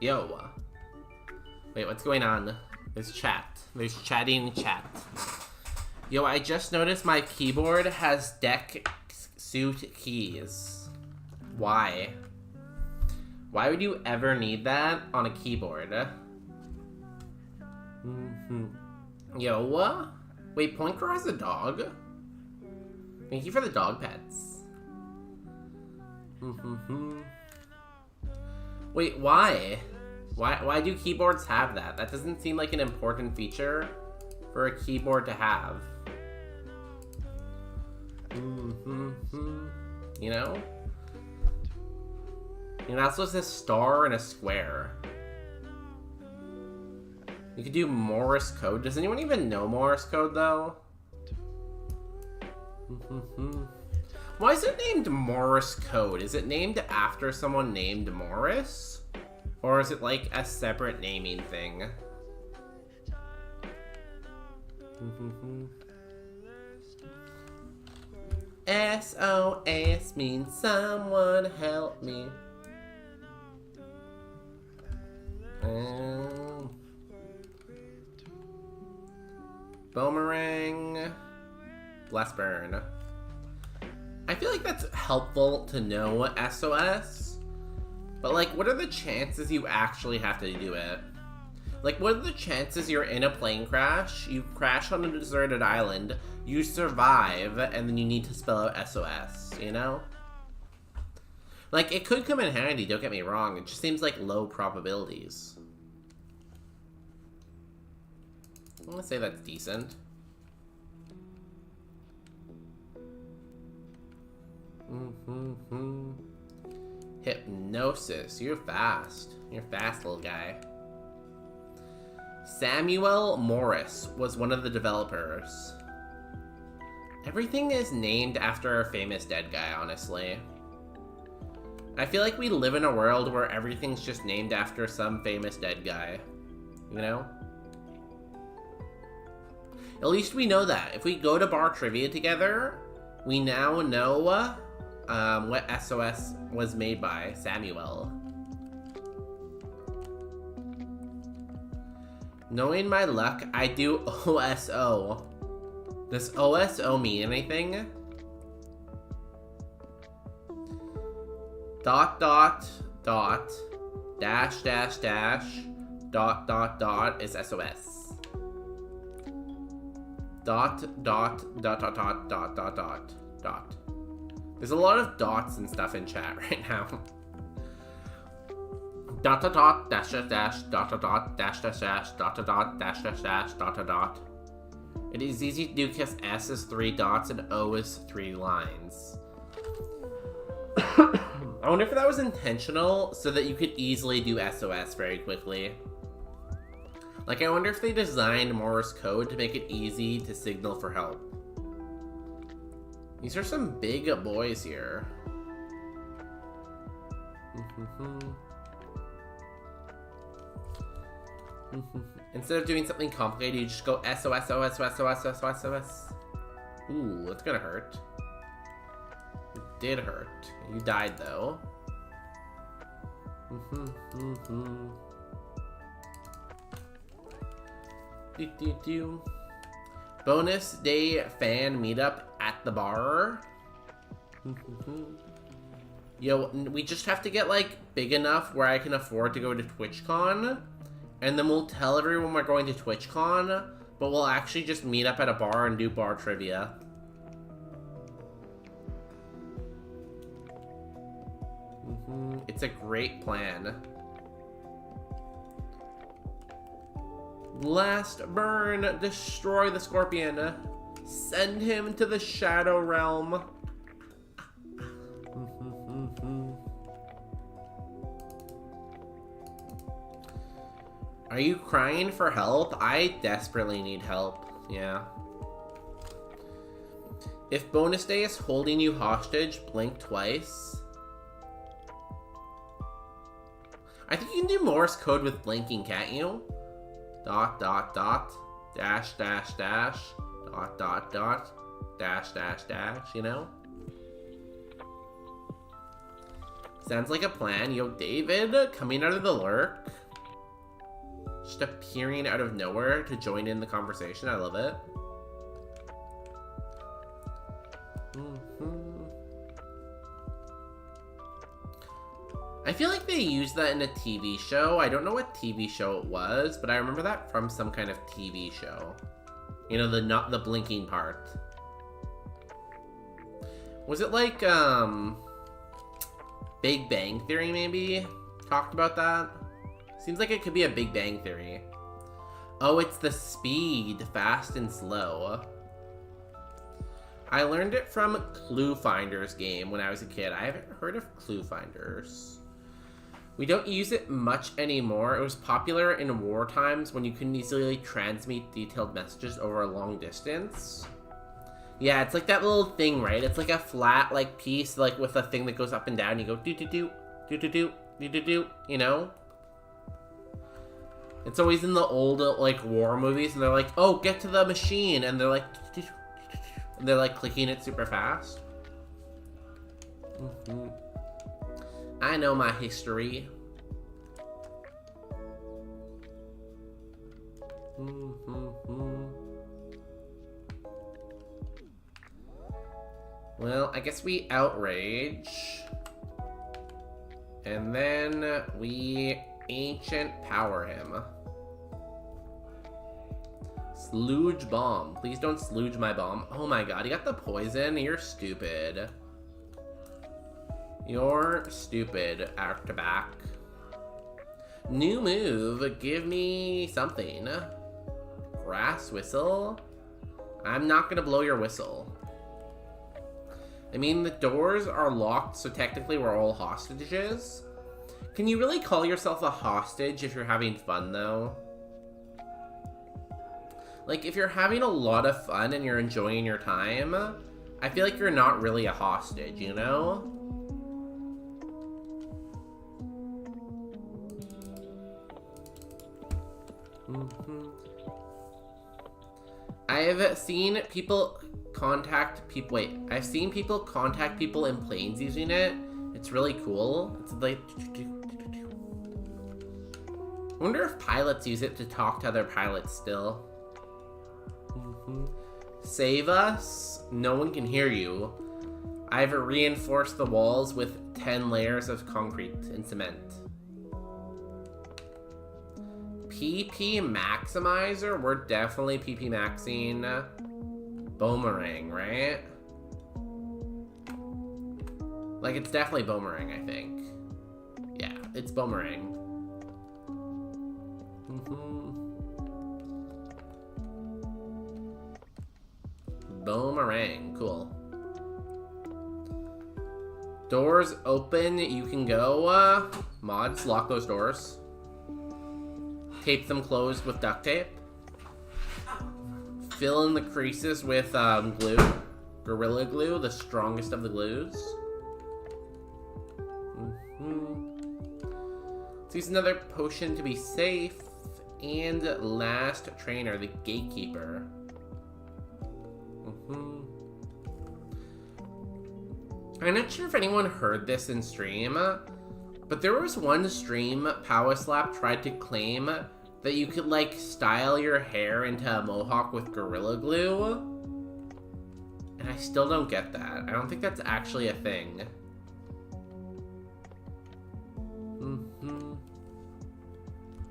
Yo. Wait, what's going on? There's chat. There's chatting chat. Yo, I just noticed my keyboard has deck suit keys. Why? Why would you ever need that on a keyboard? Yo. Wait, Pointer has a dog? Thank you for the dog pets. Wait, why? Why do keyboards have that? That doesn't seem like an important feature for a keyboard to have. You know? You're not supposed to star and a square. You could do Morse code. Does anyone even know Morse code, though? Why is it named Morse code? Is it named after someone named Morris? Or is it like a separate naming thing? SOS means someone help me. Boomerang. Bless burn. I feel like that's helpful to know SOS. But like, what are the chances you actually have to do it? Like, what are the chances you're in a plane crash, you crash on a deserted island, you survive, and then you need to spell out SOS, you know? Like, it could come in handy, don't get me wrong, it just seems like low probabilities. I'm gonna say that's decent. Hypnosis, you're fast. You're fast, little guy. Samuel Morris was one of the developers. Everything is named after a famous dead guy, honestly. I feel like we live in a world where everything's just named after some famous dead guy. You know? At least we know that. If we go to bar trivia together, we now know what SOS was made by. Samuel. Knowing my luck, I do OSO. Does OSO mean anything? Dot dot dot dash dash dash dot dot dot is SOS. Dot dot dot dot dot dot dot dot dot. There's a lot of dots and stuff in chat right now. Dot dot dot dash dash dash dot dot dot dash dash dash dot dot dot dash dash dash dot dot dot. It is easy to do because S is 3 dots and O is 3 lines. I wonder if that was intentional so that you could easily do SOS very quickly. Like, I wonder if they designed Morse code to make it easy to signal for help. These are some big boys here. Instead of doing something complicated, you just go SOS, SOS, SOS, SOS, SOS, SOS. Ooh, that's gonna hurt. It did hurt. You died, though. Bonus day fan meetup at the bar. Yo, we just have to get, like, big enough where I can afford to go to TwitchCon. And then we'll tell everyone we're going to TwitchCon, but we'll actually just meet up at a bar and do bar trivia. It's a great plan. Last burn, destroy the scorpion. Send him to the shadow realm. Are you crying for help? I desperately need help. Yeah. If bonus day is holding you hostage, blink twice. I think you can do Morse code with blinking, can't you? Dot, dot, dot, dash, dash, dash, dot, dot, dot, dash, dash, dash, you know? Sounds like a plan. Yo, David, coming out of the lurk. Just appearing out of nowhere to join in the conversation. I love it. I feel like they used that in a TV show. I don't know what TV show it was, but I remember that from some kind of TV show. You know, the blinking part. Was it like, Big Bang Theory, maybe? Talked about that? Seems like it could be a Big Bang Theory. Oh, it's the speed, fast and slow. I learned it from Clue Finders game when I was a kid. I haven't heard of Clue Finders. We don't use it much anymore. It was popular in war times when you couldn't easily transmit detailed messages over a long distance. Yeah, it's like that little thing, right? It's like a flat, like, piece, like, with a thing that goes up and down. You go do-do-do, do-do-do, do-do-do, you know? It's always in the old, like, war movies, and they're like, oh, get to the machine, and they're like, and they're like clicking it super fast. I know my history. Well, I guess we outrage. And then we ancient power him. Sludge bomb. Please don't sludge my bomb. Oh my god, you got the poison? You're stupid. You're stupid, Arctabac. New move. Give me something. Grass whistle? I'm not gonna blow your whistle. I mean, the doors are locked, so technically we're all hostages. Can you really call yourself a hostage if you're having fun, though? Like, if you're having a lot of fun and you're enjoying your time, I feel like you're not really a hostage, you know? I've seen people contact people. Wait, I've seen people contact people in planes using it. It's really cool. It's like. I wonder if pilots use it to talk to other pilots still. Save us. No one can hear you. I've reinforced the walls with 10 layers of concrete and cement. PP Maximizer? We're definitely PP Maxing Boomerang, right? Like, it's definitely Boomerang, I think. Yeah, it's Boomerang. Boomerang, cool. Doors open, you can go. Mods, lock those doors. Tape them closed with duct tape. Fill in the creases with glue. Gorilla Glue, the strongest of the glues. Let's use another potion to be safe. And last trainer, the gatekeeper. I'm not sure if anyone heard this in stream, but there was one stream Powerslap tried to claim that you could, like, style your hair into a mohawk with Gorilla Glue. And I still don't get that. I don't think that's actually a thing.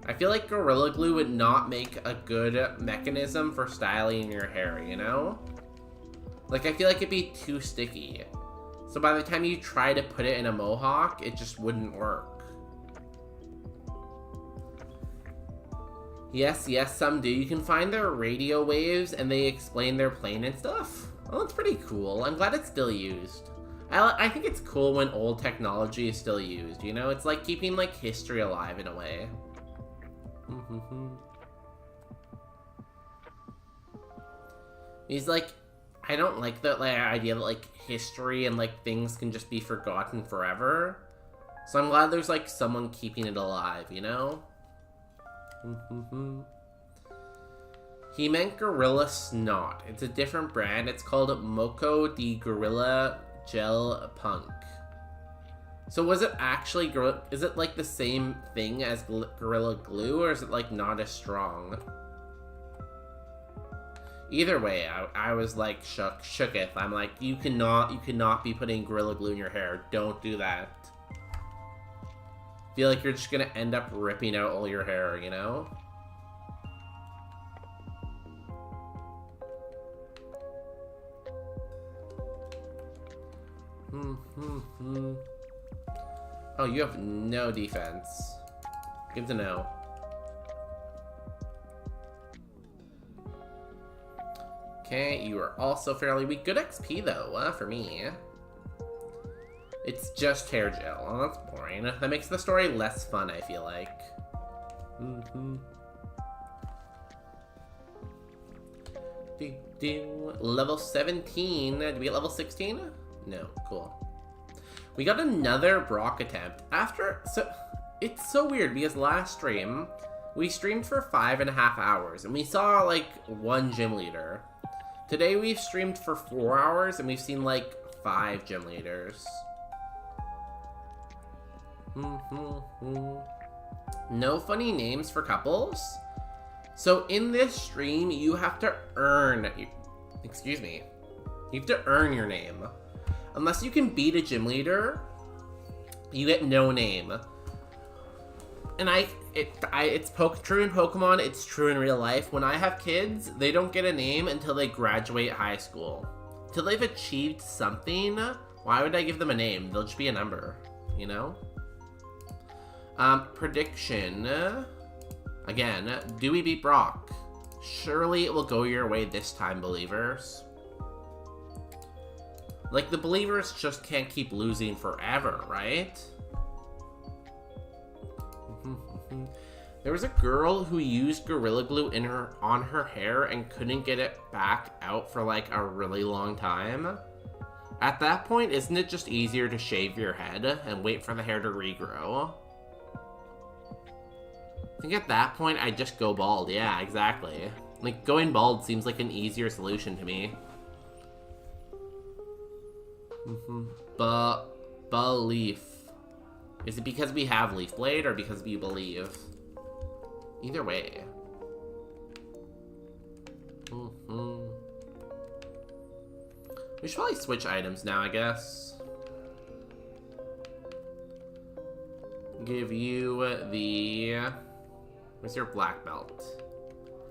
I feel like Gorilla Glue would not make a good mechanism for styling your hair, you know? Like, I feel like it'd be too sticky. So by the time you try to put it in a mohawk, it just wouldn't work. Yes, some do. You can find their radio waves and they explain their plane and stuff. Oh, that's pretty cool. I'm glad it's still used. I think it's cool when old technology is still used, you know? It's like keeping, like, history alive in a way. He's like, I don't like the idea that, like, history and, like, things can just be forgotten forever. So I'm glad there's, like, someone keeping it alive, you know? He meant Gorilla Snot. It's a different brand. It's called Moco de Gorilla Gel Punk. So was it actually Gorilla... Is it, like, the same thing as Gorilla Glue, or is it, like, not as strong? Either way, I was, like, shooketh. I'm like, you cannot be putting Gorilla Glue in your hair. Don't do that. Feel like you're just gonna end up ripping out all your hair, you know? Oh, you have no defense. Good to know. Okay, you are also fairly weak. Good XP, though, for me. It's just hair gel. Oh, that's boring. That makes the story less fun, I feel like. Level 17. Did we get level 16? No, cool. We got another Brock attempt. It's so weird because last stream, we streamed for 5.5 hours and we saw, like, one gym leader. Today we've streamed for 4 hours and we've seen, like, 5 gym leaders. No funny names for couples. So in this stream, you have to earn... Excuse me. You have to earn your name. Unless you can beat a gym leader, you get no name. And it's true in Pokemon, it's true in real life. When I have kids, they don't get a name until they graduate high school. Till they've achieved something, why would I give them a name? They'll just be a number, you know? Prediction. Again, do we beat Brock? Surely it will go your way this time, believers. Like, the believers just can't keep losing forever, right? There was a girl who used Gorilla Glue on her hair and couldn't get it back out for like a really long time. At that point, isn't it just easier to shave your head and wait for the hair to regrow? I think at that point, I'd just go bald. Yeah, exactly. Like, going bald seems like an easier solution to me. Belief. Is it because we have Leaf Blade or because we believe? Either way. We should probably switch items now, I guess. Give you the... Where's your black belt?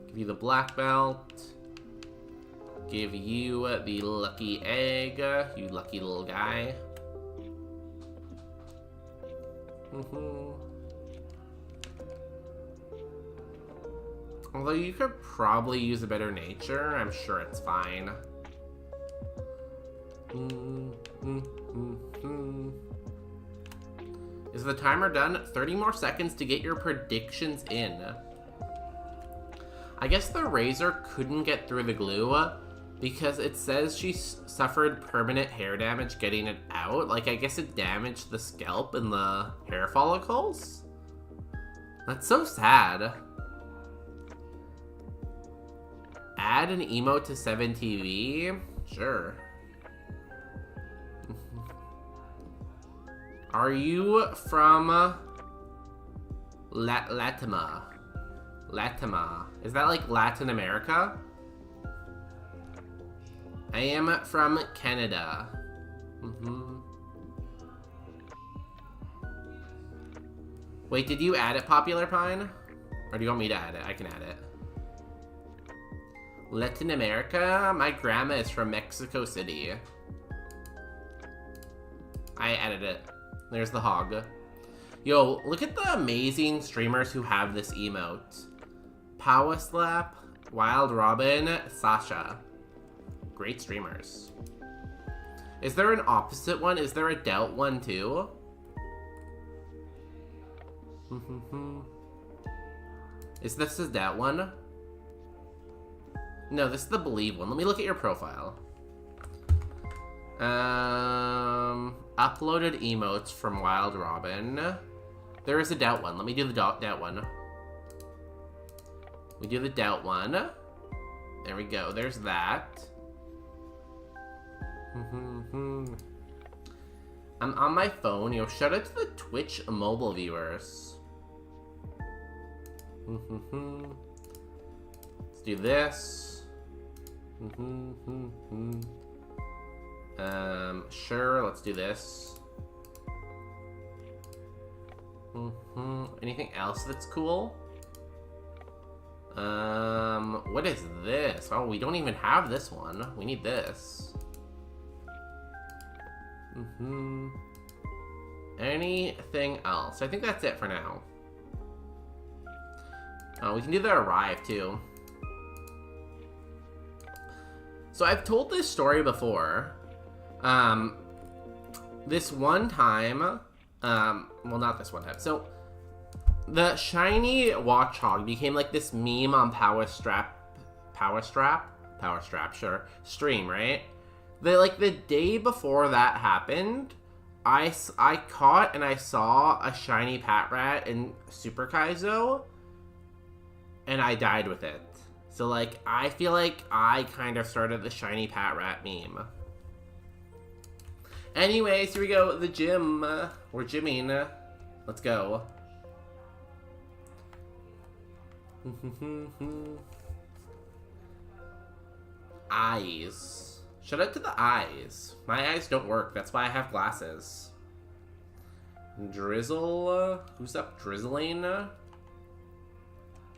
Give you the black belt. Give you the lucky egg, you lucky little guy. Although you could probably use a better nature, I'm sure it's fine. Is the timer done? 30 more seconds to get your predictions in. I guess the razor couldn't get through the glue because it says she suffered permanent hair damage getting it out. Like, I guess it damaged the scalp and the hair follicles. That's so sad. Add an emote to 7TV? Sure. Are you from Latima? Is that like Latin America? I am from Canada. Wait, did you add it, Popular Pine? Or do you want me to add it? I can add it. Latin America? My grandma is from Mexico City. I added it. There's the hog. Yo, look at the amazing streamers who have this emote. Power Slap, Wild Robin, Sasha. Great streamers. Is there an opposite one? Is there a doubt one too? Is this a doubt one? No, this is the believe one. Let me look at your profile. Uploaded emotes from Wild Robin. There is a doubt one. Let me do the doubt one. We do the doubt one. There we go. There's that. I'm on my phone. Yo, shout out to the Twitch mobile viewers. Let's do this. Sure, let's do this. Anything else that's cool? What is this? Oh, we don't even have this one. We need this. Anything else? I think that's it for now. Oh, we can do the arrive too. So I've told this story before. This one time, well, not this one time. So the shiny watch hog became like this meme on Power Strap, sure, stream, right? The day before that happened, I caught and I saw a shiny Patrat in Super Kaizo, and I died with it. So, like, I feel like I kind of started the shiny Patrat meme. Anyways, here we go, the gym. We're gymming. Let's go. Eyes. Shout out to the eyes. My eyes don't work. That's why I have glasses. Drizzle. Who's up drizzling?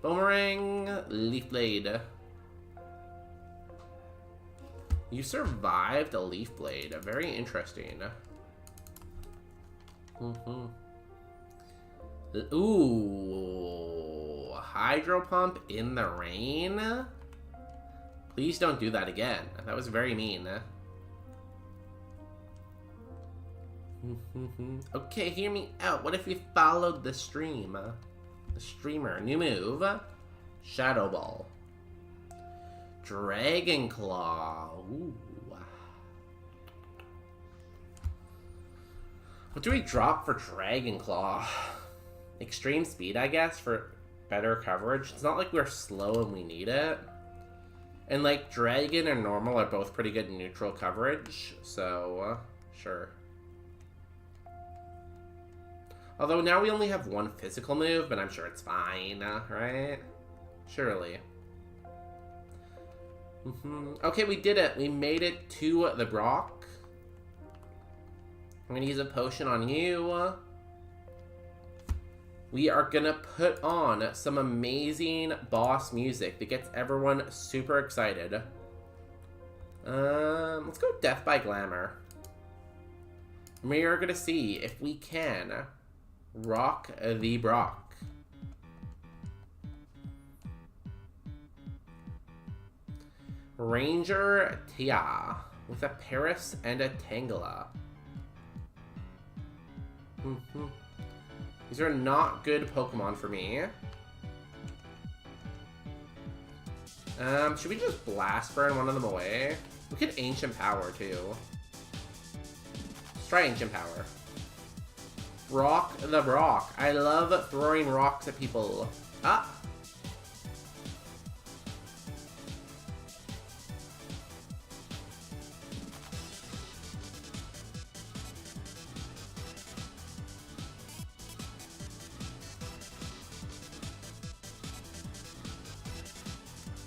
Boomerang. Leaf blade. You survived a leaf blade. Very interesting. Ooh. Hydro pump in the rain? Please don't do that again. That was very mean. Okay, hear me out. What if we followed the stream? The streamer. New move. Shadow Ball. Dragon Claw. Ooh. What do we drop for Dragon Claw? Extreme speed, I guess, for better coverage. It's not like we're slow and we need it. And like Dragon and Normal are both pretty good in neutral coverage, so sure. Although now we only have one physical move, but I'm sure it's fine, right? Surely. Okay, we did it. We made it to the Brock. I'm gonna use a potion on you. We are gonna put on some amazing boss music that gets everyone super excited. Let's go Death by Glamour. We are gonna see if we can rock the Brock. Ranger Tia with a Paris and a Tangela. These are not good Pokemon for me. Should we just Blast Burn one of them away? We could Ancient Power too. Let's try Ancient Power. Rock the Brock. I love throwing rocks at people. Ah!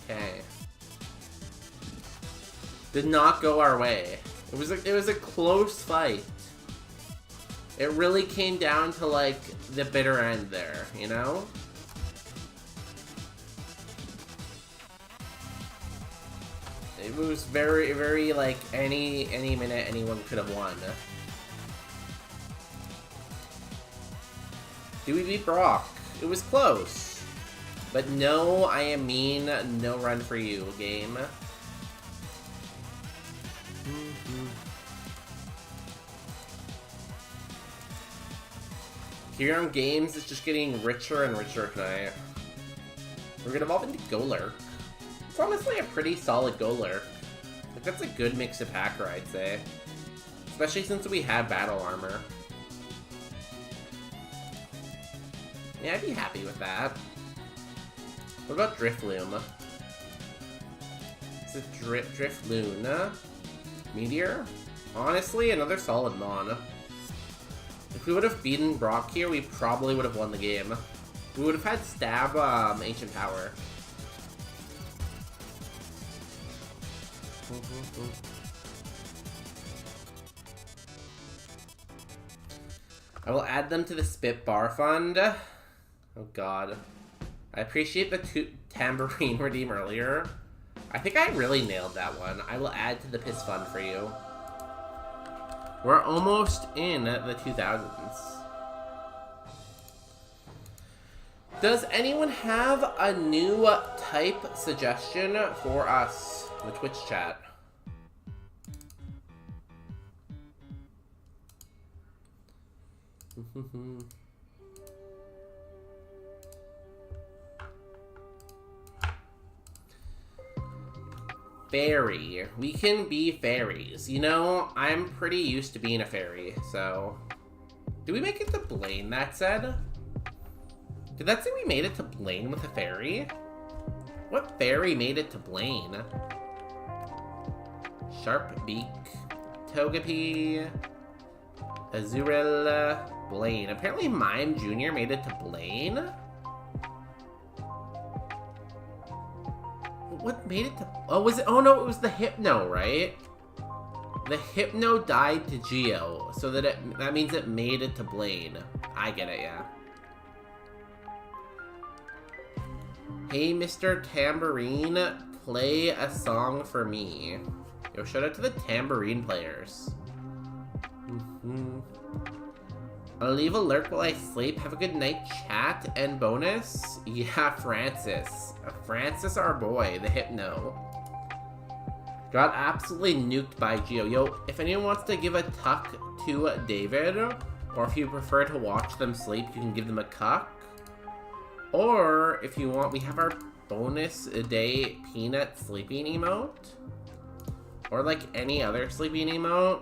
Okay. Did not go our way. It was a close fight. It really came down to like the bitter end there, you know? It was very, very like any minute anyone could have won. Do we beat Brock? It was close. But no, I am mean. No run for you, game. Kyurem Games is just getting richer and richer tonight. We're gonna evolve into Golurk. It's honestly a pretty solid Golurk. Like, that's a good mix of Packer, I'd say. Especially since we have Battle Armor. Yeah, I'd be happy with that. What about Drifloon? Is it Drifloon? Meteor? Honestly, another solid Mon. If we would have beaten Brock here, we probably would have won the game. We would have had Stab Ancient Power. I will add them to the Spit Bar Fund. Oh god. I appreciate the tambourine redeem earlier. I think I really nailed that one. I will add to the Piss Fund for you. We're almost in the 2000s. Does anyone have a new type suggestion for us in the Twitch chat? Fairy. We can be fairies. You know, I'm pretty used to being a fairy, so... Did we make it to Blaine, that said? Did that say we made it to Blaine with a fairy? What fairy made it to Blaine? Sharp Beak. Togepi. Azurill. Blaine. Apparently Mime Jr. made it to Blaine? What made it to... Oh, was it... Oh, no, it was the Hypno, right? The Hypno died to Geo, so that means it made it to Blaine. I get it, yeah. Hey, Mr. Tambourine, play a song for me. Yo, shout out to the tambourine players. I'll leave a lurk while I sleep. Have a good night, chat. And bonus? Yeah, Francis. Francis, our boy, the Hypno. Got absolutely nuked by Geo. Yo, if anyone wants to give a tuck to David, or if you prefer to watch them sleep, you can give them a cuck. Or, if you want, we have our bonus a day peanut sleeping emote. Or like any other sleeping emote.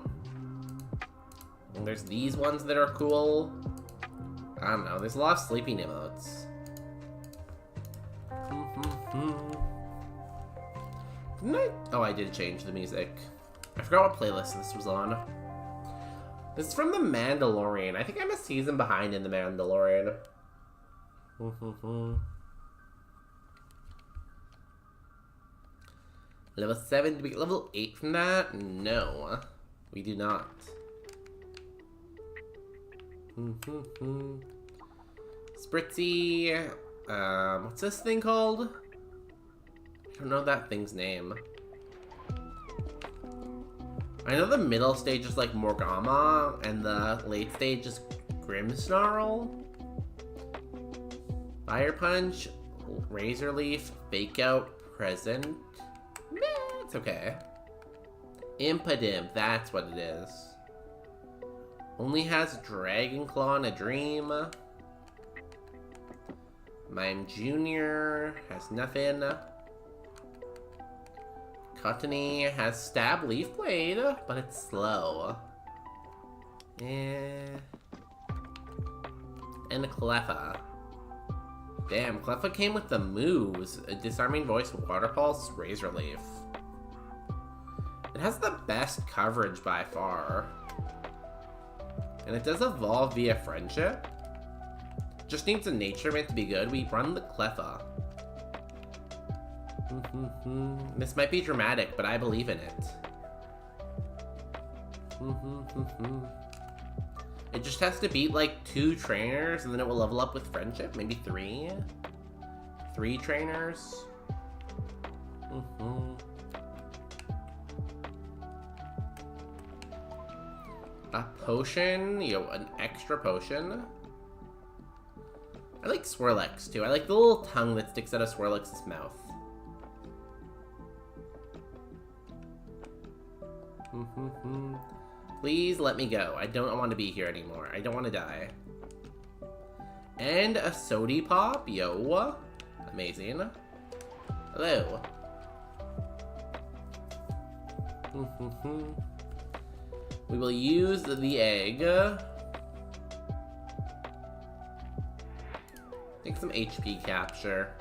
And there's these ones that are cool. I don't know, there's a lot of sleeping emotes. Didn't I? Oh, I did change the music. I forgot what playlist this was on. This is from The Mandalorian. I think I'm a season behind in The Mandalorian. Level 7, do we get level 8 from that? No, we do not. Spritzy, what's this thing called? I don't know that thing's name. I know the middle stage is like Morgama, and the late stage is Grimmsnarl. Fire Punch, Razor Leaf, Fake Out, Present. Meh, it's okay. Impodim, that's what it is. Only has Dragon Claw and a Dream. Mime Jr. has nothing. Cottony has Stab Leaf Blade, but it's slow. And Cleffa. Damn, Cleffa came with the moves. A Disarming Voice, Water Pulse, Razor Leaf. It has the best coverage by far. And it does evolve via Friendship. Just needs a Nature Mint to be good. We run the Cleffa. This might be dramatic, but I believe in it. It just has to beat like 2 trainers and then it will level up with Friendship. Maybe 3? 3 trainers. A potion, yo, an extra potion. I like Swirlix too. I like the little tongue that sticks out of Swirlix's mouth. Please let me go. I don't want to be here anymore. I don't want to die. And a Sody Pop, yo. Amazing. Hello. We will use the egg. Take some HP capture.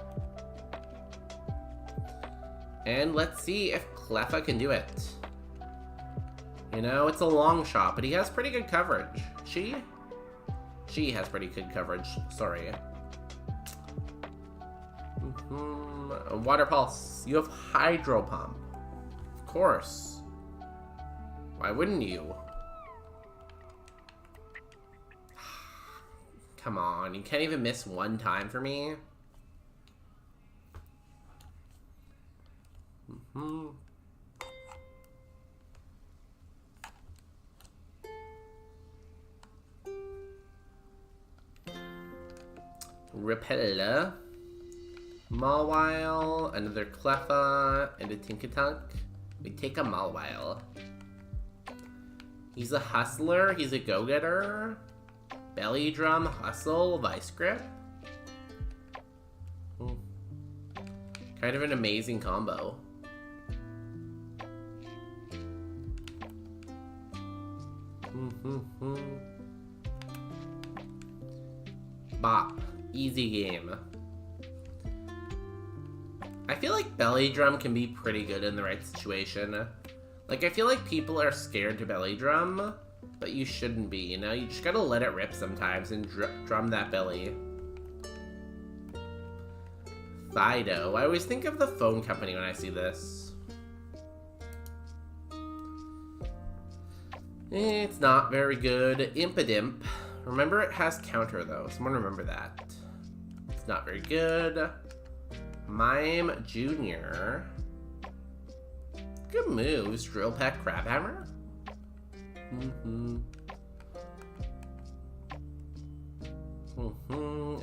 And let's see if Cleffa can do it. You know, it's a long shot, but he has pretty good coverage. She has pretty good coverage. Sorry. Water Pulse. You have Hydro Pump. Of course. Why wouldn't you? Come on, you can't even miss one time for me. Repella, Mawile, another Cleffa, and a Tinkatunk. We take a Mawile. He's a hustler, he's a go-getter. Belly Drum, Hustle, Vice Grip. Kind of an amazing combo. Bop. Easy game. I feel like Belly Drum can be pretty good in the right situation. Like, I feel like people are scared to Belly Drum, But you shouldn't be, you know? You just gotta let it rip sometimes and drum that belly. Fido. I always think of the phone company when I see this. It's not very good. Impidimp. Remember it has counter though. Someone remember that. It's not very good. Mime Jr. Good moves. Drill Peck, Crabhammer.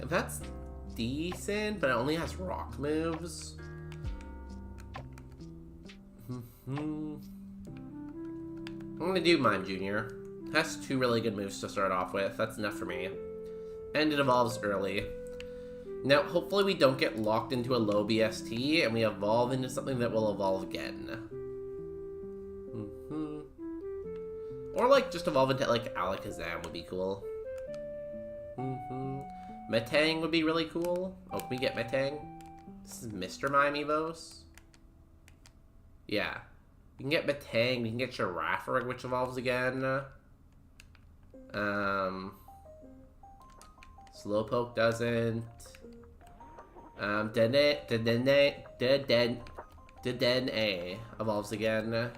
That's decent, but it only has rock moves. I'm gonna do Mime Jr. Has 2 really good moves to start off with. That's enough for me. And it evolves early. Now, hopefully we don't get locked into a low BST and we evolve into something that will evolve again. Or, like, just evolve into, like, Alakazam would be cool. Metang would be really cool. Oh, can we get Metang? This is Mr. Mime Evos? Yeah. We can get Metang, we can get Girafarig, which evolves again. Slowpoke doesn't. Dedenne evolves again.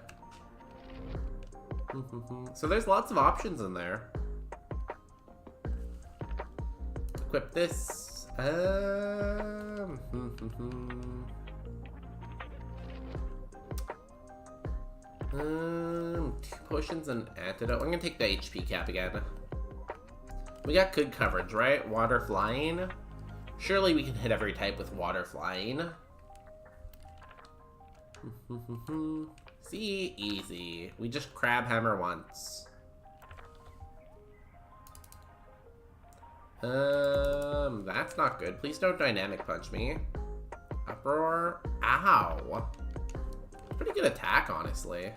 So there's lots of options in there. Equip this. 2 potions and antidote. I'm gonna take the HP cap again. We got good coverage, right? Water flying. Surely we can hit every type with water flying. See, easy. We just Crabhammer once. That's not good. Please don't dynamic punch me. Uproar. Ow. Pretty good attack, honestly.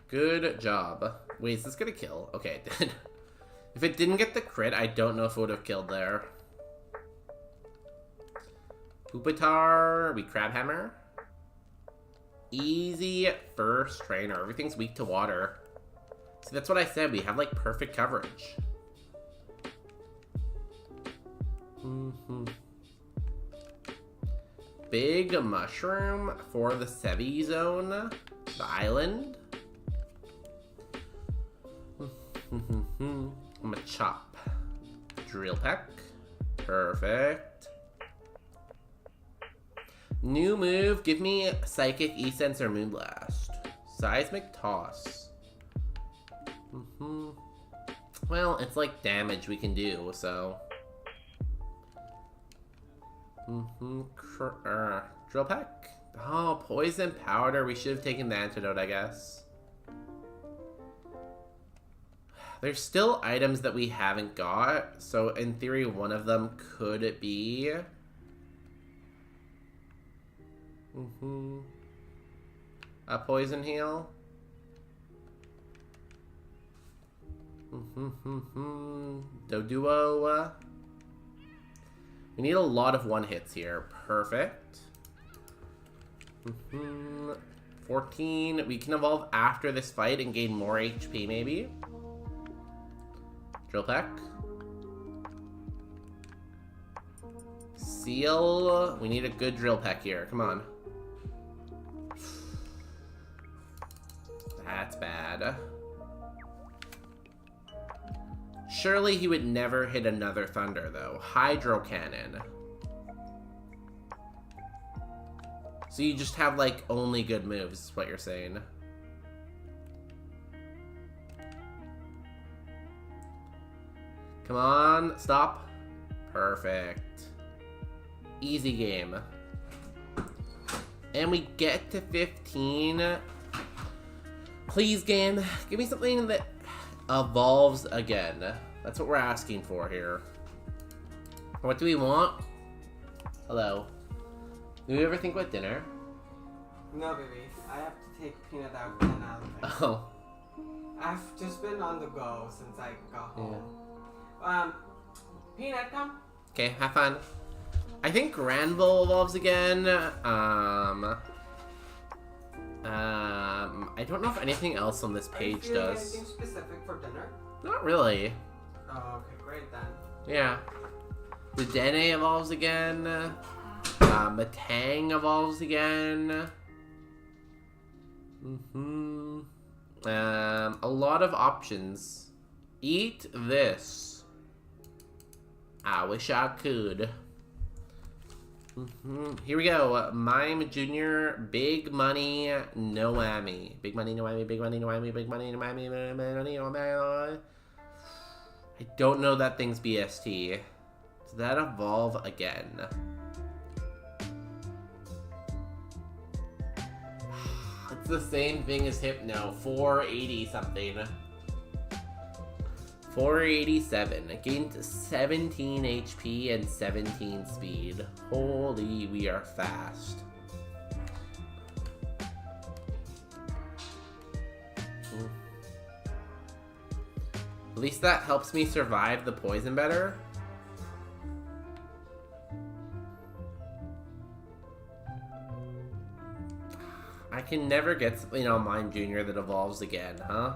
Good job. Wait, is this gonna kill? Okay, it did. If it didn't get the crit, I don't know if it would have killed there. Pupitar, we Crabhammer. Easy first trainer. Everything's weak to water. See, that's what I said. We have, like, perfect coverage. Big mushroom for the Sevi zone. The island. Machop. Drill Peck. Perfect. New move. Give me Psychic, E-Sense, or Moonblast. Seismic Toss. Well, it's like damage we can do, so... Drill Peck? Oh, Poison Powder. We should have taken the antidote, I guess. There's still items that we haven't got, so in theory one of them could be... a Poison Heal. Doduo. We need a lot of one-hits here. Perfect. 14. We can evolve after this fight and gain more HP, maybe. Drill Peck. Seal. We need a good Drill Peck here. Come on. That's bad. Surely he would never hit another Thunder, though. Hydro Cannon. So you just have, like, only good moves, is what you're saying. Come on, stop. Perfect. Easy game. And we get to 15. Please, game, give me something that evolves again. That's what we're asking for here. What do we want? Hello. Do we ever think about dinner? No, baby. I have to take peanut out and out. Oh. I've just been on the go since I got home. Yeah. Peanut, come. Okay, have fun. I think Granville evolves again. I don't know if anything else on this Are you page feeling does. anything specific for dinner? Not really. Oh, okay, great then. Yeah. The Dene evolves again. Matang evolves again. A lot of options. Eat this. I wish I could. Here we go. Mime Junior, Big Money, No Whammy. Big Money, No Whammy, Big Money, No Whammy, Big Money, No Whammy, No Whammy. I don't know that thing's BST. Does that evolve again? It's the same thing as Hypno. 480 something. 487. I gained 17 HP and 17 speed. Holy, we are fast. At least that helps me survive the poison better. I can never get something on Mime Junior that evolves again, huh?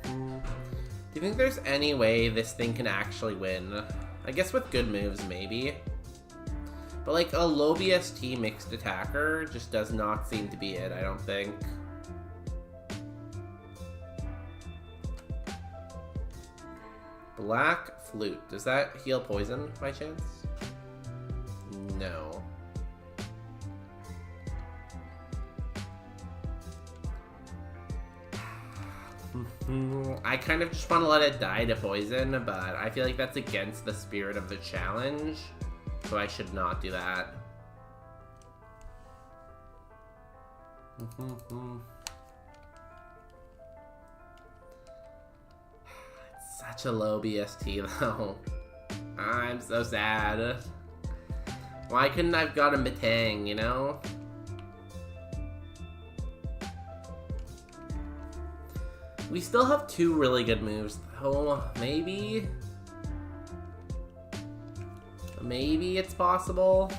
Do you think there's any way this thing can actually win? I guess with good moves, maybe. But like a low BST mixed attacker just does not seem to be it, I don't think. Black Flute. Does that heal poison by chance? No. I kind of just want to let it die to poison, but I feel like that's against the spirit of the challenge, so I should not do that. It's such a low BST though. I'm so sad. Why couldn't I have got a Matang, you know? We still have two really good moves, though. Maybe it's possible.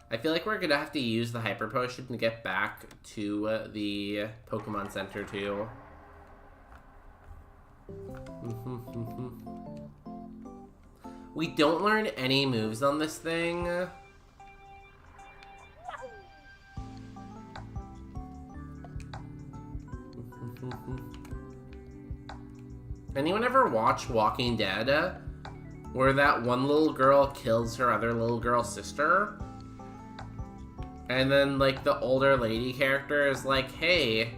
I feel like we're gonna have to use the Hyper Potion to get back to the Pokemon Center, too. We don't learn any moves on this thing. Anyone ever watch Walking Dead? Where that one little girl kills her other little girl sister? And then, like, the older lady character is like, hey,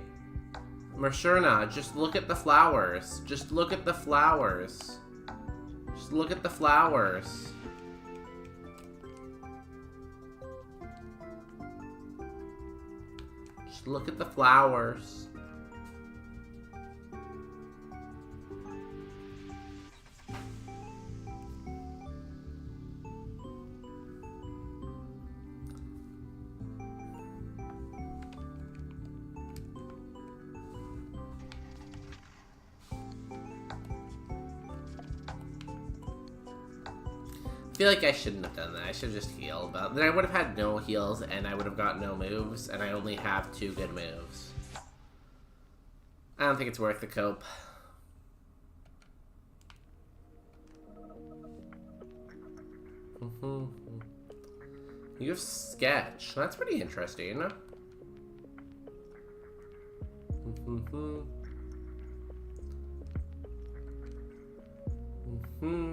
Mershurna, just look at the flowers. Just look at the flowers. Just look at the flowers. Just look at the flowers. I feel like I shouldn't have done that. I should have just healed. But then I would have had no heals and I would have got no moves, and I only have 2 good moves. I don't think it's worth the cope. You have Sketch. That's pretty interesting.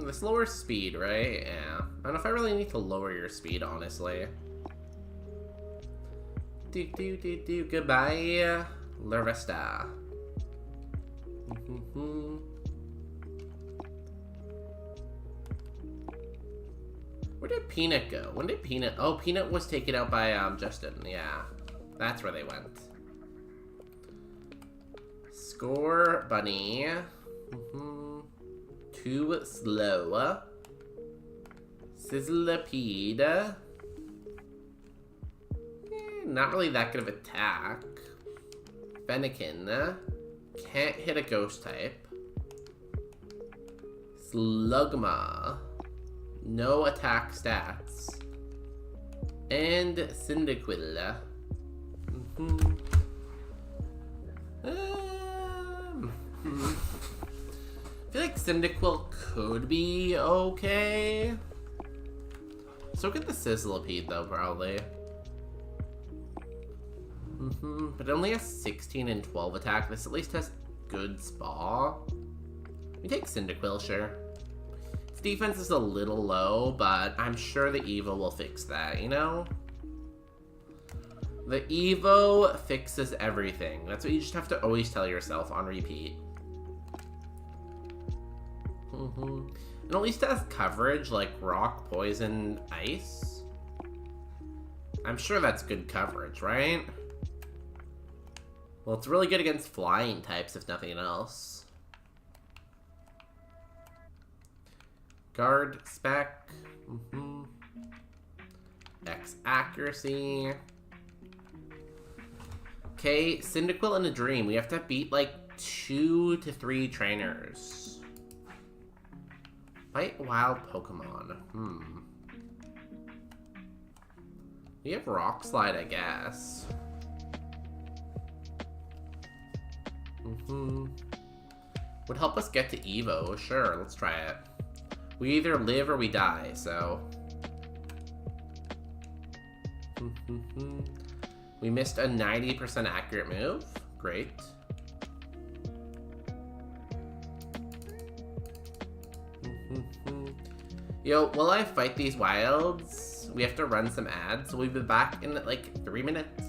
This lowers speed, right? Yeah. I don't know if I really need to lower your speed, honestly. Goodbye, Larvesta. Where did Peanut go? When did Peanut... Oh, Peanut was taken out by Justin. Yeah. That's where they went. Score Bunny. Too slow. Sizzlipede. Not really that good of attack. Fennekin. Can't hit a ghost type. Slugma. No attack stats. And Cyndaquil. I feel like Cyndaquil could be okay. So could the Sizzlipede though, probably. But it only has 16 and 12 attack. This at least has good spa. We take Cyndaquil, sure. Its defense is a little low, but I'm sure the Evo will fix that, you know? The Evo fixes everything. That's what you just have to always tell yourself on repeat. And at least it has coverage like rock, poison, ice. I'm sure that's good coverage, right? Well, it's really good against flying types, if nothing else. Guard spec. X accuracy. Okay, Cyndaquil in a dream. We have to beat like 2 to 3 trainers. Fight wild Pokemon. We have Rock Slide, I guess. Would help us get to Evo. Sure, let's try it. We either live or we die, so. We missed a 90% accurate move. Great. Yo, while I fight these wilds, we have to run some ads, so we'll be back in like 3 minutes.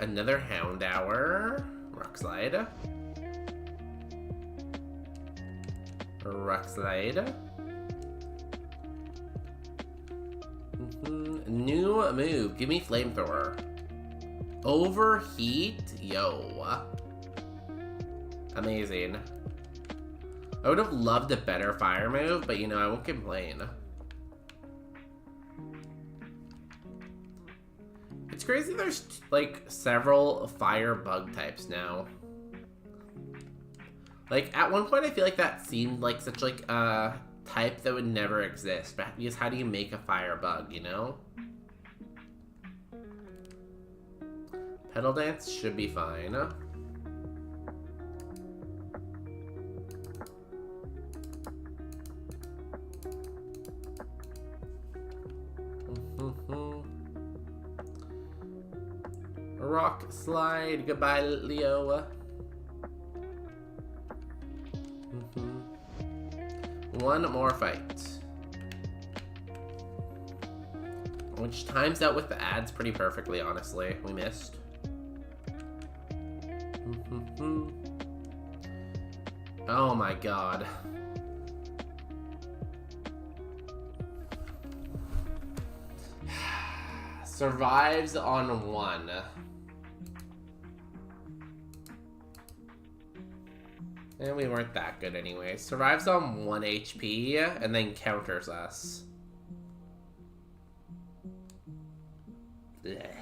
Another Houndour. Rock Slide. Rock Slide. New move. Give me Flamethrower. Overheat? Yo. Amazing. I would have loved a better fire move, but you know, I won't complain. It's crazy there's like several fire bug types now. Like at one point I feel like that seemed like such like a type that would never exist, but because how do you make a fire bug, you know? Pedal Dance should be fine. Rock Slide. Goodbye, Leo. One more fight. Which times out with the ads pretty perfectly, honestly. We missed. Oh my god. Survives on 1. And we weren't that good anyway. Survives on 1 HP and then counters us. Blech.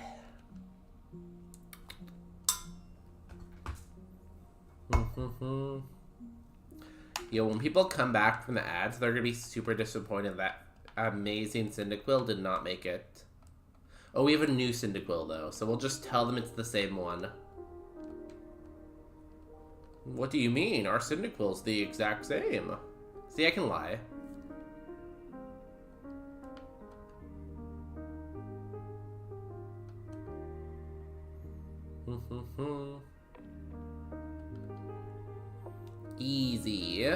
Yo, when people come back from the ads, they're gonna be super disappointed that amazing Cyndaquil did not make it. Oh, we have a new Cyndaquil though, so we'll just tell them it's the same one. What do you mean? Our Cyndaquil's the exact same. See, I can lie. Easy.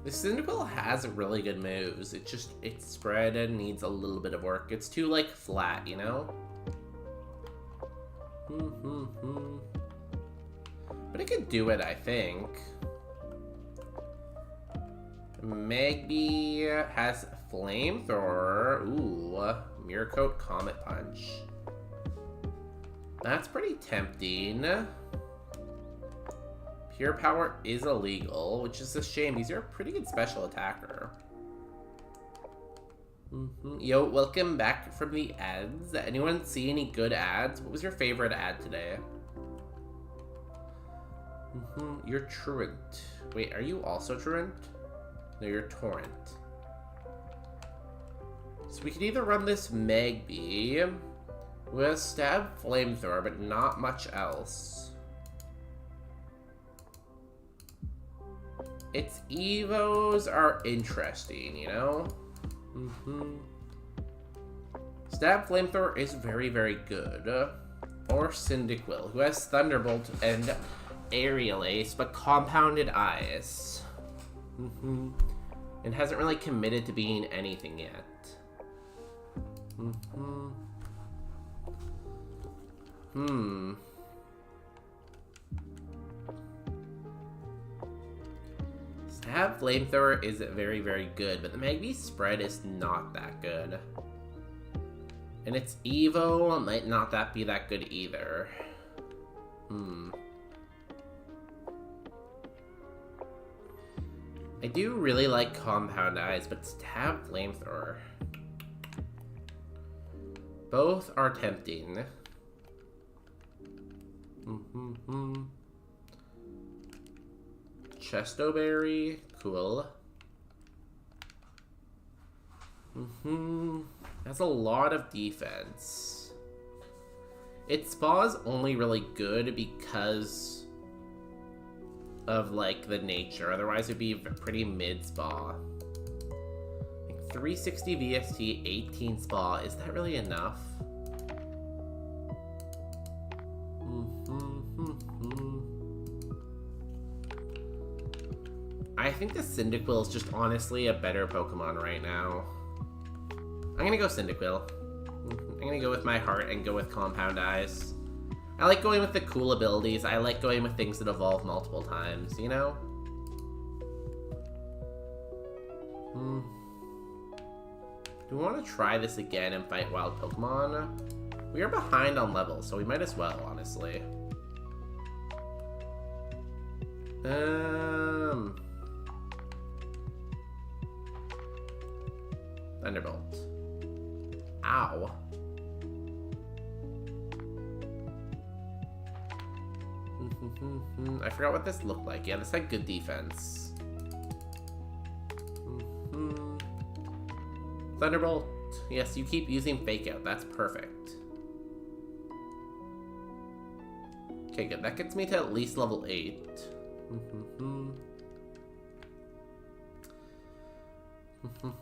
The Cyndaquil has really good moves. It's spread and needs a little bit of work. It's too, like, flat, you know? But it could do it, I think. Magby has Flamethrower. Ooh, Mirror Coat, Comet Punch. That's pretty tempting. Pure Power is illegal, which is a shame because you're a pretty good special attacker. Yo, welcome back from the ads. Anyone see any good ads? What was your favorite ad today? You're Truant. Wait, are you also Truant? No, you're Torrent. So we can either run this Magby with Stab Flamethrower, but not much else. Its Evos are interesting, you know? Stab Flamethrower is very, very good. Or Cyndaquil, who has Thunderbolt and Aerial Ace, but Compounded Eyes. And hasn't really committed to being anything yet. Stab Flamethrower is very, very good, but the Magby spread is not that good. And its Evo might not be that good either. I do really like Compound Eyes, but Stab Flamethrower. Both are tempting. Chestoberry, cool. That's a lot of defense. Its Spa is only really good because of, like, the nature. Otherwise, it'd be a pretty mid-Spa. Like 360 VST, 18 Spa. Is that really enough? I think the Cyndaquil is just honestly a better Pokemon right now. I'm gonna go Cyndaquil. I'm gonna go with my heart and go with Compound Eyes. I like going with the cool abilities. I like going with things that evolve multiple times, you know? Do we want to try this again and fight wild Pokemon? We are behind on levels, so we might as well, honestly. Thunderbolt. Ow. I forgot what this looked like. Yeah, this had good defense. Thunderbolt. Yes, you keep using Fake Out. That's perfect. Okay, good. That gets me to at least level 8.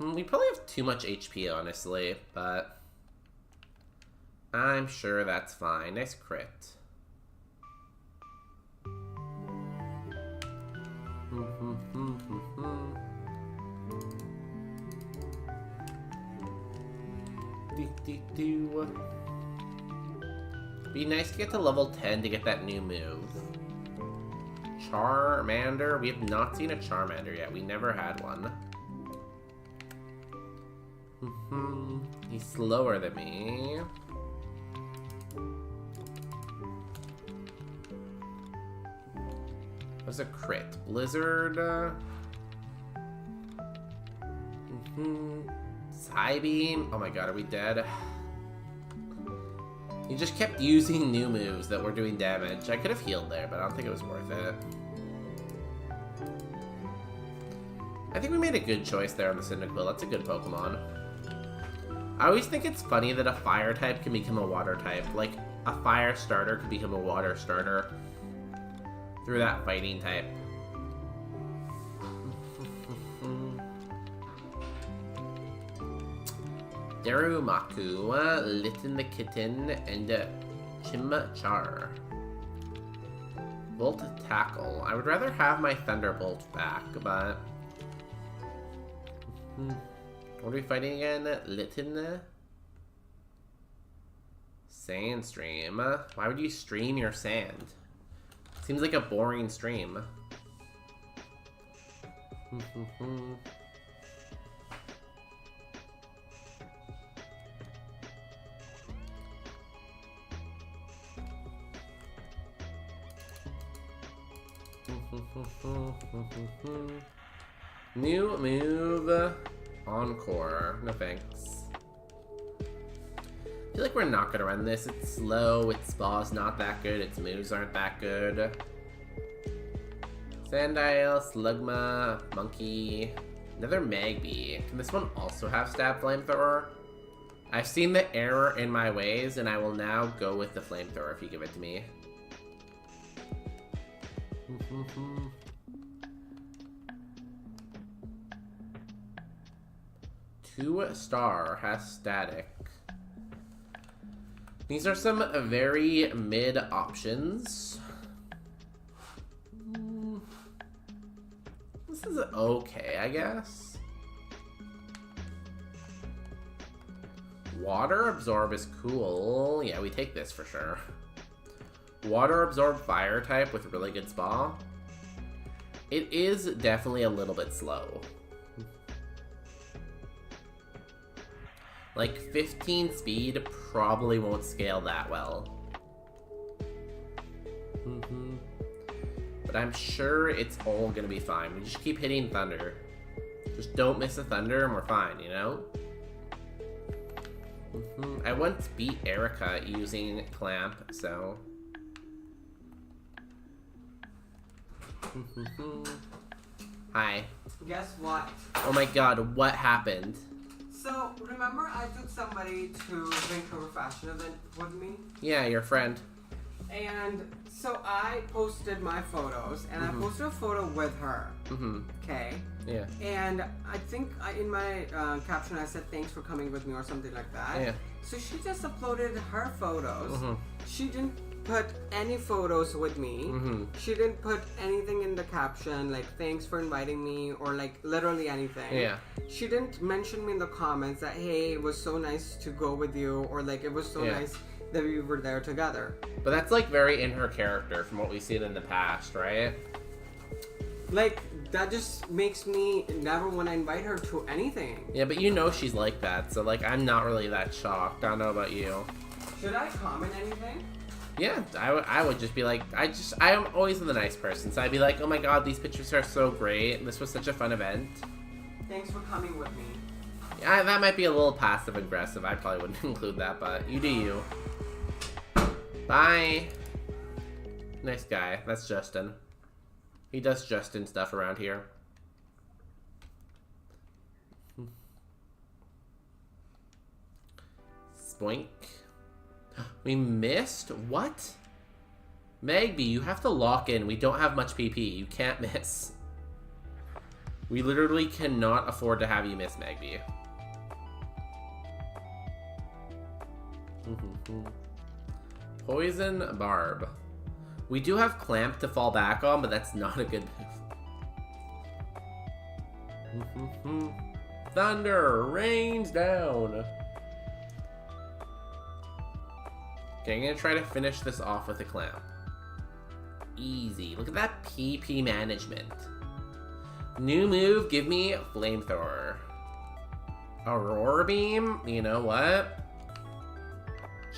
We probably have too much HP, honestly, but I'm sure that's fine. Nice crit. Be nice to get to level 10 to get that new move. Charmander? We have not seen a Charmander yet. We never had one. He's slower than me. What's a crit? Blizzard? Psybeam? Oh my god, are we dead? He just kept using new moves that were doing damage. I could have healed there, but I don't think it was worth it. I think we made a good choice there on the Cyndaquil. That's a good Pokemon. I always think it's funny that a fire type can become a water type. Like, a fire starter could become a water starter through that fighting type. Darumaku, Litten the Kitten, and Chimchar. Volt Tackle. I would rather have my Thunderbolt back, but... What are we fighting again? Litten? Sandstream. Why would you stream your sand? Seems like a boring stream. New move. Encore. No thanks. I feel like we're not gonna run this. It's slow, its spaw's not that good, its moves aren't that good. Sandile, Slugma, Monkey, another Magby. Can this one also have Stab Flamethrower? I've seen the error in my ways, and I will now go with the Flamethrower if you give it to me. 2-star has static. These are some very mid options. This is okay, I guess. Water Absorb is cool. Yeah, we take this for sure. Water Absorb Fire type with really good spa. It is definitely a little bit slow. Like 15 speed probably won't scale that well. But I'm sure it's all gonna be fine. We just keep hitting thunder. Just don't miss a thunder and we're fine, you know? I once beat Erica using Clamp, so... Hi. Guess what? Oh my god, what happened? So, remember I took somebody to Vancouver Fashion Event with me? Yeah, your friend. And so I posted my photos, and I posted a photo with her. Okay? Yeah. And I think in my caption I said thanks for coming with me or something like that. Yeah. So she just uploaded her photos. She didn't put any photos with me. She didn't put anything in the caption like thanks for inviting me or like literally anything. Yeah. She didn't mention me in the comments that hey, it was so nice to go with you or like it was so nice that we were there together. But that's like very in her character from what we've seen in the past, right? Like that just makes me never want to invite her to anything. Yeah, but you know she's like that, so like I'm not really that shocked. I don't know about you. Should I comment anything? Yeah, I would just be like, I am always the nice person, so I'd be like, oh my god, these pictures are so great. This was such a fun event. Thanks for coming with me. Yeah, that might be a little passive aggressive. I probably wouldn't include that, but you do you. Bye. Nice guy. That's Justin. He does Justin stuff around here. Spoink. We missed? What? Magby, you have to lock in. We don't have much PP. You can't miss. We literally cannot afford to have you miss, Magby. Poison Barb. We do have Clamp to fall back on, but that's not a good move. Thunder rains down. Okay, I'm gonna try to finish this off with a Clamp. Easy. Look at that PP management. New move, give me Flamethrower. Aurora Beam? You know what?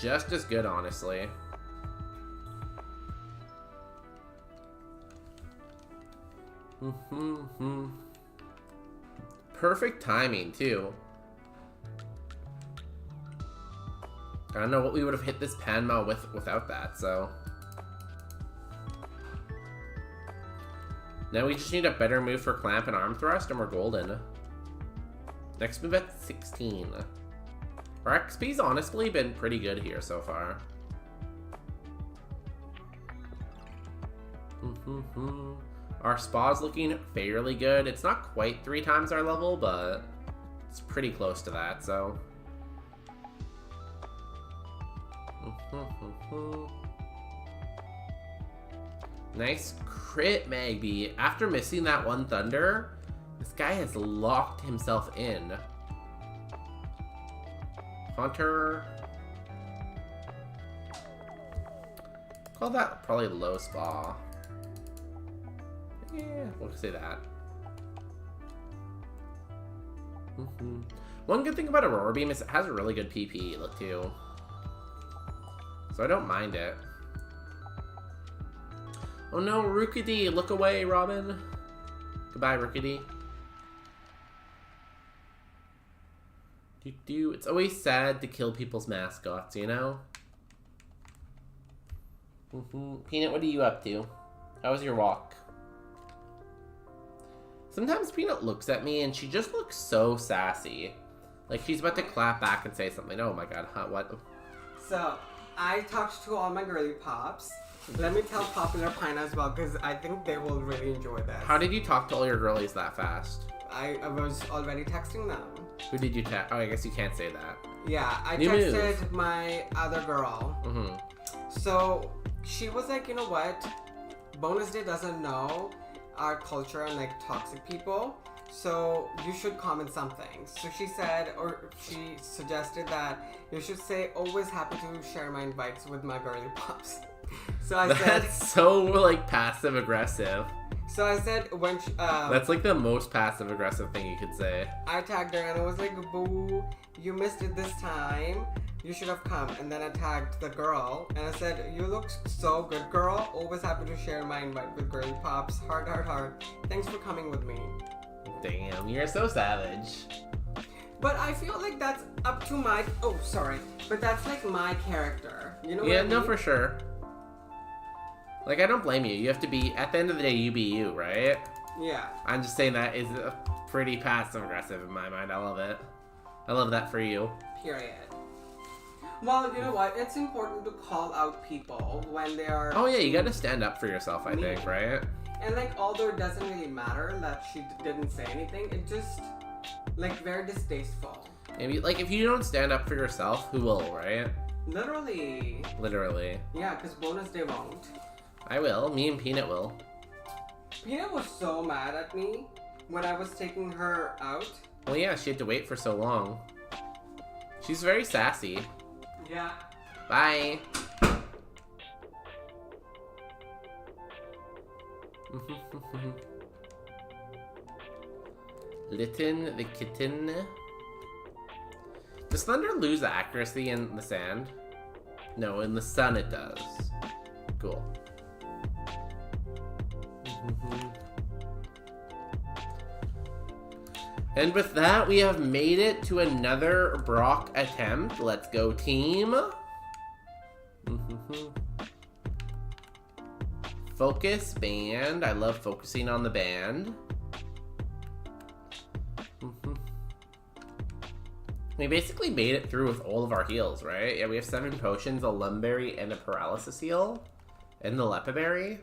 Just as good, honestly. Perfect timing, too. I don't know what we would have hit this Panma with without that, so... Now we just need a better move for Clamp and Arm Thrust, and we're golden. Next move at 16. Our XP's honestly been pretty good here so far. Our spa's looking fairly good. It's not quite 3 times our level, but it's pretty close to that, so... Nice crit, Magby. After missing that one thunder, this guy has locked himself in. Hunter. Call that probably low spa. Yeah, we'll say that. One good thing about Aurora Beam is it has a really good PP look too. So I don't mind it. Oh no, Rookity, look away, Robin. Goodbye, Rookity. It's always sad to kill people's mascots, you know? Peanut, what are you up to? How was your walk? Sometimes Peanut looks at me and she just looks so sassy. Like she's about to clap back and say something. Oh my god, huh, what? So, I talked to all my girly pops. Let me tell Popular Pine as well, because I think they will really enjoy this. How did you talk to all your girlies that fast? I was already texting them. Who did you text? Oh, I guess you can't say that. Yeah, I New texted move. my other girl. So, she was like, you know what? Bonus Day doesn't know our culture and like toxic people. So, you should comment something. So she said, or she suggested that you should say, always happy to share my invites with my girly pops. So I said... That's so, like, passive-aggressive. So I said, when she, That's, like, the most passive-aggressive thing you could say. I tagged her and I was like, boo, you missed it this time. You should have come. And then I tagged the girl and I said, you look so good, girl. Always happy to share my invite with girly pops. Heart, heart, heart. Thanks for coming with me. Damn, you're so savage. But I feel like that's up to my... Oh, sorry. But that's like my character. You know what I mean? No, for sure. Like, I don't blame you. You have to be... At the end of the day, you be you, right? Yeah. I'm just saying that is pretty passive-aggressive in my mind. I love it. I love that for you. Period. Well, you know what? It's important to call out people when they are... Oh, yeah, you gotta stand up for yourself, I think, right? And, like, although it doesn't really matter that she didn't say anything, it just... Like, very distasteful. Maybe, like, if you don't stand up for yourself, who will, right? Literally. Literally. Yeah, because Bonus Day won't. I will. Me and Peanut will. Peanut was so mad at me when I was taking her out. Well, yeah, she had to wait for so long. She's very sassy. Yeah. Bye. Litten the kitten. Does thunder lose accuracy in the sand? No, in the sun it does. Cool. And with that, we have made it to another Brock attempt. Let's go, team. Focus band. I love focusing on the band. We basically made it through with all of our heals, right? Yeah, we have 7 potions, a Lumberry, and a Paralysis heal. And the Lepaberry.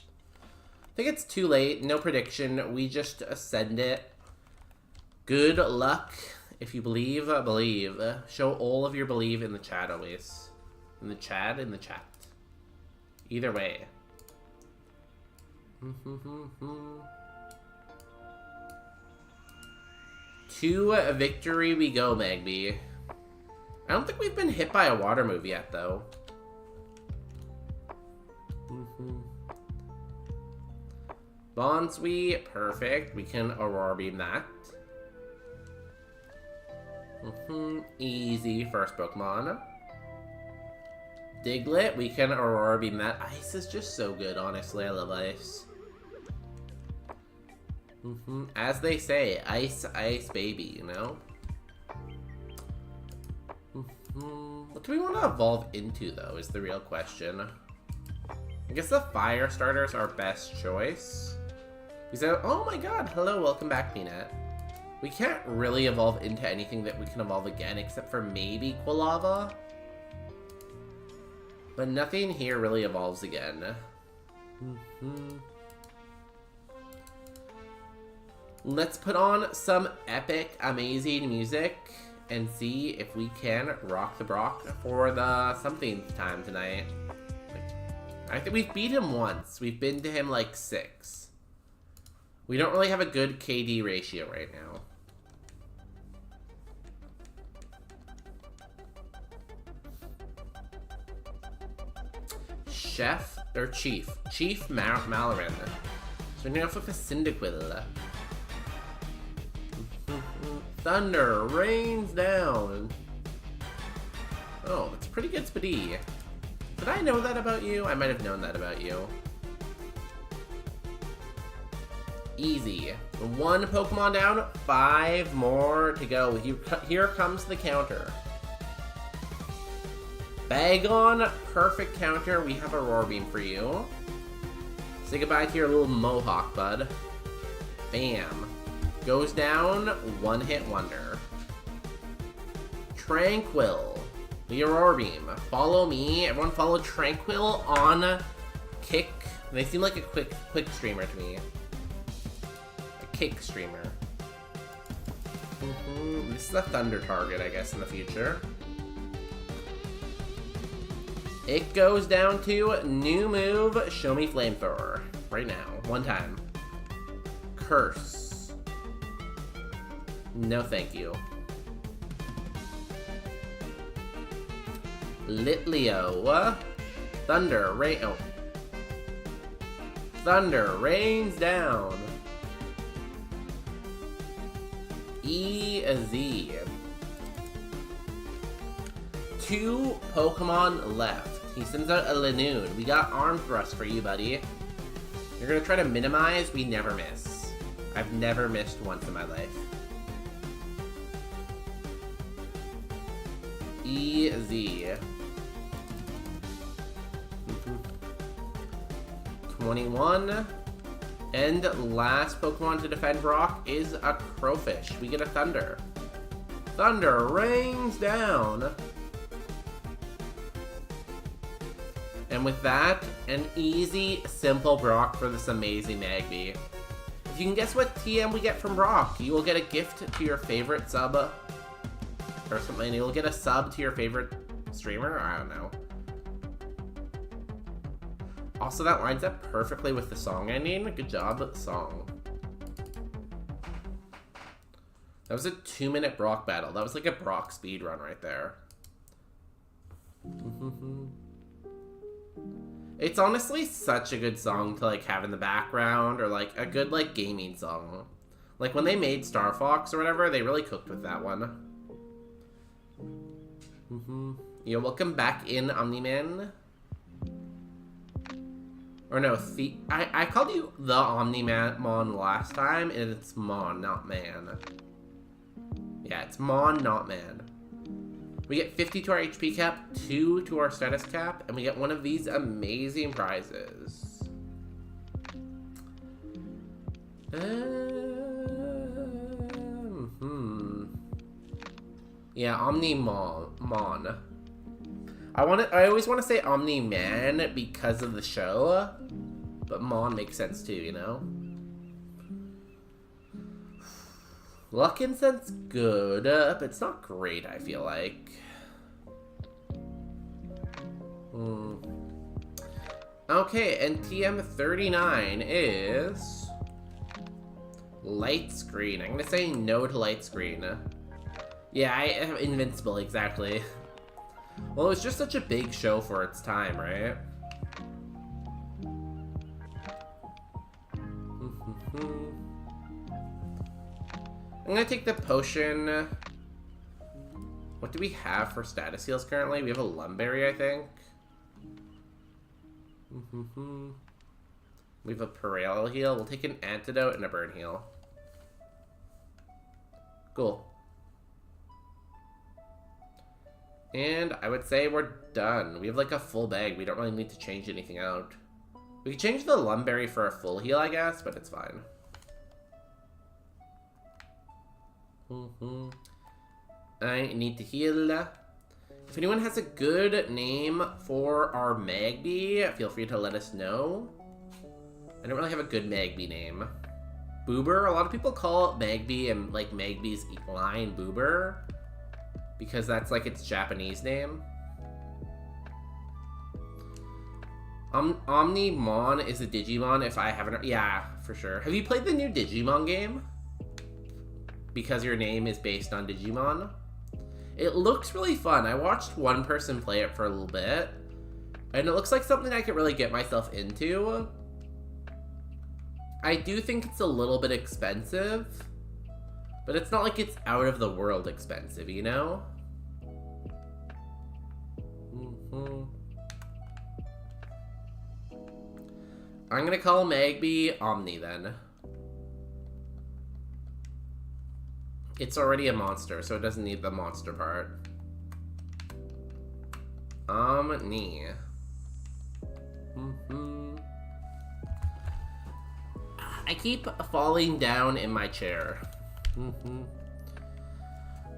I think it's too late. No prediction. We just ascend it. Good luck. If you believe, believe. Show all of your believe in the chat always. In the chat, in the chat. Either way. To victory we go, Magby. I don't think we've been hit by a water move yet, though. Bonswee, perfect. We can Aurora Beam that. Easy first Pokemon. Diglett, we can Aurora Beam that. Ice is just so good, honestly. I love Ice. As they say, ice, ice, baby, you know? What do we want to evolve into, though, is the real question. I guess the fire starters are best choice. Oh my god, hello, welcome back, Peanut. We can't really evolve into anything that we can evolve again, except for maybe Quilava. But nothing here really evolves again. Let's put on some epic, amazing music and see if we can rock the Brock for the something time tonight. I think we've beat him once. We've been to him like 6. We don't really have a good KD ratio right now. Chief Malaran. Starting off with a Cyndaquil. Thunder rains down. Oh, that's pretty good, Spadee. Did I know that about you? I might have known that about you. Easy. One Pokemon down, 5 more to go. Here comes the counter. Bagon, perfect counter. We have a Roar Beam for you. Say goodbye to your little Mohawk, bud. Bam. Goes down, one-hit wonder. Tranquil. The Roar Beam. Follow me. Everyone follow Tranquil on Kick. They seem like a quick streamer to me. A Kick streamer. This is a Thunder target, I guess, in the future. It goes down to new move, Show Me Flamethrower. Right now. One time. Curse. No thank you. Litleo. Thunder rain. Oh. Thunder rains down. EZ. 2 Pokemon left. He sends out a Lanoon. We got Arm Thrust for you, buddy. You're gonna try to minimize. We never miss. I've never missed once in my life. EZ. 21. And last Pokemon to defend Brock is a Crowfish. We get a Thunder. Thunder rains down. And with that, an easy, simple Brock for this amazing Magby. If you can guess what TM we get from Brock, you will get a gift to your favorite sub. Or something. You'll get a sub to your favorite streamer? I don't know. Also, that lines up perfectly with the song ending. Good job, song. That was a 2-minute Brock battle. That was like a Brock speedrun right there. It's honestly such a good song to like have in the background, or like a good like gaming song. Like when they made Star Fox or whatever, they really cooked with that one. Yeah, welcome back in, Omni-Man. Or no, I called you the Omni-Mon last time, and it's Mon, not Man. Yeah, it's Mon, not Man. We get 50 to our HP cap, 2 to our status cap, and we get one of these amazing prizes. Yeah, Omni-Mon. I always want to say Omni-Man because of the show, but Mon makes sense too, you know? Luck Incense, good, but it's not great, I feel like. Okay, and TM39 is Light Screen. I'm gonna say no to Light Screen. Yeah, I am Invincible, exactly. Well, it was just such a big show for its time, right? I'm gonna take the potion. What do we have for status heals currently? We have a Lumberry, I think. We have a Parallel heal. We'll take an Antidote and a Burn heal. Cool. And I would say we're done. We have like a full bag. We don't really need to change anything out. We could change the Lumberry for a full heal, I guess, but it's fine. I need to heal. If anyone has a good name for our Magby, feel free to let us know. I don't really have a good Magby name. Boober? A lot of people call Magby and like Magby's line Boober, because that's like its Japanese name. Omni-Mon is a Digimon if I haven't... Yeah, for sure. Have you played the new Digimon game? Because your name is based on Digimon? It looks really fun. I watched one person play it for a little bit, and it looks like something I could really get myself into. I do think it's a little bit expensive, but it's not like it's out of the world expensive, you know? I'm gonna call Magby Omni then. It's already a monster, so it doesn't need the monster part. Knee. I keep falling down in my chair.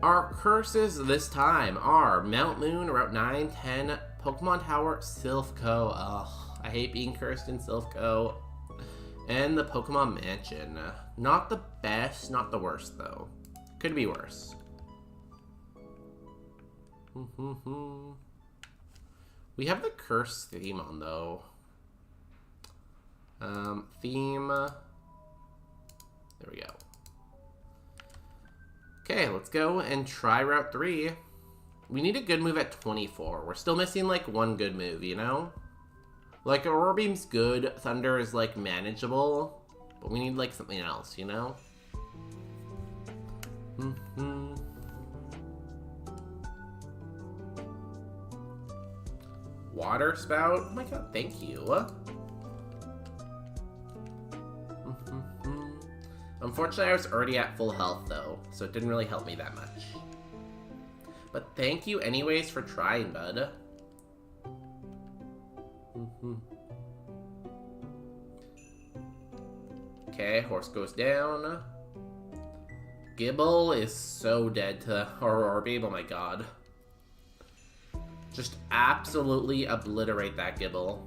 Our curses this time are Mount Moon, Route 9, 10, Pokemon Tower, Silphco. Ugh, I hate being cursed in Silphco. And the Pokemon Mansion. Not the best, not the worst, though. Could be worse. We have the curse theme on, though. Theme. There we go. Okay, let's go and try Route 3. We need a good move at 24. We're still missing, like, one good move, you know? Like, Aurora Beam's good, Thunder is, like, manageable, but we need, like, something else, you know? Water Spout? Oh my god, thank you. Unfortunately, I was already at full health, though, so it didn't really help me that much. But thank you anyways for trying, bud. Okay, horse goes down. Gibble is so dead to Aurora Beam, oh my god. Just absolutely obliterate that Gibble.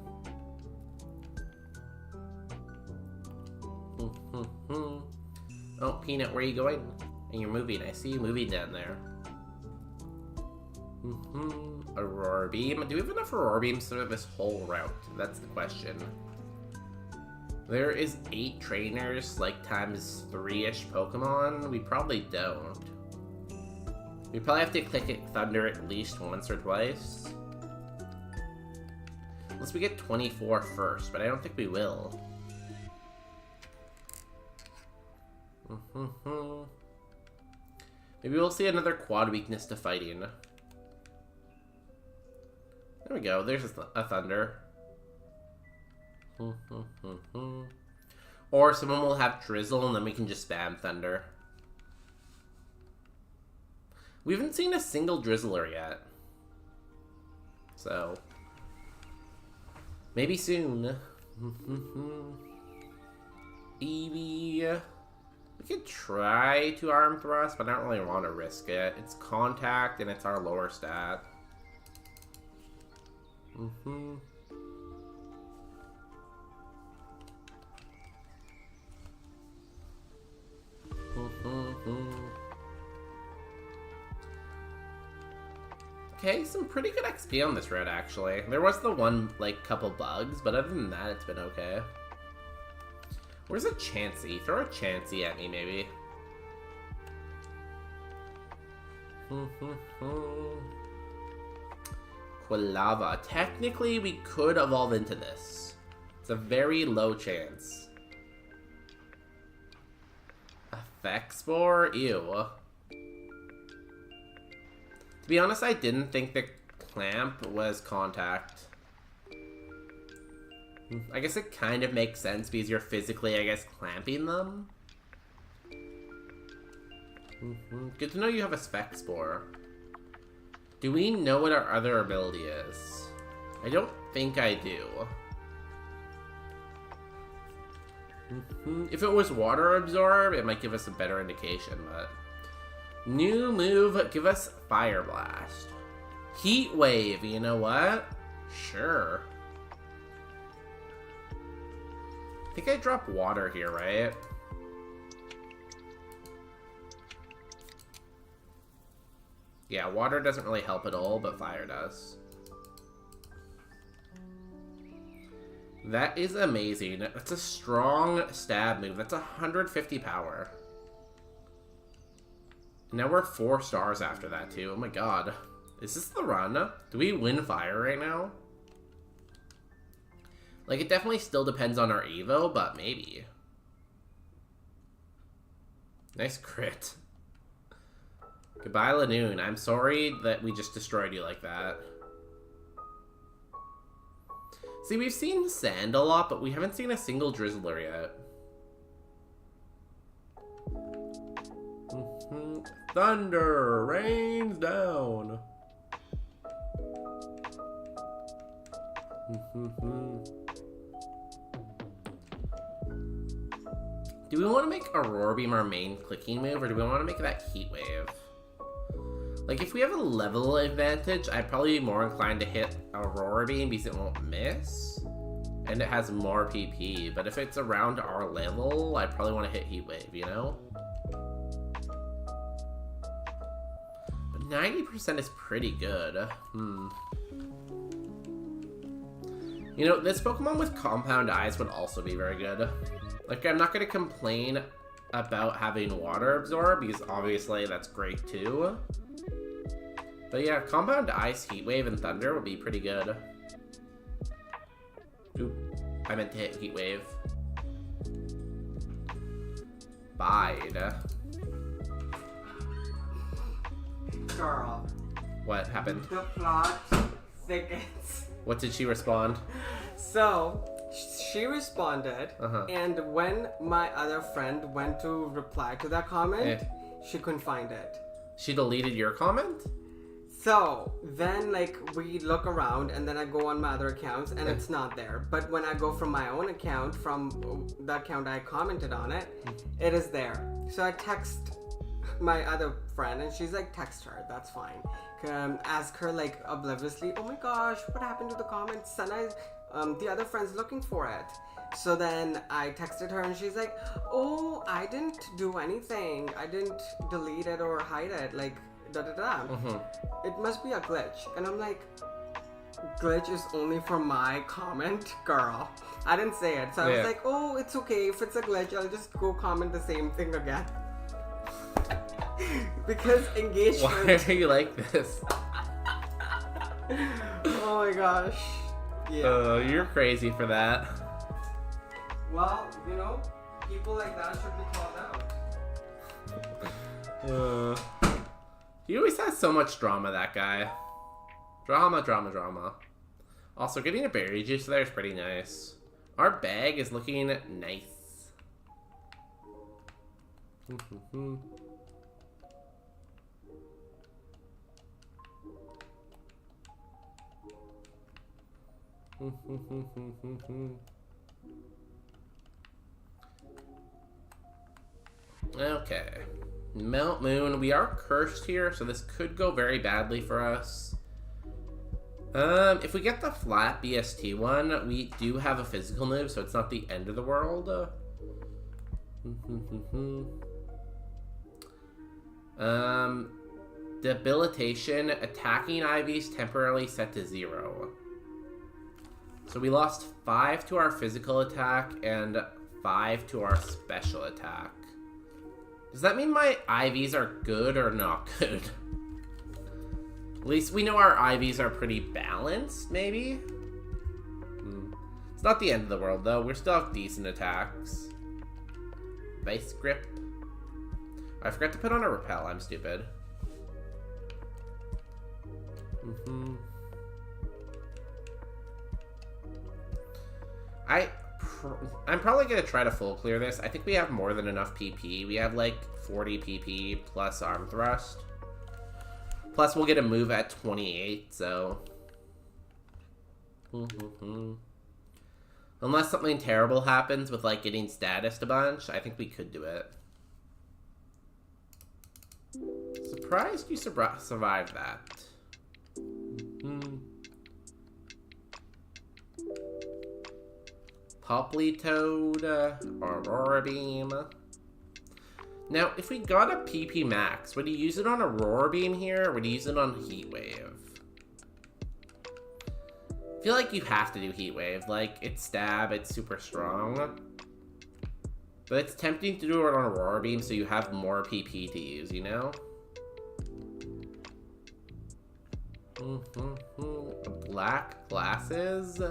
Oh, Peanut, where are you going? And you're moving. I see you moving down there. Aurora Beam. Do we have enough Aurora Beams through this whole route? That's the question. There is 8 trainers, like times 3-ish Pokemon. We probably don't. We probably have to click it Thunder at least once or twice. Unless we get 24 first, but I don't think we will. Maybe we'll see another quad weakness to fighting. There we go. There's a Thunder. Or someone will have Drizzle and then we can just spam Thunder. We haven't seen a single Drizzler yet. So, maybe soon. Eevee. We could try to Arm Thrust, but I don't really want to risk it. It's Contact and it's our lower stat. Okay, some pretty good XP on this road, actually. There was the one, like, couple bugs, but other than that, it's been okay. Where's a Chansey? Throw a Chansey at me, maybe. Quilava. Technically, we could evolve into this. It's a very low chance. Effect Spore? Ew. To be honest, I didn't think the Clamp was Contact. I guess it kind of makes sense because you're physically, I guess, clamping them. Good to know you have a Spec Spore. Do we know what our other ability is? I don't think I do. If it was Water Absorb, it might give us a better indication, but... New move, give us Fire Blast. Heat Wave, you know what? Sure. I think I dropped water here, right? Yeah, water doesn't really help at all, but fire does. That is amazing. That's a strong stab move. That's 150 power. Now we're 4 stars after that, too. Oh my god. Is this the run? Do we win fire right now? Like, it definitely still depends on our Evo, but maybe. Nice crit. Goodbye, Lanoon. I'm sorry that we just destroyed you like that. See, we've seen Sand a lot, but we haven't seen a single Drizzler yet. Thunder rains down. Do we want to make Aurora Beam our main clicking move, or do we want to make that Heat Wave? Like, if we have a level advantage, I'd probably be more inclined to hit Aurora Beam because it won't miss. And it has more PP. But if it's around our level, I'd probably want to hit Heat Wave, you know? But 90% is pretty good. You know, this Pokemon with Compound Eyes would also be very good. Like, I'm not going to complain about having Water Absorb, because obviously that's great too. But yeah, Compound Ice, Heat Wave, and Thunder would be pretty good. Oop, I meant to hit Heat Wave. Bide. Girl. What happened? The plot thickens. What did she respond? So, she responded, Uh-huh. and when my other friend went to reply to that comment, she couldn't find it. She deleted your comment? So, then, like, we look around, and then I go on my other accounts, and it's not there. But when I go from my own account, from the account I commented on it, it is there. So I text my other friend, and she's like, text her, that's fine. Ask her, like, obliviously, oh my gosh, what happened to the comments? And the other friend's looking for it. So then I texted her, and she's like, oh, I didn't do anything. I didn't delete it or hide it, like, da-da-da. It must be a glitch. And I'm like, glitch is only for my comment? Girl. I didn't say it. So I was like, oh, it's okay. If it's a glitch, I'll just go comment the same thing again. Because engagement. Why are you like this? Oh my gosh. Yeah. You're crazy for that. Well, you know, people like that should be called out. He always has so much drama, that guy. Drama, drama, drama. Also, getting a berry juice there is pretty nice. Our bag is looking nice. Okay. Mount Moon. We are cursed here, so this could go very badly for us. If we get the flat BST one, we do have a physical move, so it's not the end of the world. Debilitation. Attacking IVs temporarily set to 0. So we lost 5 to our physical attack and 5 to our special attack. Does that mean my IVs are good or not good? At least we know our IVs are pretty balanced, maybe? It's not the end of the world, though. We still have decent attacks. Vice Grip. I forgot to put on a Repel. I'm stupid. I'm probably going to try to full clear this. I think we have more than enough PP. We have like 40 PP plus Arm Thrust. Plus we'll get a move at 28, so... Unless something terrible happens with like getting statused a bunch, I think we could do it. Surprised you survived that. Poplitoad, Aurora Beam. Now, if we got a PP Max, would you use it on Aurora Beam here, or would you use it on Heat Wave? I feel like you have to do Heat Wave. Like, it's stab, it's super strong. But it's tempting to do it on Aurora Beam so you have more PP to use, you know? Black glasses.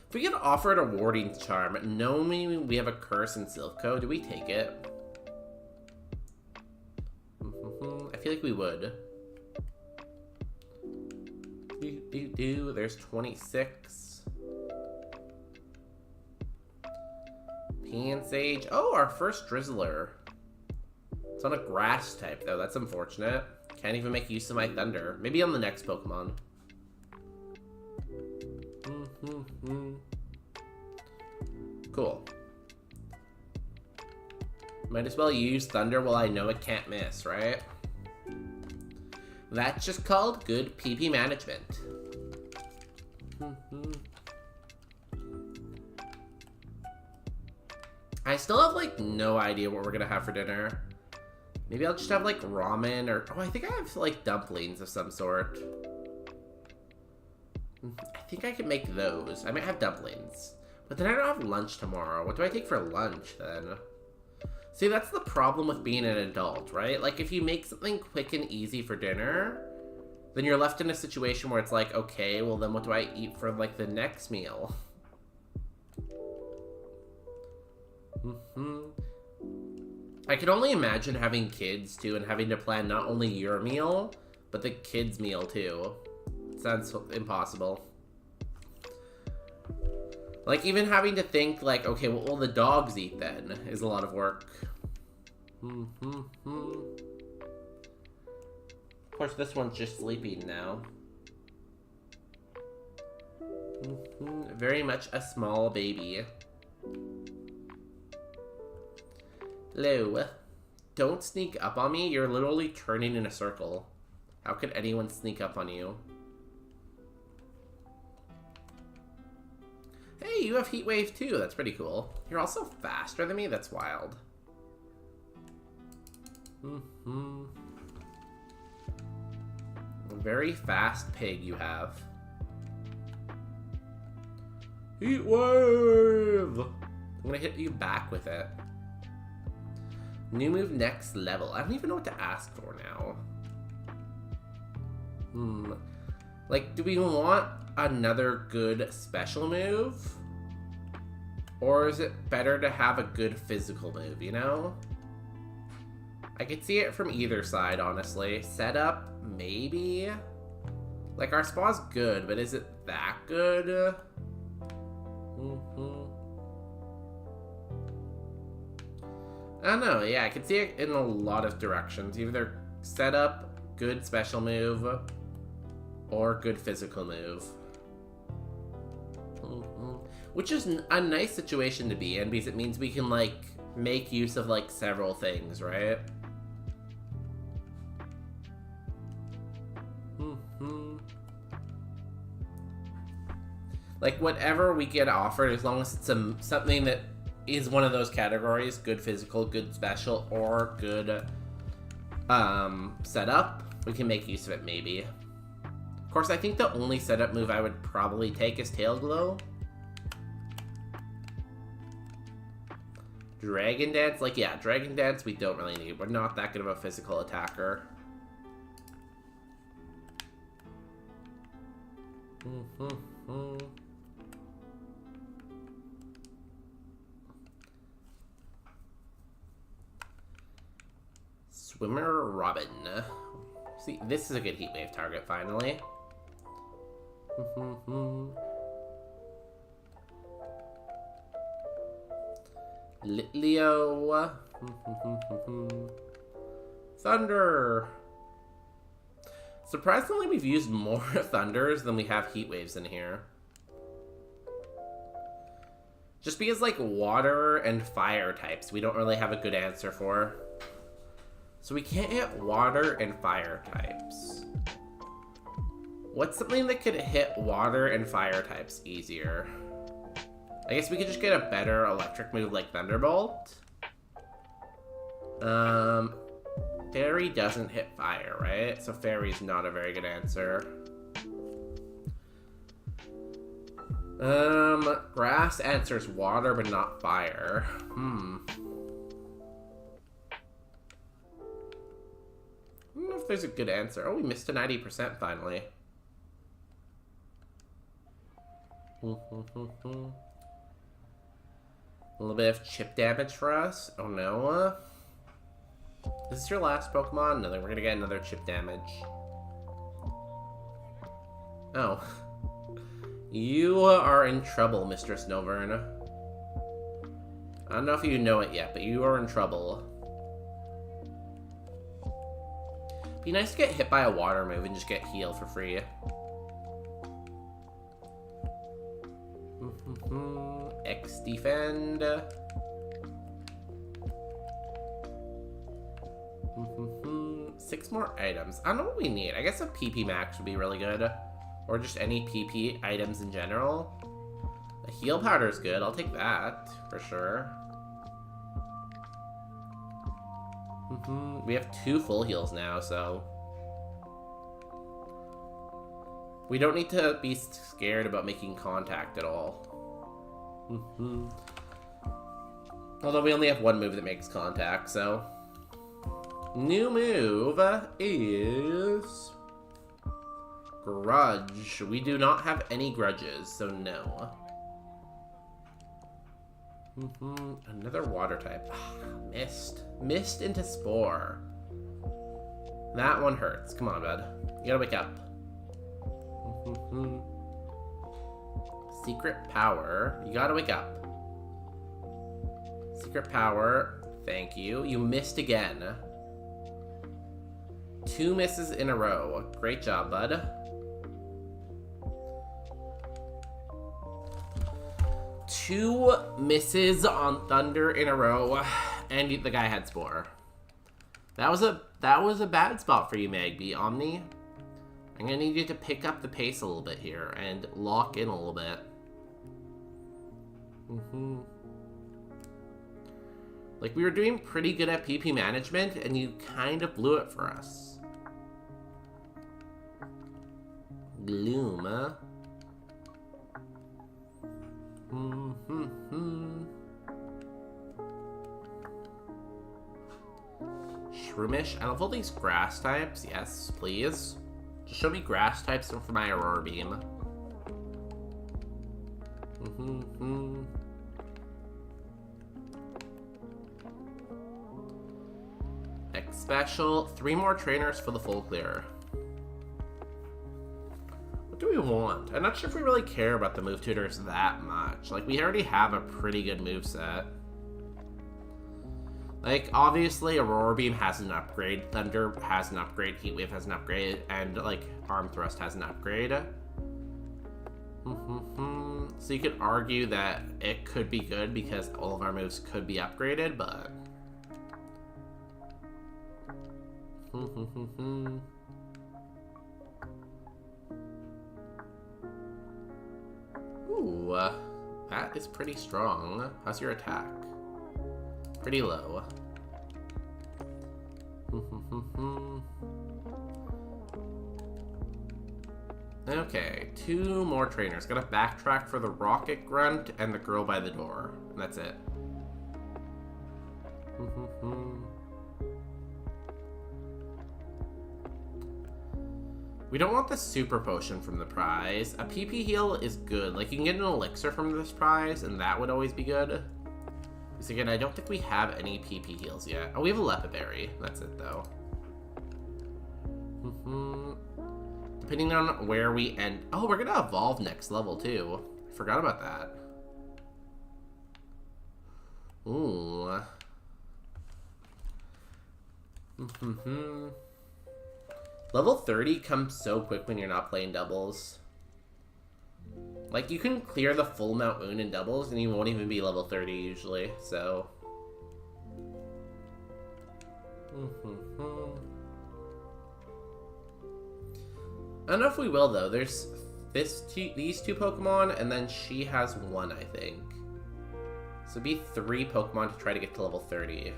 If we get offered a warding charm, knowing we have a curse in Silph, do we take it? I feel like we would. There's 26. Pea and Sage. Oh, our first Drizzler. It's on a grass type, though. That's unfortunate. Can't even make use of my Thunder. Maybe on the next Pokemon. Cool. Might as well use Thunder while I know it can't miss, right? That's just called good PP management. I still have, like, no idea what we're gonna have for dinner. Maybe I'll just have, like, ramen or... Oh, I think I have, like, dumplings of some sort. I think I can make those. I might have dumplings. But then I don't have lunch tomorrow. What do I take for lunch, then? See, that's the problem with being an adult, right? Like, if you make something quick and easy for dinner, then you're left in a situation where it's like, okay, well, then what do I eat for, like, the next meal? I can only imagine having kids, too, and having to plan not only your meal, but the kids' meal, too. It sounds impossible. Like, even having to think, like, okay, what will the dogs eat, then, is a lot of work. Of course, this one's just sleeping now. Very much a small baby. Hello. Don't sneak up on me. You're literally turning in a circle. How could anyone sneak up on you? Hey, you have Heat Wave too. That's pretty cool. You're also faster than me? That's wild. A very fast pig you have. Heat Wave! I'm gonna hit you back with it. New move next level. I don't even know what to ask for now. Like, do we want another good special move? Or is it better to have a good physical move, you know? I could see it from either side, honestly. Setup, maybe? Like, our spa's good, but is it that good? I don't know, yeah, I can see it in a lot of directions. Either setup, good special move, or good physical move. Which is a nice situation to be in, because it means we can, like, make use of, like, several things, right? Like, whatever we get offered, as long as it's something that is one of those categories, good physical, good special, or good setup, we can make use of it, maybe. Of course, I think the only setup move I would probably take is Tail Glow. Dragon Dance, like, yeah, Dragon Dance we don't really need. We're not that good of a physical attacker. Swimmer Robin. See, this is a good Heat Wave target, finally. Litleo. Thunder. Surprisingly, we've used more Thunders than we have Heat Waves in here. Just because, like, water and fire types, we don't really have a good answer for. So we can't hit water and fire types. What's something that could hit water and fire types easier? I guess we could just get a better electric move like Thunderbolt. Fairy doesn't hit fire, right? So Fairy's not a very good answer. Grass answers water but not fire. I don't know if there's a good answer. Oh, we missed a 90% finally. A little bit of chip damage for us. Oh no. This is your last Pokemon? No, then we're gonna get another chip damage. Oh. You are in trouble, Mr. Snowburn. I don't know if you know it yet, but you are in trouble. Be nice to get hit by a water move and just get healed for free. X defend. 6 more items. I don't know what we need. I guess a PP max would be really good. Or just any PP items in general. A heal powder is good. I'll take that for sure. We have 2 full heals now, so we don't need to be scared about making contact at all. Although we only have 1 move that makes contact, so new move is Grudge. We do not have any grudges, so no. Another water type. Mist. Mist into Spore. That one hurts. Come on, bud. You gotta wake up. Secret power. You gotta wake up. Secret power. Thank you. You missed again. 2 misses in a row. Great job, bud. 2 misses on Thunder in a row, and the guy had Spore. That was a bad spot for you, Magby. Omni, I'm gonna need you to pick up the pace a little bit here and lock in a little bit. Like, we were doing pretty good at PP management, and you kind of blew it for us. Gloom, huh? Shroomish. I love all these grass types. Yes, please. Just show me grass types for my Aurora Beam. X special. 3 more trainers for the full clear. What do we want? I'm not sure if we really care about the move tutors that much. Like, we already have a pretty good moveset. Like, obviously, Aurora Beam has an upgrade, Thunder has an upgrade, Heat Wave has an upgrade, and, like, Arm Thrust has an upgrade. So you could argue that it could be good because all of our moves could be upgraded, but... Ooh, that is pretty strong. How's your attack? Pretty low. Okay, 2 more trainers. Gotta backtrack for the Rocket Grunt and the Girl by the Door. And that's it. We don't want the super potion from the prize. A PP heal is good. Like, you can get an elixir from this prize, and that would always be good. Because again, I don't think we have any PP heals yet. Oh, we have a Lepiberry. That's it, though. Depending on where we end... Oh, we're gonna evolve next level, too. Forgot about that. Ooh. Level 30 comes so quick when you're not playing doubles. Like, you can clear the full Mount Moon in doubles, and you won't even be level 30 usually, so... I don't know if we will, though. There's these 2 Pokemon, and then she has 1, I think. So it'd be 3 Pokemon to try to get to level 30.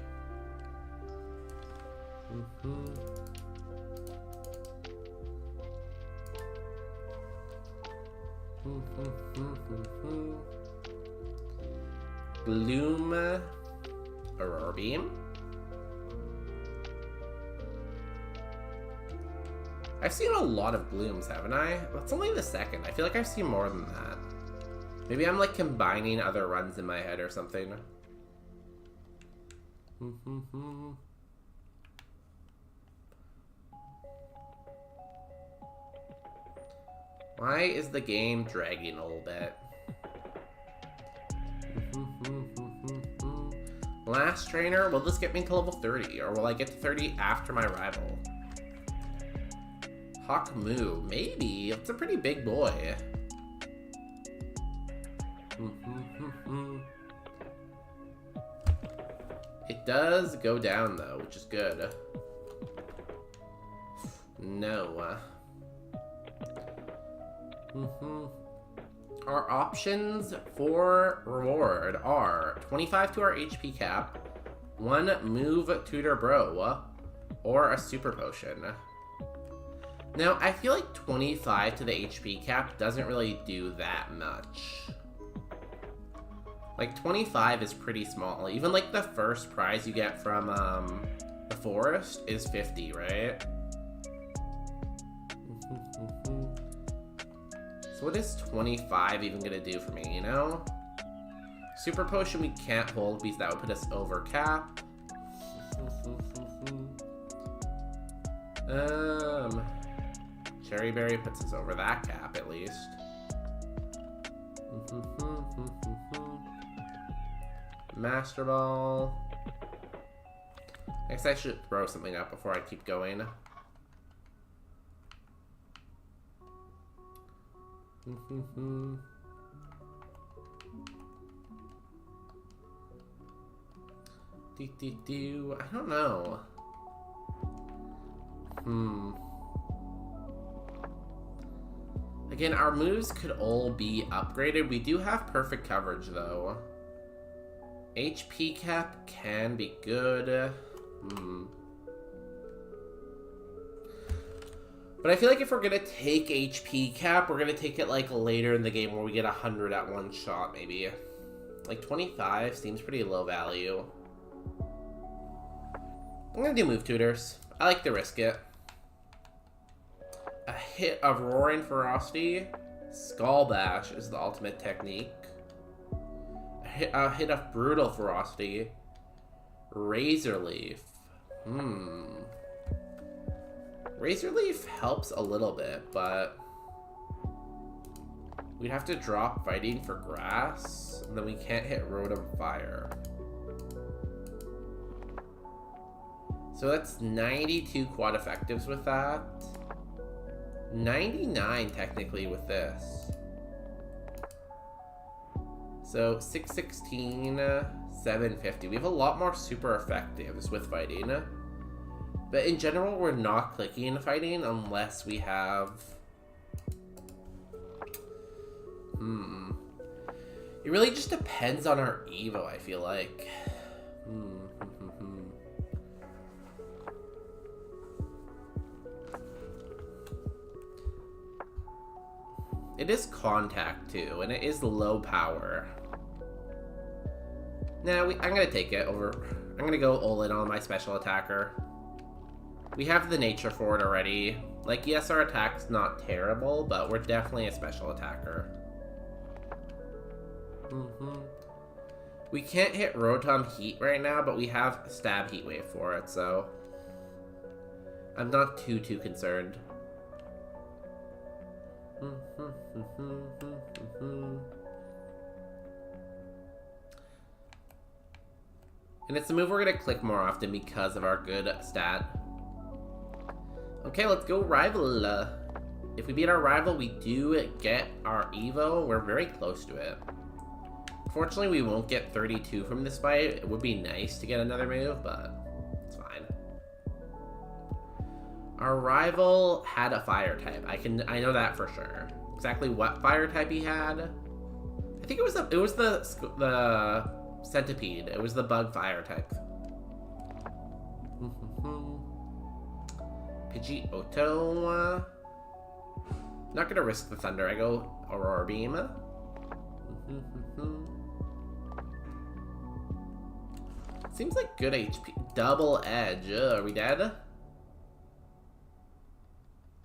Gloom, Aurora Beam. I've seen a lot of Glooms, haven't I? That's only the second. I feel like I've seen more than that. Maybe I'm like combining other runs in my head or something. Why is the game dragging a little bit? Last trainer, will this get me to level 30? Or will I get to 30 after my rival? Hawk Moo, maybe. It's a pretty big boy. It does go down though, which is good. No. Our options for reward are 25 to our HP cap, 1 move tutor bro, or a super potion. Now, I feel like 25 to the HP cap doesn't really do that much. Like, 25 is pretty small. Even, like, the first prize you get from, the forest is 50, right? So what is 25 even gonna do for me, you know? Super potion we can't hold because that would put us over cap. Cherry Berry puts us over that cap at least. Master Ball. I guess I should throw something up before I keep going. I don't know. Again, our moves could all be upgraded. We do have perfect coverage though. HP cap can be good. But I feel like if we're gonna take HP cap, we're gonna take it like later in the game where we get 100 at one shot, maybe. Like 25 seems pretty low value. I'm gonna do move tutors. I like to risk it. A hit of Roaring Ferocity. Skull Bash is the ultimate technique. A hit of Brutal Ferocity. Razor Leaf. Razor Leaf helps a little bit, but we'd have to drop Fighting for Grass, and then we can't hit Rotom Fire. So that's 92 quad effectives with that. 99 technically with this. So 616, 750. We have a lot more super effectives with fighting. But in general, we're not clicking fighting unless we have... It really just depends on our Evo, I feel like. It is contact too, and it is low power. Nah, I'm gonna take it over. I'm gonna go all in on my special attacker. We have the nature for it already. Like, yes, our attack's not terrible, but we're definitely a special attacker. We can't hit Rotom Heat right now, but we have Stab Heat Wave for it, so I'm not too concerned. And it's a move we're gonna click more often because of our good stat. Okay, let's go rival. If we beat our rival, we do get our Evo. We're very close to it. Fortunately, we won't get 32 from this fight. It would be nice to get another move, but it's fine. Our rival had a fire type. I know that for sure. Exactly what fire type he had. I think it was the centipede. It was the bug fire type. Pidgeotto. Not gonna risk the thunder. I go Aurora Beam. Seems like good HP. Double Edge. Are we dead?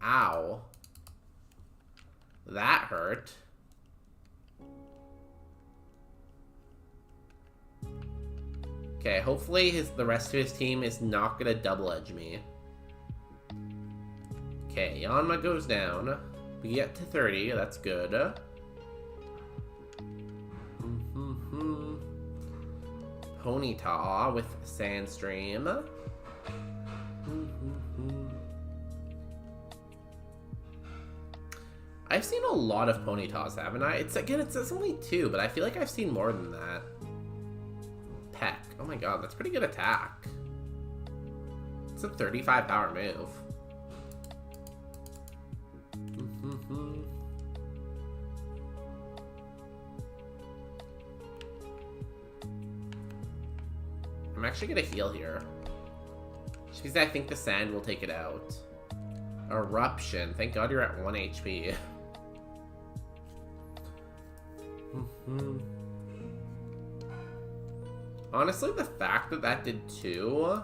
Ow. That hurt. Okay, hopefully the rest of his team is not gonna double edge me. Okay, Yanma goes down. We get to 30, that's good. Ponyta with Sandstream. I've seen a lot of Ponytas, haven't I? It's again, it says only 2, but I feel like I've seen more than that. Peck. Oh my god, that's pretty good attack. It's a 35 power move. I'm actually gonna heal here. Just because I think the sand will take it out. Eruption. Thank god you're at 1 HP. Honestly, the fact that that did 2...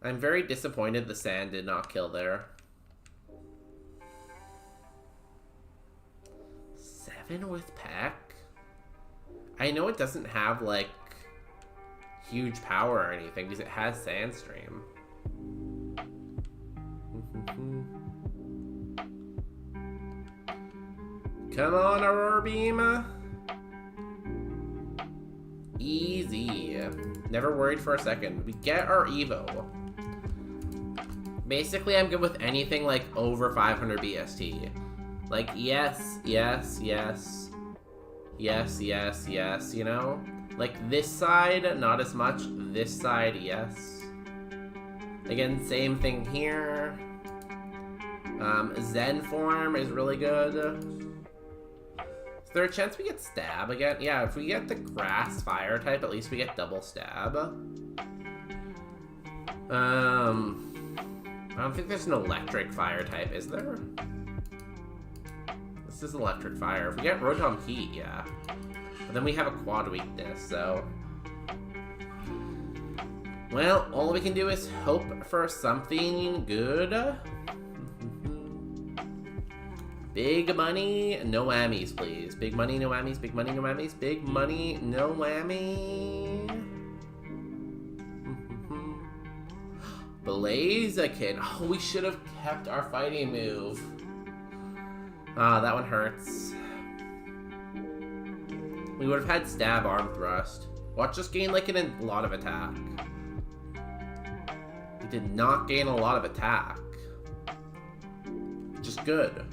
I'm very disappointed the sand did not kill there. 7 with Peck? I know it doesn't have, like, huge power or anything because it has Sandstream. Come on, Aurora Beam. Easy. Never worried for a second. We get our Evo. Basically, I'm good with anything like over 500 BST. Like, yes, yes, yes. Yes, yes, yes, you know? Like, this side, not as much. This side, yes. Again, same thing here. Zen form is really good. Is there a chance we get stab again? Yeah, if we get the grass fire type, at least we get double stab. I don't think there's an electric fire type, is there? This is electric fire. If we get Rotom Heat, yeah. But then we have a quad weakness, so... Well, all we can do is hope for something good. Big money, no whammies, please. Big money, no whammies, big money, no whammies, big money, no whammy. Blaziken. Oh, we should have kept our fighting move. Ah, that one hurts. We would have had stab arm thrust. Watch us gain like a lot of attack. We did not gain a lot of attack. Just good.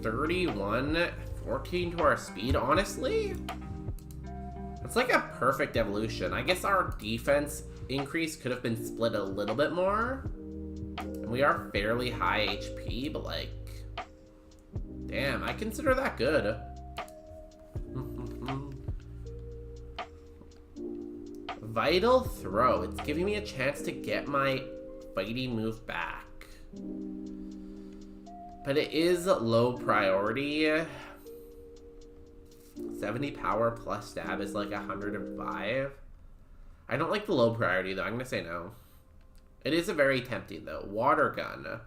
31, 14 to our speed, honestly? It's like a perfect evolution. I guess our defense increase could have been split a little bit more. And we are fairly high HP, but like... Damn, I consider that good. Vital Throw. It's giving me a chance to get my fighting move back. But it is low priority. 70 power plus stab is like 105. I don't like the low priority though. I'm gonna say no. It is a very tempting though. Water gun.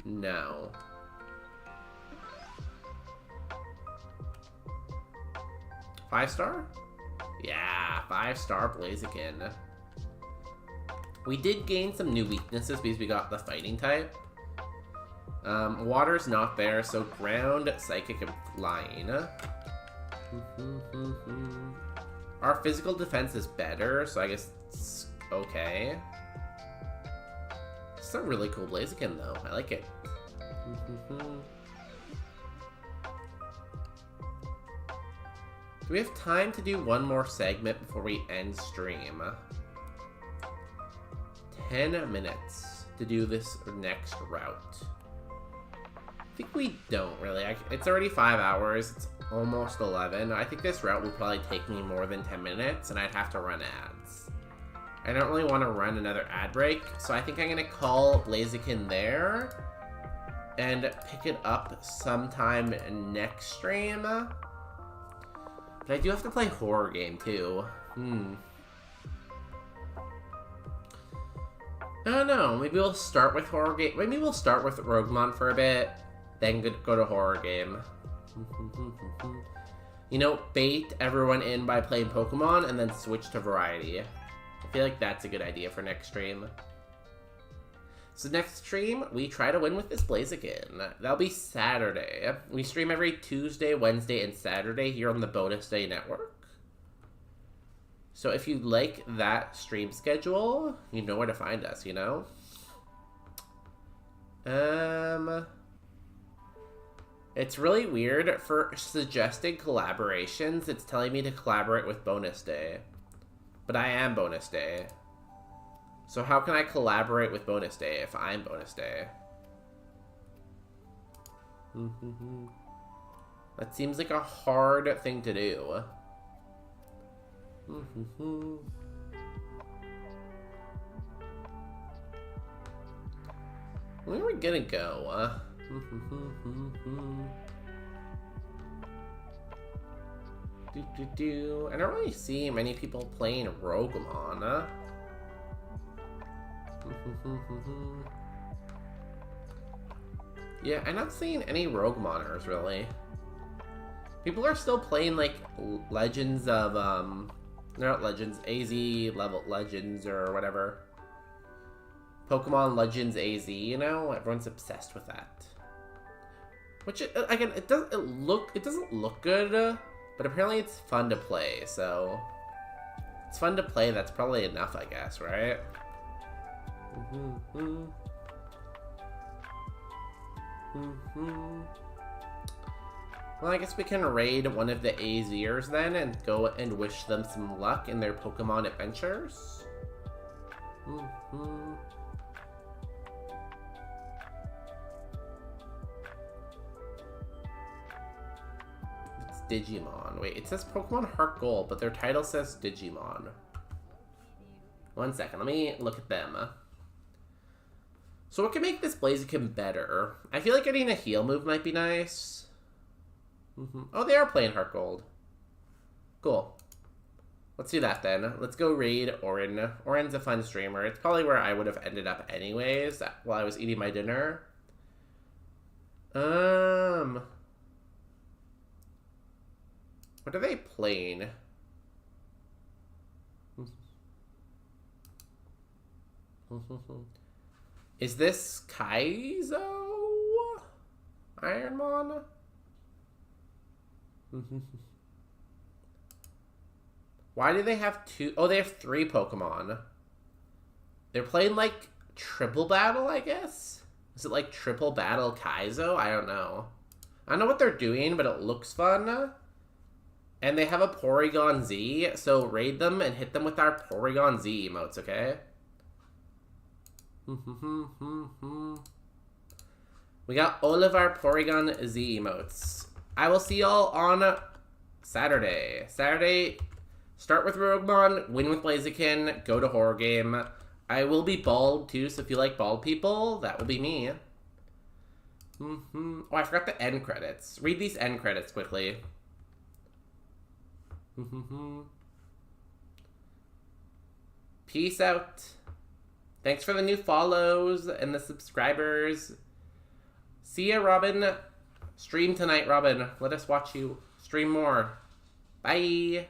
No. Five star? Yeah, 5-star Blaziken. We did gain some new weaknesses because we got the fighting type. Water's not there, so ground, psychic, and flying. Our physical defense is better, so I guess it's okay. It's a really cool Blaziken though. I like it. Do we have time to do one more segment before we end stream? 10 minutes to do this next route. I think we don't really. It's already 5 hours. It's almost 11. I think this route will probably take me more than 10 minutes, and I'd have to run ads. I don't really want to run another ad break, so I think I'm going to call Blaziken there and pick it up sometime next stream. But I do have to play horror game too. I don't know. Maybe we'll start with horror game. Maybe we'll start with Roguemon for a bit, then go to horror game. You know, bait everyone in by playing Pokemon and then switch to variety. I feel like that's a good idea for next stream. So next stream, we try to win with this Blaziken. That'll be Saturday. We stream every Tuesday, Wednesday, and Saturday here on the Bonus Day Network. So if you like that stream schedule, you know where to find us, you know? It's really weird. For suggested collaborations, it's telling me to collaborate with Bonus Day. But I am Bonus Day. So how can I collaborate with Bonus Day if I'm Bonus Day? That seems like a hard thing to do. Where are we gonna go? I don't really see many people playing Roguemon. Yeah, I'm not seeing any Roguemoners, really. People are still playing, like, Legends of, not Legends, AZ level Legends or whatever. Pokemon Legends AZ, you know? Everyone's obsessed with that. Which, again, it doesn't look good, but apparently it's fun to play, so... It's fun to play, that's probably enough, I guess, right? Well, I guess we can raid one of the AZers then and go and wish them some luck in their Pokemon adventures. It's Digimon. Wait, it says Pokemon Heart Gold, but their title says Digimon. One second, let me look at them. So what can make this Blaziken better? I feel like getting a heal move might be nice. Oh, they are playing Heart Gold. Cool. Let's do that then. Let's go raid Orin. Orin's a fun streamer. It's probably where I would have ended up anyways while I was eating my dinner. What are they playing? Is this Kaizo? Ironmon? Why do they have two? Oh, they have 3 Pokemon. They're playing, like, triple battle, I guess? Is it, like, triple battle Kaizo? I don't know. I don't know what they're doing, but it looks fun. And they have a Porygon Z, so raid them and hit them with our Porygon Z emotes, okay? We got all of our Porygon Z emotes. I will see y'all on Saturday. Saturday, start with Roguemon, win with Blaziken, go to Horror Game. I will be bald too, so if you like bald people, that will be me. Oh, I forgot the end credits. Read these end credits quickly. Peace out. Thanks for the new follows and the subscribers. See ya, Robin. Stream tonight, Robin. Let us watch you stream more. Bye.